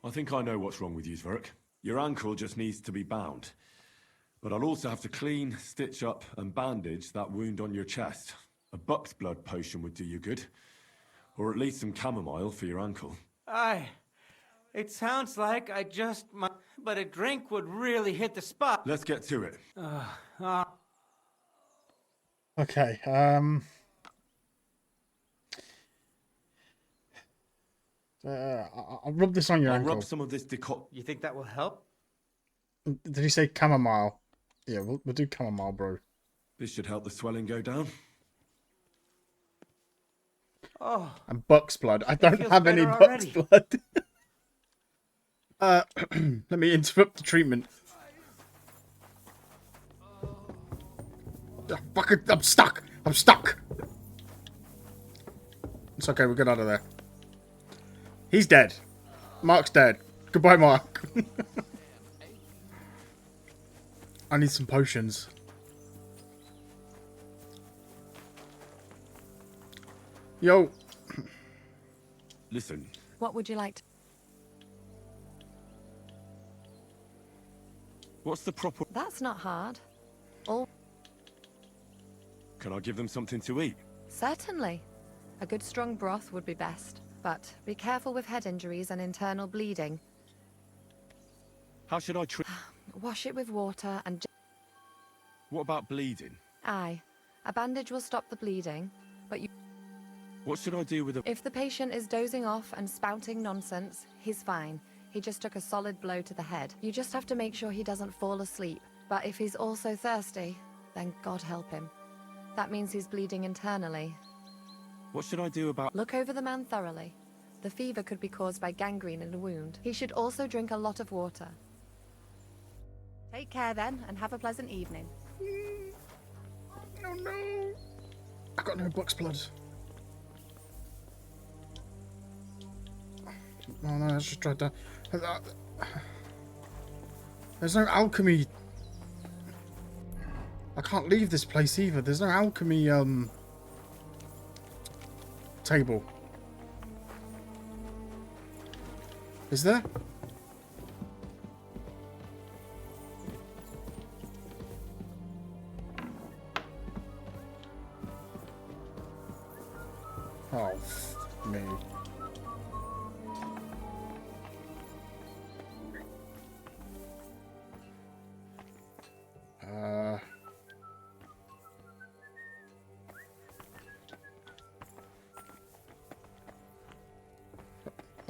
I think I know what's wrong with you, Zverk. Your ankle just needs to be bound. But I'll also have to clean, stitch up, and bandage that wound on your chest. A buck's blood potion would do you good. Or at least some chamomile for your ankle. Aye. It sounds like I just... But a drink would really hit the spot. Let's get to it. Okay, I'll rub this on your ankle. Rub some of this You think that will help? Did he say chamomile? Yeah, we'll do chamomile, bro. This should help the swelling go down. Oh. And buck's blood. I don't have any buck's blood. Let me interrupt the treatment. Oh, fuck it, I'm stuck. I'm stuck. It's okay, we'll get out of there. He's dead. Mark's dead. Goodbye, Mark. I need some potions. Yo. Listen. What would you like to... What's the proper... That's not hard. All... Can I give them something to eat? Certainly. A good strong broth would be best. But be careful with head injuries and internal bleeding. How should I treat... Wash it with water and... What about bleeding? Aye. A bandage will stop the bleeding, but you... What should I do with a... If the patient is dozing off and spouting nonsense, he's fine. He just took a solid blow to the head. You just have to make sure he doesn't fall asleep. But if he's also thirsty, then God help him. That means he's bleeding internally. What should I do about... Look over the man thoroughly. The fever could be caused by gangrene in the wound. He should also drink a lot of water. Take care then, and have a pleasant evening. Oh no! I got no buck's blood. Oh no, let's just try that. There's no alchemy. I can't leave this place either. There's no alchemy table. Is there? Oh, me.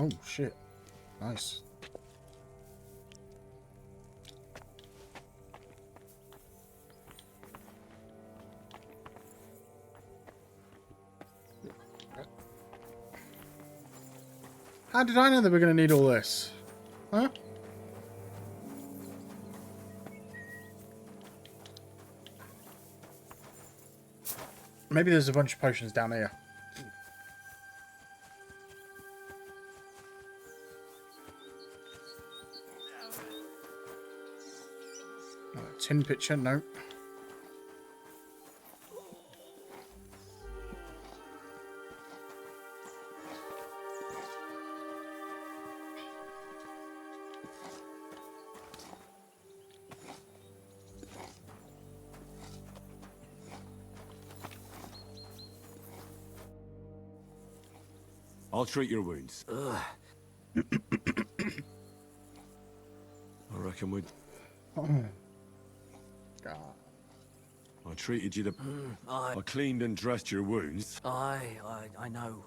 Oh shit. Nice. How did I know that we're going to need all this? Huh? Maybe there's a bunch of potions down here. Tin pitcher, no. I'll treat your wounds. I reckon we'd... God. I treated you to... I cleaned and dressed your wounds. I know.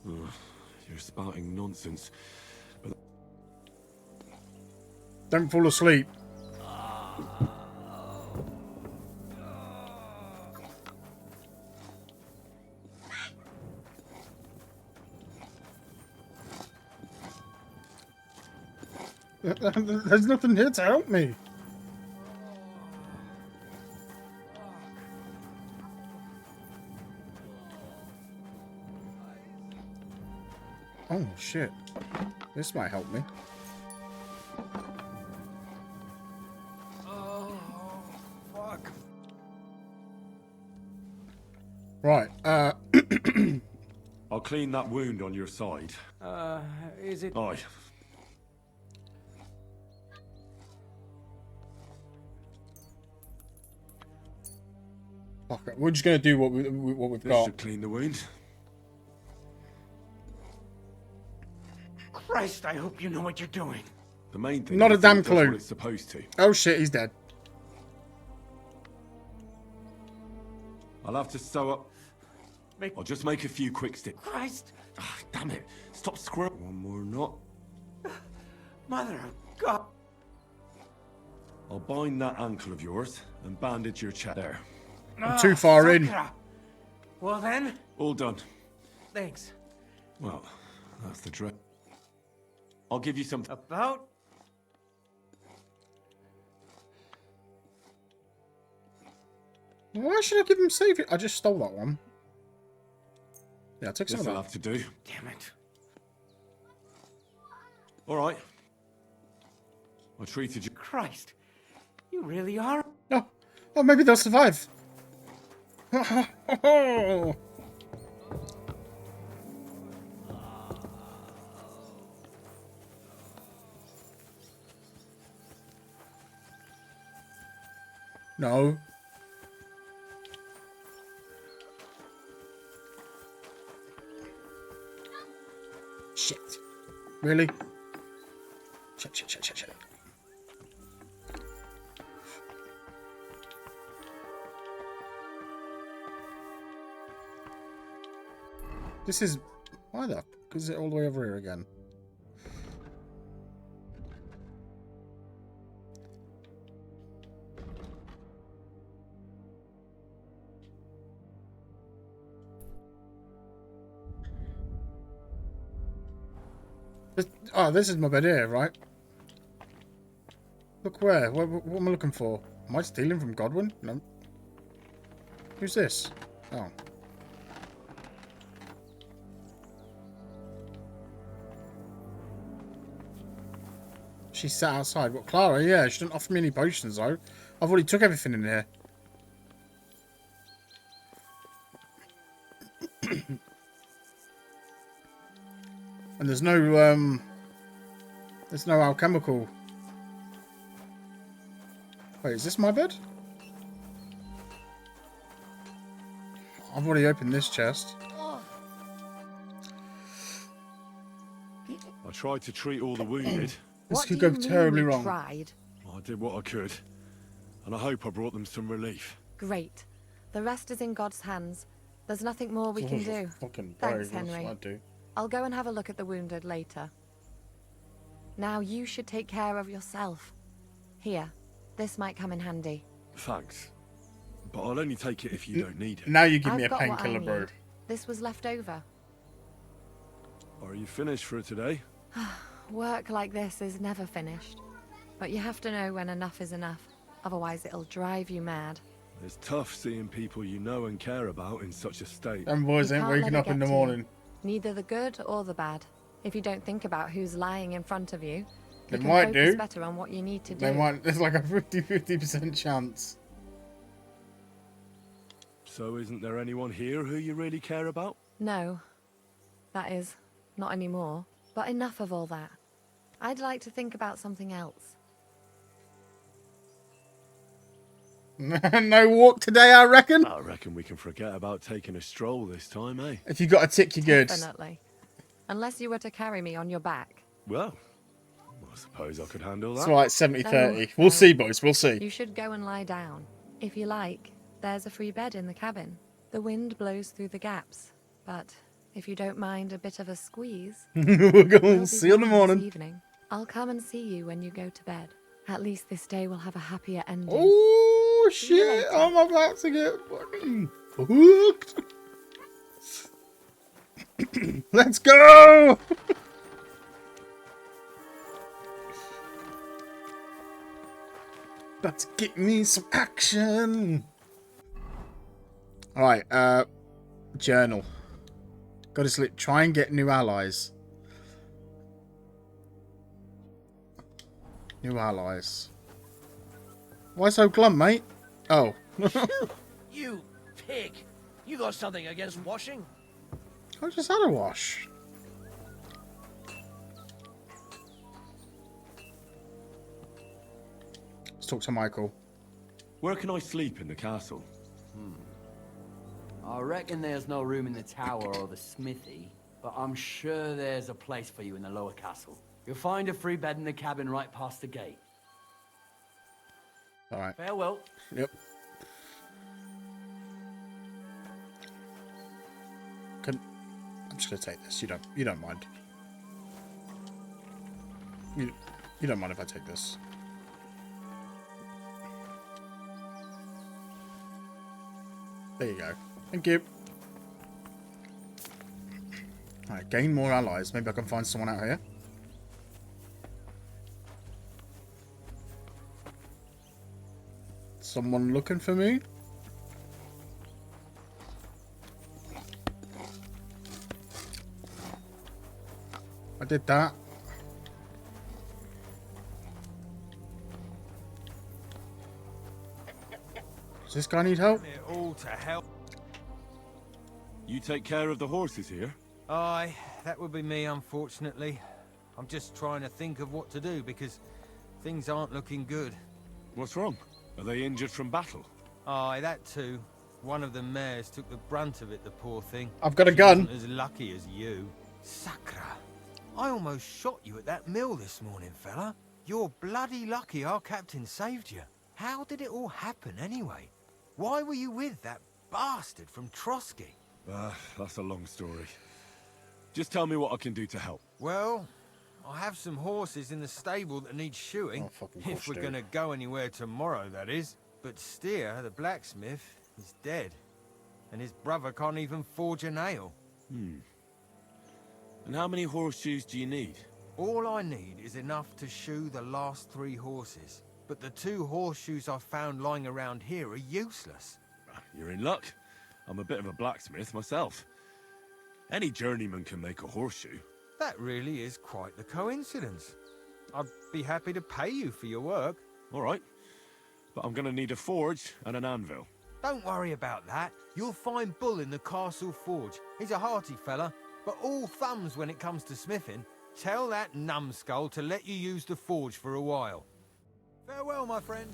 You're spouting nonsense. But... Don't fall asleep. There's nothing here to help me. Oh, shit. This might help me. Oh, fuck. Right, I'll clean that wound on your side. Is it... Aye. fuck it. We're just gonna do what we've This got. should clean the wound. Christ, I hope you know what you're doing. The main thing Not a is that damn it does what clue. it's supposed to. Oh shit, he's dead. I'll have to sew up. I'll just make a few quick stitches. Christ! Ah, damn it! Stop squirrel. One more knot. Mother of God! I'll bind that ankle of yours and bandage your chest. There. I'm too far in. Sakura. Well then, All done. thanks. Well, that's the dread. I'll give you some. About? Why should I give him save it? I just stole that one. Yeah, I took some of This'll that. have to do. Damn it. All right. I treated you. Christ. You really are? Oh, oh, maybe they'll survive. Oh. No. Shit. Really? Shit. This is... Why the fuck is it all the way over here again? Oh, this is my bed here, right? Look where? What am I looking for? Am I stealing from Godwin? No. Who's this? Oh. She sat outside. What, Clara? Yeah, she didn't offer me any potions, though. I've already took everything in here. And there's no alchemical. Wait, is this my bed? I've already opened this chest. I tried to treat all the wounded. This could go terribly wrong. Tried? I did what I could, and I hope I brought them some relief. Great. The rest is in God's hands. There's nothing more we can do. Fucking Thanks, brave, that's Henry. what I'd do. I'll go and have a look at the wounded later. Now you should take care of yourself. Here, this might come in handy. Thanks, but I'll only take it if you don't need it. Now you give me a I've got what I painkiller, bro. need. This was left over. Are you finished for today? Work like this is never finished. But you have to know when enough is enough. Otherwise it'll drive you mad. It's tough seeing people you know and care about in such a state. Them boys You ain't can't waking let it up in get the to you. morning. Neither the good or the bad. If you don't think about who's lying in front of you, They you can might focus do. better on what you need to do. They might. There's like a 50% chance. So isn't there anyone here who you really care about? No. That is, not anymore. But enough of all that. I'd like to think about something else. No walk today, I reckon. I reckon we can forget about taking a stroll this time, eh? If you got a tick, you're good. Definitely. Unless you were to carry me on your back. Well, I suppose I could handle that. It's like 70-30. No, We'll see, boys. We'll see. You should go and lie down. If you like, there's a free bed in the cabin. The wind blows through the gaps. But if you don't mind a bit of a squeeze... We'll go we'll and be see you in the warm this morning. evening. I'll come and see you when you go to bed. At least this day will have a happier ending. Oh, shit. I'm about to get fucking hooked. Let's go. Let's get me some action. All right, journal. Got to sleep. Try and get new allies. New allies. Why so glum, mate? Oh. You pig! You got something against washing? I just had a wash. Let's talk to Michael. Where can I sleep in the castle? I reckon there's no room in the tower or the smithy, but I'm sure there's a place for you in the lower castle. You'll find a free bed in the cabin right past the gate. Alright. Farewell. Yep. I'm just gonna take this. You don't mind. You don't mind if I take this. There you go. Thank you. Alright, gain more allies. Maybe I can find someone out here. Someone looking for me? I did that. Does this guy need help? All to help. You take care of the horses here? Aye, that would be me, unfortunately. I'm just trying to think of what to do, because things aren't looking good. What's wrong? Are they injured from battle? Aye, that too. One of the mares took the brunt of it, the poor thing. I've got a She gun. wasn't as lucky as you. Sakra. I almost shot you at that mill this morning, fella. You're bloody lucky our captain saved you. How did it all happen, anyway? Why were you with that bastard from Trotsky? That's a long story. Just tell me what I can do to help. Well, I have some horses in the stable that need shoeing. If we're going to go anywhere tomorrow, that is. But Steer, the blacksmith, is dead. And his brother can't even forge a nail. And how many horseshoes do you need? All I need is enough to shoe the last 3 horses. But the 2 horseshoes I found lying around here are useless. You're in luck. I'm a bit of a blacksmith myself. Any journeyman can make a horseshoe. That really is quite the coincidence. I'd be happy to pay you for your work. All right. But I'm going to need a forge and an anvil. Don't worry about that. You'll find Bull in the castle forge. He's a hearty fella, but all thumbs when it comes to smithing. Tell that numbskull to let you use the forge for a while. Farewell, my friend.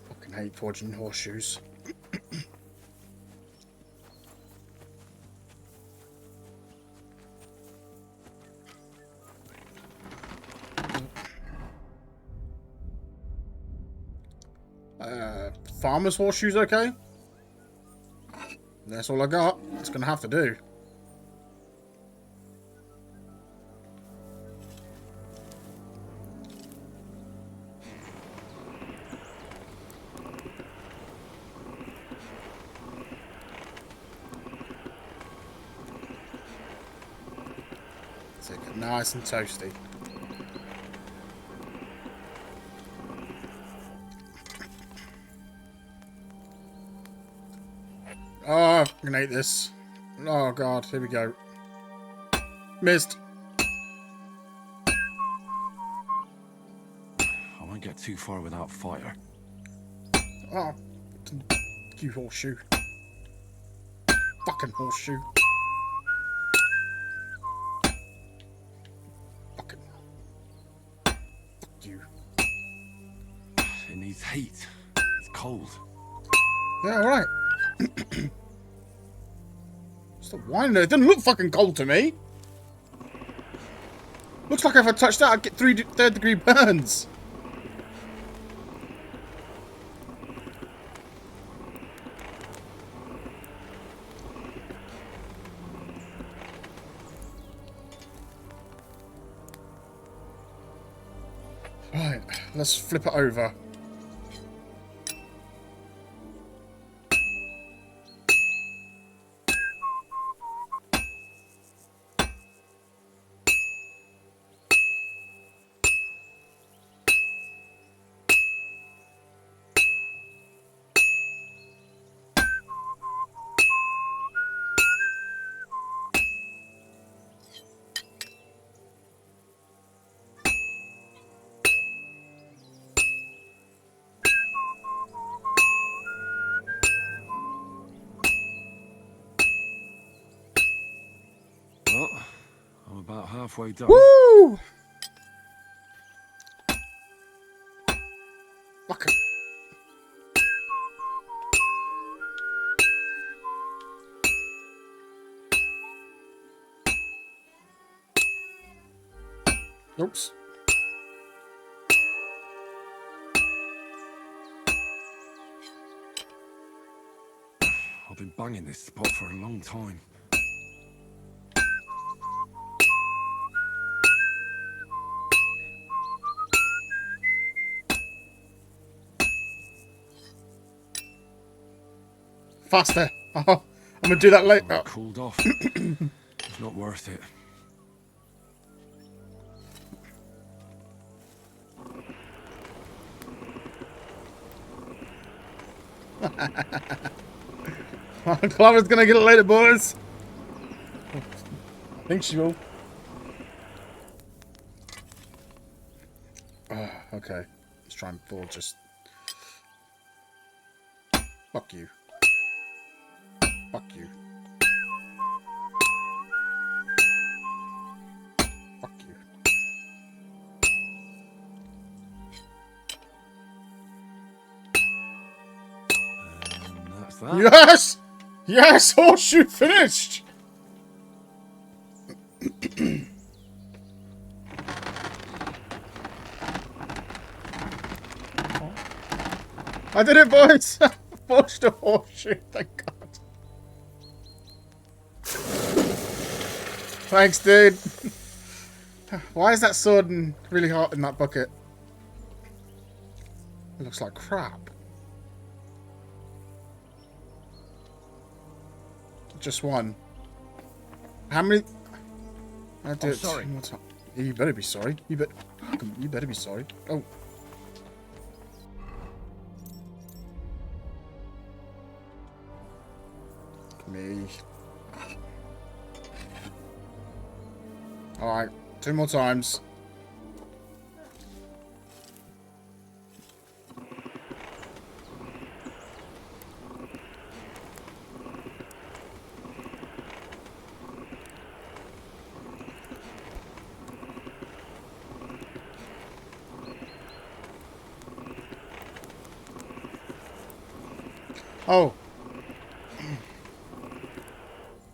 Fucking hate forging horseshoes. Farmer's horseshoes, okay? That's all I got. It's gonna have to do. Take it nice and toasty. Oh, I'm gonna hate this. Oh god, here we go. Missed. I won't get too far without fire. Oh, you horseshoe. Fucking horseshoe. Fucking. Fuck you. It needs heat. It's cold. Yeah, alright. Stop whining. It doesn't look fucking cold to me. Looks like if I touched that, I'd get 3rd degree burns. Right, let's flip it over. Well, I'm about halfway done. Woo! Fuck it. Oops. I've been banging this spot for a long time. Faster. Oh, I'm gonna do that later. I'm cooled off. It's not worth it. Clara's gonna get it later, boys. I think she will. Okay. Let's try and fall just. Fuck you. Fuck you. Fuck you. And that's that. Yes! Yes! Horseshoe finished! I did it, boys! Forged a horseshoe, thank God. Thanks, dude. Why is that sword really hot in that bucket? It looks like crap. Just one. How many? I did. sorry. You better be sorry. You better be sorry. Oh. Me. Alright, 2 more times. Oh.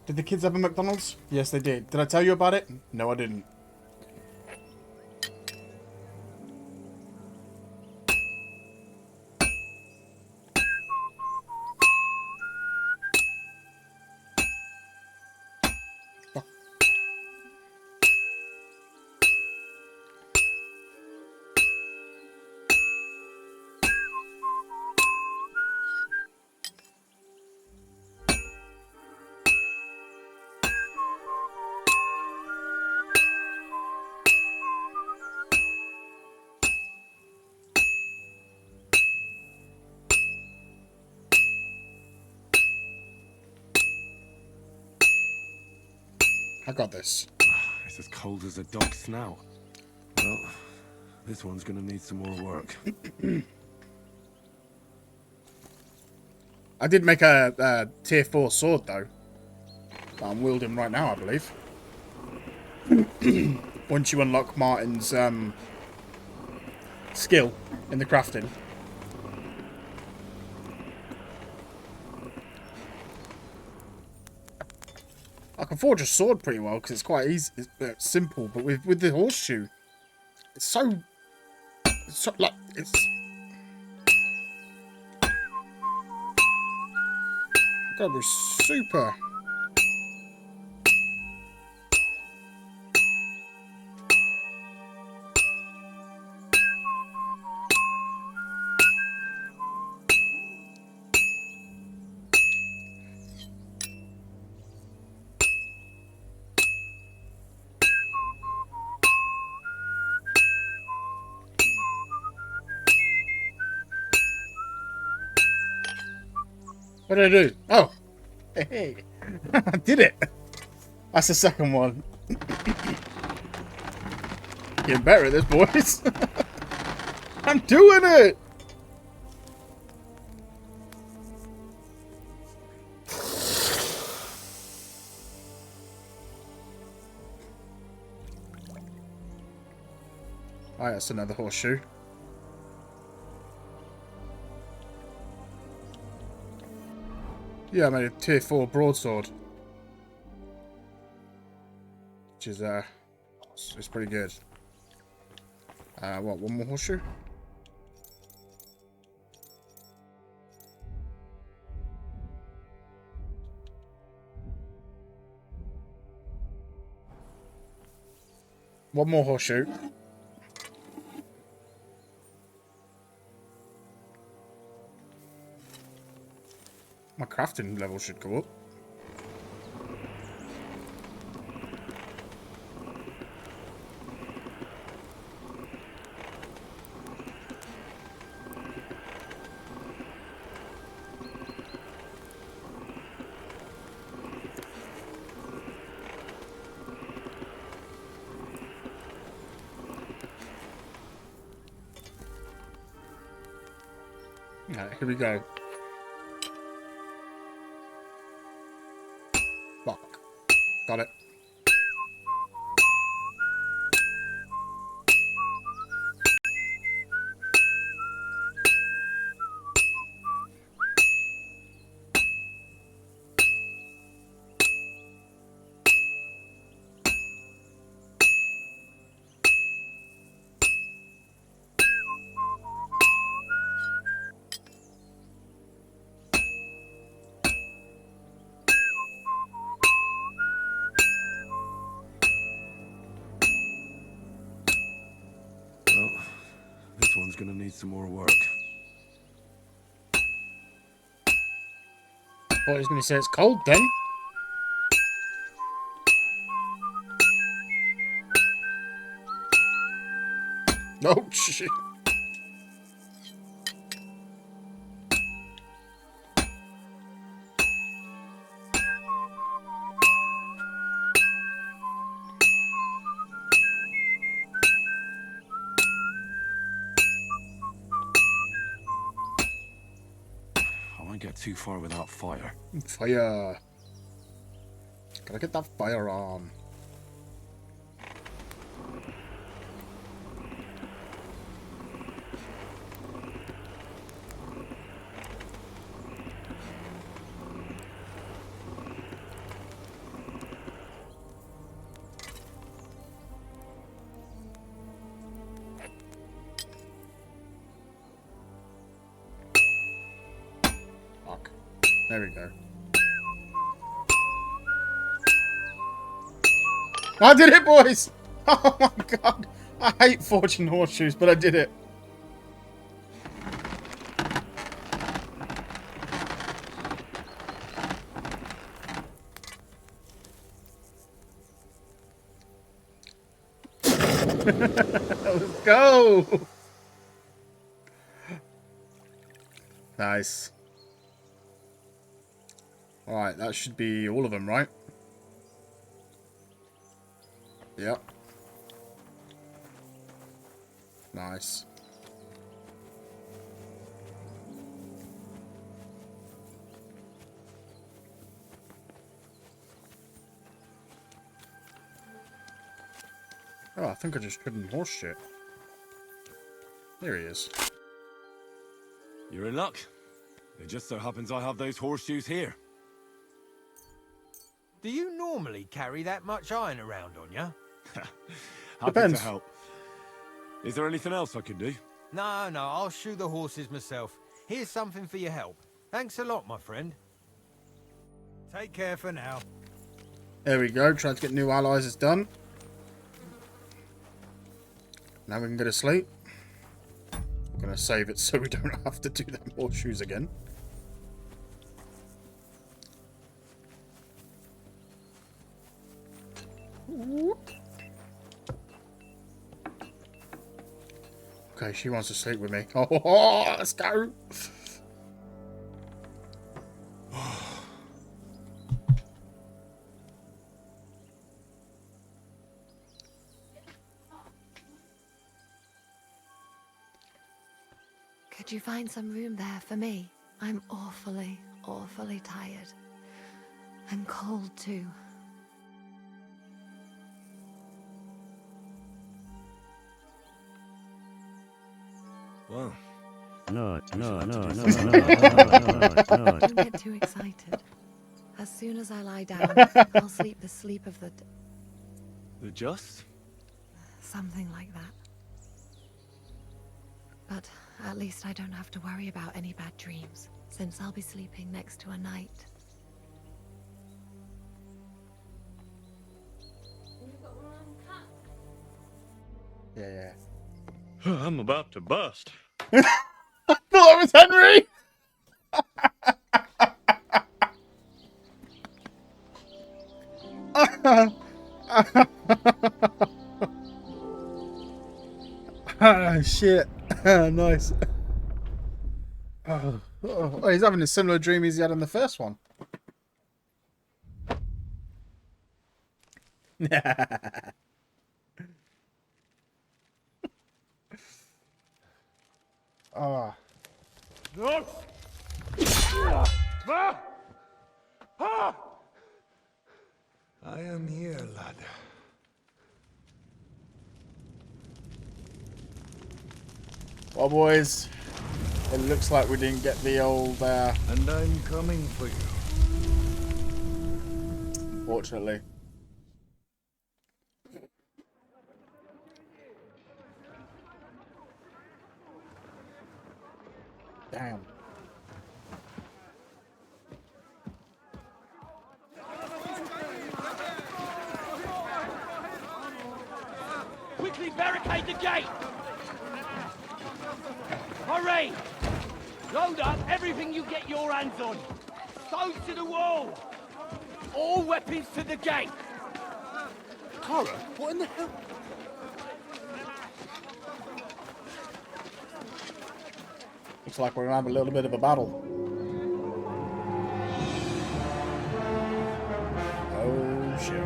Did the kids have a McDonald's? Yes, they did. Did I tell you about it? No, I didn't. I got this. It's as cold as a dog's snout. Well, this one's gonna need some more work. I did make a tier 4 sword though. I'm wielding right now, I believe. Once you unlock Martin's skill in the crafting. I can forge a sword pretty well because it's quite easy, it's simple. But with the horseshoe, it's so like it's. Gotta be super. What did I do? Oh, hey, I did it. That's the second one. Getting better at this, boys. I'm doing it. Alright, that's another horseshoe. Yeah, I made a tier 4 broadsword. Which is, it's pretty good. What, one more horseshoe? One more horseshoe. My crafting level should go up. Alright, here we go. Fuck. Got it. Well, this one's gonna need some more work. Oh, he's going to say it's cold then. Oh, shit. I won't get too far without fire. Fire. Gotta get that fire on. Fuck. There we go. I did it, boys! Oh my god. I hate fortune horseshoes, but I did it. Let's go! Nice. Alright, that should be all of them, right? Yep. Nice. Oh, I think I just couldn't horse shit. There he is. You're in luck. It just so happens I have those horseshoes here. Do you normally carry that much iron around on you? Happy Depends. to help. Is there anything else I can do? No, I'll shoe the horses myself. Here's something for your help. Thanks a lot, my friend. Take care for now. There we go. Trying to get new allies is done. Now we can go to sleep. I'm going to save it so we don't have to do them horseshoes again. Okay, she wants to sleep with me. Oh, let's go. Could you find some room there for me? I'm awfully, awfully tired. And cold too. Well, No. Don't get too excited. As soon as I lie down, I'll sleep the sleep of the... The just? Something like that. But at least I don't have to worry about any bad dreams, since I'll be sleeping next to a knight. Yeah. I'm about to bust. I thought it was Henry! Ah, shit. Nice. Oh, he's having a similar dream as he had in the first one. Oh. No! I am here, lad. Well, boys, it looks like we didn't get the old... And I'm coming for you. Unfortunately. Damn. Quickly barricade the gate! Hurry! Load up everything you get your hands on. Stones to the wall! All weapons to the gate! Kara, what in the hell? Looks like we're gonna have a little bit of a battle. Oh shit.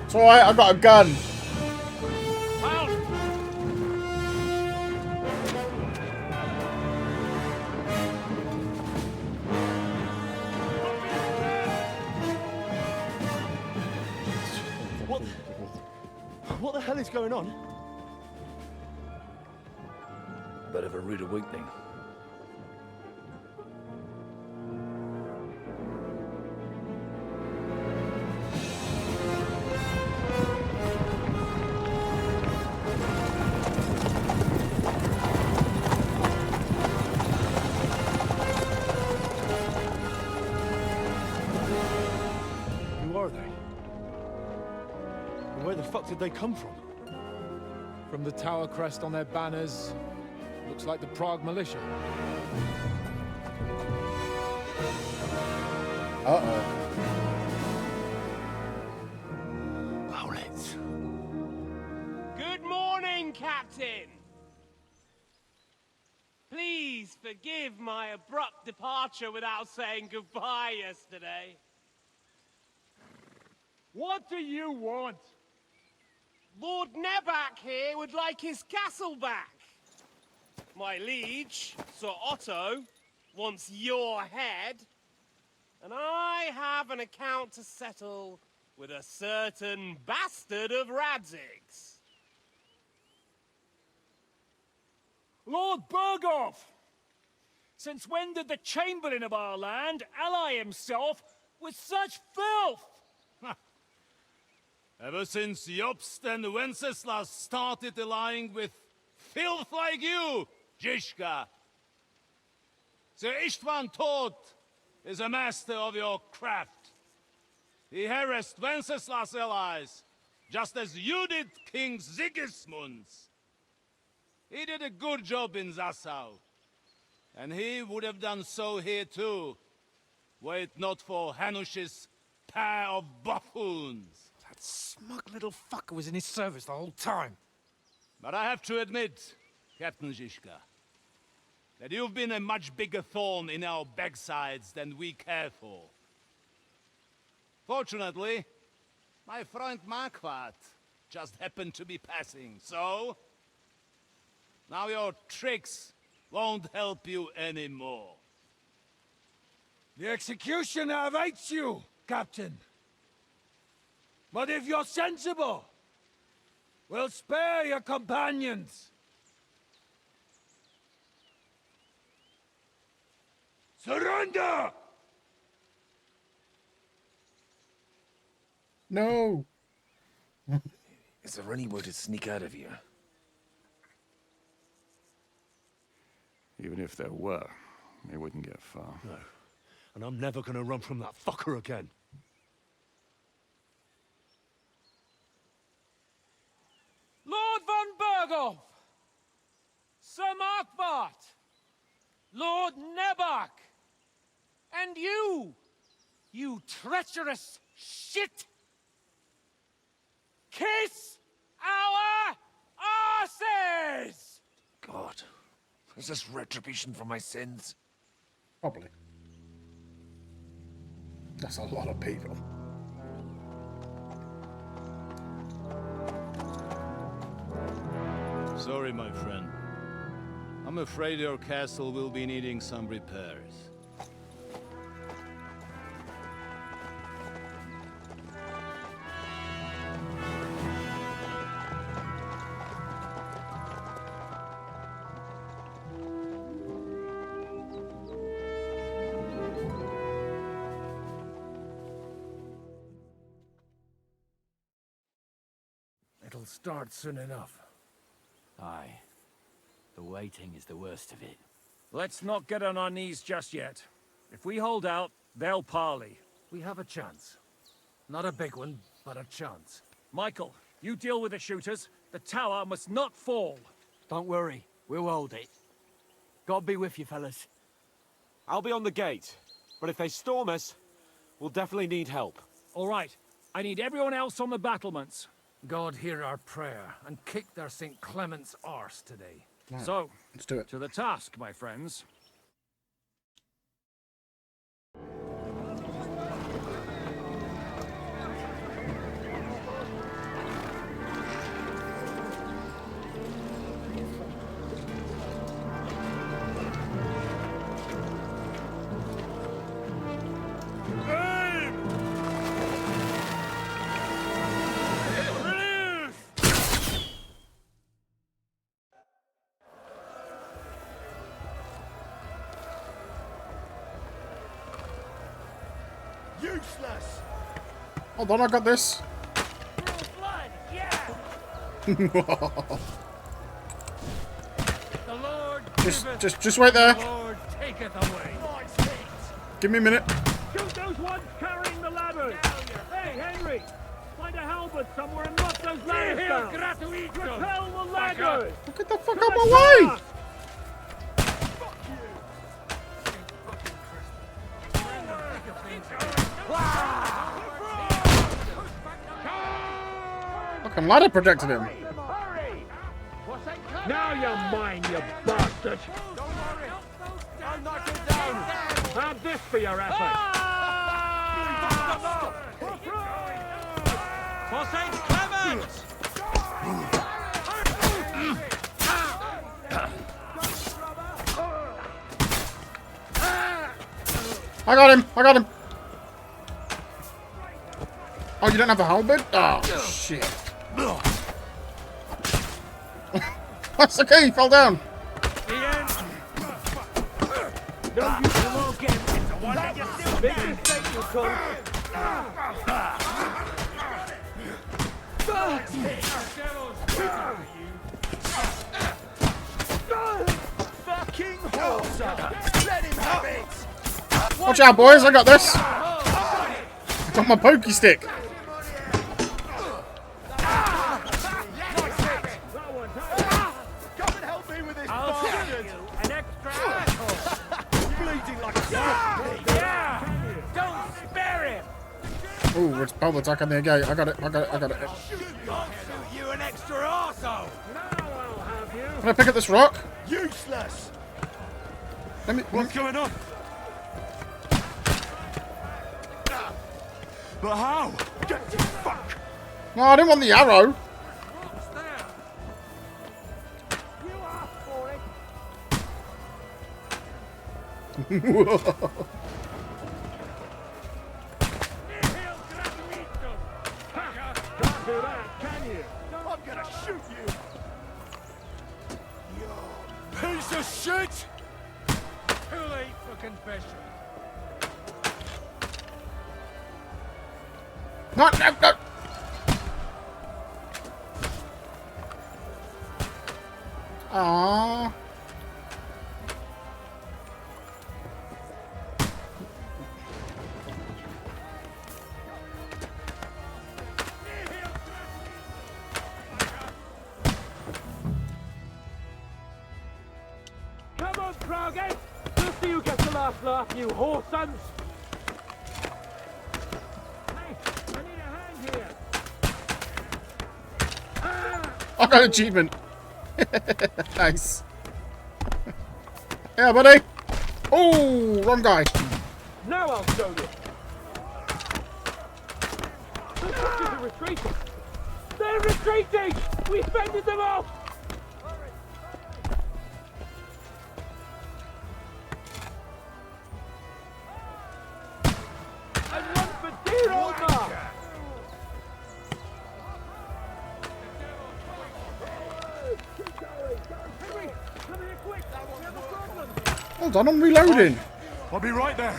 It's alright, I've got a gun. What the hell is going on? Bit of a rude awakening. Who are they? And where the fuck did they come from? From the tower crest on their banners, looks like the Prague militia. Uh-oh. Owlets. Good morning, Captain! Please forgive my abrupt departure without saying goodbye yesterday. What do you want? Lord Nebak here would like his castle back. My liege, Sir Otto, wants your head. And I have an account to settle with a certain bastard of Radzig's. Lord Berghoff! Since when did the Chamberlain of our land ally himself with such filth? Ever since Jobst and Wenceslas started allying with filth like you, Zizka. Sir Istvan Tod is a master of your craft. He harassed Wenceslas' allies, just as you did King Sigismund's. He did a good job in Zassau, and he would have done so here too, were it not for Hanush's pair of buffoons. That smug little fucker was in his service the whole time. But I have to admit, Captain Zizka, that you've been a much bigger thorn in our backsides than we care for. Fortunately, my friend Marquardt just happened to be passing, so... now your tricks won't help you anymore. The executioner awaits you, Captain. But if you're sensible, We'll spare your companions. Surrender! No. Is there any way to sneak out of here? Even if there were, they wouldn't get far. No. And I'm never gonna run from that fucker again. Lord von Berghoff! Sir Markvart! Lord Nebach! And you treacherous shit! Kiss our asses! God, is this retribution for my sins? Probably. That's a lot of people. Sorry, my friend. I'm afraid your castle will be needing some repairs. It'll start soon enough. Aye. The waiting is the worst of it. Let's not get on our knees just yet. If we hold out, they'll parley. We have a chance. Not a big one, but a chance. Michael, you deal with the shooters. The tower must not fall. Don't worry. We'll hold it. God be with you, fellas. I'll be on the gate. But if they storm us, we'll definitely need help. All right. I need everyone else on the battlements. God hear our prayer and kick their St. Clement's arse today. Right. So, let's do it. To the task, my friends. Useless! Hold on, I got this. Blood, yeah! The Lord just wait there. The Lord taketh away. Give me a minute. Shoot those ones carrying the ladders! Hey, Henry! Find a halberd somewhere and knock those ladders down! Repel the ladders! Get the fuck out of my way! Fucking ladder protected him. Now you're mine, you bastard! I'll knock it down! Have this for your effort! For St. Clement! I got him! I got him! Oh, you don't have a halberd? Oh, shit. That's okay, he fell down. Fucking horse! Let him have it! Watch out, boys, I got this. I got my pokey stick. Ooh, it's Pellet attack on the gate. I got it. You an extra arsehole! Can I pick up this rock? Useless! What's going on? But how? Get the fuck! No, I didn't want the arrow. I'm gonna shoot you! You piece of shit! Too late for confession. No, no, no! Aww. Come on, Krogan! Just so you get the last laugh, you whore sons! Hey, I need a hand here! I got an achievement. Nice. Yeah, buddy. Oh, wrong guy. Now I'll show you! The Russians are retreating! They're retreating! We fended them off! And run for dear old Mark! Henry, come here quick! We have a problem! Hold on, I'm reloading. I'll be right there.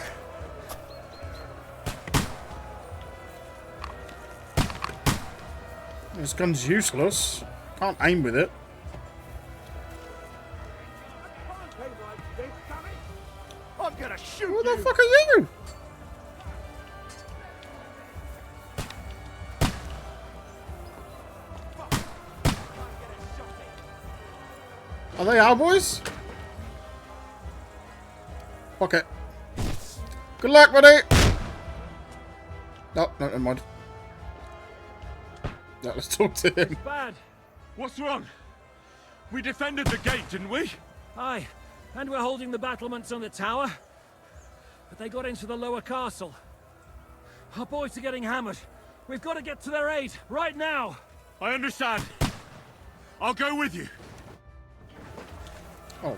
This gun's useless. Can't aim with it. I'm gonna shoot Who you! the fuck are you? Are they our boys? Fuck it. Good luck, buddy. No, no, never mind. Yeah, let's talk to him. Bad! What's wrong? We defended the gate, didn't we? Aye, and we're holding the battlements on the tower. But they got into the lower castle. Our boys are getting hammered. We've got to get to their aid, right now! I understand. I'll go with you. Oh,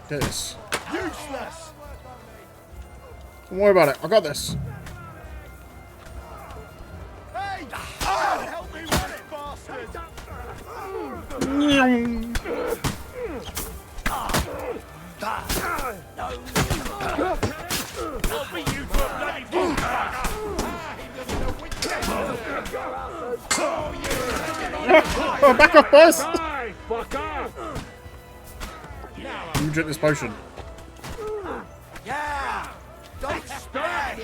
this. Useless! Don't worry about it. I got this. Hey! Oh, help me run it, bastard! I'll beat you to a bloody bullfighter! Oh, back off, boys! Aye, fuck off! Let me drink this potion. Yeah! Don't Stop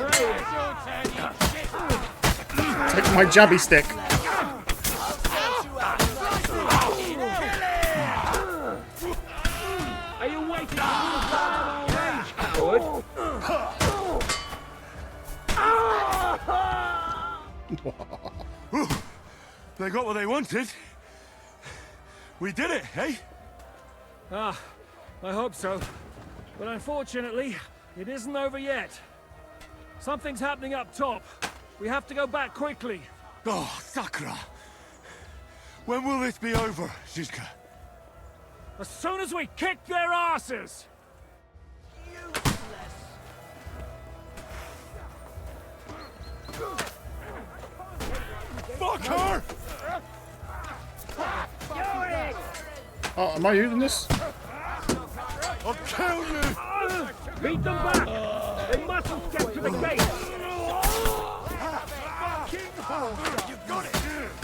Take my jabby stick. Are you waiting for the fire range, coward? They got what they wanted. We did it, eh? Ah, I hope so. But unfortunately, it isn't over yet. Something's happening up top. We have to go back quickly. Oh, Sakura. When will this be over, Shishka? As soon as we kick their asses! Fuck her! Oh, am I using this? I'll kill you! Beat them back! They mustn't get to the gate! You got it!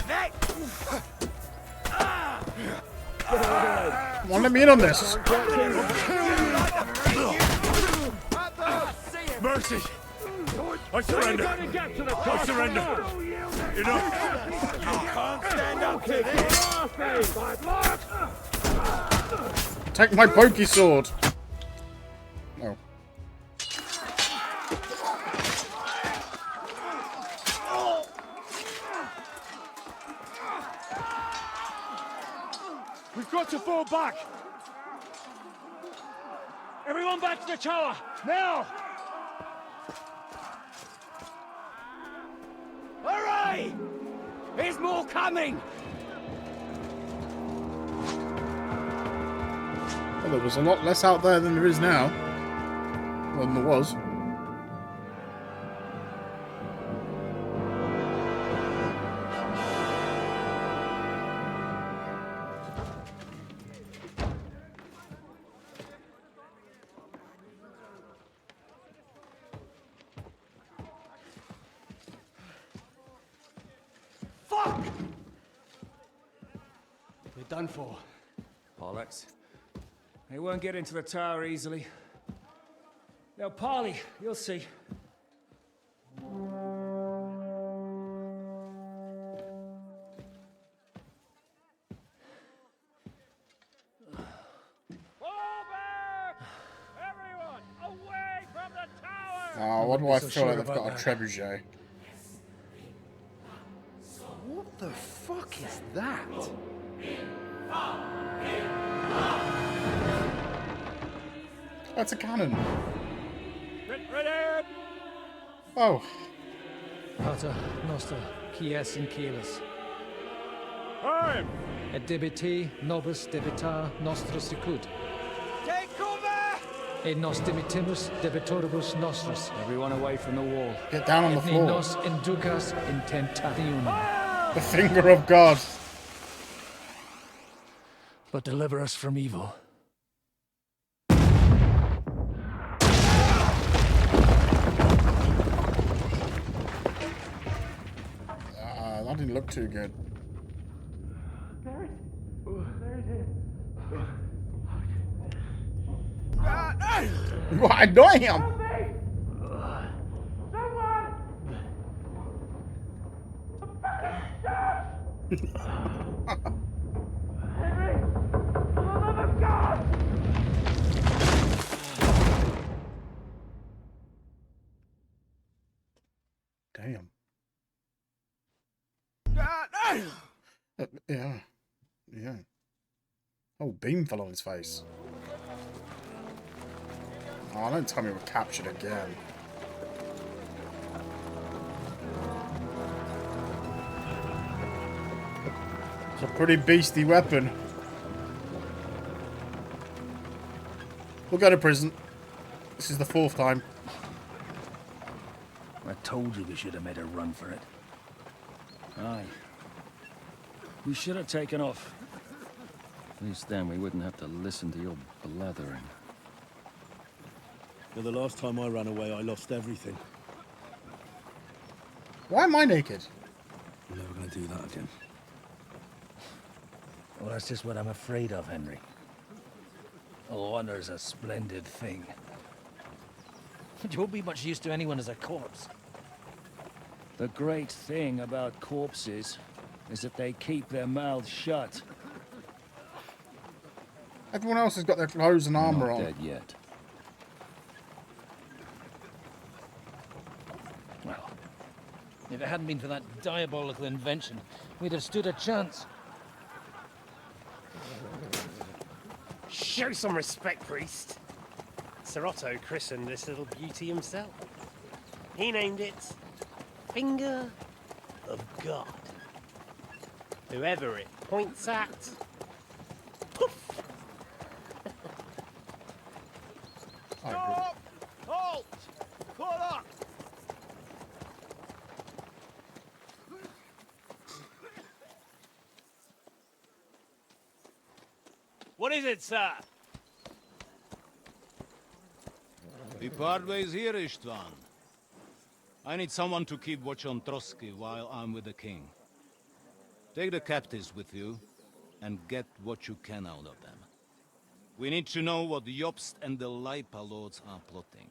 Neck! Come on, let me in on this. Mercy! I surrender! I surrender! Enough! You can't stand up to this! Take my pokey sword. No. We've got to fall back! Everyone back to the tower! Now! Hurry! There's more coming! Well, there was a lot less out there than there is now. Well, than there was. Done for. Bollocks. They won't get into the tower easily. Now, Parley, you'll see. Oh, what do I feel like they've got a trebuchet? What the fuck is that? That's a cannon. Ready! Oh. Pater Noster, Quies in Caelus. Time! Et debiti nobis debitar nostris sicut. Take cover! Et nos dimitimus debitoribus nostris. Everyone away from the wall. Get down on the Et floor. nos inducas in tentationem. The finger of God. But deliver us from evil. That didn't look too good. What? Damn! Damn. Yeah. Yeah. Oh, beam fell on his face. Oh, don't tell me we're captured again. It's a pretty beastly weapon. We'll go to prison. This is the 4th time. I told you we should have made a run for it. Aye. We should have taken off. At least then we wouldn't have to listen to your blathering. Well, the last time I ran away, I lost everything. Why am I naked? I'm never going to do that again. Well, that's just what I'm afraid of, Henry. Honor's a splendid thing. But you won't be much use to anyone as a corpse. The great thing about corpses is that they keep their mouths shut. Everyone else has got their clothes and armor Not on. dead yet. Well, if it hadn't been for that diabolical invention, we'd have stood a chance. Show some respect, priest. Sir Otto christened this little beauty himself. He named it Finger of God. Whoever it points at, poof! Stop! Halt! Caught up! What is it, sir? We part ways here, Istvan. I need someone to keep watch on Trotsky while I'm with the king. Take the captives with you, and get what you can out of them. We need to know what Jobst and the Leipa lords are plotting.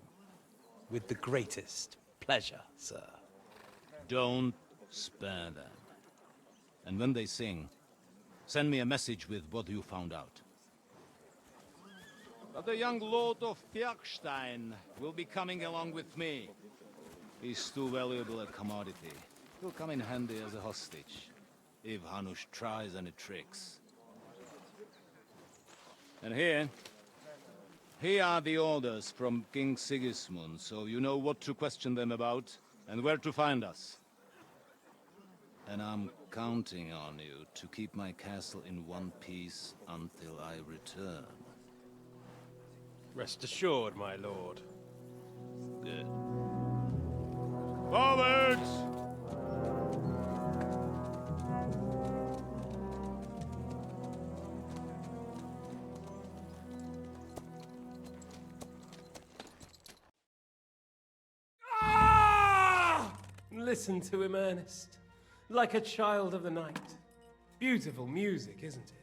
With the greatest pleasure, sir. Don't spare them. And when they sing, send me a message with what you found out. But the young lord of Bjergstein will be coming along with me. He's too valuable a commodity. He'll come in handy as a hostage, if Hanush tries any tricks. And here are the orders from King Sigismund, so you know what to question them about, and where to find us. And I'm counting on you to keep my castle in one piece until I return. Rest assured, my lord. Good. Forwards! Listen to him, Ernest. Like a child of the night. Beautiful music, isn't it?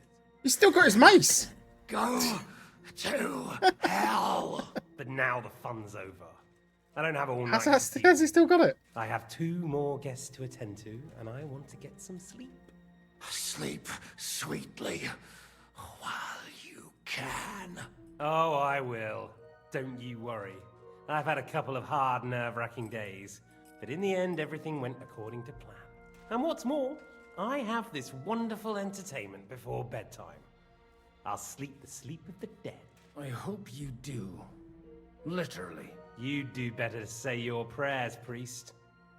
He's still got his mace. Go to hell. But now the fun's over. I don't have all night. Has he still got it? I have 2 more guests to attend to, and I want to get some sleep. Sleep sweetly while you can. Oh, I will. Don't you worry. I've had a couple of hard, nerve-wracking days, but in the end, everything went according to plan. And what's more, I have this wonderful entertainment before bedtime. I'll sleep the sleep of the dead. I hope you do. Literally. You'd do better to say your prayers, priest.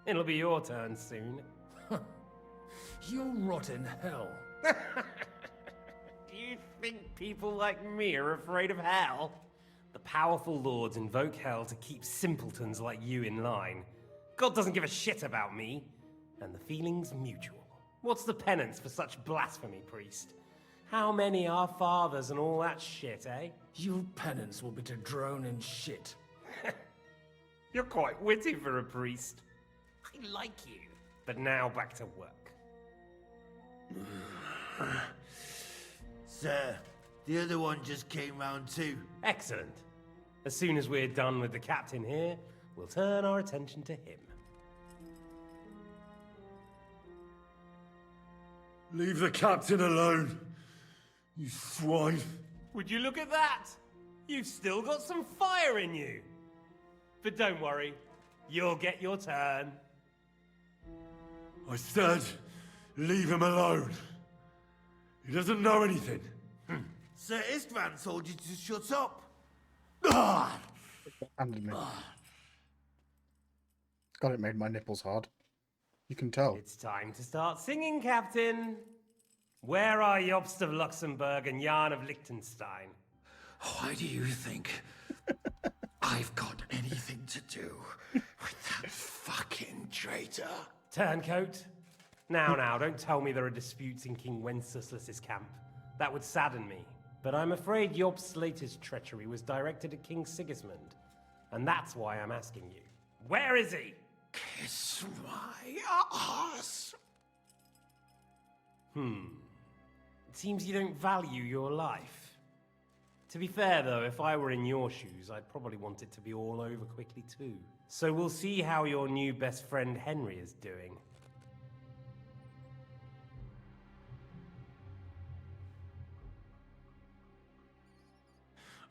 It'll be your turn soon. You'll rot in hell. Do you think people like me are afraid of hell? The powerful lords invoke hell to keep simpletons like you in line. God doesn't give a shit about me, and the feeling's mutual. What's the penance for such blasphemy, priest? How many are fathers and all that shit, eh? Your penance will be to drown in shit. You're quite witty for a priest. I like you. But now back to work. Sir, the other one just came round too. Excellent. As soon as we're done with the captain here, we'll turn our attention to him. Leave the captain alone, you swine. Would you look at that? You've still got some fire in you. But don't worry, you'll get your turn. I said, leave him alone. He doesn't know anything. Sir Istvan told you to shut up. Handed me. God, it made my nipples hard. You can tell. It's time to start singing, Captain. Where are Jobst of Luxembourg and Jan of Liechtenstein? Why do you think I've got anything to do with that fucking traitor? Turncoat. Now, don't tell me there are disputes in King Wenceslas's camp. That would sadden me. But I'm afraid Jobst's latest treachery was directed at King Sigismund. And that's why I'm asking you. Where is he? Kiss my ass. It seems you don't value your life. To be fair, though, if I were in your shoes, I'd probably want it to be all over quickly, too. So we'll see how your new best friend Henry is doing.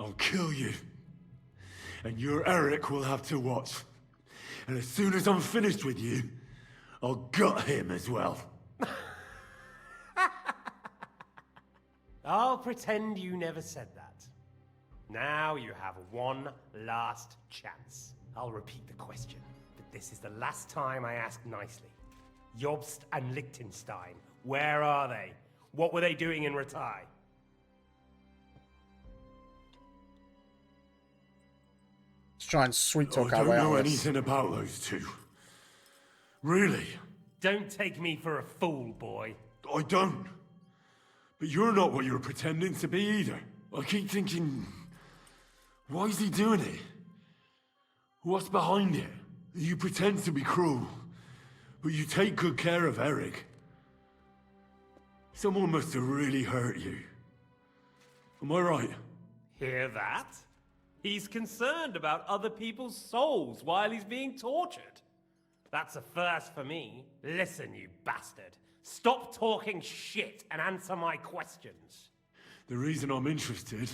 I'll kill you. And your Eric will have to watch. And as soon as I'm finished with you, I'll gut him as well. I'll pretend you never said that. Now you have one last chance. I'll repeat the question, but this is the last time I ask nicely. Jobst and Liechtenstein, where are they? What were they doing in Rattay? Let's try and sweet talk I our way don't out know of this. anything about those two. Really? Don't take me for a fool, boy. I don't. But you're not what you're pretending to be either. I keep thinking, why is he doing it? What's behind it? You pretend to be cruel, but you take good care of Eric. Someone must have really hurt you. Am I right? Hear that? He's concerned about other people's souls while he's being tortured. That's a first for me. Listen, you bastard. Stop talking shit and answer my questions. The reason I'm interested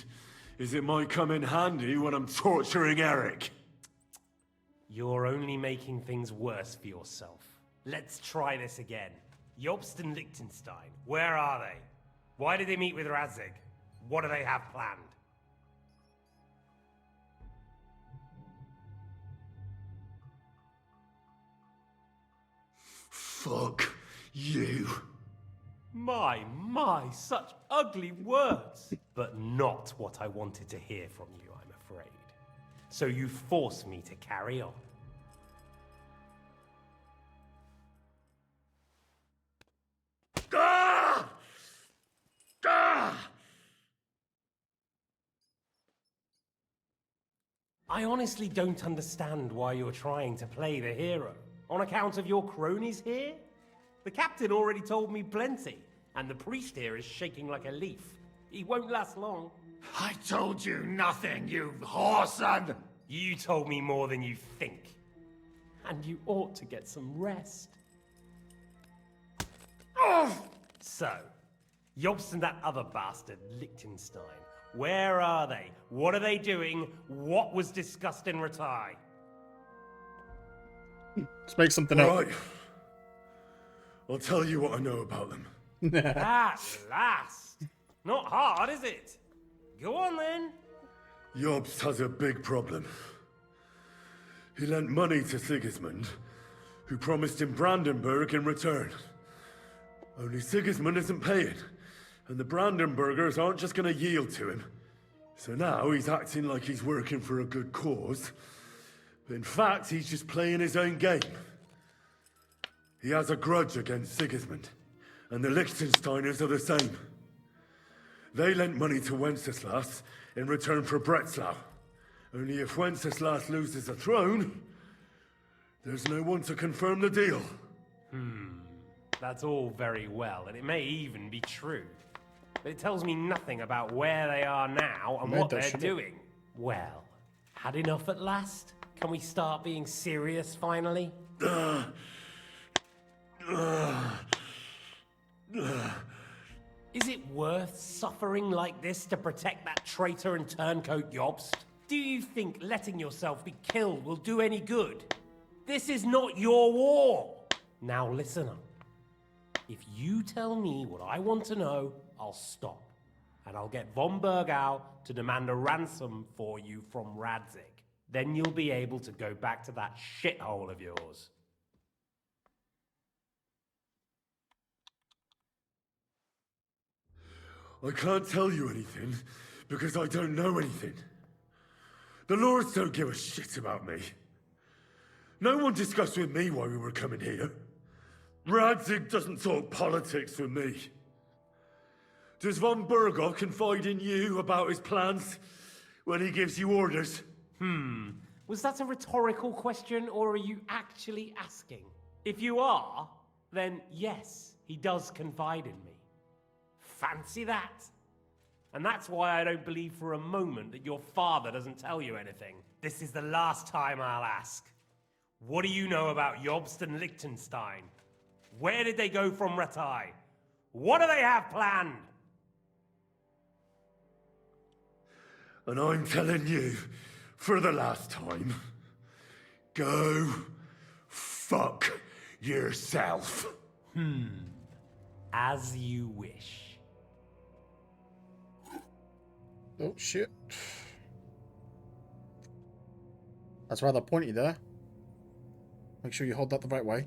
is it might come in handy when I'm torturing Eric. You're only making things worse for yourself. Let's try this again. Jobst and Liechtenstein, where are they? Why did they meet with Radzig? What do they have planned? Fuck you. My, such ugly words. But not what I wanted to hear from you, I'm afraid. So you force me to carry on. Ah! Ah! I honestly don't understand why you're trying to play the hero. On account of your cronies here? The captain already told me plenty, and the priest here is shaking like a leaf. He won't last long. I told you nothing, you whoreson! You told me more than you think. And you ought to get some rest. So, Jobst and that other bastard, Liechtenstein. Where are they? What are they doing? What was discussed in Rattay? Let's make something up. Right. I'll tell you what I know about them. At last! Not hard, is it? Go on then. Jobst has a big problem. He lent money to Sigismund, who promised him Brandenburg in return. Only Sigismund isn't paying, and the Brandenburgers aren't just going to yield to him. So now he's acting like he's working for a good cause, but in fact he's just playing his own game. He has a grudge against Sigismund, and the Liechtensteiners are the same. They lent money to Wenceslas in return for Breslau. Only if Wenceslas loses the throne, there's no one to confirm the deal. That's all very well, and it may even be true. But it tells me nothing about where they are now and what they're doing. Well, had enough at last? Can we start being serious finally? Is it worth suffering like this to protect that traitor and turncoat Jobst? Do you think letting yourself be killed will do any good? This is not your war! Now listen up. If you tell me what I want to know, I'll stop. And I'll get von Bergau to demand a ransom for you from Radzig. Then you'll be able to go back to that shithole of yours. I can't tell you anything, because I don't know anything. The Lords don't give a shit about me. No one discussed with me why we were coming here. Radzig doesn't talk politics with me. Does von Bergau confide in you about his plans when he gives you orders? Was that a rhetorical question, or are you actually asking? If you are, then yes, he does confide in me. Fancy that? And that's why I don't believe for a moment that your father doesn't tell you anything. This is the last time I'll ask. What do you know about Jobst and Liechtenstein? Where did they go from Rattay? What do they have planned? And I'm telling you, for the last time, go fuck yourself. As you wish. Oh, shit. That's rather pointy there. Make sure you hold that the right way.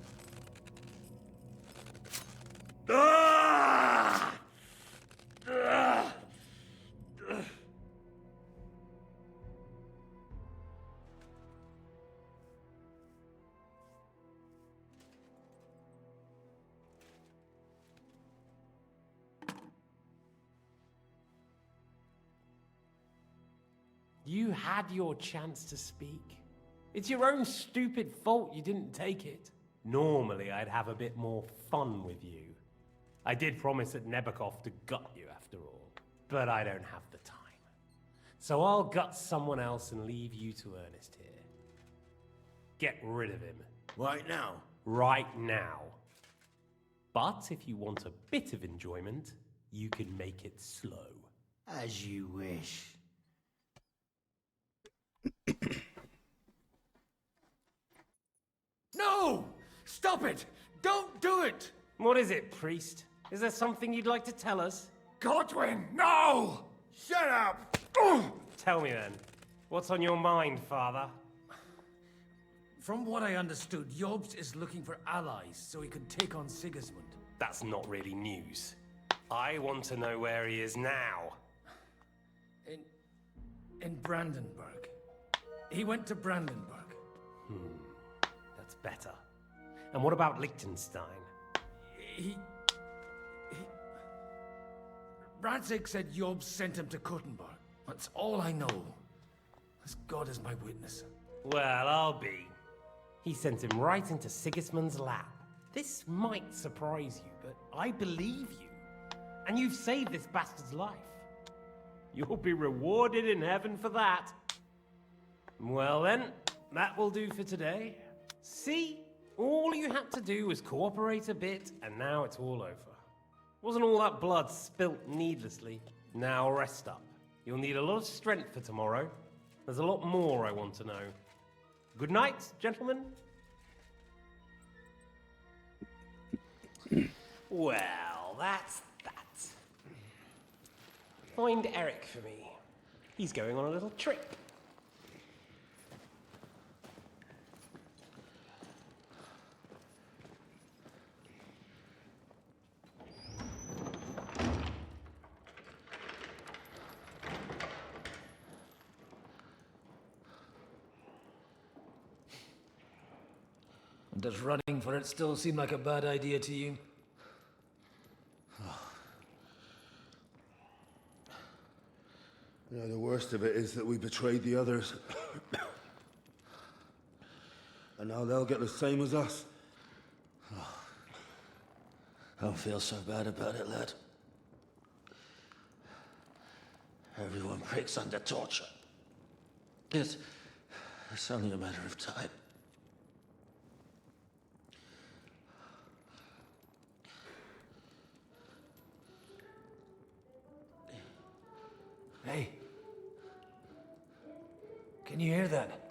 You had your chance to speak. It's your own stupid fault you didn't take it. Normally, I'd have a bit more fun with you. I did promise at Nebakov to gut you after all, but I don't have the time. So I'll gut someone else and leave you to Ernest here. Get rid of him. Right now? Right now. But if you want a bit of enjoyment, you can make it slow. As you wish. No! Stop it! Don't do it! What is it, priest? Is there something you'd like to tell us? Godwin, no! Shut up! Tell me then. What's on your mind, father? From what I understood, Jobst is looking for allies so he can take on Sigismund. That's not really news. I want to know where he is now. In Brandenburg. He went to Brandenburg. That's better. And what about Liechtenstein? Radzig said Jobst sent him to Kuttenberg. That's all I know. As God is my witness. Well, I'll be. He sent him right into Sigismund's lap. This might surprise you, but I believe you. And you've saved this bastard's life. You'll be rewarded in heaven for that. Well then, that will do for today. See? All you had to do was cooperate a bit, and now it's all over. Wasn't all that blood spilt needlessly. Now rest up. You'll need a lot of strength for tomorrow. There's a lot more I want to know. Good night, gentlemen. Well, that's that. Find Eric for me. He's going on a little trip. Does running for it still seem like a bad idea to you? You know, the worst of it is that we betrayed the others. And now they'll get the same as us. I don't feel so bad about it, lad. Everyone breaks under torture. It's only a matter of time. Hey. Can you hear that?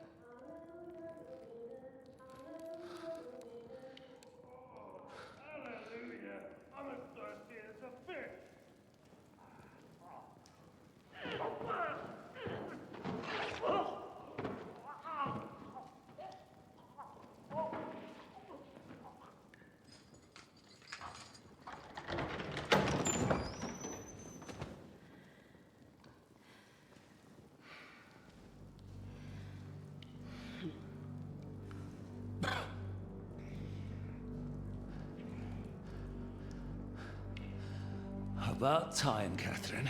About time, Catherine.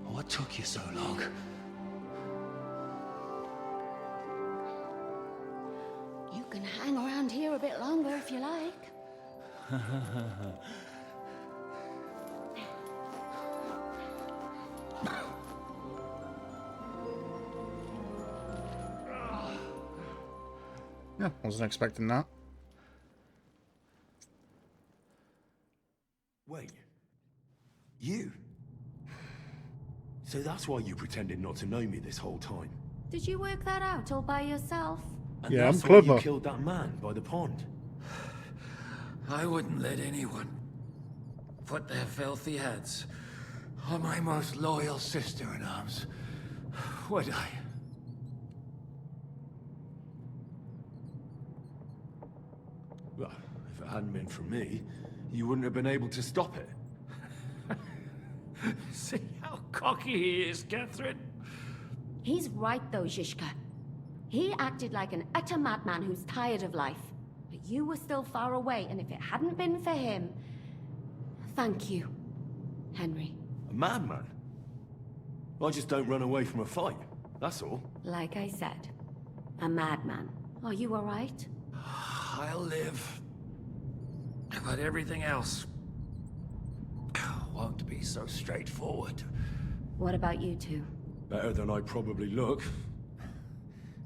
What took you so long? You can hang around here a bit longer if you like. Yeah, wasn't expecting that. Wait. You? So that's why you pretended not to know me this whole time? Did you work that out all by yourself? And Yeah, that's I'm why clever. you killed that man by the pond? I wouldn't let anyone put their filthy heads on my most loyal sister-in-arms, would I? Well, if it hadn't been for me, you wouldn't have been able to stop it. See how cocky he is, Catherine? He's right though, Zizka. He acted like an utter madman who's tired of life. But you were still far away, and if it hadn't been for him... Thank you, Henry. A madman? I just don't run away from a fight, that's all. Like I said, a madman. Are you alright? I'll live. But everything else won't be so straightforward. What about you two? Better than I probably look.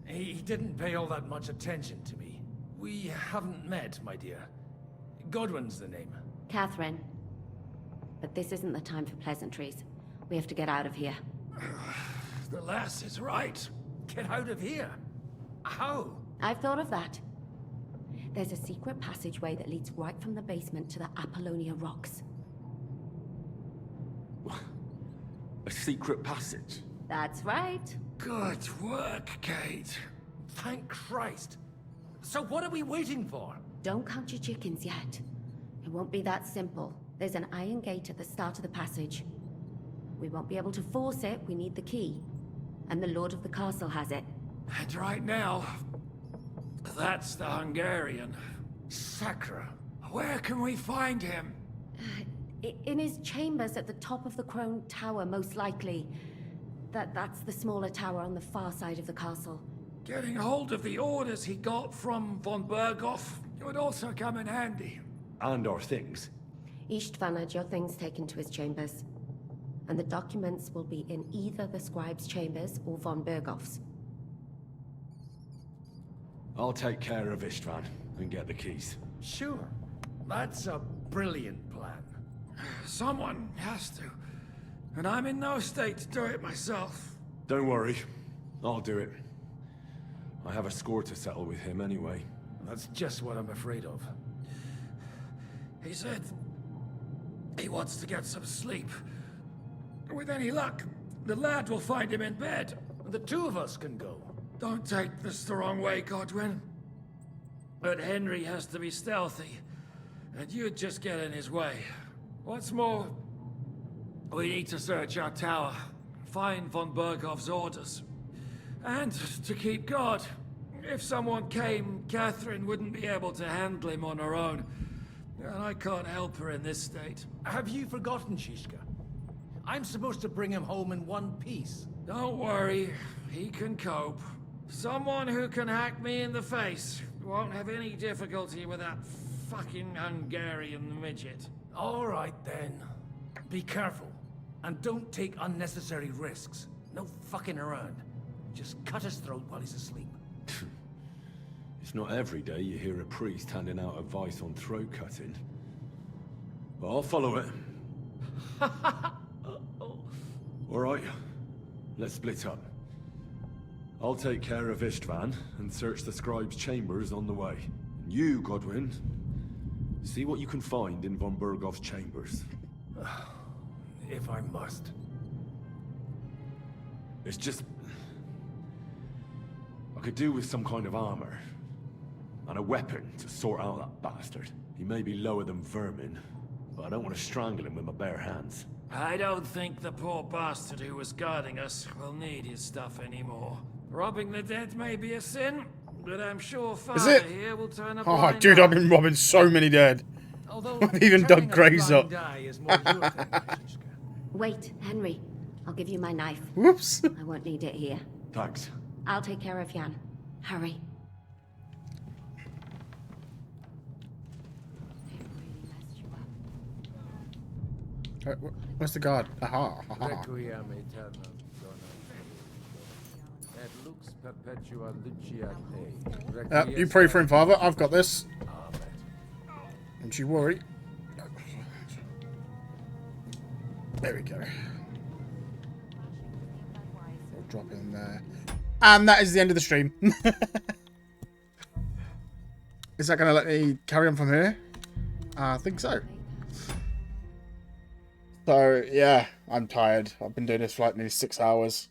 He didn't pay all that much attention to me. We haven't met, my dear. Godwin's the name. Catherine. But this isn't the time for pleasantries. We have to get out of here. The lass is right. Get out of here. How? I've thought of that. There's a secret passageway that leads right from the basement to the Apollonia Rocks. A secret passage? That's right. Good work, Kate. Thank Christ. So what are we waiting for? Don't count your chickens yet. It won't be that simple. There's an iron gate at the start of the passage. We won't be able to force it, we need the key. And the Lord of the Castle has it. And right now, that's the Hungarian. Sakra. Where can we find him? In his chambers at the top of the Crone Tower, most likely. That's the smaller tower on the far side of the castle. Getting hold of the orders he got from von Berghoff would also come in handy. And our things. Ishtvan had your things taken to his chambers. and the documents will be in either the scribe's chambers or von Berghoff's. I'll take care of Istvan and get the keys. Sure. That's a brilliant plan. Someone has to. And I'm in no state to do it myself. Don't worry. I'll do it. I have a score to settle with him anyway. That's just what I'm afraid of. He said he wants to get some sleep. With any luck, the lad will find him in bed. The two of us can go. Don't take this the wrong way, Godwin. But Henry has to be stealthy, and you'd just get in his way. What's more, we need to search our tower, find von Berghoff's orders. And to keep guard. If someone came, Catherine wouldn't be able to handle him on her own. And I can't help her in this state. Have you forgotten, Shishka? I'm supposed to bring him home in one piece. Don't worry, he can cope. Someone who can hack me in the face won't have any difficulty with that fucking Hungarian midget. All right, then. Be careful. And don't take unnecessary risks. No fucking around. Just cut his throat while he's asleep. It's not every day you hear a priest handing out advice on throat cutting. But I'll follow it. Alright, let's split up. I'll take care of Istvan and search the scribe's chambers on the way. And you, Godwin, see what you can find in von Berghoff's chambers. If I must. It's just... I could do with some kind of armor. And a weapon to sort out that bastard. He may be lower than vermin, but I don't want to strangle him with my bare hands. I don't think the poor bastard who was guarding us will need his stuff anymore. Robbing the dead may be a sin, but I'm sure Father here will turn a blind eye. Dude, I've been robbing so many dead. I've even dug graves up. Wait, Henry. I'll give you my knife. Whoops. I won't need it here. Thanks. I'll take care of Jan. Hurry. Where's the guard? Aha. Requiem aeternam et lux perpetua luceat You pray for him, Father. I've got this. Don't you worry. There we go. We'll drop in there. And that is the end of the stream. Is that going to let me carry on from here? I think so. So, yeah, I'm tired. I've been doing this for like nearly 6 hours.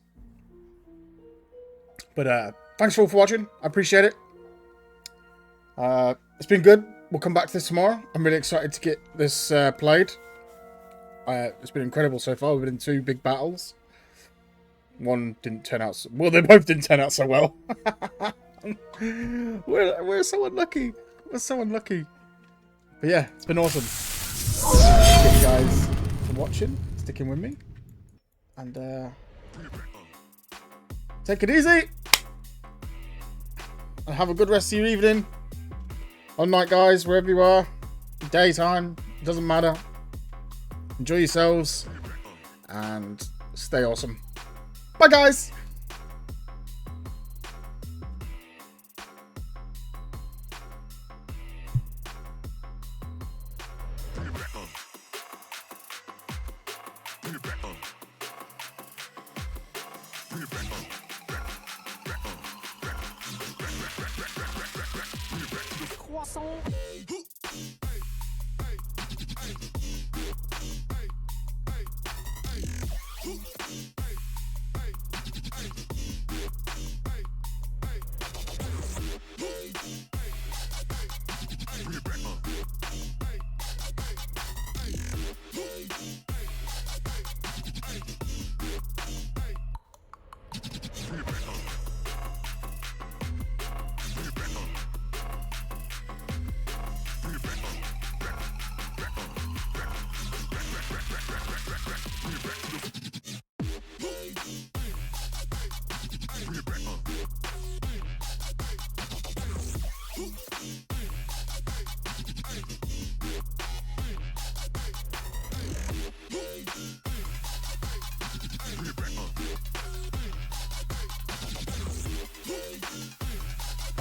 But thanks for all for watching. I appreciate it. It's been good. We'll come back to this tomorrow. I'm really excited to get this played. It's been incredible so far. We've been in 2 big battles. One didn't turn out so well. They both didn't turn out so well. We're so unlucky. We're so unlucky. But yeah, it's been awesome. Thank you guys for watching, sticking with me. And take it easy. And have a good rest of your evening. Or night, guys, wherever you are. Daytime, doesn't matter. Enjoy yourselves. And stay awesome. Bye, guys.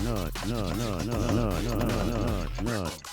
no, no, no, no, no, no, no, no, no.